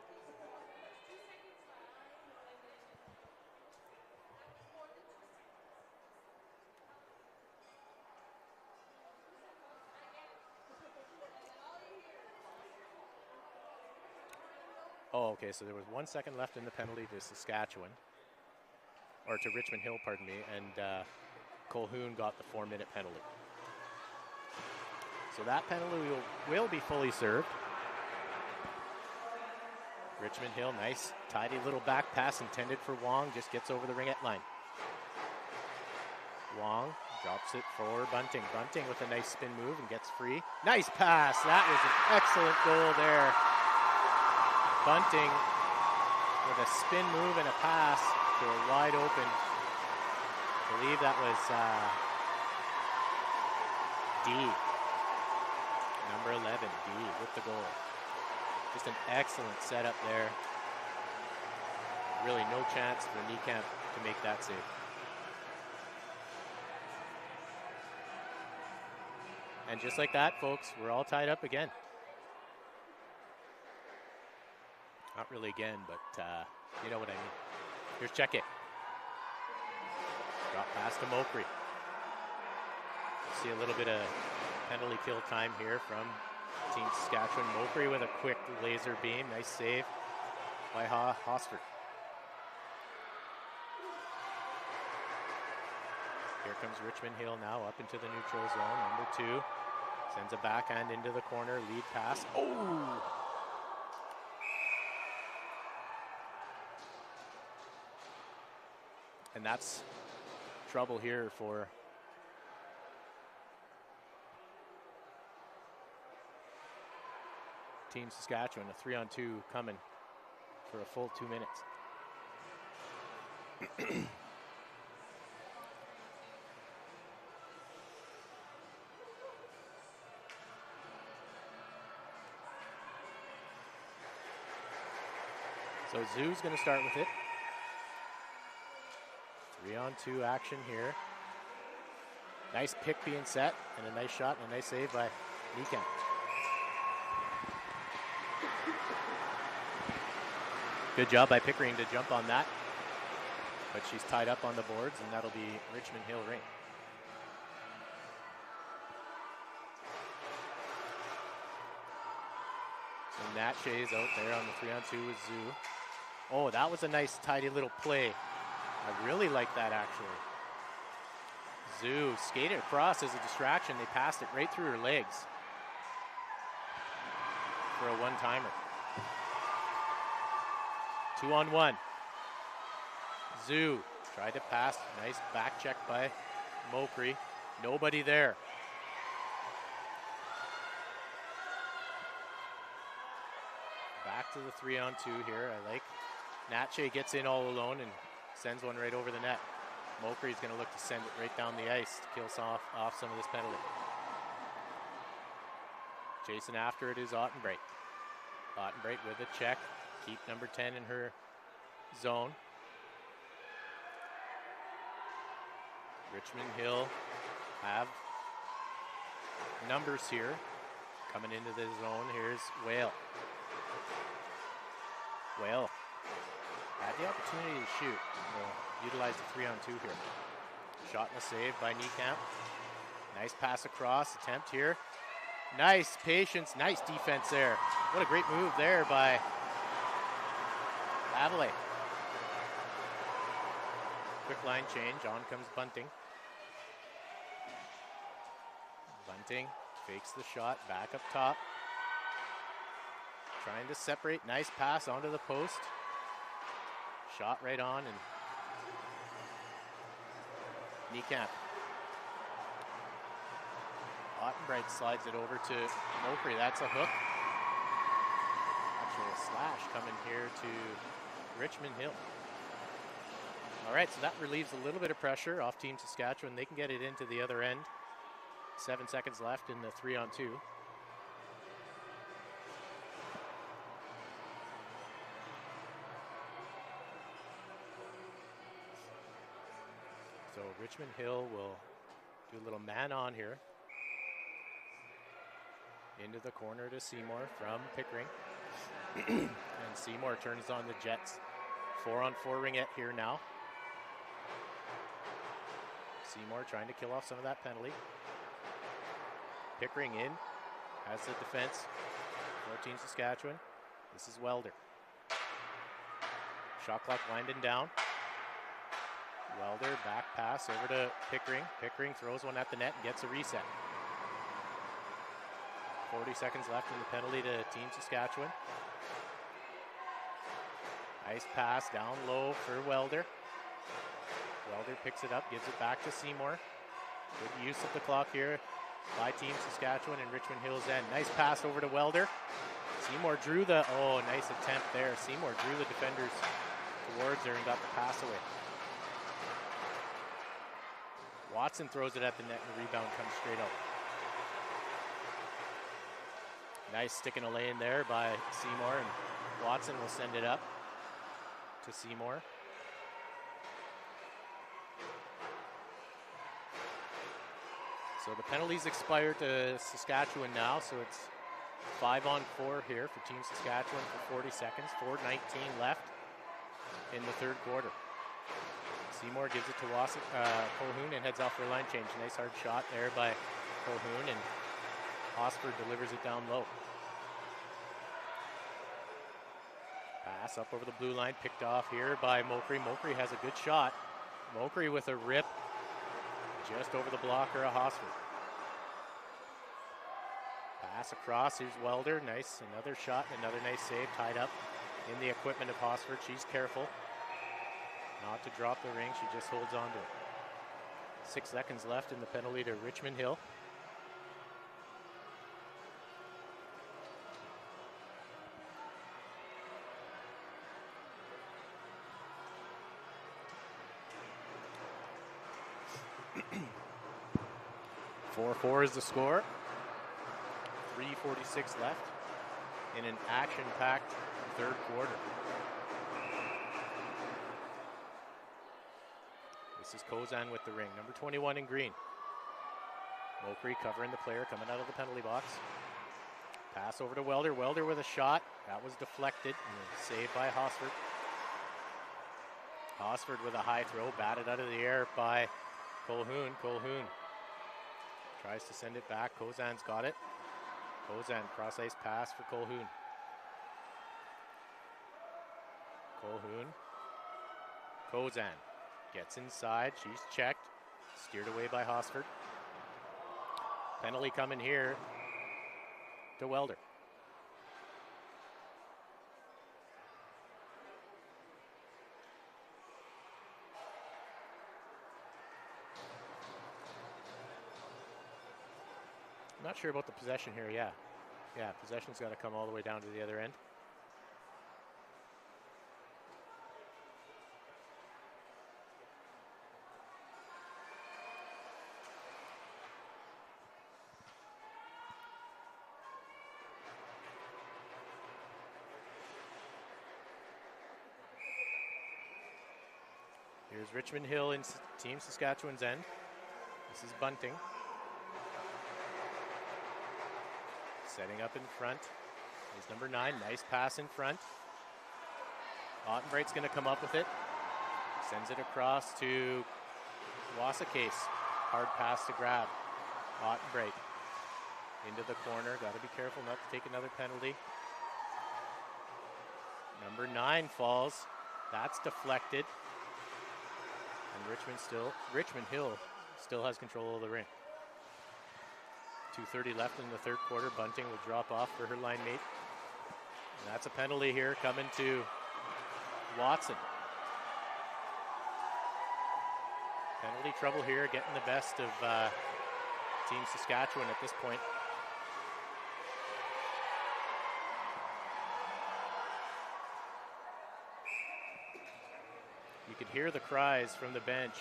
Oh, okay, so there was 1 second left in the penalty to Saskatchewan, or to Richmond Hill, pardon me, and Colquhoun got the 4-minute penalty. So that penalty will be fully served. Richmond Hill, nice, tidy little back pass intended for Wong, just gets over the ringette line. Wong drops it for Bunting. Bunting with a nice spin move and gets free. Nice pass, that was an excellent goal there. Bunting with a spin move and a pass to a wide open. I believe that was D. Number 11, D, with the goal. Just an excellent setup there. Really no chance for Niekamp to make that save. And just like that, folks, we're all tied up again. Not really again, but you know what I mean. Here's Check It. Drop pass to Mokry. See a little bit of penalty kill time here from Team Saskatchewan. Mokry with a quick laser beam. Nice save by Hosford. Here comes Richmond Hill now up into the neutral zone. Number 2 sends a backhand into the corner. Lead pass. Oh! And that's trouble here for Team Saskatchewan. A 3-on-2 coming for a full 2 minutes. So Zoo's going to start with it. 3-on-2 action here. Nice pick being set, and a nice shot and a nice save by Niekamp. Good job by Pickering to jump on that. But she's tied up on the boards, and that'll be Richmond Hill Rink. So Nat Shea's out there on the 3-on-2 with Zoo. Oh, that was a nice, tidy little play. I really like that, actually. Zoo skated across as a distraction. They passed it right through her legs for a one-timer. 2-on-1. Zoo tried to pass. Nice back check by Mokry. Nobody there. Back to the 3-on-2 here. I like Natche gets in all alone and sends one right over the net. Mokry's going to look to send it right down the ice to kill off some of this penalty. Chasing after it is Ottenbreit. Ottenbreit with a check. Keep number 10 in her zone. Richmond Hill have numbers here. Coming into the zone, here's Whale. Whale had the opportunity to shoot. We'll utilize the 3-on-2 here. Shot and a save by Niekamp. Nice pass across, attempt here. Nice patience, nice defense there. What a great move there by Adelaide. Quick line change, on comes Bunting. Bunting fakes the shot, back up top. Trying to separate, nice pass onto the post. Shot right on, and Niekamp. Ottenbreit slides it over to Mokry, that's a hook. Actual slash coming here to Richmond Hill. All right, so that relieves a little bit of pressure off Team Saskatchewan. They can get it into the other end. 7 seconds left in the 3-on-2. So Richmond Hill will do a little man on here. Into the corner to Seymour from Pickering. And Seymour turns on the Jets. 4-on-4 ringette here now. Seymour trying to kill off some of that penalty. Pickering in, has the defense for Team Saskatchewan. This is Welder. Shot clock winding down. Welder, back pass over to Pickering. Pickering throws one at the net and gets a reset. 40 seconds left in the penalty to Team Saskatchewan. Nice pass down low for Welder. Welder picks it up, gives it back to Seymour. Good use of the clock here by Team Saskatchewan and Richmond Hill's end. Nice pass over to Welder. Seymour drew the, oh, nice attempt there. Seymour drew the defenders towards her and got the pass away. Watson throws it at the net and the rebound comes straight out. Nice stick in a lane there by Seymour, and Watson will send it up to Seymour. So the penalties expired to Saskatchewan now, so it's 5-on-4 here for Team Saskatchewan for 40 seconds, 4:19 left in the third quarter. Seymour gives it to Colhoun and heads off for a line change. Nice hard shot there by Colhoun, and Hosford delivers it down low. Pass up over the blue line, picked off here by Mokry. Mokry has a good shot. Mokry with a rip just over the blocker of Hosford. Pass across, here's Welder. Nice, another shot, another nice save, tied up in the equipment of Hosford. She's careful not to drop the ring, she just holds on to it. 6 seconds left in the penalty to Richmond Hill. Four is the score. 3:46 left in an action-packed third quarter. This is Kozan with the ring, number 21 in green. Mokry covering the player coming out of the penalty box. Pass over to Welder. Welder with a shot. That was deflected and saved by Hosford. Hosford with a high throw, batted out of the air by Colhoun. Colhoun tries to send it back. Kozan's got it. Kozan cross-ice pass for Colhoun. Colhoun. Kozan gets inside. She's checked. Steered away by Hosford. Penalty coming here to Welder. I'm not sure about the possession here, yeah. Yeah, possession's got to come all the way down to the other end. Here's Richmond Hill in Team Saskatchewan's end. This is Bunting. Setting up in front is number 9. Nice pass in front. Ottenbreight's going to come up with it. Sends it across to Wasacase. Hard pass to grab. Ottenbreit into the corner. Got to be careful not to take another penalty. Number 9 falls. That's deflected. And Richmond Hill still has control of the ring. 2:30 left in the third quarter. Bunting will drop off for her line mate. And that's a penalty here coming to Watson. Penalty trouble here, getting the best of Team Saskatchewan at this point. You could hear the cries from the bench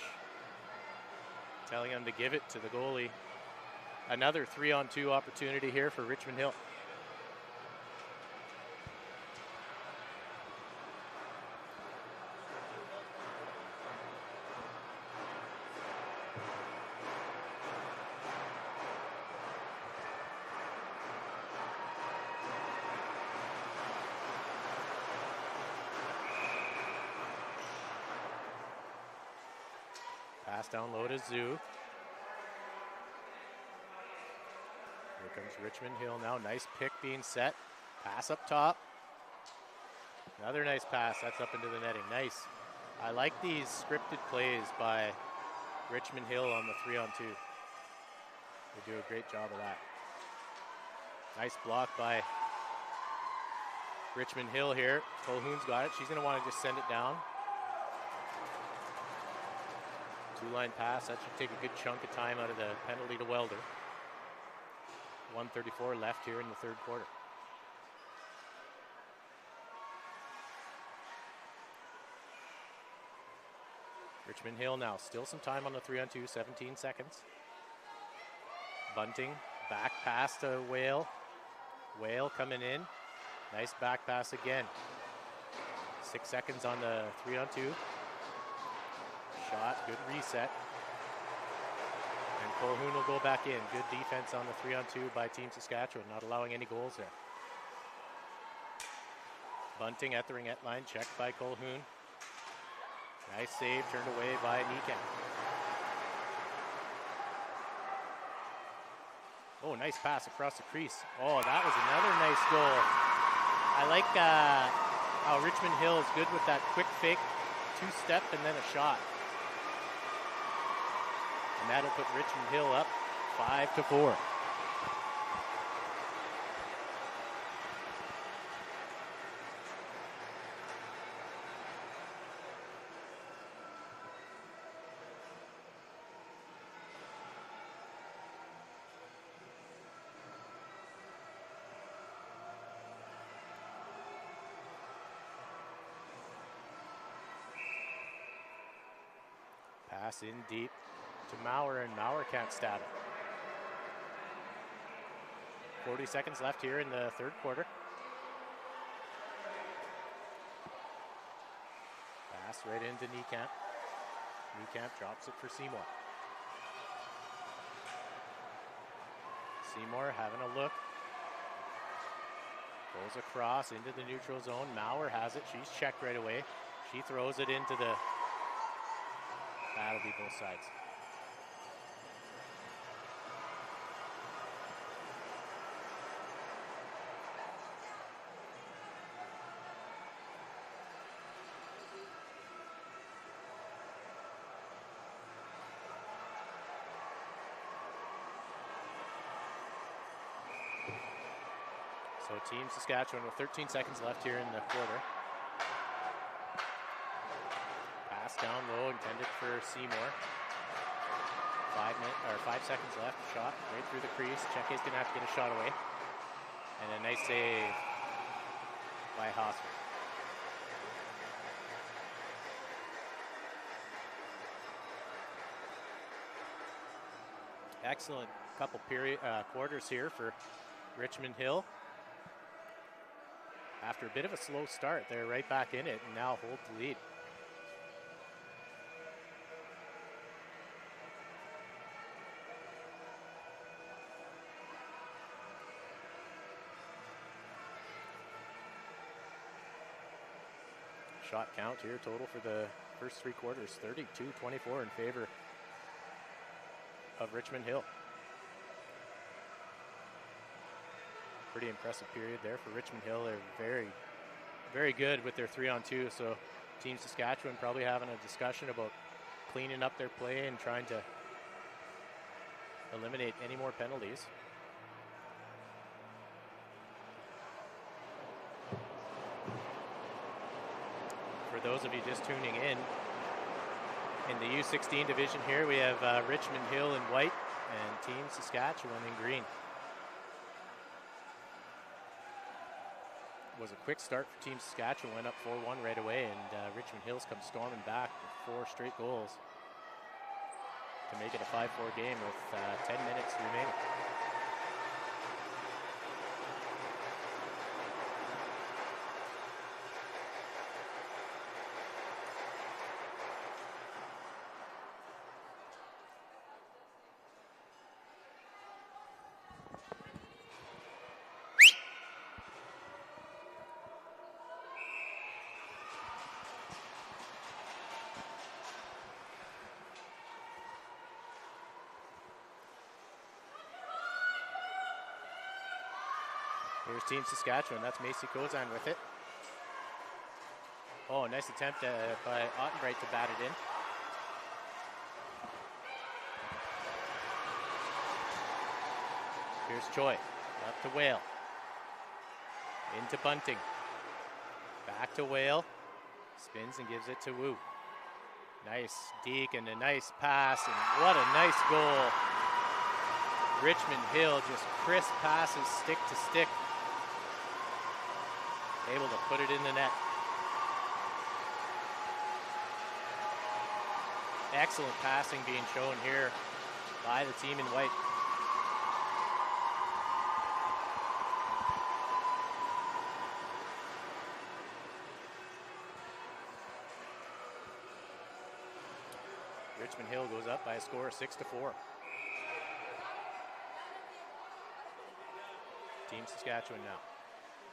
telling them to give it to the goalie. Another 3-on-2 opportunity here for Richmond Hill. Pass down low to Zoo. Here comes Richmond Hill now. Nice pick being set. Pass up top. Another nice pass. That's up into the netting. Nice. I like these scripted plays by Richmond Hill on the 3-on-2. They do a great job of that. Nice block by Richmond Hill here. Colhoun's got it. She's going to want to just send it down. Two-line pass. That should take a good chunk of time out of the penalty to Welder. 1:34 left here in the third quarter. Richmond Hill now. Still some time on the 3-on-2. 17 seconds. Bunting. Back pass to Whale. Whale coming in. Nice back pass again. 6 seconds on the 3-on-2. Shot. Good reset. And Colhoun will go back in. Good defense on the 3-on-2 by Team Saskatchewan, not allowing any goals there. Bunting at the ringette line, checked by Colhoun. Nice save, turned away by Nikan. Oh, nice pass across the crease. Oh, that was another nice goal. I like how Richmond Hill is good with that quick fake, two-step, and then a shot. And that'll put Richmond Hill up 5-4. Pass in deep to Maurer, and Maurer can't stab it. 40 seconds left here in the third quarter. Pass right into Niekamp. Niekamp drops it for Seymour. Seymour having a look. Goes across into the neutral zone. Maurer has it. She's checked right away. She throws it into the... That'll be both sides. So Team Saskatchewan with 13 seconds left here in the quarter. Pass down low, intended for Seymour. 5 seconds left. Shot right through the crease. Cheke's gonna have to get a shot away. And a nice save by Hosmer. Excellent couple quarters here for Richmond Hill. After a bit of a slow start, they're right back in it and now hold the lead. Shot count here total for the first three quarters, 32-24 in favor of Richmond Hill. Pretty impressive period there for Richmond Hill. They're very, very good with their 3-on-2. So Team Saskatchewan probably having a discussion about cleaning up their play and trying to eliminate any more penalties. For those of you just tuning in the U16 division here, we have Richmond Hill in white and Team Saskatchewan in green. Was a quick start for Team Saskatchewan, went up 4-1 right away, and Richmond Hill's come storming back with 4 straight goals to make it a 5-4 game with 10 minutes remaining. Here's Team Saskatchewan. That's Macy Kozan with it. Oh, nice attempt by Ottenbright to bat it in. Here's Choi. Up to Whale. Into Bunting. Back to Whale. Spins and gives it to Wu. Nice deke and a nice pass. And what a nice goal. Richmond Hill just crisp passes stick to stick. Able to put it in the net. Excellent passing being shown here by the team in white. Richmond Hill goes up by a score of 6-4. Team Saskatchewan now.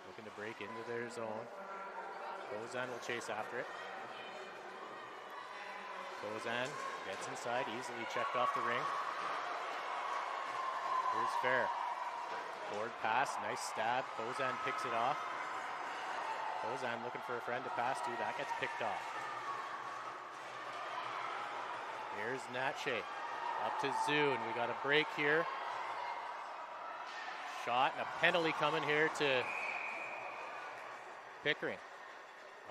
Looking to break into their zone. Kozan will chase after it. Bozan gets inside, easily checked off the ring. Here's Fair. Forward pass, nice stab. Bozan picks it off. Bozan looking for a friend to pass to. That gets picked off. Here's Natche. Up to Zune. We got a break here. Shot and a penalty coming here to Pickering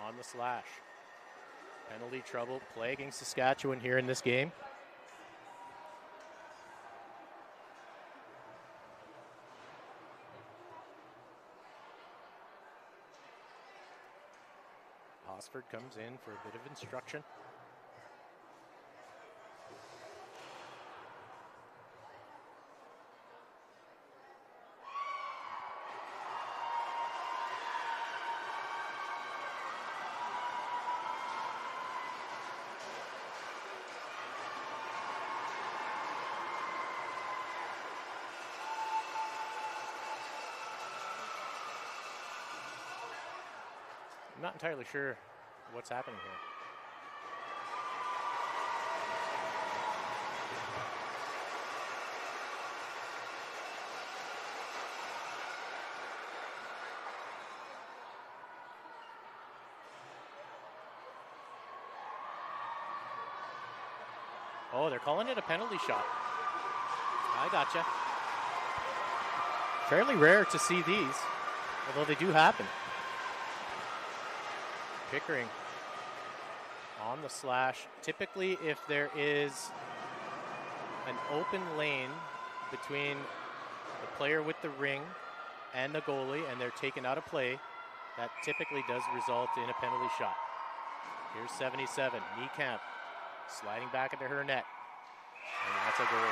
on the slash. Penalty trouble plaguing Saskatchewan here in this game. Osford comes in for a bit of instruction. I'm not entirely sure what's happening here. Oh, they're calling it a penalty shot. I gotcha. Fairly rare to see these, although they do happen. Pickering on the slash. Typically, if there is an open lane between the player with the ring and the goalie and they're taken out of play, that typically does result in a penalty shot. Here's 77, Niekamp sliding back into her net, and that's a goal.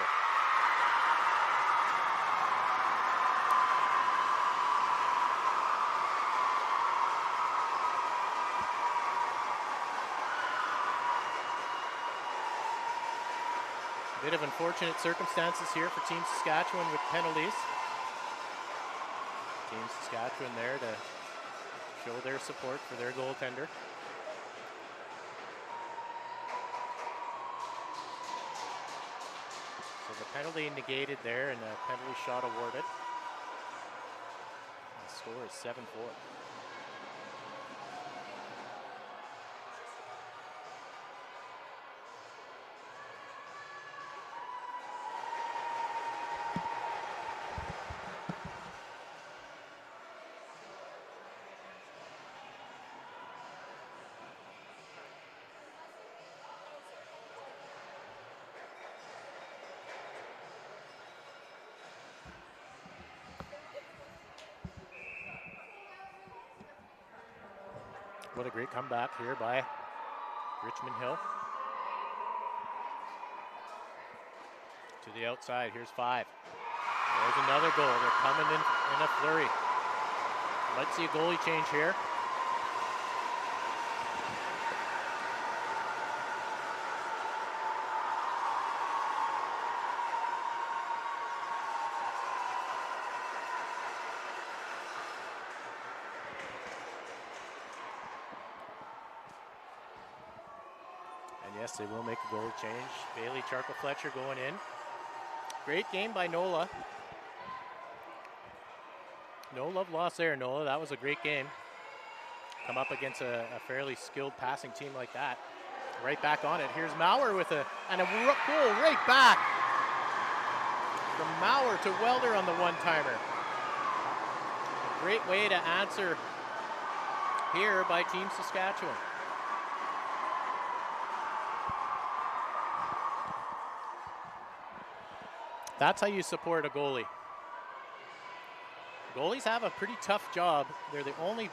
Bit of unfortunate circumstances here for Team Saskatchewan with penalties. Team Saskatchewan there to show their support for their goaltender. So the penalty negated there and a penalty shot awarded. The score is 7-4. What a great comeback here by Richmond Hill. To the outside, here's 5. There's another goal. They're coming in a flurry. Let's see a goalie change here. Yes, they will make a goal change. Bailey Charkle-Fletcher going in. Great game by Nola. No love lost there, Nola. That was a great game. Come up against a fairly skilled passing team like that. Right back on it. Here's Maurer with a goal right back. From Maurer to Welder on the one-timer. A great way to answer here by Team Saskatchewan. That's how you support a goalie. Goalies have a pretty tough job. They're the only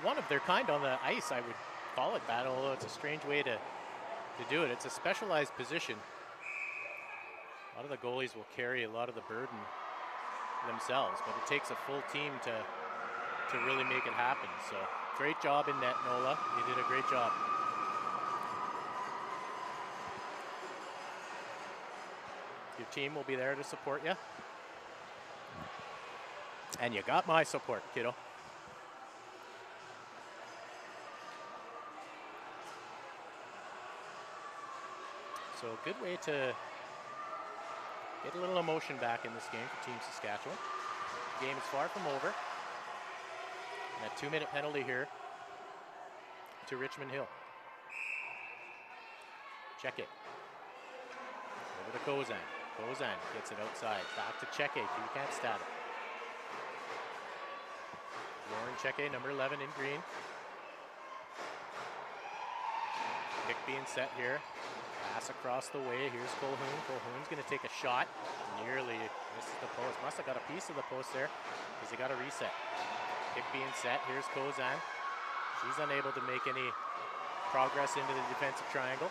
one of their kind on the ice, I would call it that, although it's a strange way to do it. It's a specialized position. A lot of the goalies will carry a lot of the burden themselves, but it takes a full team to really make it happen. So great job in net, Nola. You did a great job. Your team will be there to support you. And you got my support, kiddo. So a good way to get a little emotion back in this game for Team Saskatchewan. The game is far from over. And a 2-minute penalty here to Richmond Hill. Check it. Over to Kozan. Kozan gets it outside. Back to Cheque. You can't stab it. Lauren Cheque, number 11 in green. Pick being set here. Pass across the way. Here's Colhoun. Colhoun's going to take a shot. Nearly misses the post. Must have got a piece of the post there because he got a reset. Pick being set. Here's Kozan. She's unable to make any progress into the defensive triangle.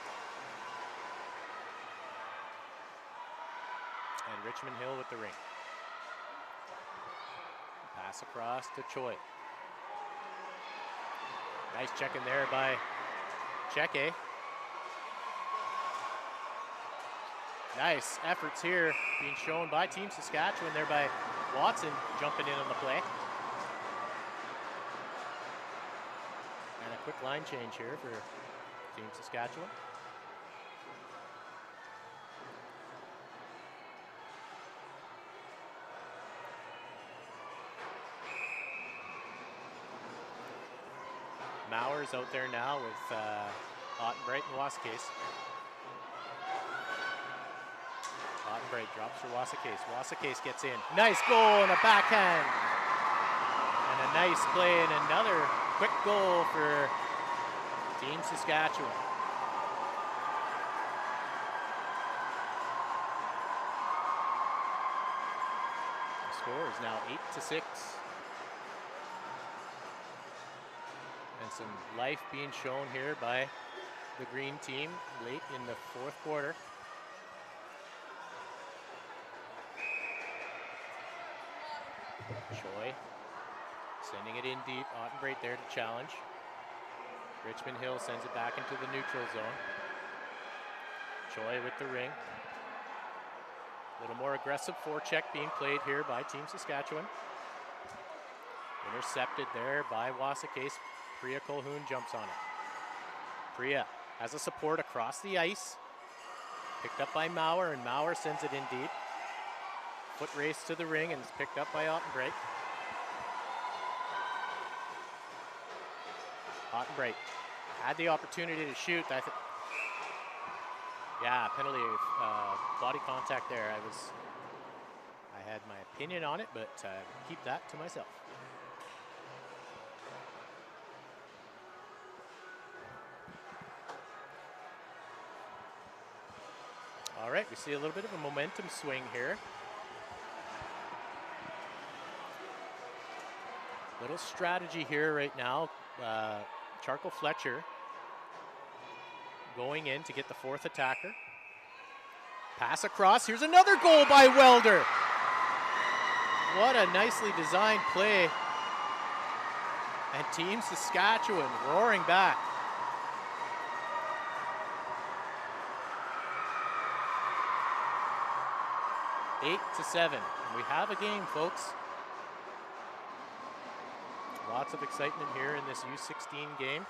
And Richmond Hill with the ring. Pass across to Choi. Nice check in there by Cheque. Nice efforts here being shown by Team Saskatchewan there by Watson jumping in on the play. And a quick line change here for Team Saskatchewan. Mauer's out there now with Ottenbright and Wasakase. Ottenbright drops for Wasakase. Wasakase gets in. Nice goal and a backhand. And a nice play and another quick goal for Team Saskatchewan. The score is now 8-6. And some life being shown here by the green team late in the fourth quarter. Choi sending it in deep. Ottenbright there to challenge. Richmond Hill sends it back into the neutral zone. Choi with the ring. A little more aggressive forecheck being played here by Team Saskatchewan. Intercepted there by Wasakase. Priya Colhoun jumps on it. Priya has a support across the ice. Picked up by Mauer, and Mauer sends it in deep. Foot race to the ring, and it's picked up by Ottenbright. Ottenbright had the opportunity to shoot. Yeah, penalty of body contact there. I had my opinion on it, but keep that to myself. All right, we see a little bit of a momentum swing here. Little strategy here right now. Charcoal Fletcher going in to get the fourth attacker. Pass across. Here's another goal by Welder. What a nicely designed play. And Team Saskatchewan roaring back. Eight to 7. We have a game, folks. Lots of excitement here in this U16 game.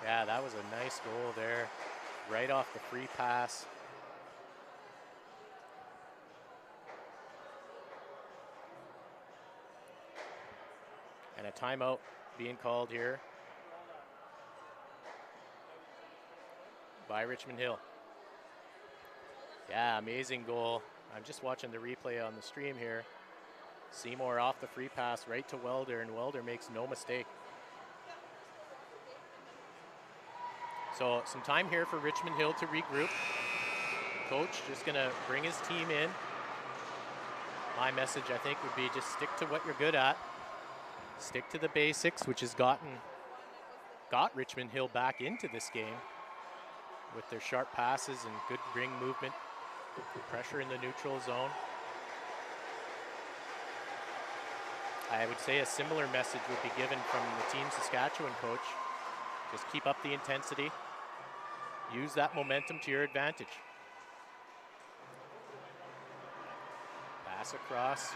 Yeah, that was a nice goal there, right off the free pass. And a timeout being called here by Richmond Hill. Yeah, amazing goal. I'm just watching the replay on the stream here. Seymour off the free pass right to Welder, and Welder makes no mistake. So some time here for Richmond Hill to regroup. Coach just gonna bring his team in. My message, I think, would be just stick to what you're good at. Stick to the basics, which has got Richmond Hill back into this game with their sharp passes and good ring movement, pressure in the neutral zone. I would say a similar message would be given from the Team Saskatchewan coach. Just keep up the intensity. Use that momentum to your advantage. Pass across.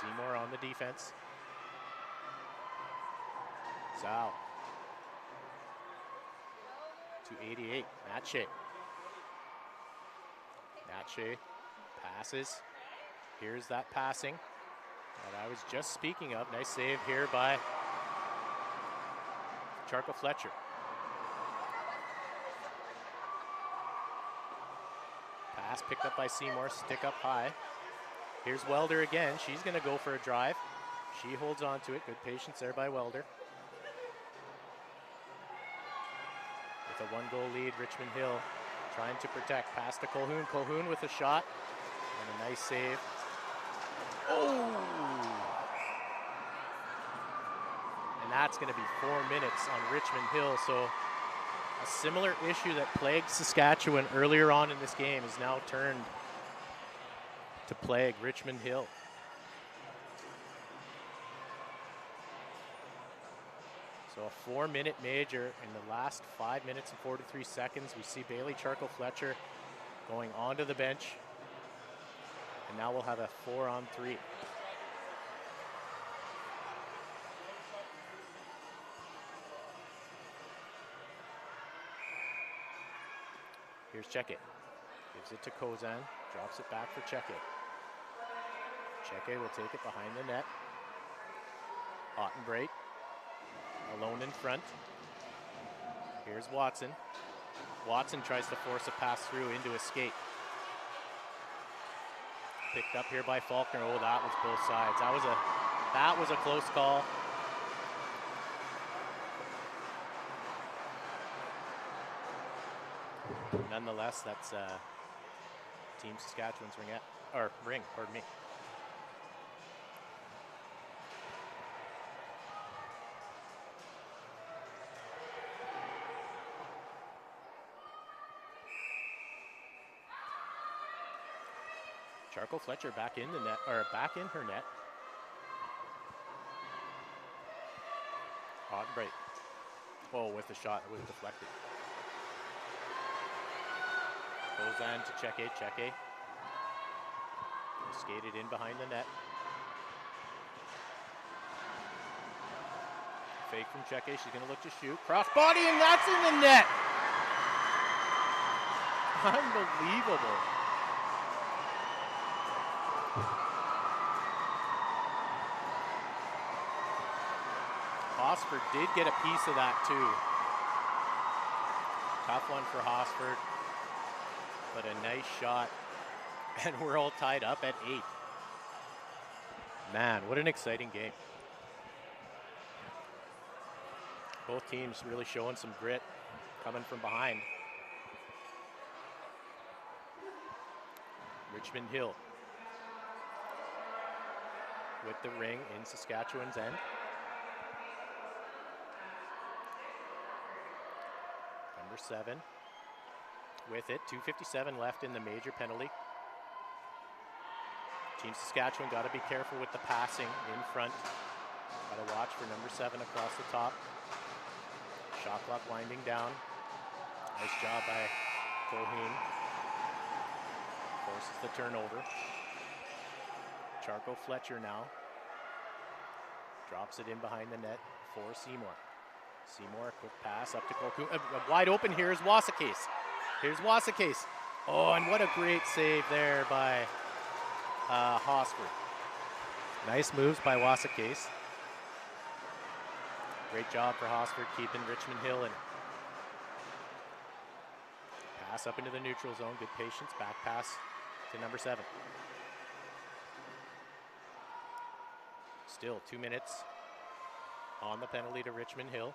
Seymour on the defense. Zhao. To 88. Natche. Natche passes. Here's that passing that I was just speaking of. Nice save here by Charco Fletcher. Pass picked up by Seymour, stick up high. Here's Welder again. She's going to go for a drive. She holds on to it. Good patience there by Welder. With a 1-goal lead, Richmond Hill trying to protect. Pass to Colhoun. Colhoun with a shot and a nice save. Oh! And that's going to be 4 minutes on Richmond Hill. So a similar issue that plagued Saskatchewan earlier on in this game is now turned to plague Richmond Hill. So a 4-minute major in the last 5 minutes and 43 seconds. We see Bailey Charco Fletcher going onto the bench. And now we'll have a 4-on-3. Here's Cheke. Gives it to Kozan. Drops it back for Cheke. Cheke will take it behind the net. Ottenbreit alone in front. Here's Watson. Watson tries to force a pass through into a skate. Picked up here by Faulkner. Oh, that was both sides. That was a close call. Nonetheless, that's Team Saskatchewan's ring, pardon me. Charco Fletcher back in the net, or back in her net. Ottenbreit. Oh, with the shot, it was deflected. Kozan to Cheke. Cheke skated in behind the net. Fake from Cheke. She's going to look to shoot. Crossbody, and that's in the net. Unbelievable. Hosford did get a piece of that too. Tough one for Hosford, but a nice shot. And we're all tied up at 8. Man, what an exciting game. Both teams really showing some grit coming from behind. Richmond Hill with the ring in Saskatchewan's end. Number 7 with it. 2:57 left in the major penalty. Team Saskatchewan got to be careful with the passing in front. Got to watch for number 7 across the top. Shot clock winding down. Nice job by Colhoun. Forces the turnover. Charco Fletcher now. Drops it in behind the net for Seymour. Seymour, quick pass up to Colhoun. Wide open here is Wasakase. Here's Wasakase. Oh, and what a great save there by Hosford. Nice moves by Wasakase. Great job for Hosford keeping Richmond Hill in it. Pass up into the neutral zone. Good patience. Back pass to number 7. Still 2 minutes on the penalty to Richmond Hill.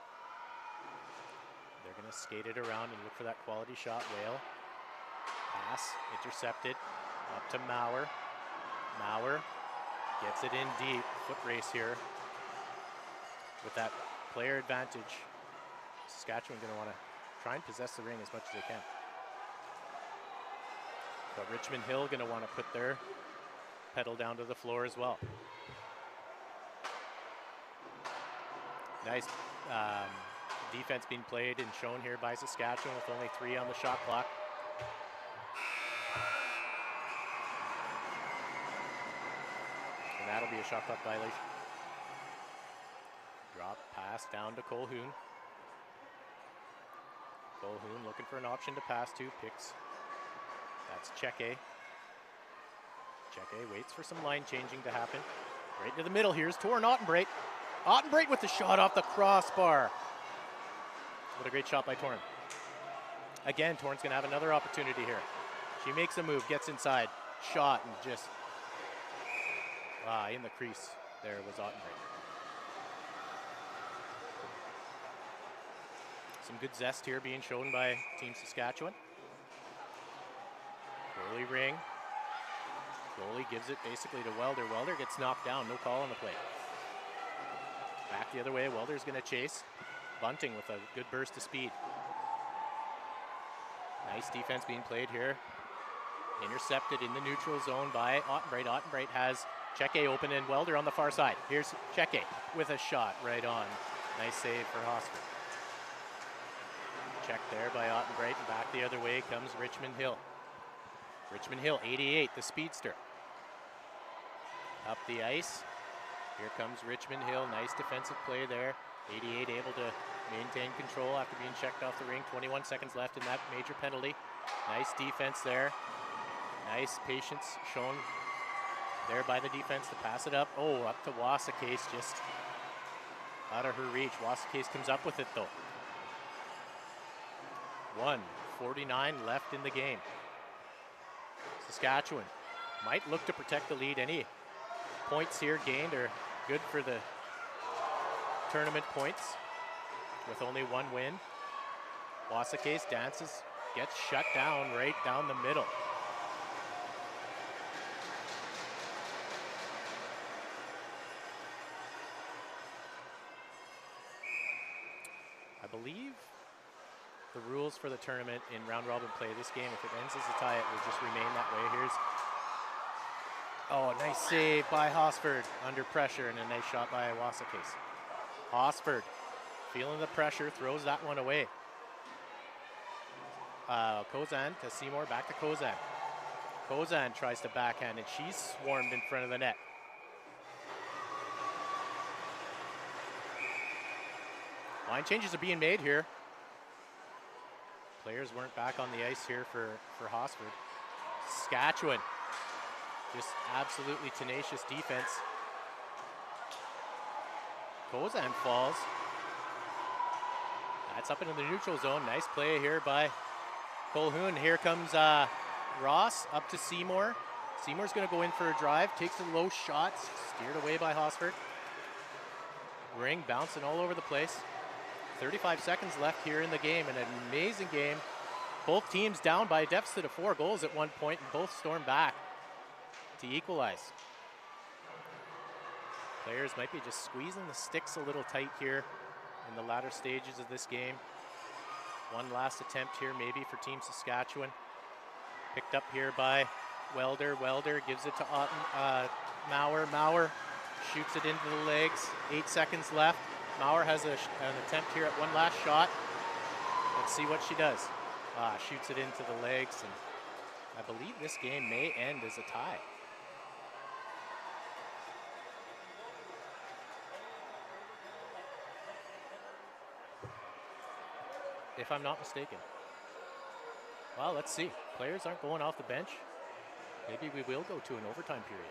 They're going to skate it around and look for that quality shot. Whale. Pass intercepted. Up to Maurer. Maurer gets it in deep. Foot race here. With that player advantage, Saskatchewan going to want to try and possess the ring as much as they can. But Richmond Hill going to want to put their pedal down to the floor as well. Nice defense being played and shown here by Saskatchewan with only 3 on the shot clock. That'll be a shot clock violation. Drop pass down to Colhoun. Colhoun looking for an option to pass to. Picks. That's Cheke. Cheke waits for some line changing to happen. Right to the middle. Here's Torn Ottenbreit. Ottenbreit with the shot off the crossbar. What a great shot by Torn. Again, Torn's going to have another opportunity here. She makes a move, gets inside, shot, and just in the crease there was Ottenbreit. Some good zest here being shown by Team Saskatchewan. Goalie ring. Goalie gives it basically to Welder. Welder gets knocked down, no call on the play. Back the other way, Welder's going to chase. Bunting with a good burst of speed. Nice defense being played here. Intercepted in the neutral zone by Ottenbreit. Ottenbreit has Cheke open and Welder on the far side. Here's Cheke with a shot right on. Nice save for Hosford. Check there by Ottenbreit, and back the other way comes Richmond Hill. Richmond Hill, 88, the speedster. Up the ice. Here comes Richmond Hill. Nice defensive play there. 88 able to maintain control after being checked off the ring. 21 seconds left in that major penalty. Nice defense there. Nice patience shown there by the defense to pass it up. Oh, up to Wasakase, just out of her reach. Wasakase comes up with it though. 1:49 left in the game. Saskatchewan might look to protect the lead. Any points here gained are good for the tournament points with only one win. Wasakase dances, gets shut down right down the middle. I believe the rules for the tournament in round robin play this game, if it ends as a tie, it will just remain that way. Here's, oh, nice save by Hosford under pressure, and a nice shot by Wasakase. Hosford feeling the pressure, throws that one away. Kozan to Seymour, back to Kozan. Kozan tries to backhand, and she's swarmed in front of the net. Line changes are being made here. Players weren't back on the ice here for Hosford. Saskatchewan, just absolutely tenacious defense. Kozan falls. That's up into the neutral zone. Nice play here by Colhoun. Here comes Ross up to Seymour. Seymour's going to go in for a drive. Takes a low shot. Steered away by Hosford. Ring bouncing all over the place. 35 seconds left here in the game, and an amazing game. Both teams down by a deficit of 4 goals at one point, and both stormed back to equalize. Players might be just squeezing the sticks a little tight here in the latter stages of this game. One last attempt here maybe for Team Saskatchewan. Picked up here by Welder. Welder gives it to Maurer. Maurer shoots it into the legs. 8 seconds left. Maurer has an attempt here at one last shot. Let's see what she does. Shoots it into the legs, and I believe this game may end as a tie. If I'm not mistaken. Well, let's see. Players aren't going off the bench. Maybe we will go to an overtime period.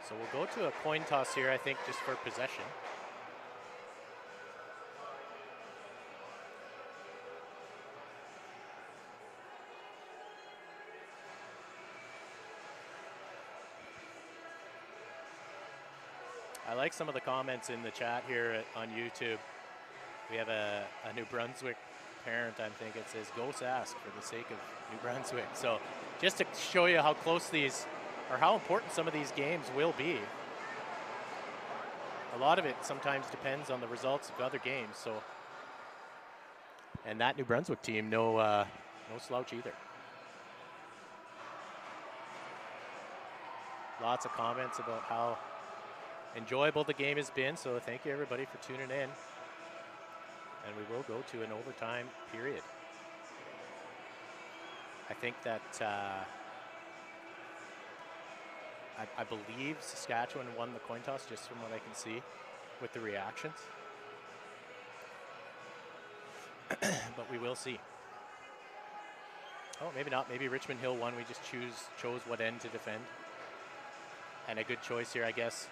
So we'll go to a coin toss here, I think, just for possession. I like some of the comments in the chat here on YouTube. We have a New Brunswick parent, I think it says, "Go Sask," for the sake of New Brunswick. So just to show you how close these, or how important some of these games will be. A lot of it sometimes depends on the results of other games. So, and that New Brunswick team, no slouch either. Lots of comments about how enjoyable the game has been. So thank you everybody for tuning in. And we will go to an overtime period. I think that I believe Saskatchewan won the coin toss, just from what I can see with the reactions. But we will see. Oh, maybe not. Maybe Richmond Hill won. We just chose what end to defend. And a good choice here, I guess.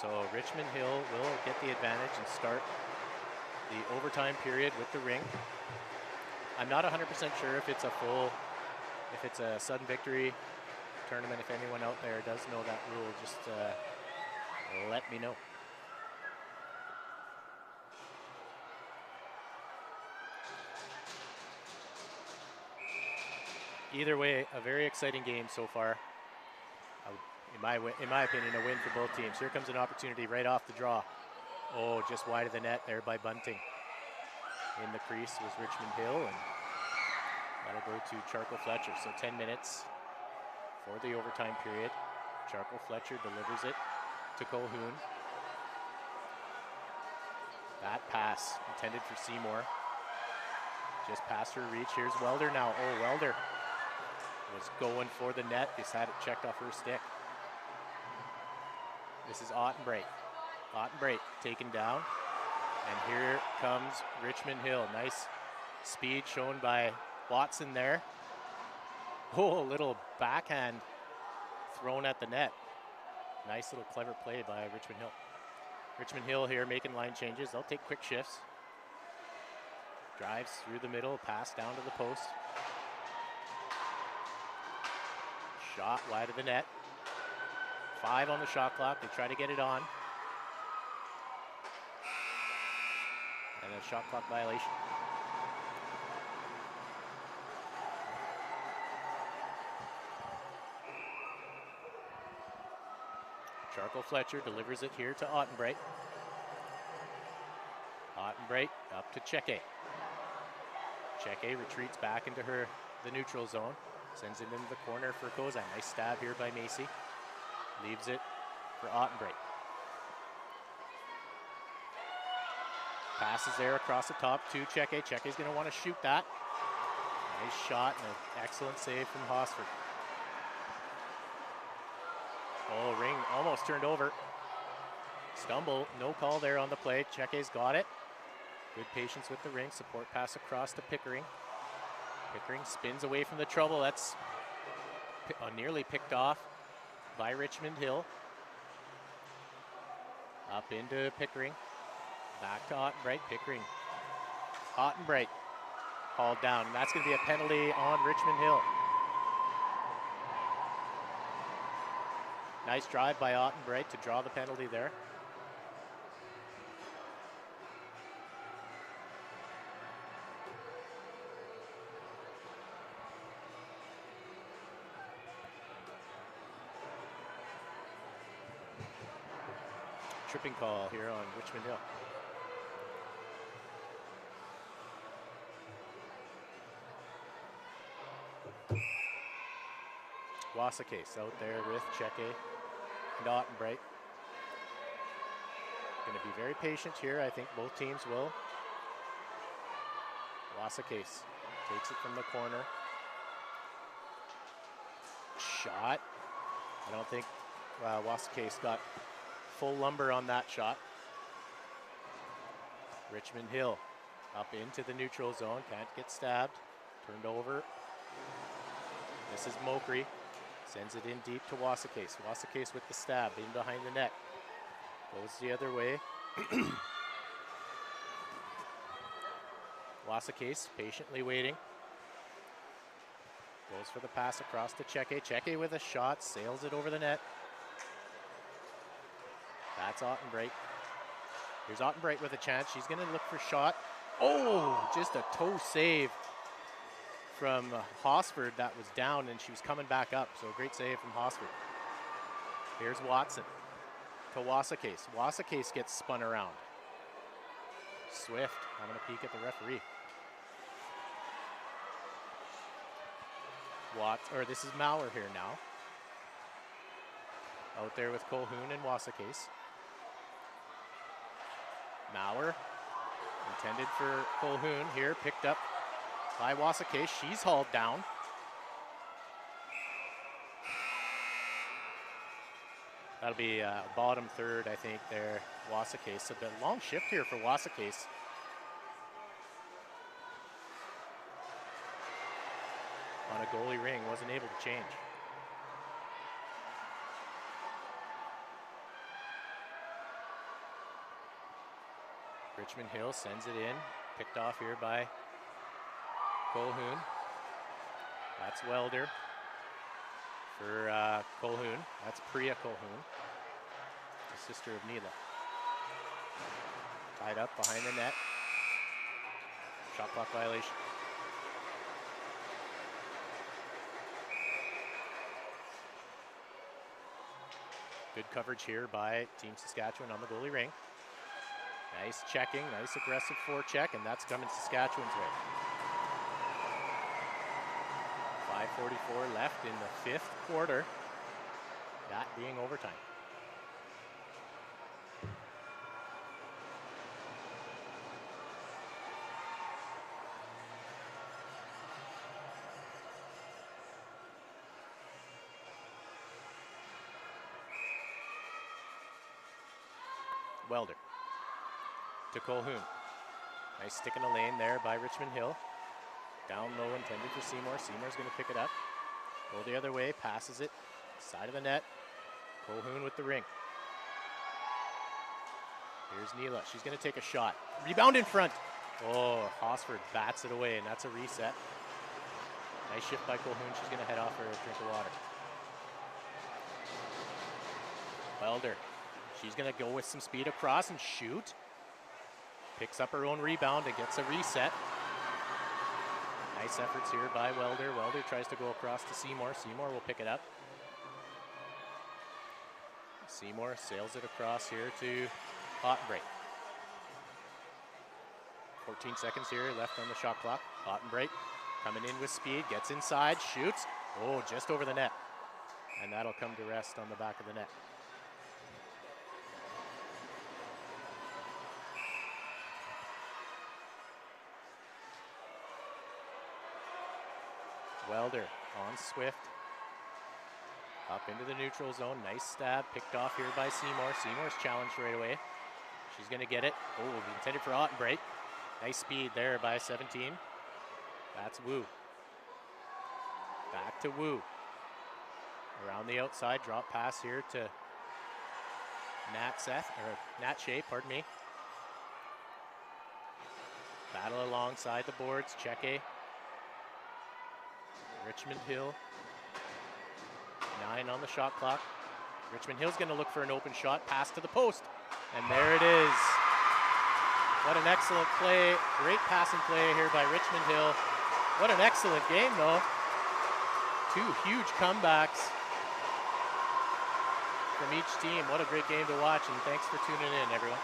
So Richmond Hill will get the advantage and start the overtime period with the Rink. I'm not 100% sure if it's a sudden victory tournament. If anyone out there does know that rule, just let me know. Either way, a very exciting game so far. In my opinion, a win for both teams. Here comes an opportunity right off the draw. Oh, just wide of the net there by Bunting. In the crease was Richmond Hill, and that'll go to Charcoal Fletcher. So 10 minutes for the overtime period. Charcoal Fletcher delivers it to Colhoun. That pass intended for Seymour. Just past her reach. Here's Welder now. Oh, Welder was going for the net. Just had it checked off her stick. This is Ottenbreit. Ottenbreit taken down. And here comes Richmond Hill. Nice speed shown by Watson there. Oh, a little backhand thrown at the net. Nice little clever play by Richmond Hill. Richmond Hill here making line changes. They'll take quick shifts. Drives through the middle, pass down to the post. Shot wide of the net. 5 on the shot clock. They try to get it on. And a shot clock violation. Charcoal Fletcher delivers it here to Ottenbreit. Ottenbreit up to Cheke. Cheke retreats back into the neutral zone. Sends it into the corner for Kozan. Nice stab here by Macy. Leaves it for Ottenbreit. Passes there across the top to Cheke. Cheke's going to want to shoot that. Nice shot and an excellent save from Hosford. Oh, Ring almost turned over. Stumble, no call there on the play. Cheke's got it. Good patience with the Ring. Support pass across to Pickering. Pickering spins away from the trouble. That's nearly picked off by Richmond Hill. Up into Pickering. Back to Ottenbreit. Pickering. Ottenbreit hauled down. That's going to be a penalty on Richmond Hill. Nice drive by Ottenbreit to draw the penalty there. Tripping call here on Richmond Hill. Wasakase out there with Cheke and Ottenbreit. Going to be very patient here. I think both teams will. Wasakase takes it from the corner. Shot. I don't think Wasakase got full lumber on that shot. Richmond Hill up into the neutral zone. Can't get stabbed. Turned over. This is Mokry. Sends it in deep to Wasakase. Wasakase with the stab in behind the net. Goes the other way. Wasakase patiently waiting. Goes for the pass across to Cheke. Cheke with a shot. Sails it over the net. That's Ottenbreit. Here's Ottenbreit with a chance. She's going to look for shot. Oh, just a toe save from Hosford that was down, and she was coming back up. So great save from Hosford. Here's Watson to Wasacase. Wasacase gets spun around. Swift having a peek at the referee. This is Mauer here now. Out there with Colhoun and Wasacase. Mauer, intended for Colhoun here, picked up by Wasacase. She's hauled down. That'll be bottom third, I think, there, Wasacase. A bit long shift here for Wasacase. On a goalie ring, wasn't able to change. Richmond Hill sends it in, picked off here by Colhoun. That's Welder for Colhoun. That's Priya Colhoun, the sister of Neela. Tied up behind the net. Shot clock violation. Good coverage here by Team Saskatchewan on the goalie ring. Nice checking, nice aggressive forecheck, and that's coming Saskatchewan's way. 5:44 left in the 5th quarter, that being overtime. Welder to Colhoun. Nice stick in the lane there by Richmond Hill. Down low, intended for Seymour. Seymour's going to pick it up. Go the other way, passes it. Side of the net. Colhoun with the ring. Here's Neela. She's going to take a shot. Rebound in front. Oh, Hosford bats it away, and that's a reset. Nice shift by Colhoun. She's going to head off for a drink of water. Welder. She's going to go with some speed across and shoot. Picks up her own rebound and gets a reset. Nice efforts here by Welder. Welder tries to go across to Seymour. Seymour will pick it up. Seymour sails it across here to Ottenbreit. 14 seconds here left on the shot clock. Ottenbreit coming in with speed, gets inside, shoots. Oh, just over the net. And that'll come to rest on the back of the net. Welder on Swift. Up into the neutral zone. Nice stab. Picked off here by Seymour. Seymour's challenged right away. She's going to get it. Oh, intended for Ottenbreit. Nice speed there by 17. That's Wu. Back to Wu. Around the outside. Drop pass here to Nat Shea, pardon me. Battle alongside the boards. Cheke. Richmond Hill, 9 on the shot clock. Richmond Hill's going to look for an open shot, pass to the post, and there it is. What an excellent play, great passing play here by Richmond Hill. What an excellent game though. 2 huge comebacks from each team. What a great game to watch, and thanks for tuning in, everyone.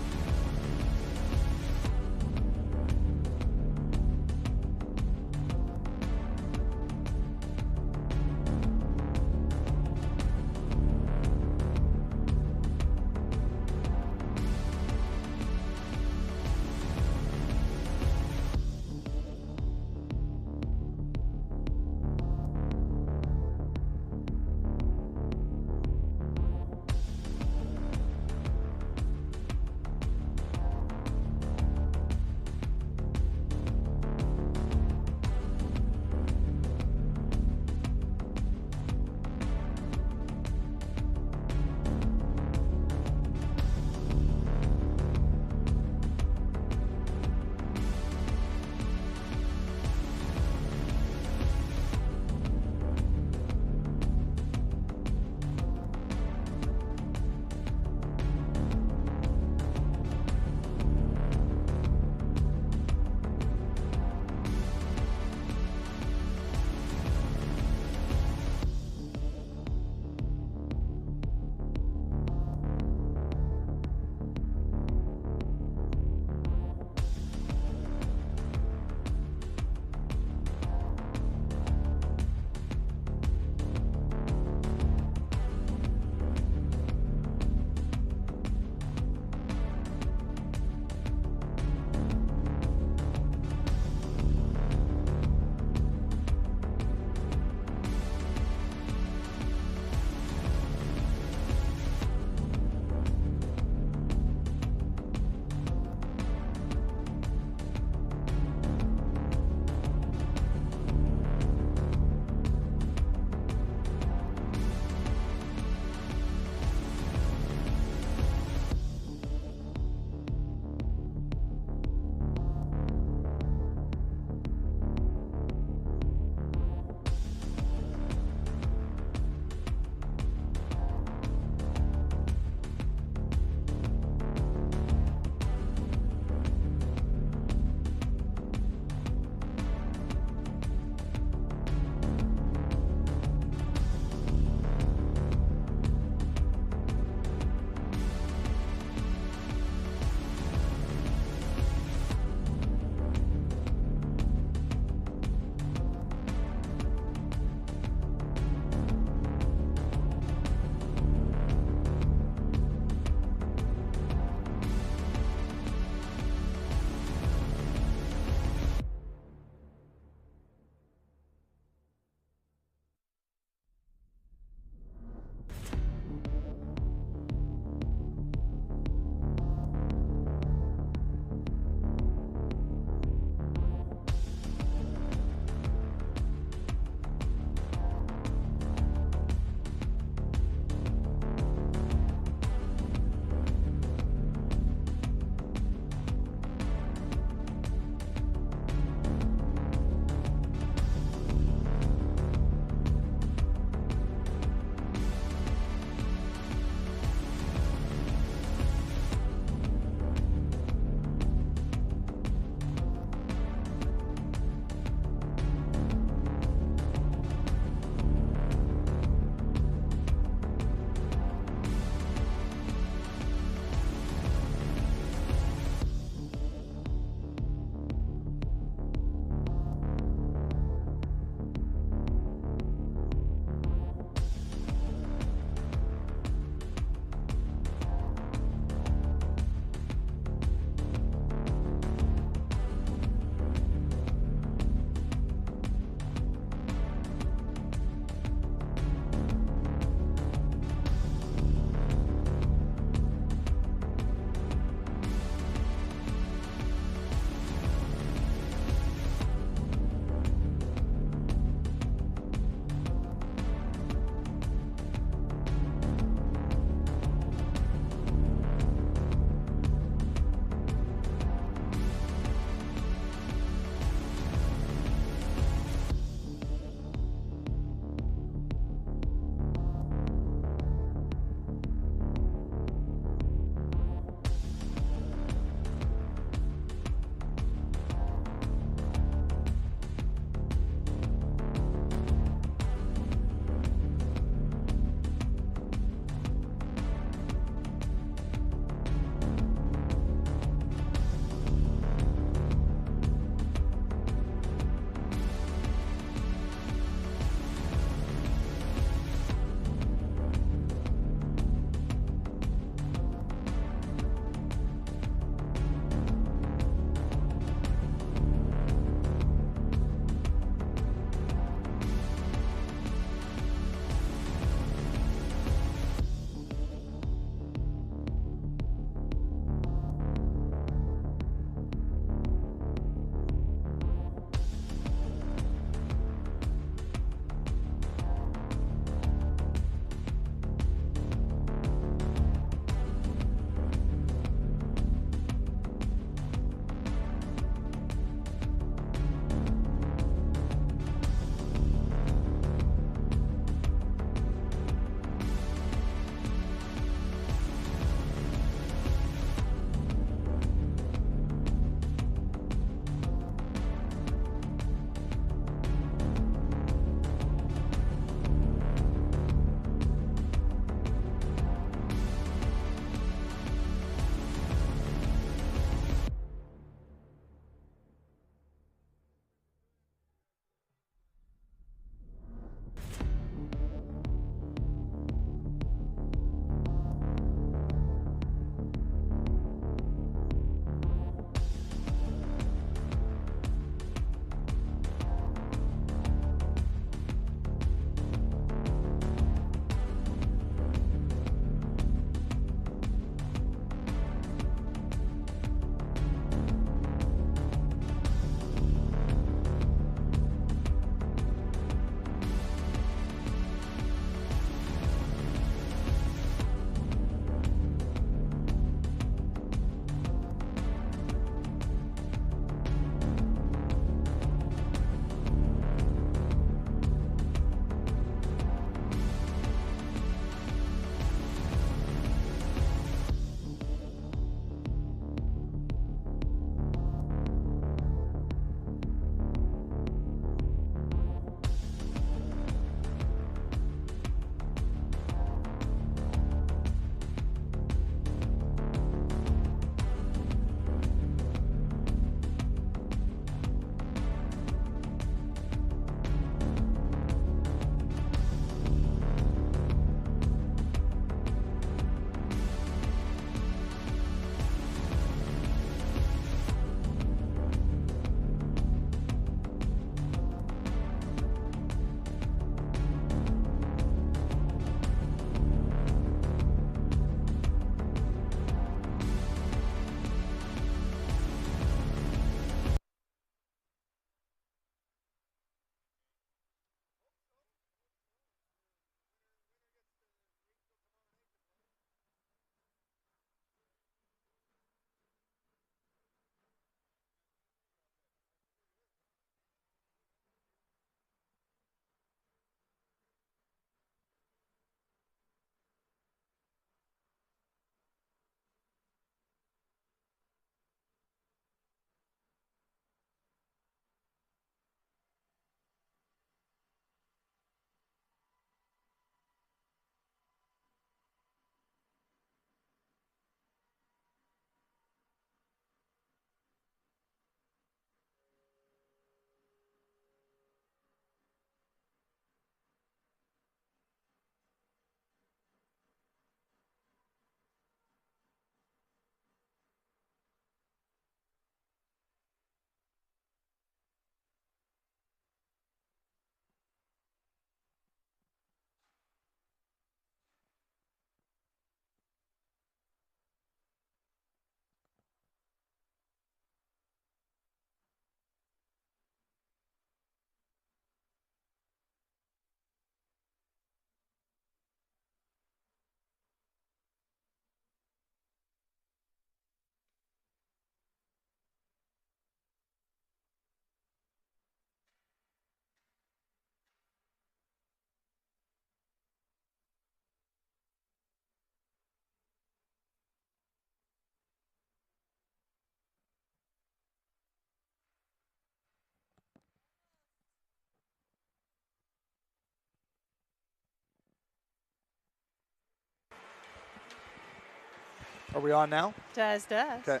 Are we on now? Does. Okay.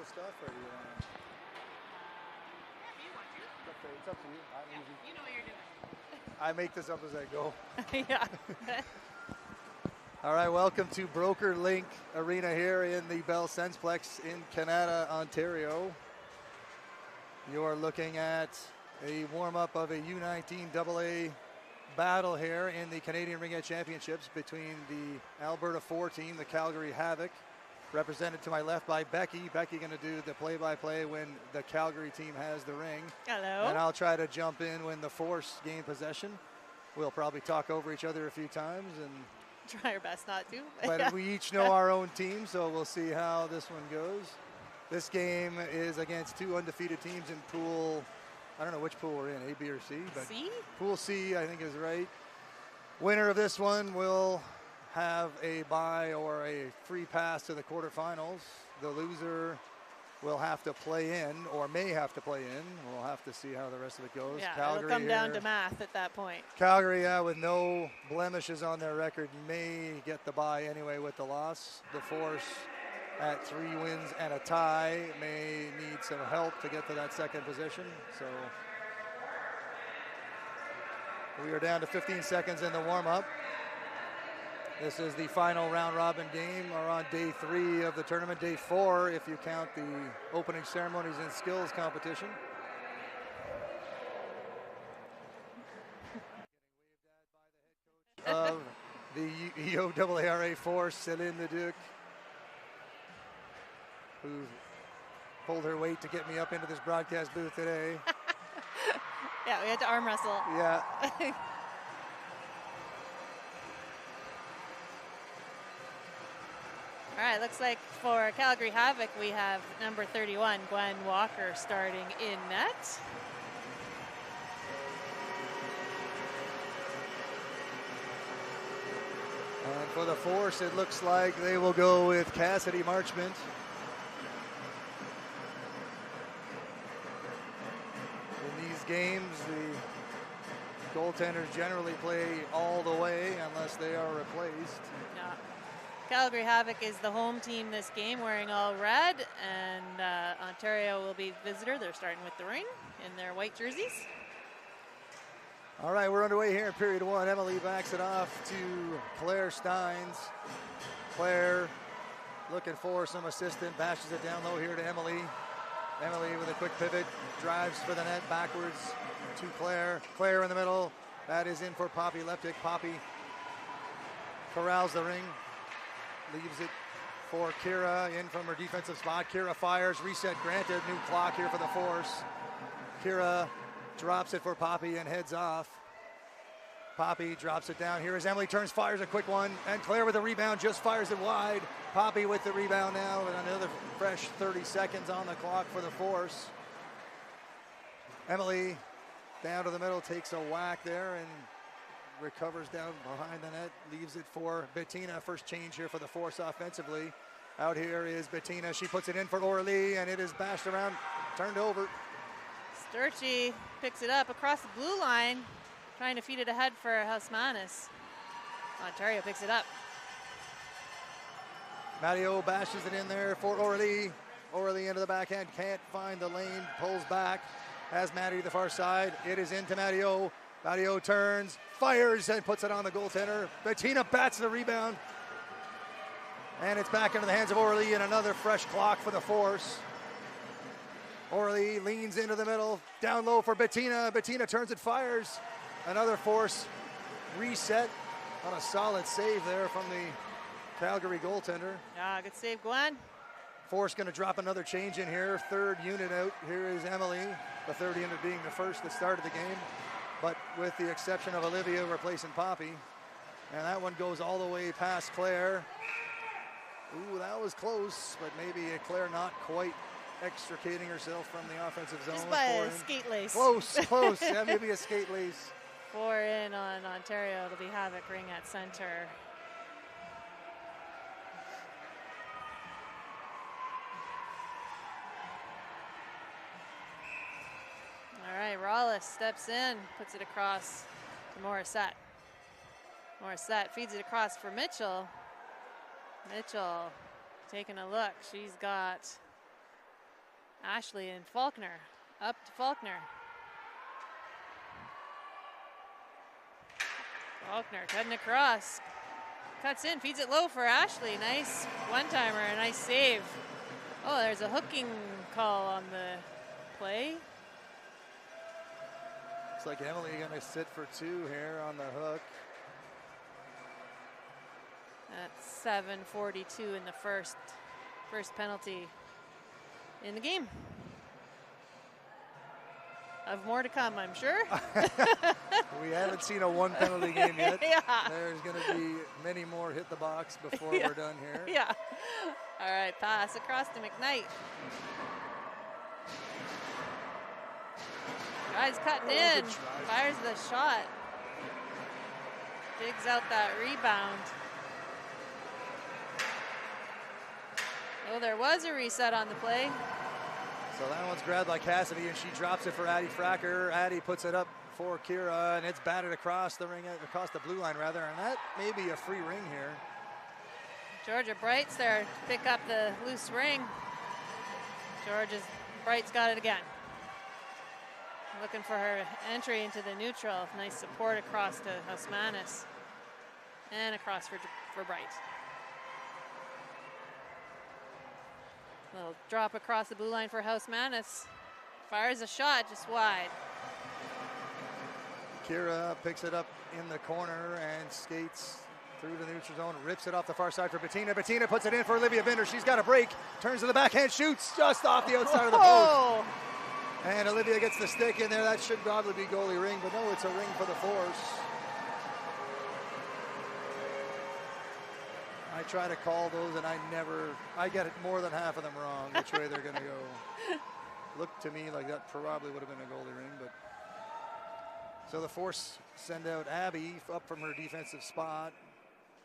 Stuff, or do you want to? It's up to you. I'm easy. You know what you're doing. I make this up as I go. Yeah. All right, welcome to Broker Link Arena here in the Bell Sensplex in Canada, Ontario. You are looking at a warm-up of a U19 AA battle here in the Canadian Ringette Championships between the Alberta 4 team, the Calgary Havoc, represented to my left by Becky. Becky going to do the play-by-play when the Calgary team has the ring. Hello. And I'll try to jump in when the Force gain possession. We'll probably talk over each other a few times, and try our best not to. but we each know our own team, so we'll see how this one goes. This game is against two undefeated teams in pool. I don't know which pool we're in, A, B, or C. But C? Pool C, I think, is right. Winner of this one will have a bye or a free pass to the quarterfinals. The loser will have to play in, or may have to play in. We'll have to see how the rest of it goes. Yeah, Calgary it'll come down here. to math at that point. Calgary, with no blemishes on their record, may get the bye anyway with the loss. The Force, at 3 wins and a tie, may need some help to get to that second position. So we are down to 15 seconds in the warm-up. This is the final round-robin game. We're on day 3 of the tournament, day 4 if you count the opening ceremonies and skills competition. Of the EOAARA Force, Céline Leduc, who pulled her weight to get me up into this broadcast booth today. Yeah, we had to arm wrestle. Yeah. All right, looks like for Calgary Havoc, we have number 31, Gwen Walker, starting in net. And for the Force, it looks like they will go with Cassidy Marchment. In these games, the goaltenders generally play all the way unless they are replaced. Yeah. Calgary Havoc is the home team this game, wearing all red, and Ontario will be visitor. They're starting with the ring in their white jerseys. All right, we're underway here in period 1. Emily backs it off to Claire Steins. Claire looking for some assistance, bashes it down low here to Emily. Emily with a quick pivot, drives for the net backwards to Claire. Claire in the middle, that is in for Poppy Leptic. Poppy corrals the ring, leaves it for Kira in from her defensive spot. Kira fires, reset granted, new clock here for the Force. Kira drops it for Poppy and heads off. Poppy drops it down. Here is Emily, turns, fires a quick one, and Claire with the rebound just fires it wide. Poppy with the rebound now, and another fresh 30 seconds on the clock for the Force. Emily down to the middle, takes a whack there and recovers down behind the net, leaves it for Bettina. First change here for the Force offensively. Out here is Bettina. She puts it in for Orly, and it is bashed around, turned over. Sturchy picks it up across the blue line, trying to feed it ahead for Hausmanis. Ontario picks it up. Matteo bashes it in there for Orly. Orly into the backhand, can't find the lane, pulls back, has Maddie to the far side. It is into Matteo. Matteo turns, fires, and puts it on the goaltender. Bettina bats the rebound. And it's back into the hands of Orly, and another fresh clock for the Force. Orly leans into the middle, down low for Bettina. Bettina turns and fires. Another Force reset on a solid save there from the Calgary goaltender. Yeah, good save, Gwen. Force going to drop another change in here. Third unit out. Here is Emily, the third unit being the first that started the game, but with the exception of Olivia replacing Poppy. And that one goes all the way past Claire. Ooh, that was close, but maybe Claire not quite extricating herself from the offensive zone. Just by a skate lace. Close, close. Yeah, maybe a skate lace. 4 in on Ontario. It'll be Havoc Ringette center. All right, Rawlis steps in, puts it across to Morissette. Morissette feeds it across for Mitchell. Mitchell taking a look. She's got Ashley and Faulkner. Up to Faulkner. Faulkner cutting across. Cuts in, feeds it low for Ashley. Nice one-timer, a nice save. Oh, there's a hooking call on the play. Looks like Emily going to sit for 2 here on the hook. That's 7:42 in the first penalty in the game. Of more to come, I'm sure. We haven't seen a 1 penalty game yet. Yeah. There's going to be many more hit the box before we're done here. Yeah. All right, pass across to McKnight. Guy's cutting in, fires the shot. Digs out that rebound. Oh, there was a reset on the play. So that one's grabbed by Cassidy, and she drops it for Addie Fracker. Addie puts it up for Kira, and it's batted across the ring, across the blue line rather, and that may be a free ring here. Georgia Bright's there to pick up the loose ring. Bright's got it again. Looking for her entry into the neutral. Nice support across to Hausmanis. And across for Bright. Little drop across the blue line for Hausmanis. Fires a shot just wide. Kira picks it up in the corner and skates through the neutral zone, rips it off the far side for Bettina. Bettina puts it in for Olivia Binder. She's got a break, turns to the backhand, shoots just off the outside of the post. And Olivia gets the stick in there. That should probably be goalie ring, but no, it's a ring for the Force. I try to call those, and I get it more than half of them wrong, which way they're going to go. Looked to me like that probably would have been a goalie ring, but. So the Force send out Abby up from her defensive spot.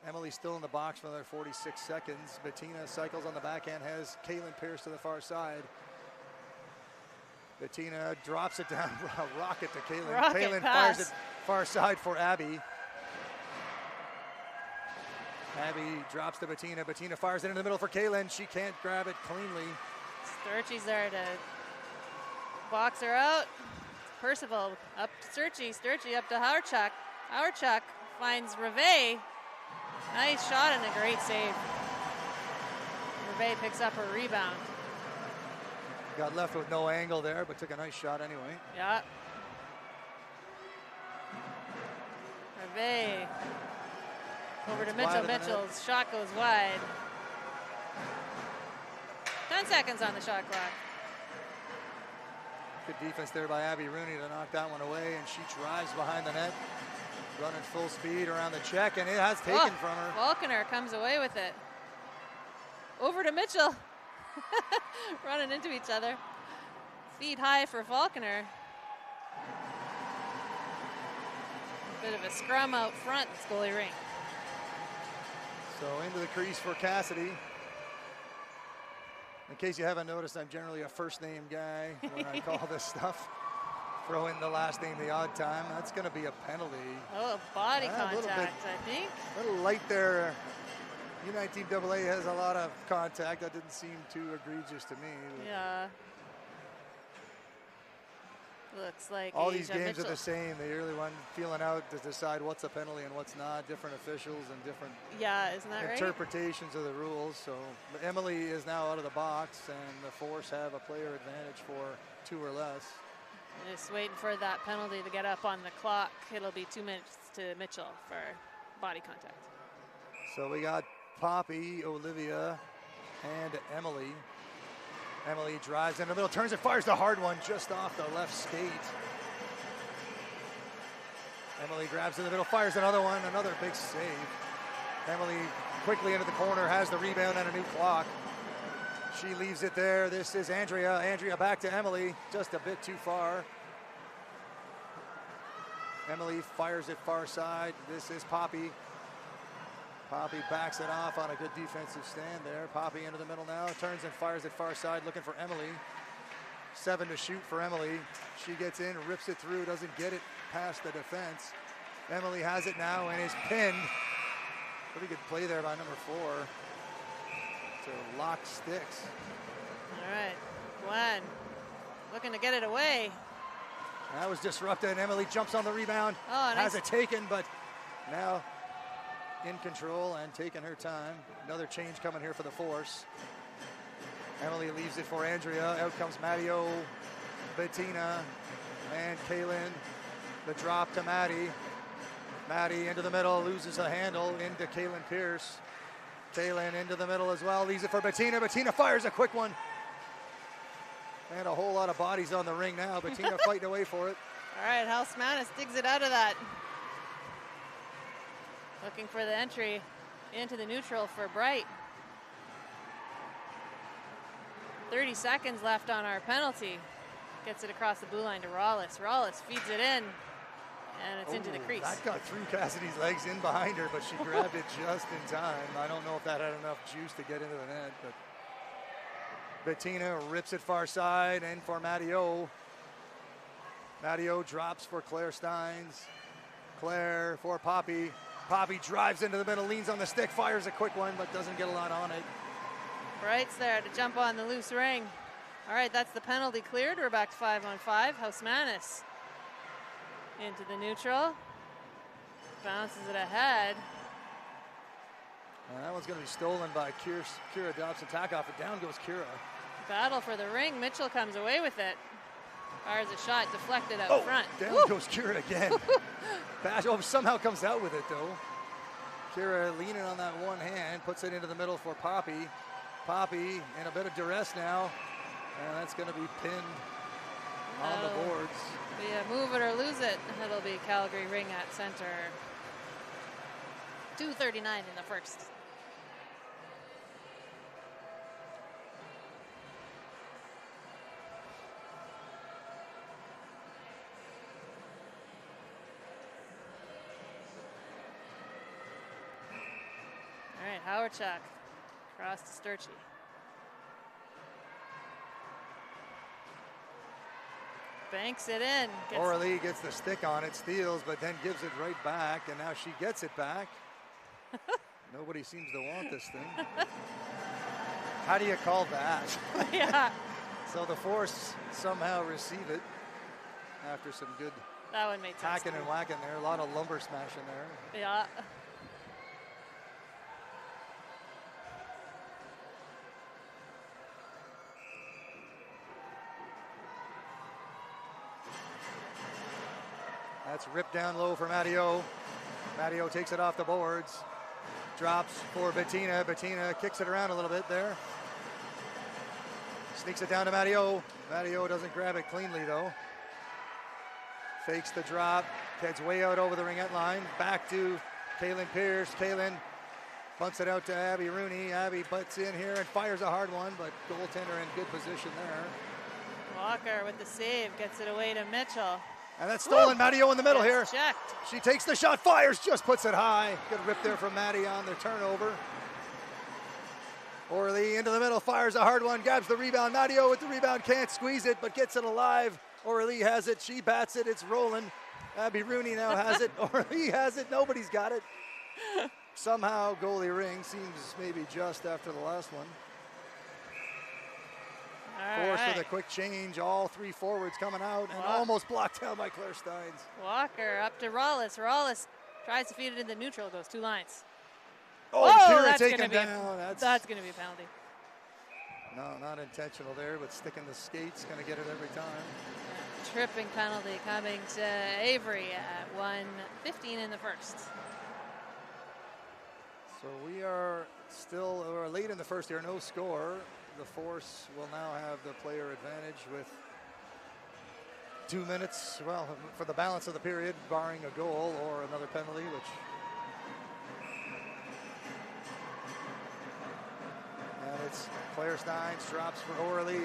Emily still in the box for another 46 seconds. Bettina cycles on the backhand, has Kaylin Pierce to the far side. Bettina drops it down, a rocket to Kaylin. Kaylin fires it far side for Abby. Abby drops to Bettina. Bettina fires it in the middle for Kaylin. She can't grab it cleanly. Sturcey's there to box her out. Percival up to Sturcey. Sturcey up to Howardchuk. Howardchuk finds Reve. Nice shot and a great save. Reve picks up her rebound. Got left with no angle there, but took a nice shot anyway. Yeah. Reve over to Mitchell. Mitchell's shot goes wide. 10 seconds on the shot clock. Good defense there by Abby Rooney to knock that one away, and she drives behind the net, running full speed around the check, and it has taken from her. Faulkner comes away with it. Over to Mitchell. Running into each other. Feet high for Faulkner. Bit of a scrum out front, it's goalie ring. So into the crease for Cassidy. In case you haven't noticed, I'm generally a first name guy when I call this stuff. Throw in the last name the odd time. That's going to be a penalty. Oh, body contact, I think. A little light there. U19AA has a lot of contact. That didn't seem too egregious to me. Yeah. Looks like all these games Mitchell. are the same. They really want feeling out to decide what's a penalty and what's not. Different officials and different isn't that interpretations of the rules. So Emily is now out of the box, and the Force have a player advantage for 2 or less. Just waiting for that penalty to get up on the clock. It'll be 2 minutes to Mitchell for body contact. So we got Poppy, Olivia, and Emily Emily drives in the middle, turns and fires the hard one just off the left skate. Emily grabs in the middle, fires another one, another big save. Emily quickly into the corner, has the rebound and a new clock. She leaves it there. This is Andrea. Andrea back to Emily, just a bit too far. Emily fires it far side. This is Poppy. Poppy backs it off on a good defensive stand there. Poppy into the middle now, turns and fires it far side, looking for Emily. 7 to shoot for Emily. She gets in, rips it through, doesn't get it past the defense. Emily has it now and is pinned. Pretty good play there by number 4 to lock sticks. All right, Gwen looking to get it away. That was disrupted. Emily jumps on the rebound, Oh, has nice. it taken, but now in control and taking her time. Another change coming here for the Force. Emily leaves it for Andrea. Out comes Matteo, Bettina, and Kaylin. The drop to Maddie. Maddie into the middle, loses a handle into Kaylin Pierce. Kaylin into the middle as well, leaves it for Bettina. Bettina fires a quick one. And a whole lot of bodies on the ring now. Bettina fighting away for it. All right, Hausmanis digs it out of that. Looking for the entry into the neutral for Bright. 30 seconds left on our penalty. Gets it across the blue line to Rawlis. Rawlis feeds it in, and it's into the crease. That got through Cassidy's legs in behind her, but she grabbed it just in time. I don't know if that had enough juice to get into the net, but Bettina rips it far side, and for Matteo. Matteo drops for Claire Steins. Claire for Poppy. Poppy drives into the middle, leans on the stick, fires a quick one, but doesn't get a lot on it. Bright's there to jump on the loose ring. All right, that's the penalty cleared. We're back to 5-on-5. Hausmanis into the neutral. Bounces it ahead. And that one's going to be stolen by Kira Dobson. Tack off it. Down goes Kira. Battle for the ring. Mitchell comes away with it. Fires a shot deflected out front. Down Woo! goes Kira again. Bash somehow comes out with it though. Kira leaning on that one hand, puts it into the middle for Poppy. Poppy in a bit of duress now, and that's going to be pinned on the boards. Be a move it or lose it. It'll be Calgary Ring at center. 2:39 in the first. All right, Howardchuk across to Sturchy. Banks it in. Aurelie gets the stick on it, steals, but then gives it right back, and now she gets it back. Nobody seems to want this thing. How do you call that? Yeah. So the Force somehow receive it after some good That one made sense. hacking and whacking there. A lot of lumber smashing there. Yeah. That's ripped down low for Matteo. Matteo takes it off the boards. Drops for Bettina. Bettina kicks it around a little bit there. Sneaks it down to Matteo. Matteo doesn't grab it cleanly though. Fakes the drop. Heads way out over the ringette line. Back to Kaylin Pierce. Kaylin bunts it out to Abby Rooney. Abby butts in here and fires a hard one, but goaltender in good position there. Walker with the save gets it away to Mitchell. And that's stolen. Matteo in the middle here. Checked. She takes the shot, fires, just puts it high. Good rip there from Maddie on the turnover. Orly into the middle, fires a hard one, grabs the rebound. Matteo with the rebound, can't squeeze it, but gets it alive. Orly has it, she bats it, it's rolling. Abby Rooney now has it, Orly has it, nobody's got it. Somehow goalie ring seems maybe just after the last one. Forced with a quick change, all three forwards coming out and almost blocked down by Claire Steins. Walker up to Rawlis. Rawlis tries to feed it into neutral, goes 2 lines. Oh, Kira taken down. That's going to be a penalty. No, not intentional there, but sticking the skates, going to get it every time. Tripping penalty coming to Avery at 1:15 in the first. So we are still late in the first here, no score. the Force will now have the player advantage with 2 minutes, well, for the balance of the period, barring a goal or another penalty, which... And it's Claire Steins, drops for Orly.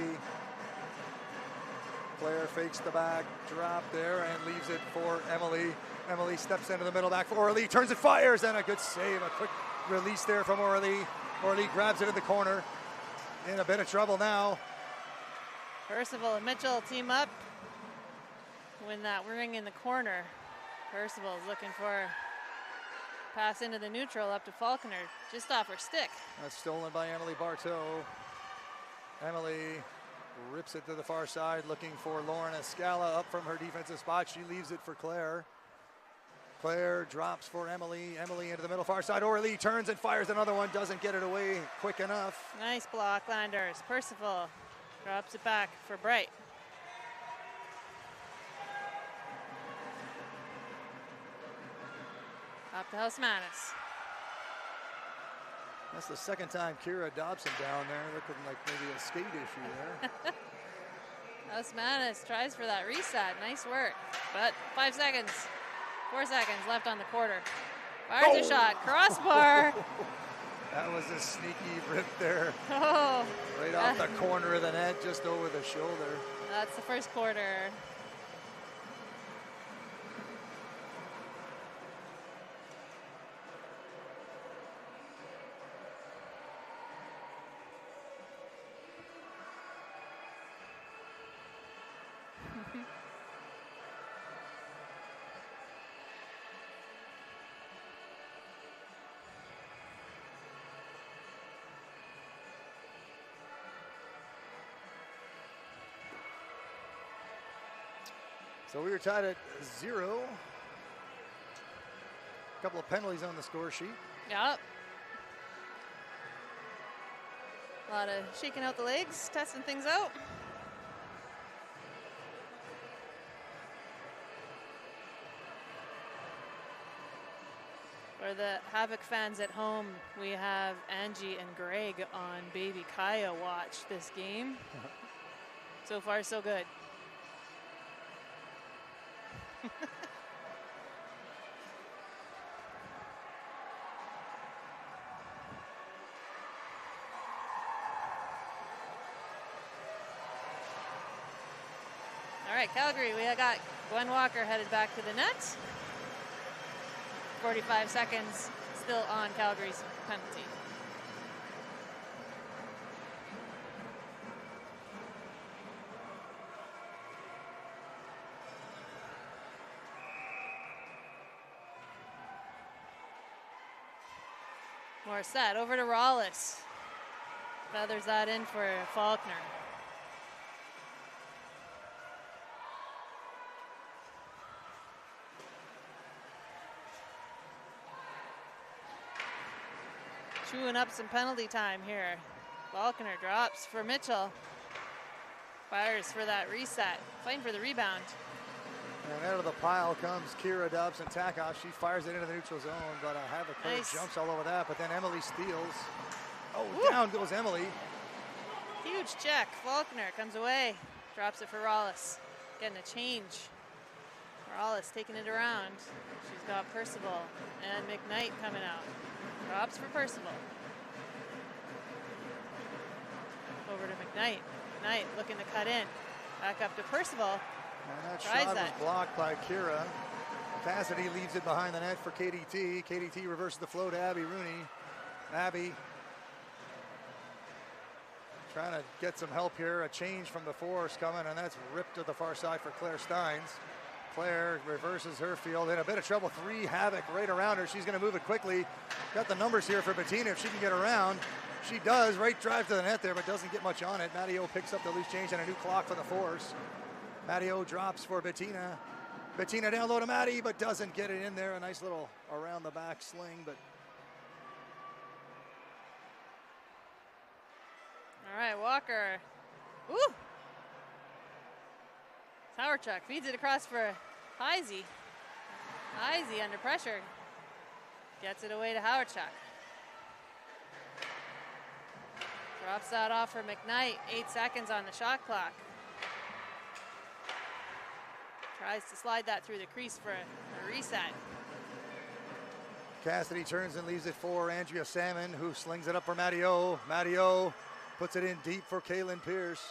Claire fakes the back drop there and leaves it for Emily. Emily steps into the middle back for Orly, turns and fires, and a good save, a quick release there from Orly. Orly grabs it in the corner. In a bit of trouble now. Percival and Mitchell team up. Win that ring in the corner. Percival is looking for pass into the neutral up to Faulkner, just off her stick. That's stolen by Emily Bartow. Emily rips it to the far side, looking for Lauren Escala up from her defensive spot. She leaves it for Claire. Claire drops for Emily. Emily into the middle far side. Orly turns and fires another one. Doesn't get it away quick enough. Nice block, Landers. Percival drops it back for Bright. Up to Housemanus. That's the second time Kira Dobson down there, looking like maybe a skate issue there. Housemanus tries for that reset. Nice work. But 5 seconds. 4 seconds left on the quarter. Fires a shot. Crossbar. That was a sneaky rip there. Oh. Right off the corner of the net, just over the shoulder. That's the first quarter. So we were tied at 0. A couple of penalties on the score sheet. Yep. A lot of shaking out the legs, testing things out. For the Havoc fans at home, we have Angie and Greg on Baby Kaya watch this game. So far, so good. All right, Calgary, we got Gwen Walker headed back to the net. 45 seconds still on Calgary's penalty. Morissette over to Rawlis. Feathers that in for Faulkner. Chewing up some penalty time here. Faulkner drops for Mitchell. Fires for that reset. Fighting for the rebound. And out of the pile comes Kira Dobson Takoff. She fires it into the neutral zone, but Havoc Nice. jumps all over that. But then Emily steals. Oh, Woo. down goes Emily. Huge check. Faulkner comes away. Drops it for Rawlis. Getting a change. Rawlis taking it around. She's got Percival and McKnight coming out. Drops for Percival. Over to McKnight. McKnight looking to cut in. Back up to Percival. And that Tries shot that. was blocked by Kira. Cassidy leaves it behind the net for KDT. KDT reverses the flow to Abby Rooney. Abby trying to get some help here. A change from the Force coming, and that's ripped to the far side for Claire Steins. Claire reverses her field in a bit of trouble. 3 Havoc right around her. She's going to move it quickly. Got the numbers here for Bettina if she can get around. She does. Right drive to the net there, but doesn't get much on it. Matteo picks up the loose change and a new clock for the Force. Matteo drops for Bettina. Bettina down low to Maddie, but doesn't get it in there. A nice little around the back sling, but All right, Walker. Woo! Towerchuk feeds it across for Heisey. Heisey under pressure. Gets it away to Howardchuk. Drops that off for McKnight. 8 seconds on the shot clock. Tries to slide that through the crease for a reset. Cassidy turns and leaves it for Andrea Salmon, who slings it up for Matteo. Matteo puts it in deep for Kaylin Pierce.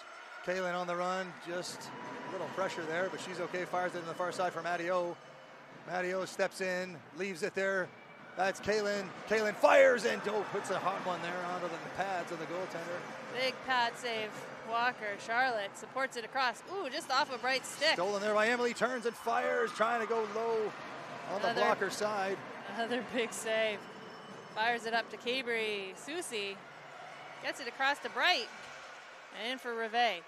Kaylin on the run, just a little pressure there, but she's okay. Fires it in the far side for Matteo. Matteo steps in, leaves it there. That's Kaylin. Kaylin fires and puts a hot one there onto the pads of the goaltender. Big pad save. Walker, Charlotte supports it across. Ooh, just off a bright stick. Stolen there by Emily, turns and fires, trying to go low on the blocker side. Another big save. Fires it up to Cabry. Susie gets it across to Bright. And in for Rivet.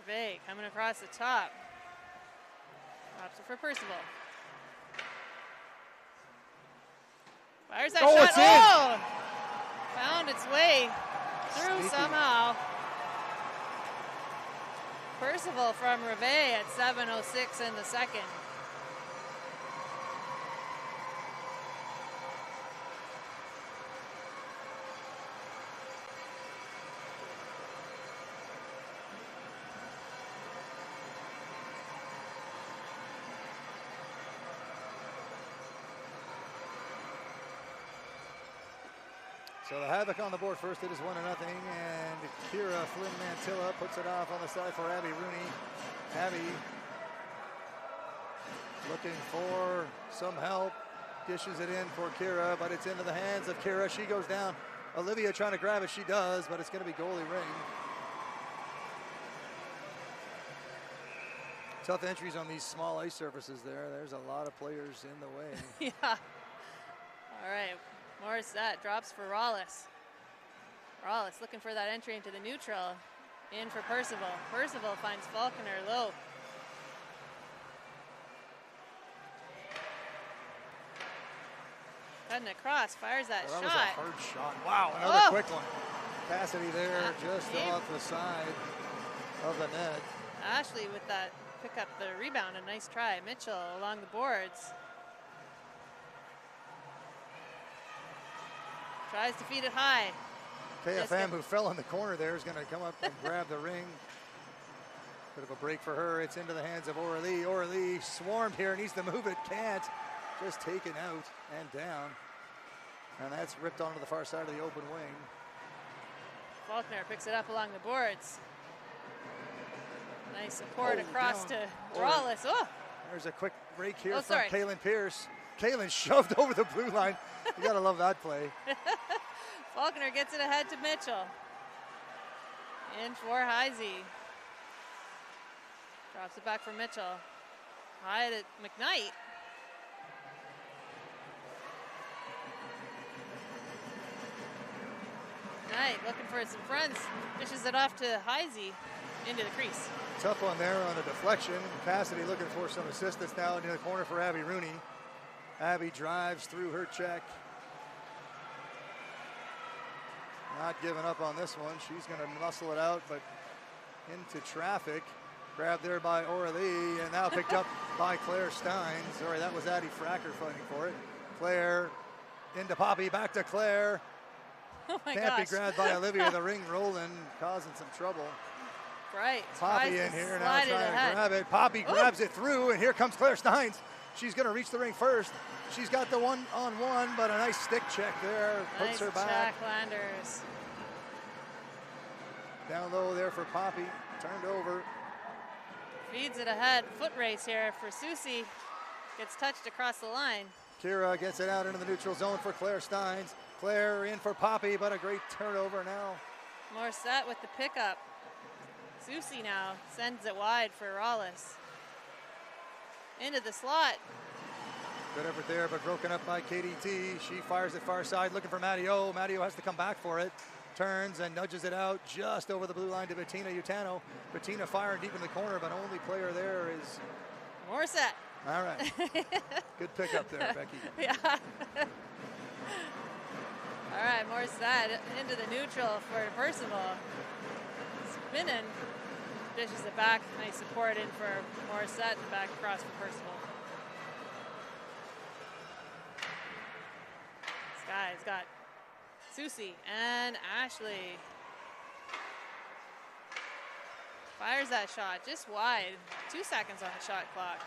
Rivet coming across the top. Drops it for Percival. Fires that shot. It's in. Found its way through Sneaky. somehow. Percival from Rivet at 7:06 in the second. So the Havoc on the board first. It is 1-0, and Kira Flynn Mantilla puts it off on the side for Abby Rooney. Abby looking for some help, dishes it in for Kira, but it's into the hands of Kira. She goes down. Olivia trying to grab it. She does, but it's going to be goalie Ring. Tough entries on these small ice surfaces there. There's a lot of players in the way. Yeah. All right. Morissette drops for Rawlis. Rawlis looking for that entry into the neutral. In for Percival. Percival finds Falconer low. Cutting across, fires that Well, shot. that was a hard shot. Wow, another quick one. Cassidy there, just Gabe. off the side of the net. Ashley with that pick up the rebound. A nice try. Mitchell along the boards. Tries to feed it high. KFM, who fell in the corner there, is going to come up and grab the ring. Bit of a break for her. It's into the hands of Oralee. Oralee swarmed here, needs to move it, can't. Just taken out and down. And that's ripped onto the far side of the open wing. Faulkner picks it up along the boards. Nice support Oh, across down. to Rawlis. Oh, There's a quick break here Oh, from sorry. Kaylin Pierce. Kaylin shoved over the blue line. You got to love that play. Faulkner gets it ahead to Mitchell. In for Heisey. Drops it back for Mitchell. High to McKnight. McKnight looking for some friends. Dishes it off to Heisey into the crease. Tough one there on the deflection. Cassidy looking for some assistance now into the corner for Abby Rooney. Abby drives through her check. Not giving up on this one. She's going to muscle it out, but into traffic. Grabbed there by Oralee, and now picked up by Claire Stein. Sorry, that was Addie Fracker fighting for it. Claire into Poppy, back to Claire. Oh my Can't gosh. be grabbed by Olivia. The ring rolling, causing some trouble. Right. Poppy Tries in to here now slide trying it to ahead. grab it. Poppy Ooh. grabs it through, and here comes Claire Steins. She's going to reach the ring first. She's got the one-on-one, but a nice stick check there. Puts Nice her back. Jack Landers. Down low there for Poppy. Turned over. Feeds it ahead. Foot race here for Susie. Gets touched across the line. Kira gets it out into the neutral zone for Claire Steins. Claire in for Poppy, but a great turnover now. Morissette with the pickup. Susie now sends it wide for Rawlis. Into the slot. Good effort there, but broken up by KDT. She fires it far side, looking for Matteo. Matteo has to come back for it. Turns and nudges it out just over the blue line to Bettina Utano. Bettina firing deep in the corner, but only player there is... Morissette. All right. Good pickup there, Becky. Yeah. All right, Morissette into the neutral for Percival. Spinning. Dishes it back. Nice support in for Morissette and back across for Percival. guys. Got Susie and Ashley. Fires that shot just wide. 2 seconds on the shot clock.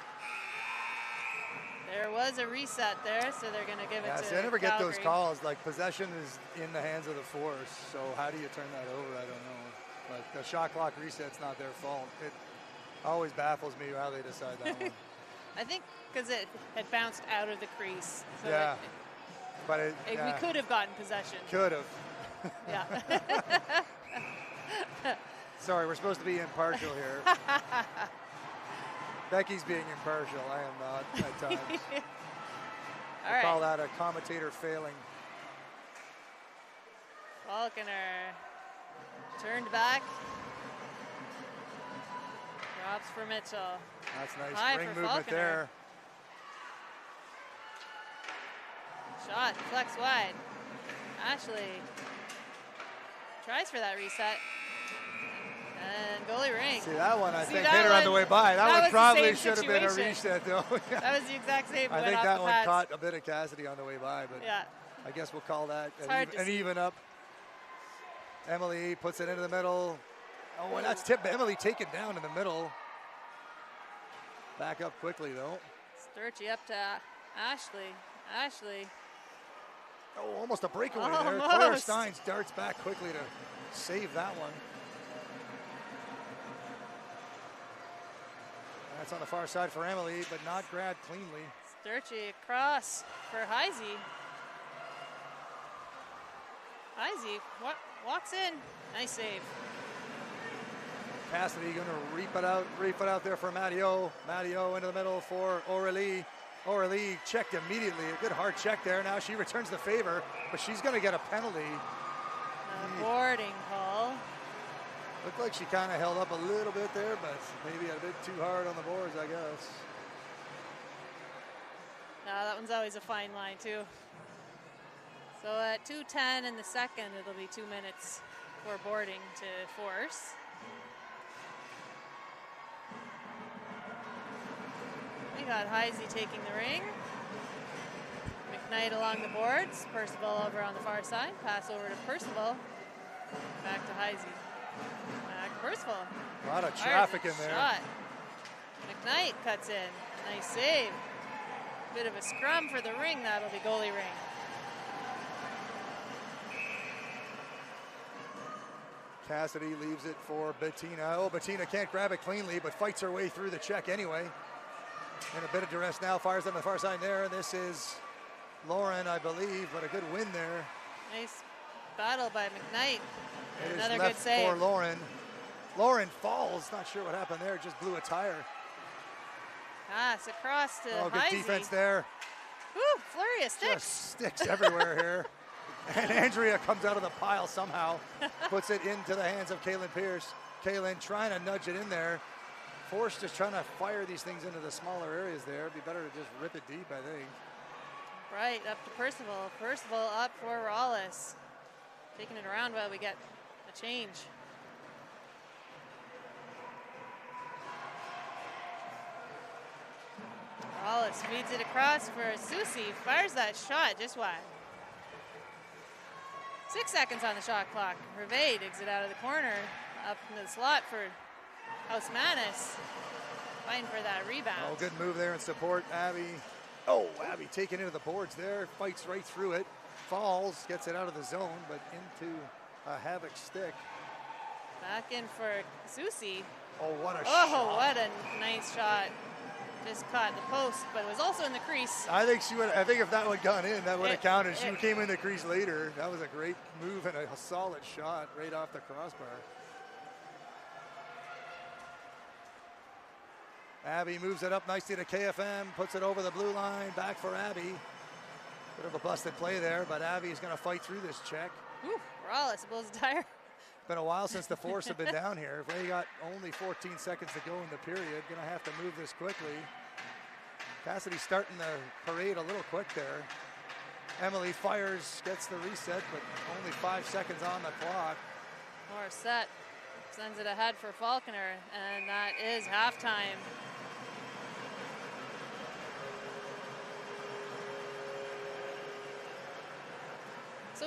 There was a reset there, so they're going to give it to I never get those Calgary. calls. Like, possession is in the hands of the Force, so how do you turn that over? I don't know. But the shot clock reset's not their fault. It always baffles me how they decide that one. I think because it had bounced out of the crease. So Yeah. But we could have gotten possession. Could have. Yeah. Sorry, we're supposed to be impartial here. Becky's being impartial. I am not at times. All I right. call that a commentator failing. Falconer turned back. Drops for Mitchell. That's nice High ring for movement Falconer. there. Shot, flex wide. Ashley tries for that reset. And goalie Rink. See, that one I See, think that hit her on the one- way by. that That one was the probably same should have been a situation. reset, though. That was the exact same. I went think off that the one pads. caught a bit of Cassidy on the way by, but Yeah. I guess we'll call that It's hard to an see. even up. Emily puts it into the middle. Oh, and that's tipped. Emily taken down in the middle. Back up quickly, though. Sturchy up to Ashley. Ashley. Oh, almost a breakaway there. Claire Almost. Steins darts back quickly to save that one. That's on the far side for Emily, but not grabbed cleanly. Sturchy across for Heisey. Heisey walks in. Nice save. Cassidy going to reap it out there for Matteo. Matteo into the middle for Aurelie. Aurelie checked immediately. A good hard check there. Now she returns the favor, but she's going to get a penalty. A boarding call. Looked like she kind of held up a little bit there, but maybe a bit too hard on the boards, I guess. No, that one's always a fine line, too. So at 2:10 in the second, it'll be 2 minutes for boarding to force. We got Heisey taking the ring. McKnight along the boards. Percival over on the far side. Pass over to Percival. Back to Heisey. Back to Percival. A lot of traffic in there. Shot. McKnight cuts in. Nice save. Bit of a scrum for the ring. That'll be goalie ring. Cassidy leaves it for Bettina. Oh, Bettina can't grab it cleanly, but fights her way through the check anyway. In a bit of duress now, fires on the far side there. This is Lauren, I believe, but a good win there. Nice battle by McKnight. It is Another left good save. for Lauren. Lauren falls, not sure what happened there, just blew a tire. Pass across to Oh, good Heisey. defense there. Woo, flurry of sticks. Just sticks everywhere here. And Andrea comes out of the pile somehow, puts it into the hands of Kaylin Pierce. Kaylin trying to nudge it in there. Force just trying to fire these things into the smaller areas there. It'd be better to just rip it deep, I think. Right, up to Percival. Percival up for Rawless. Taking it around while we get a change. Rawless feeds it across for Susie. Fires that shot just wide. 6 seconds on the shot clock. Hervé digs it out of the corner. Up into the slot for Hausmanis. Fighting for that rebound. Oh, good move there and support Abby. Oh, Abby taking into the boards there. Fights right through it. Falls, gets it out of the zone, but into a Havoc stick. Back in for Susie. Oh, what a Oh, shot. what a nice shot. Just caught the post, but it was also in the crease. I think if that would gone in, that would have counted. She it- came in the crease later. That was a great move and a solid shot right off the crossbar. Abby moves it up nicely to KFM, puts it over the blue line, back for Abby. Bit of a busted play there, but Abby's going to fight through this check. Whew, Rawless blows a tire. Been a while since the Force have been down here. They got only 14 seconds to go in the period. Going to have to move this quickly. Cassidy starting the parade a little quick there. Emily fires, gets the reset, but only 5 seconds on the clock. Morissette sends it ahead for Falconer, and that is halftime.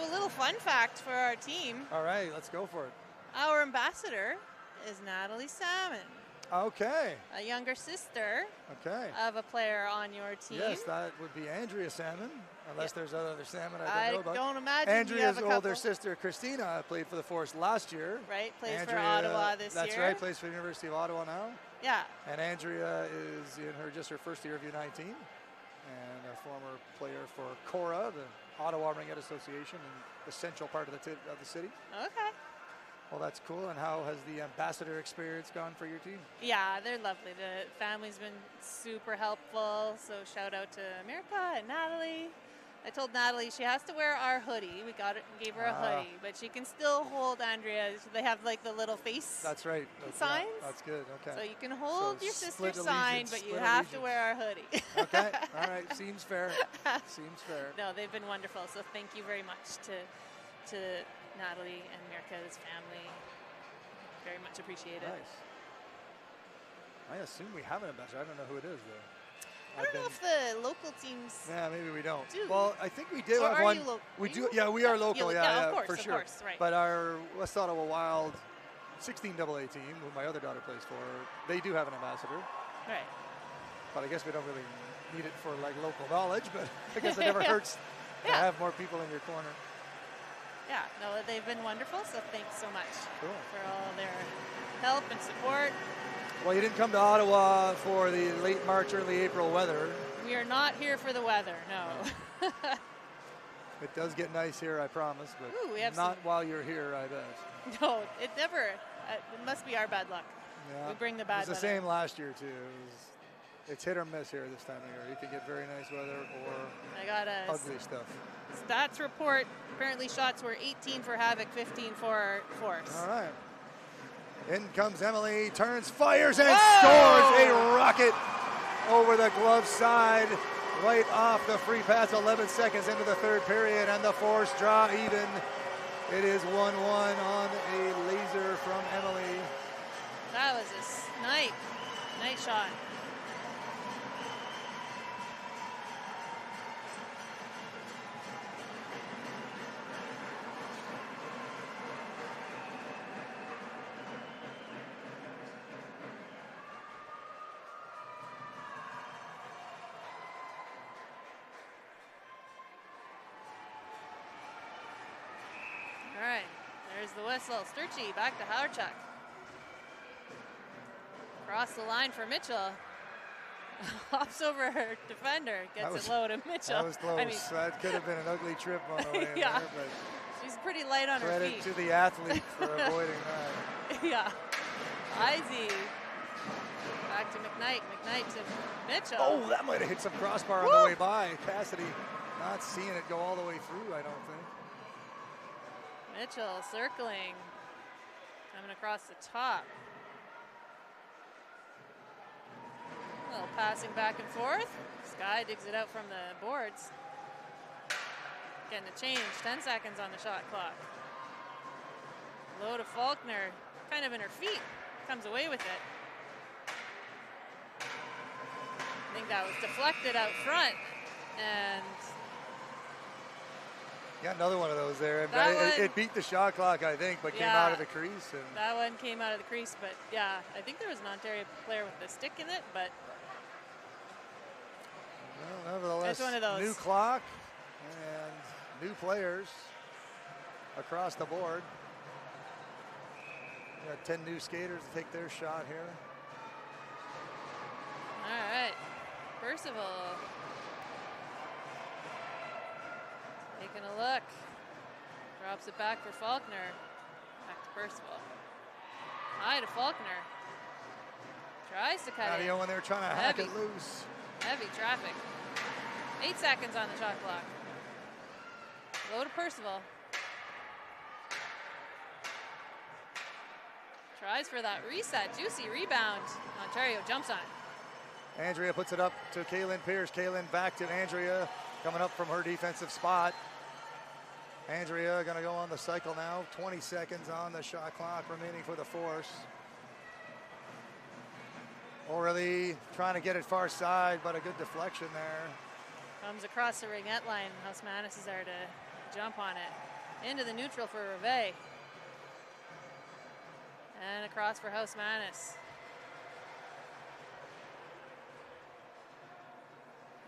So a little fun fact for our team. All right, let's go for it. Our ambassador is Natalie Salmon, Okay. a younger sister Okay. of a player on your team. Yes, that would be Andrea Salmon, unless there's other Salmon I I don't know about. don't imagine Andrea's you have a couple. older sister, Christina, played for the Force last year. Right, plays for Andrea, Ottawa this year. That's right, plays for the University of Ottawa now. Yeah, And Andrea is in her first year of U19 and a former player for CORA, the Ottawa Ringette Association, and the central part of the city. okay. Well, that's cool. And how has the ambassador experience gone for your team? Yeah, they're lovely. The family's been super helpful. So shout out to America and Natalie. I told Natalie she has to wear our hoodie. We got it and gave her a hoodie, but she can still hold Andrea. They have like the little face That's right. signs. That's good. Okay. So you can hold your split sister's sign, allegiance, but you split have to allegiance. wear our hoodie. Okay. All right. Seems fair. Seems fair. No, they've been wonderful. So thank you very much to Natalie and Mirka's family. Very much appreciated. Nice. I assume we have an ambassador. I don't know who it is though. I don't know if the local teams. Yeah, maybe we don't. Do. Well, I think we do Or have are one. you We are do. you? Yeah, we are local. Yeah, of course, for sure. right. But our West Ottawa Wild 16 AA team, who my other daughter plays for, they do have an ambassador. Right. But I guess we don't really need it for like local knowledge. But I guess it never hurts to Yeah. have more people in your corner. Yeah, no, they've been wonderful, so thanks so much Cool. for all their help and support. Well, you didn't come to Ottawa for the late March, early April weather. We are not here for the weather, no. It does get nice here, I promise, but Ooh, we have not while you're here, I bet. No, it never, it must be our bad luck. Yeah. We bring the It bad was the weather. same last year, too. It's hit or miss here this time of year. You can get very nice weather or I got a ugly stuff. stats report. Apparently shots were 18 for Havoc, 15 for Force. All right. In comes Emily, turns, fires, and scores a rocket over the glove side, right off the free pass, 11 seconds into the third period, and the Force draw even. It is 1-1 on a laser from Emily. That was a nice shot. All right, there's the whistle. Sturchy back to Howardchuck. Across the line for Mitchell. Hops over her defender, gets it low to Mitchell. That was close. I mean, That could have been an ugly trip on the way in Yeah. there, but she's pretty light on her credit feet. to the athlete for avoiding that. Yeah. Izzy. Back to McKnight. McKnight to Mitchell. Oh, that might have hit some crossbar on the way by. Cassidy not seeing it go all the way through, I don't think. Mitchell circling. Coming across the top. A little passing back and forth. Sky digs it out from the boards. Getting a change. 10 seconds on the shot clock. Low to Faulkner. Kind of in her feet. Comes away with it. I think that was deflected out front. And Got another one of those there. That It beat the shot clock, I think, but came Yeah. out of the crease. And that one came out of the crease. But yeah, I think there was an Ontario player with a stick in it. But well, nevertheless, It's one of those. new clock and new players across the board. We got 10 new skaters to take their shot here. all right. Percival. Taking a look. Drops it back for Faulkner. Back to Percival. High to Faulkner. Tries to cut it. Nadio when they're trying to hack Heavy. it loose. Heavy traffic. 8 seconds on the shot clock. Low to Percival. Tries for that reset. Juicy rebound. Ontario jumps on it. Andrea puts it up to Kaylin Pierce. Kaylin back to Andrea, coming up from her defensive spot. Andrea gonna go on the cycle now. 20 seconds on the shot clock remaining for the Force. O'Reilly trying to get it far side, but a good deflection there. Comes across the ringette line. Housemanis is there to jump on it. Into the neutral for Reveille. And across for Hausmanis.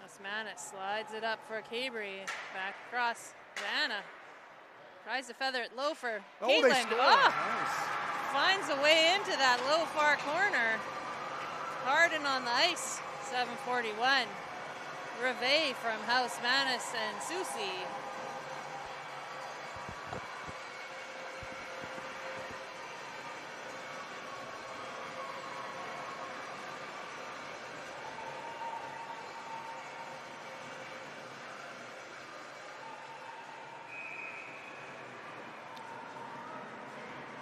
Hausmanis slides it up for Cabri. Back across to Anna. Tries to feather it low for Caitlin. They score. Nice. Finds a way into that low far corner. Harden on the ice. 7:41. Reveille from Hausmanis and Susie.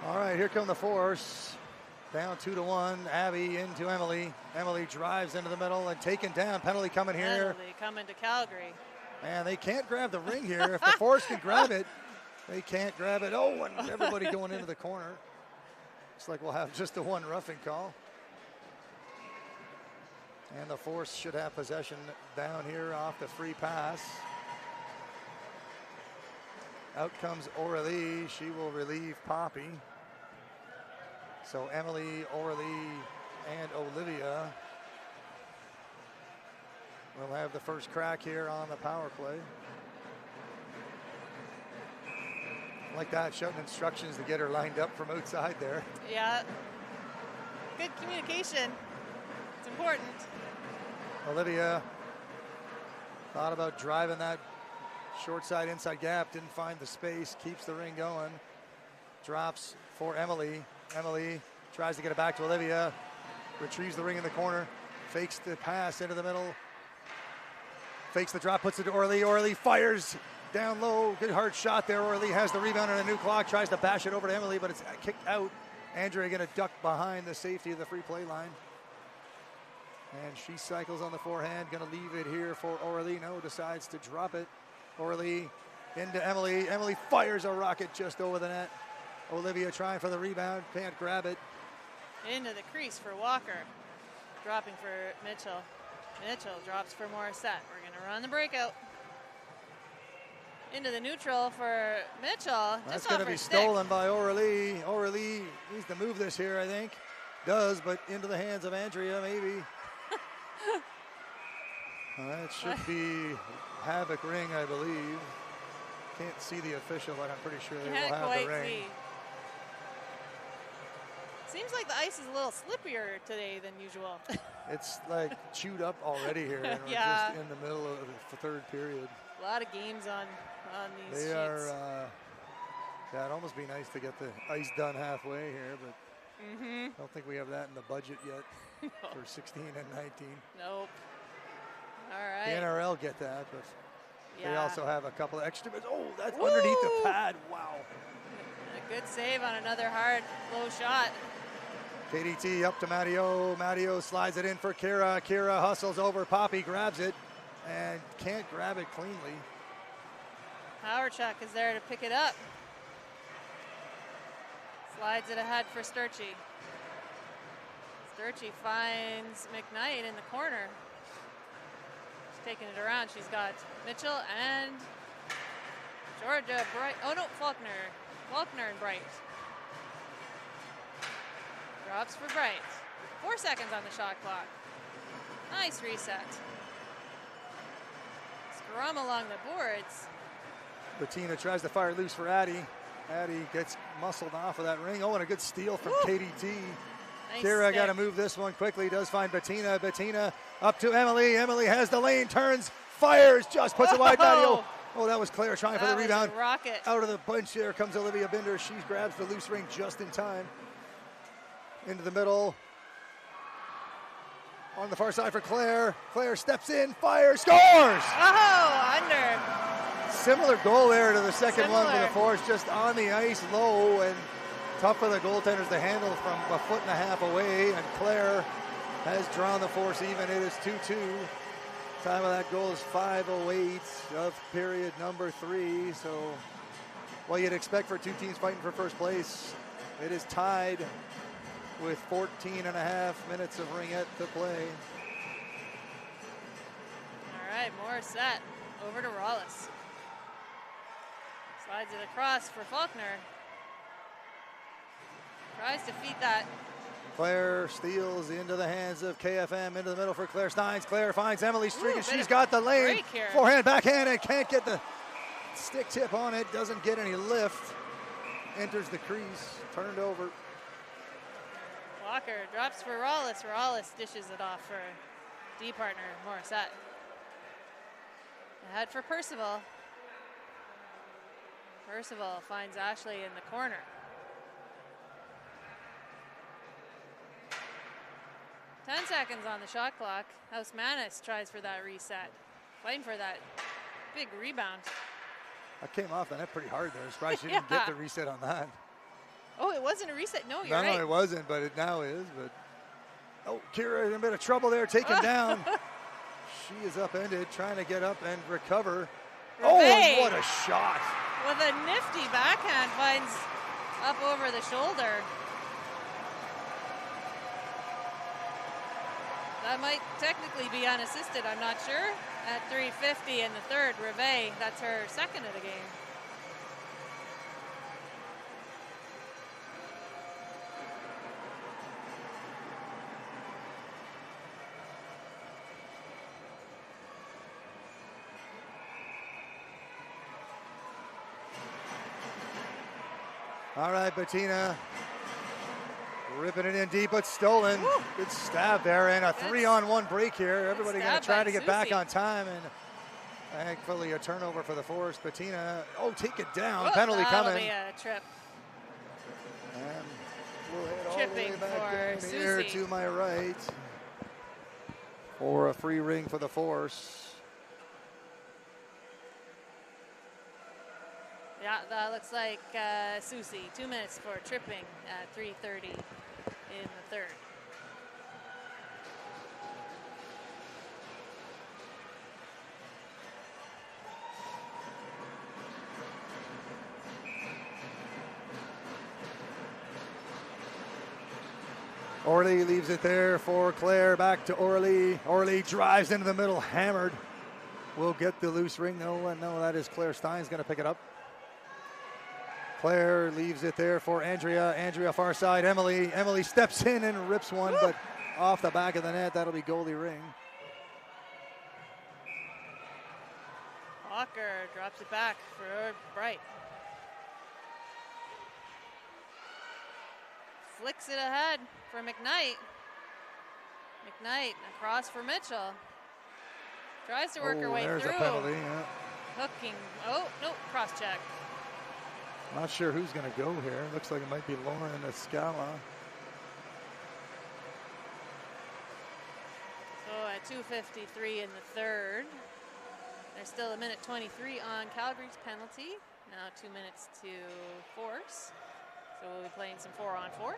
All right, here come the Force. Down 2-1. Abby into Emily. Emily drives into the middle and taken down. Penalty coming here. Penalty coming to Calgary. And they can't grab the ring here. If the Force can grab it, they can't grab it. Oh, and everybody going into the corner. Looks like we'll have just the one roughing call. And the Force should have possession down here off the free pass. Out comes Aurelie. She will relieve Poppy. So Emily, Aurelie, and Olivia will have the first crack here on the power play. Like that, shouting instructions to get her lined up from outside there. Yeah. Good communication. It's important. Olivia thought about driving that short side inside gap, didn't find the space, keeps the ring going. Drops for Emily. Emily tries to get it back to Olivia. Retrieves the ring in the corner. Fakes the pass into the middle. Fakes the drop, puts it to Aurelie. Aurelie fires down low. Good hard shot there. Aurelie has the rebound on a new clock. Tries to bash it over to Emily, but it's kicked out. Andrea going to duck behind the safety of the free play line. And she cycles on the forehand. Going to leave it here for Aurelie. No, decides to drop it. Aurelie into Emily. Emily fires a rocket just over the net. Olivia trying for the rebound, can't grab it. Into the crease for Walker. Dropping for Mitchell. Mitchell drops for Morissette. We're going to run the breakout. Into the neutral for Mitchell. That's going to be stolen by Aurelie. Aurelie needs to move this here, I think. Does, but into the hands of Andrea, maybe. It should be Havoc ring, I believe. Can't see the official, but I'm pretty sure they will have the ring. See. Seems like the ice is a little slippier today than usual. It's like chewed up already here. And we're just in the middle of the third period. A lot of games on these sheets. They are, it'd almost be nice to get the ice done halfway here, but I don't think we have that in the budget yet for 16 and 19. Nope. All right. The NRL get that, but they also have a couple of extra. Oh, that's Woo! Underneath the pad. Wow. A good save on another hard, low shot. KDT up to Matteo. Matteo slides it in for Kira. Kira hustles over. Poppy grabs it and can't grab it cleanly. Howardchuk is there to pick it up. Slides it ahead for Sturchy. Sturchy finds McKnight in the corner. She's taking it around. She's got Mitchell and Georgia Bright. Oh no, Faulkner. Faulkner and Bright. Drops for Bright. 4 seconds on the shot clock. Nice reset. Scrum along the boards. Bettina tries to fire loose for Addie. Addie gets muscled off of that ring. Oh, and a good steal from KDT. Nice Kira got to move this one quickly. Does find Bettina. Bettina up to Emily. Emily has the lane, turns, fires, just puts it wide. Matteo. Oh, that was Claire trying for the rebound. Rocket. Out of the bunch there comes Olivia Binder. She grabs the loose ring just in time. Into the middle. On the far side for Claire. Claire steps in, fires, scores! Oh, under. Similar goal there to the second one for the Force, just on the ice, low, and tough for the goaltenders to handle from 1.5 feet away. And Claire has drawn the Force even. It is 2-2. Time of that goal is 5:08 of period number 3. So what you'd expect for two teams fighting for first place. It is tied with 14.5 minutes of ringette to play. All right, Morissette over to Rollis. Slides it across for Faulkner. Tries to feed that. Claire steals into the hands of KFM, into the middle for Claire Steins. Claire finds Emily Strickland. Bit She's of got the lane. break here. Forehand, backhand, and can't get the stick tip on it. Doesn't get any lift. Enters the crease. Turned over. Walker drops for Rawlis. Rawlis dishes it off for D partner Morissette. Ahead for Percival. Percival finds Ashley in the corner. 10 seconds on the shot clock. House-Manis tries for that reset. Fighting for that big rebound. I came off the net pretty hard there. Surprised she didn't get the reset on that. Oh, it wasn't a reset. No, you're right. No, it wasn't, but it now is. But oh, Kira in a bit of trouble there, taken down. She is upended, trying to get up and recover. Oh, and what a shot! With a nifty backhand, finds up over the shoulder. That might technically be unassisted, I'm not sure. At 3:50 in the third, Rivet, that's her second of the game. All right, Bettina ripping it in deep, but stolen. Woo. Good stab there, and a 3-on-1 break here. Everybody going to try to get back Susie. on time, and thankfully a turnover for the Force. Bettina, take it down. Whoa, Penalty that'll coming. be a trip. And we'll head all the Tripping way back for down here Susie. to my right for a free ring for the Force. Yeah, that looks like Susie. 2 minutes for tripping at 3:30 in the third. Orly leaves it there for Claire. Back to Orly. Orly drives into the middle, hammered. Will get the loose ring. No, that is Claire Stein's going to pick it up. Claire leaves it there for Andrea. Andrea far side. Emily. Emily steps in and rips one, but off the back of the net. That'll be goalie ring. Walker drops it back for Bright. Flicks it ahead for McKnight. McKnight across for Mitchell. Tries to work her way there's through. a penalty. Yeah. Hooking. Oh, no, cross check. Not sure who's going to go here. Looks like it might be Lauren Escala. So at 2:53 in the third. There's still 1:23 on Calgary's penalty. Now 2 minutes to force. So we'll be playing some 4-on-4.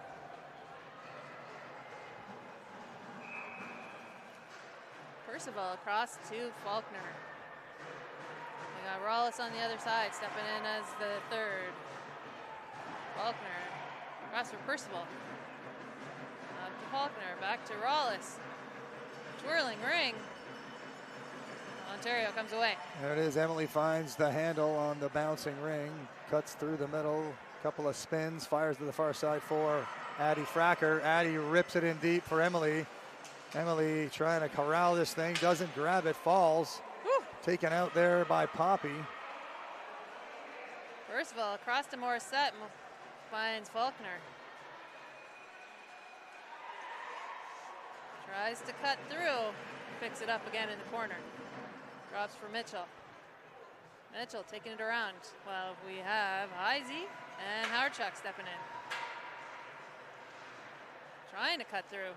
Percival across to Faulkner. We got Rawlis on the other side, stepping in as the third. Faulkner across for Percival. Up to Faulkner, back to Rawlis. Twirling ring. Ontario comes away. There it is. Emily finds the handle on the bouncing ring. Cuts through the middle. Couple of spins. Fires to the far side for Addie Fracker. Addie rips it in deep for Emily. Emily trying to corral this thing. Doesn't grab it. Falls. Woo. Taken out there by Poppy. Percival across to Morissette. Finds Faulkner. Tries to cut through. Picks it up again in the corner. Drops for Mitchell. Mitchell taking it around. Well, we have Heisey and Howardchuk stepping in. Trying to cut through.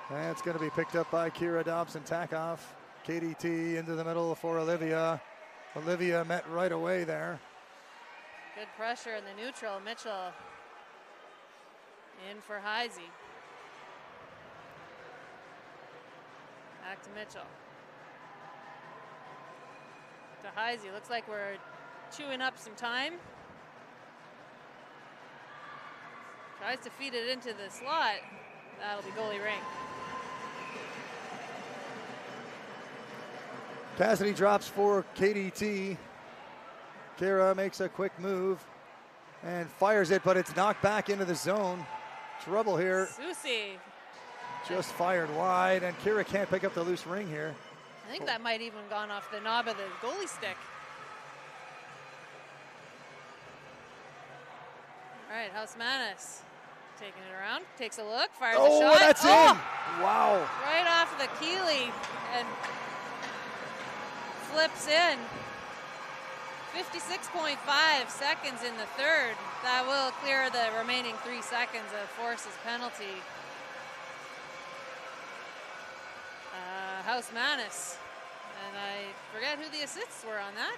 And it's going to be picked up by Kira Dobson-Takoff. KDT into the middle for Olivia. Olivia met right away there. Good pressure in the neutral. Mitchell in for Heisey. Back to Mitchell. To Heisey. Looks like we're chewing up some time. Tries to feed it into the slot. That'll be goalie ring. Cassidy drops for KDT. Kira makes a quick move and fires it, but it's knocked back into the zone. Trouble here. Susie. Just fired wide, and Kira can't pick up the loose ring here. I think that might even gone off the knob of the goalie stick. All right, Hausmanis taking it around, takes a look, fires a shot. Oh, that's in! Wow. Right off the Keeley and flips in. 56.5 seconds in the third. That will clear the remaining 3 seconds of Force's penalty. Hausmanis. And I forget who the assists were on that.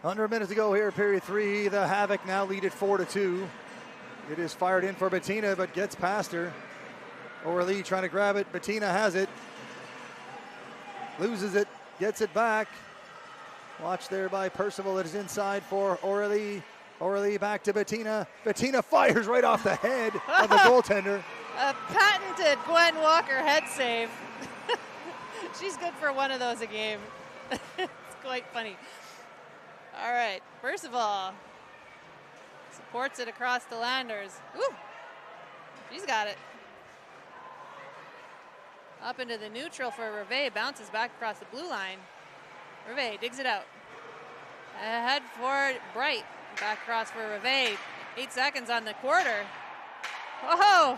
Under a minute to go here, period 3. The Havoc now lead it 4-2. It is fired in for Bettina, but gets past her. O'Reilly trying to grab it. Bettina has it. Loses it, gets it back. Watch there by Percival. It is inside for O'Reilly. O'Reilly back to Bettina. Bettina fires right off the head of the goaltender. A patented Gwen Walker head save. She's good for one of those a game. It's quite funny. All right, Percival supports it across the Landers. Ooh, she's got it. Up into the neutral for Reve, bounces back across the blue line. Reve digs it out. Ahead for Bright, back across for Reve. 8 seconds on the quarter. Whoa,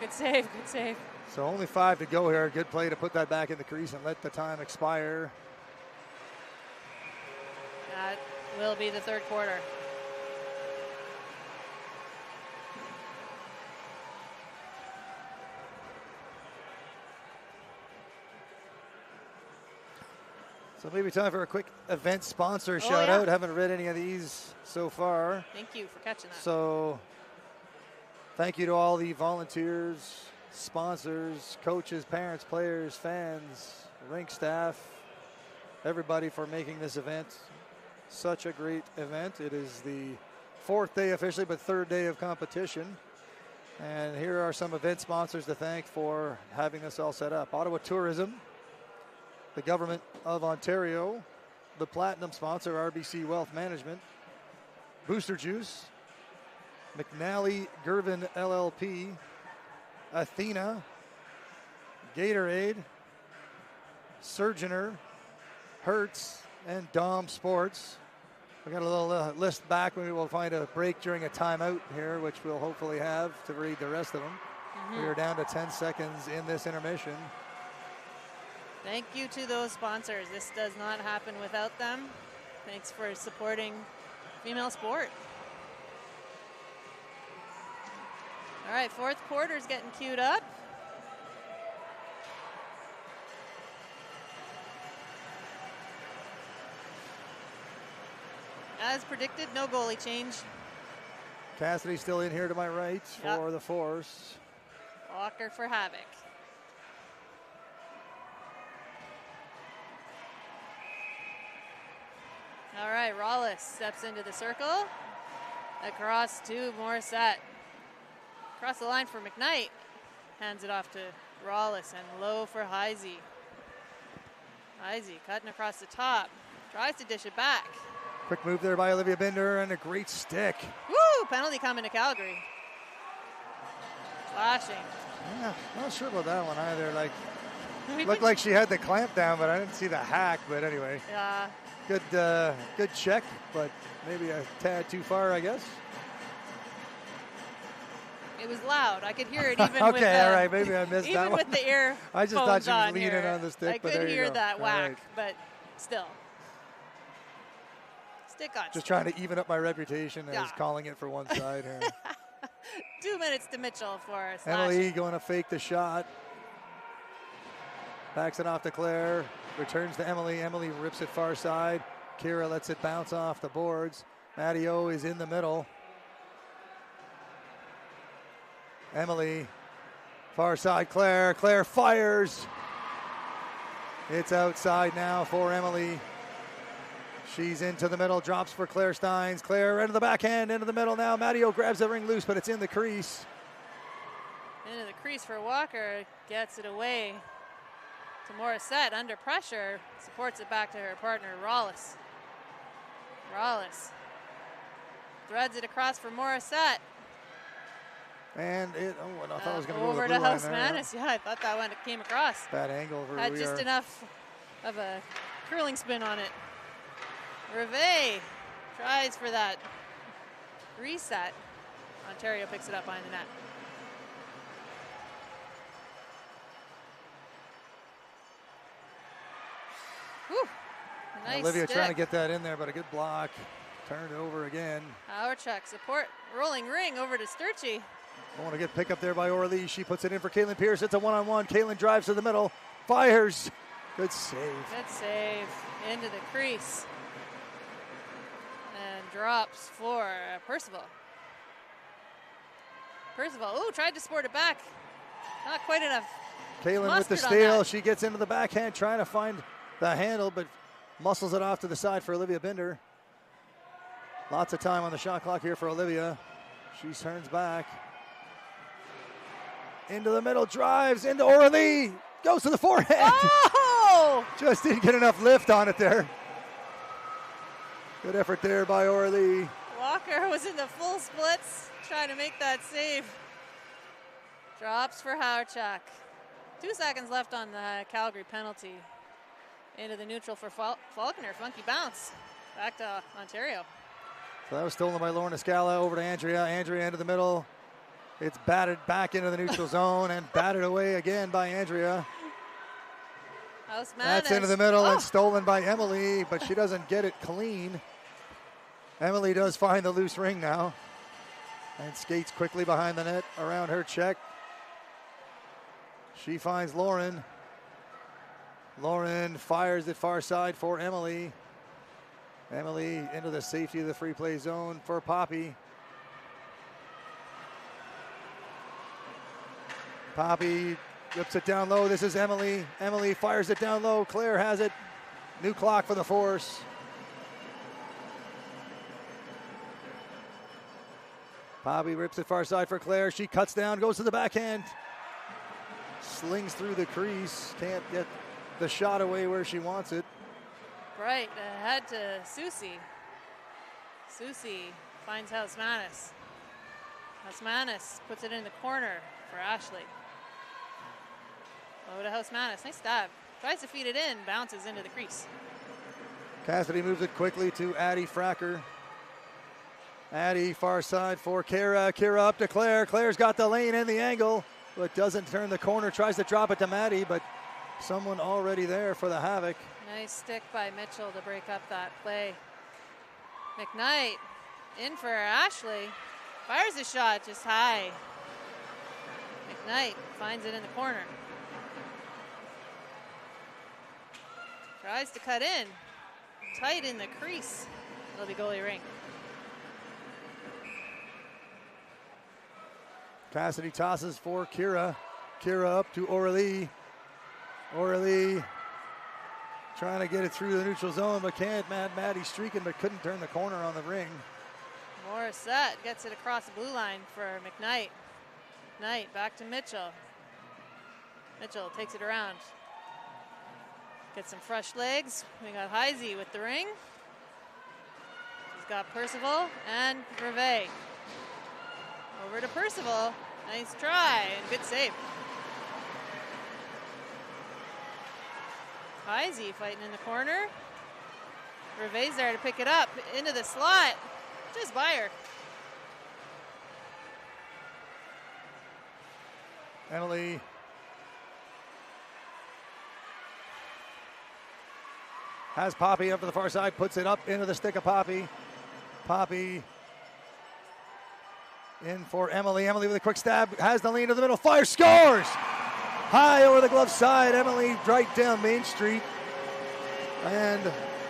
good save, good save. So only 5 to go here. Good play to put that back in the crease and let the time expire. That will be the third quarter. So maybe time for a quick event sponsor shout out. Haven't read any of these so far. Thank you for catching that. So thank you to all the volunteers, sponsors, coaches, parents, players, fans, rink staff, everybody for making this event such a great event. It is the 4th day officially, but 3rd day of competition. And here are some event sponsors to thank for having this all set up. Ottawa Tourism, the Government of Ontario, the Platinum sponsor, RBC Wealth Management, Booster Juice, McNally Gervin LLP, Athena, Gatorade, Surgeoner, Hertz, and Dom Sports. We got a little list back. Maybe we'll find a break during a timeout here, which we'll hopefully have to read the rest of them. We are down to 10 seconds in this intermission. Thank you to those sponsors. This does not happen without them. Thanks for supporting female sport. All right, 4th quarter is getting queued up. As predicted, no goalie change. Cassidy still in here to my right for the Force. Walker for Havoc. All right, Rollis steps into the circle. Across to Morissette. Across the line for McKnight. Hands it off to Rollis and low for Heisey. Heisey cutting across the top. Tries to dish it back. Quick move there by Olivia Binder and a great stick. Woo! Penalty coming to Calgary. Flashing. Yeah, not sure about that one either. Like, looked like she had the clamp down, but I didn't see the hack. But anyway, Yeah. good check, but maybe a tad too far, I guess. It was loud. I could hear it even with Okay, the, all right, maybe I missed that even one. with the ear. I just thought she was on leaning here. on the stick, I but could there you hear go. that All whack, right. but still. Stick on. Just trying to even up my reputation as Yeah. calling it for one side here. 2 minutes to Mitchell for Emily going to fake the shot. Backs it off to Claire. Returns to Emily. Emily rips it far side. Kira lets it bounce off the boards. Maddie O is in the middle. Emily, far side, Claire. Claire fires. It's outside now for Emily. She's into the middle, drops for Claire Steins. Claire into the backhand, into the middle now. Maddie O grabs the ring loose, but it's in the crease. Into the crease for Walker, gets it away to Morissette under pressure, supports it back to her partner, Rollis. Rollis threads it across for Morissette. And it, I thought it was going to go over to the to blue line there. Housemanus. Yeah, I thought that one came across. Bad angle. For Had just enough of a curling spin on it. Rivet tries for that reset. Ontario picks it up behind the net. Whew. Nice Olivia stick. trying to get that in there, but a good block. Turned over again. Howard-Chuck support, rolling ring over to Sturchy. I want to get pick up there by Orly. She puts it in for Caitlin Pierce. It's a one-on-one. Caitlin drives to the middle, fires. Good save. Good save into the crease. And drops for Percival. Percival, ooh, tried to sport it back. Not quite enough. Caitlin with the mustard on steal. that. She gets into the backhand, trying to find the handle, but muscles it off to the side for Olivia Binder. Lots of time on the shot clock here for Olivia. She turns back. Into the middle, drives into Orly. Goes to the forehand. Oh! Just didn't get enough lift on it there. Good effort there by Orly. Walker was in the full splits, trying to make that save. Drops for Howard-Chuck. 2 seconds left on the Calgary penalty. Into the neutral for Faulkner. Funky bounce. Back to Ontario. So that was stolen by Lauren Escala over to Andrea. Andrea into the middle. It's batted back into the neutral zone and batted away again by Andrea. Housemanus. That's into the middle and stolen by Emily, but she doesn't get it clean. Emily does find the loose ring now and skates quickly behind the net around her check. She finds Lauren. Lauren fires it far side for Emily. Emily into the safety of the free play zone for Poppy. Poppy rips it down low. This is Emily. Emily fires it down low. Claire has it. New clock for the Force. Poppy rips it far side for Claire. She cuts down, goes to the backhand. Slings through the crease. Can't get the shot away where she wants it. Right, ahead to Susie. Susie finds Housemanus. Housemanus puts it in the corner for Ashley. Over to Housemanus, nice stab. Tries to feed it in, bounces into the crease. Cassidy moves it quickly to Addie Fracker. Addie far side for Kara. Kara up to Claire. Claire's got the lane and the angle, but doesn't turn the corner. Tries to drop it to Maddie, but someone already there for the havoc. Nice stick by Mitchell to break up that play. McKnight in for Ashley. Fires a shot just high. McKnight finds it in the corner. Tries to cut in. Tight in the crease. It'll be goalie Rink. Cassidy tosses for Kira. Kira up to Orly. Orly trying to get it through the neutral zone, but can't. Maddie streaking, but couldn't turn the corner on the ring. Morissette gets it across the blue line for McKnight. McKnight back to Mitchell. Mitchell takes it around. Gets some fresh legs. We got Heisey with the ring. She's got Percival and Brevet. Over to Percival. Nice try and good save. Heisey fighting in the corner. Brevet's there to pick it up into the slot. Just by her. Emily has Poppy up to the far side, puts it up into the stick of Poppy. Poppy in for Emily. Emily with a quick stab, has the lean to the middle, fire, scores! High over the glove side, Emily right down Main Street. And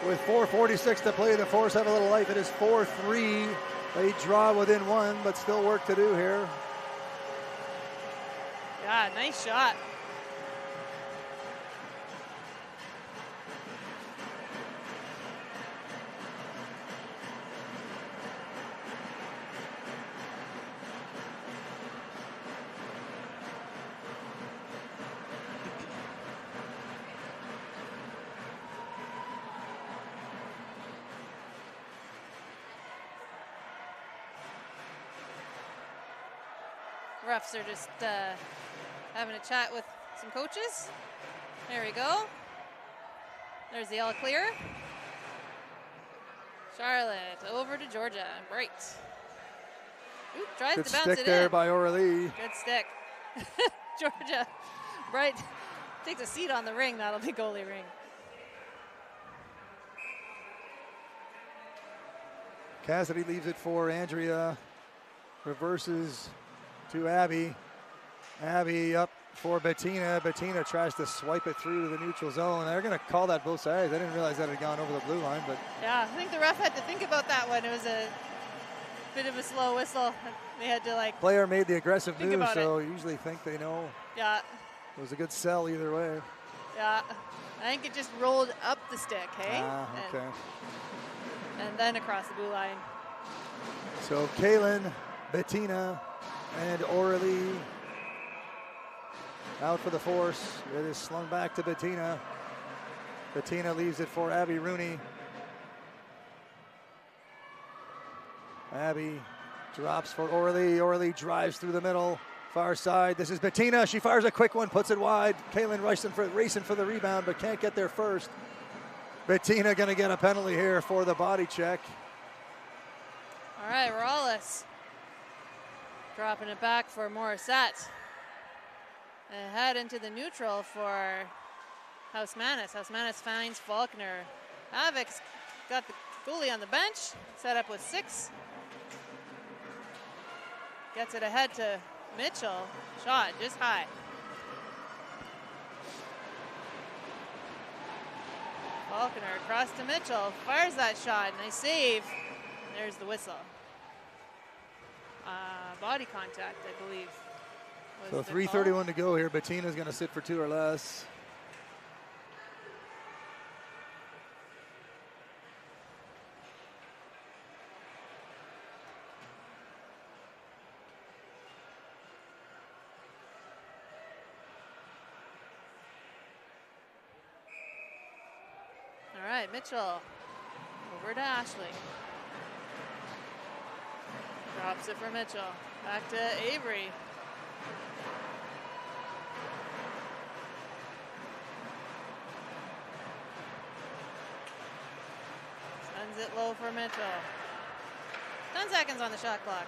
with 4:46 to play. The Force have a little life. It is 4-3. They draw within one, but still work to do here. Yeah, nice shot. Refs are just having a chat with some coaches. There we go. There's the all clear. Charlotte over to Georgia. Bright. Ooh, tries Good to bounce stick it there in. by O'Reilly. Good stick. Georgia. Bright takes a seat on the ring. That'll be goalie ring. Cassidy leaves it for Andrea. Reverses to Abby. Abby up for Bettina. Bettina tries to swipe it through to the neutral zone. They're going to call that both sides. I didn't realize that had gone over the blue line, but Yeah, I think the ref had to think about that one. It was a bit of a slow whistle. They had to like, player made the aggressive Think move, about so you usually think they know. yeah, It was a good sell either way. yeah. I think it just rolled up the stick, hey? Okay. And then across the blue line. So Kaylin, Bettina, and Orly out for the Force. It is slung back to Bettina. Bettina leaves it for Abby Rooney. Abby drops for Orly. Orly drives through the middle, far side. This is Bettina. She fires a quick one, puts it wide. Kaylin racing for the rebound, but can't get there first. Bettina going to get a penalty here for the body check. All right, Rawless dropping it back for Morissette. Ahead into the neutral for Housemanus. Housemanus finds Faulkner. Havoc's got the goalie on the bench, set up with 6. Gets it ahead to Mitchell. Shot just high. Faulkner across to Mitchell. Fires that shot. Nice save. There's the whistle. Body contact, I believe. So was the 3:31 to go here. Bettina's going to sit for 2 or less. All right, Mitchell over to Ashley. Drops it for Mitchell. Back to Avery. Sends it low for Mitchell. 10 seconds on the shot clock.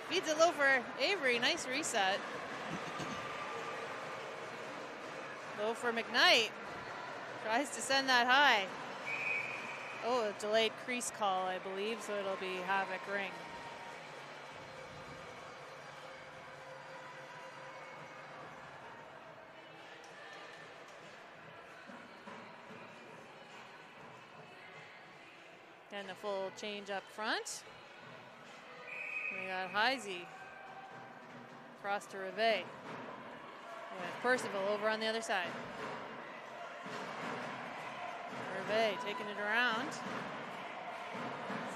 Feeds it low for Avery. Nice reset. Low for McKnight. Tries to send that high. Oh, a delayed crease call, I believe, so it'll be Havoc ring. And a full change up front. We got Heisey across to Rivet. With Percival over on the other side. Rivet taking it around.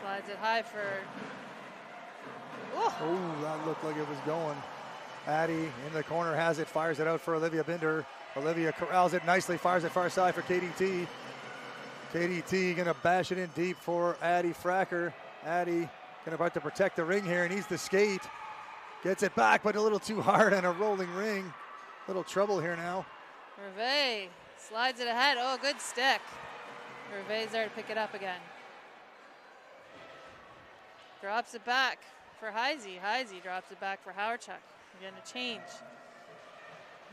Slides it high for. Oh, that looked like it was going. Addie in the corner has it, fires it out for Olivia Binder. Olivia corrals it nicely, fires it far side for KDT. KDT gonna bash it in deep for Addie Fracker. Addie gonna about to protect the ring here, needs to skate. Gets it back, but a little too hard on a rolling ring. Little trouble here now. Rivet slides it ahead. Oh, good stick. Rivet's there to pick it up again. Drops it back for Heisey. Heisey drops it back for Howardchuk. Again, a change.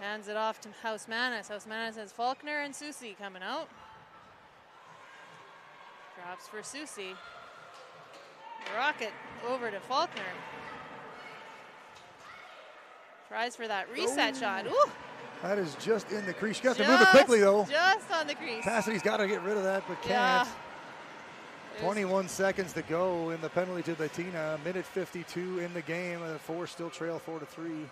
Hands it off to Housemanus. Housemanus has Faulkner and Susie coming out. Drops for Susie. Rocket over to Faulkner. Tries for that reset shot. Ooh! That is just in the crease. She got to move it quickly, though. Just on the crease. Cassidy's got to get rid of that, but Yeah. can't. 21 seconds to go in the penalty to Latina. Minute 52 in the game. The Force still trail 4-3.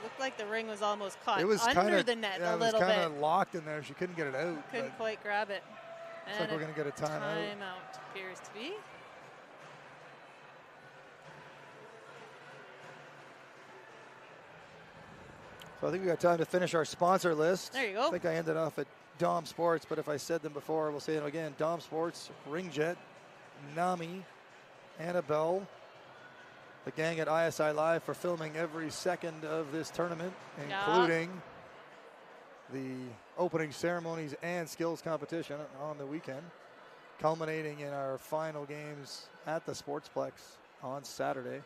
Looked like the ring was almost caught It was under the net a little It was bit. kind of locked in there. She couldn't get it out. Couldn't quite grab it. Looks like we're going to get a timeout. Timeout appears to be. So I think we got time to finish our sponsor list. There you go. I think I ended off at Dom Sports, but if I said them before, we'll say it again. Dom Sports, Ringette, Nami, Annabelle, the gang at ISI Live for filming every second of this tournament, including the opening ceremonies and skills competition on the weekend, culminating in our final games at the Sportsplex on Saturday.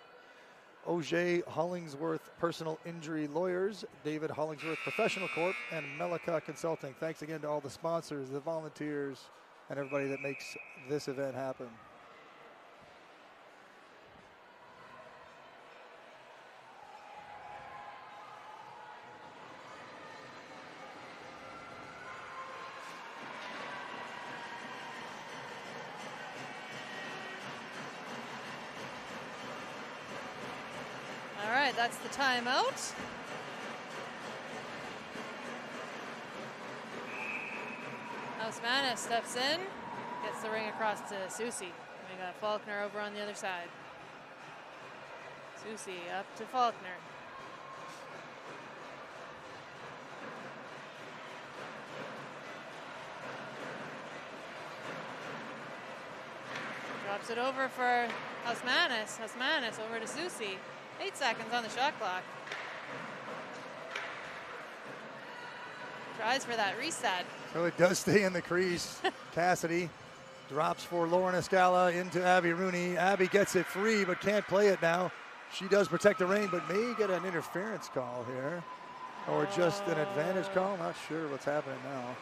Auger Hollingsworth Personal Injury Lawyers, David Hollingsworth Professional Corp, and Melika Consulting. Thanks again to all the sponsors, the volunteers, and everybody that makes this event happen. All right, that's the timeout. Osmana steps in, gets the ring across to Susie. We got Faulkner over on the other side. Susie up to Faulkner. Drops it over for Osmanis. Osmanis over to Susie. 8 seconds on the shot clock. Tries for that reset. So it does stay in the crease. Cassidy drops for Lauren Escala into Abby Rooney. Abby gets it free but can't play it now. She does protect the ring but may get an interference call here. Or just an advantage call. Not sure what's happening now.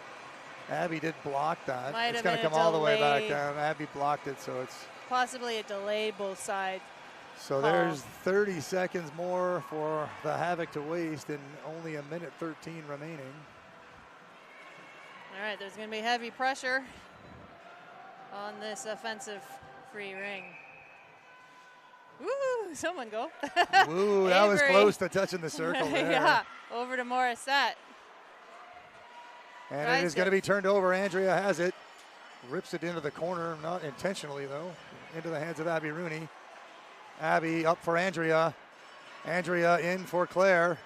Abby did block that. Might It's have going to been come a all the way back delay. down. Abby blocked it, so it's... Possibly a delay both sides. So there's 30 seconds more for the Havoc to waste and only a minute 13 remaining. All right, there's going to be heavy pressure on this offensive free ring. Woo, someone go. Ooh, that was Avery. close to touching the circle there. Yeah, over to Morissette. And it Tries is going to to- be turned over. Andrea has it. Rips it into the corner, not intentionally though, into the hands of Abby Rooney. Abby up for Andrea. Andrea in for Claire.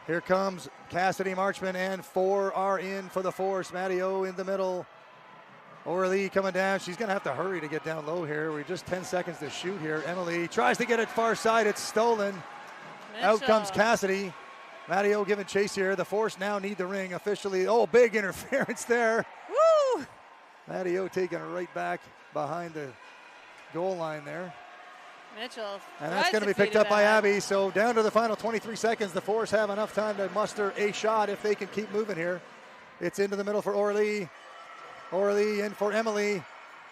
Here comes Cassidy Marchman, and 4 are in for the Force. Matteo in the middle. Orly coming down. She's going to have to hurry to get down low here. We're just 10 seconds to shoot here. Emily tries to get it far side. It's stolen. Out comes Mitchell. Cassidy. Matteo giving chase here. The Force now need the ring officially. Oh, big interference there. Woo! Matteo taking it right back behind the goal line there. Mitchell. And that's tries going to be feed picked it up by ahead. Abby. So down to the final 23 seconds. The Force have enough time to muster a shot if they can keep moving here. It's into the middle for Orly. Orly in for Emily.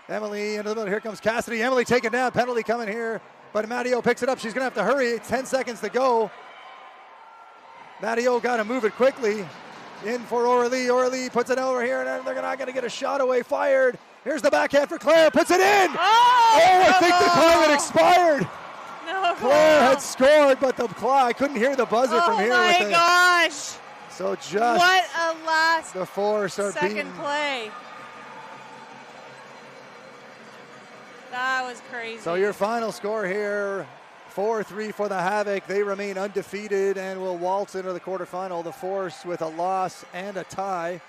Emily into the middle. Here comes Cassidy. Emily taken down. Penalty coming here. But Matteo picks it up. She's going to have to hurry. 10 seconds to go. Matteo got to move it quickly. In for Orly. Orly puts it over here, and they're not going to get a shot away. Fired. Here's the backhand for Claire. Puts it in. Oh, I think the clock had expired. No. Claire had scored, but the clock, I couldn't hear the buzzer from here. Oh my with the, gosh. So just What a last the Force are second beaten. play. That was crazy. So your final score here, 4-3 for the Havoc. They remain undefeated and will waltz into the quarterfinal. The Force with a loss and a tie.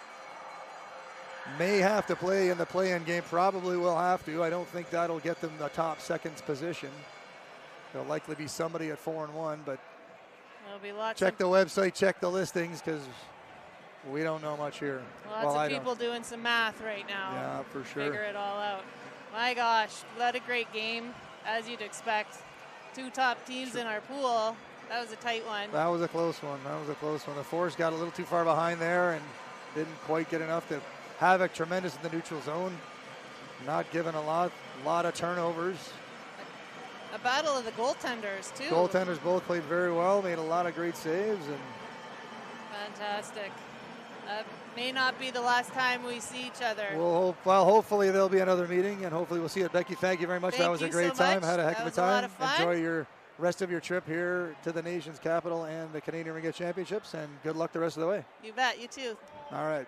May have to play in the play-in game. Probably will have to. I don't think that'll get them the top seconds position. There'll likely be somebody at 4-1, but There'll be lots check the website, check the listings, because we don't know much here. Lots I of don't. people doing some math right now. Yeah, for sure. Figure it all out. My gosh, what a great game, as you'd expect. 2 top teams in our pool. That was a tight one. That was a close one. That was a close one. The Force got a little too far behind there and didn't quite get enough to Havoc. Tremendous in the neutral zone. Not given a lot of turnovers. A battle of the goaltenders, too. Goaltenders both played very well, made a lot of great saves, and Fantastic. That may not be the last time we see each other. Well, hopefully there'll be another meeting, and hopefully we'll see it. Becky, thank you very much. That was a great time. Had a heck of a time. That was a lot of fun. Enjoy your rest of your trip here to the nation's capital and the Canadian Ringette Championships, and good luck the rest of the way. You bet. You too. All right.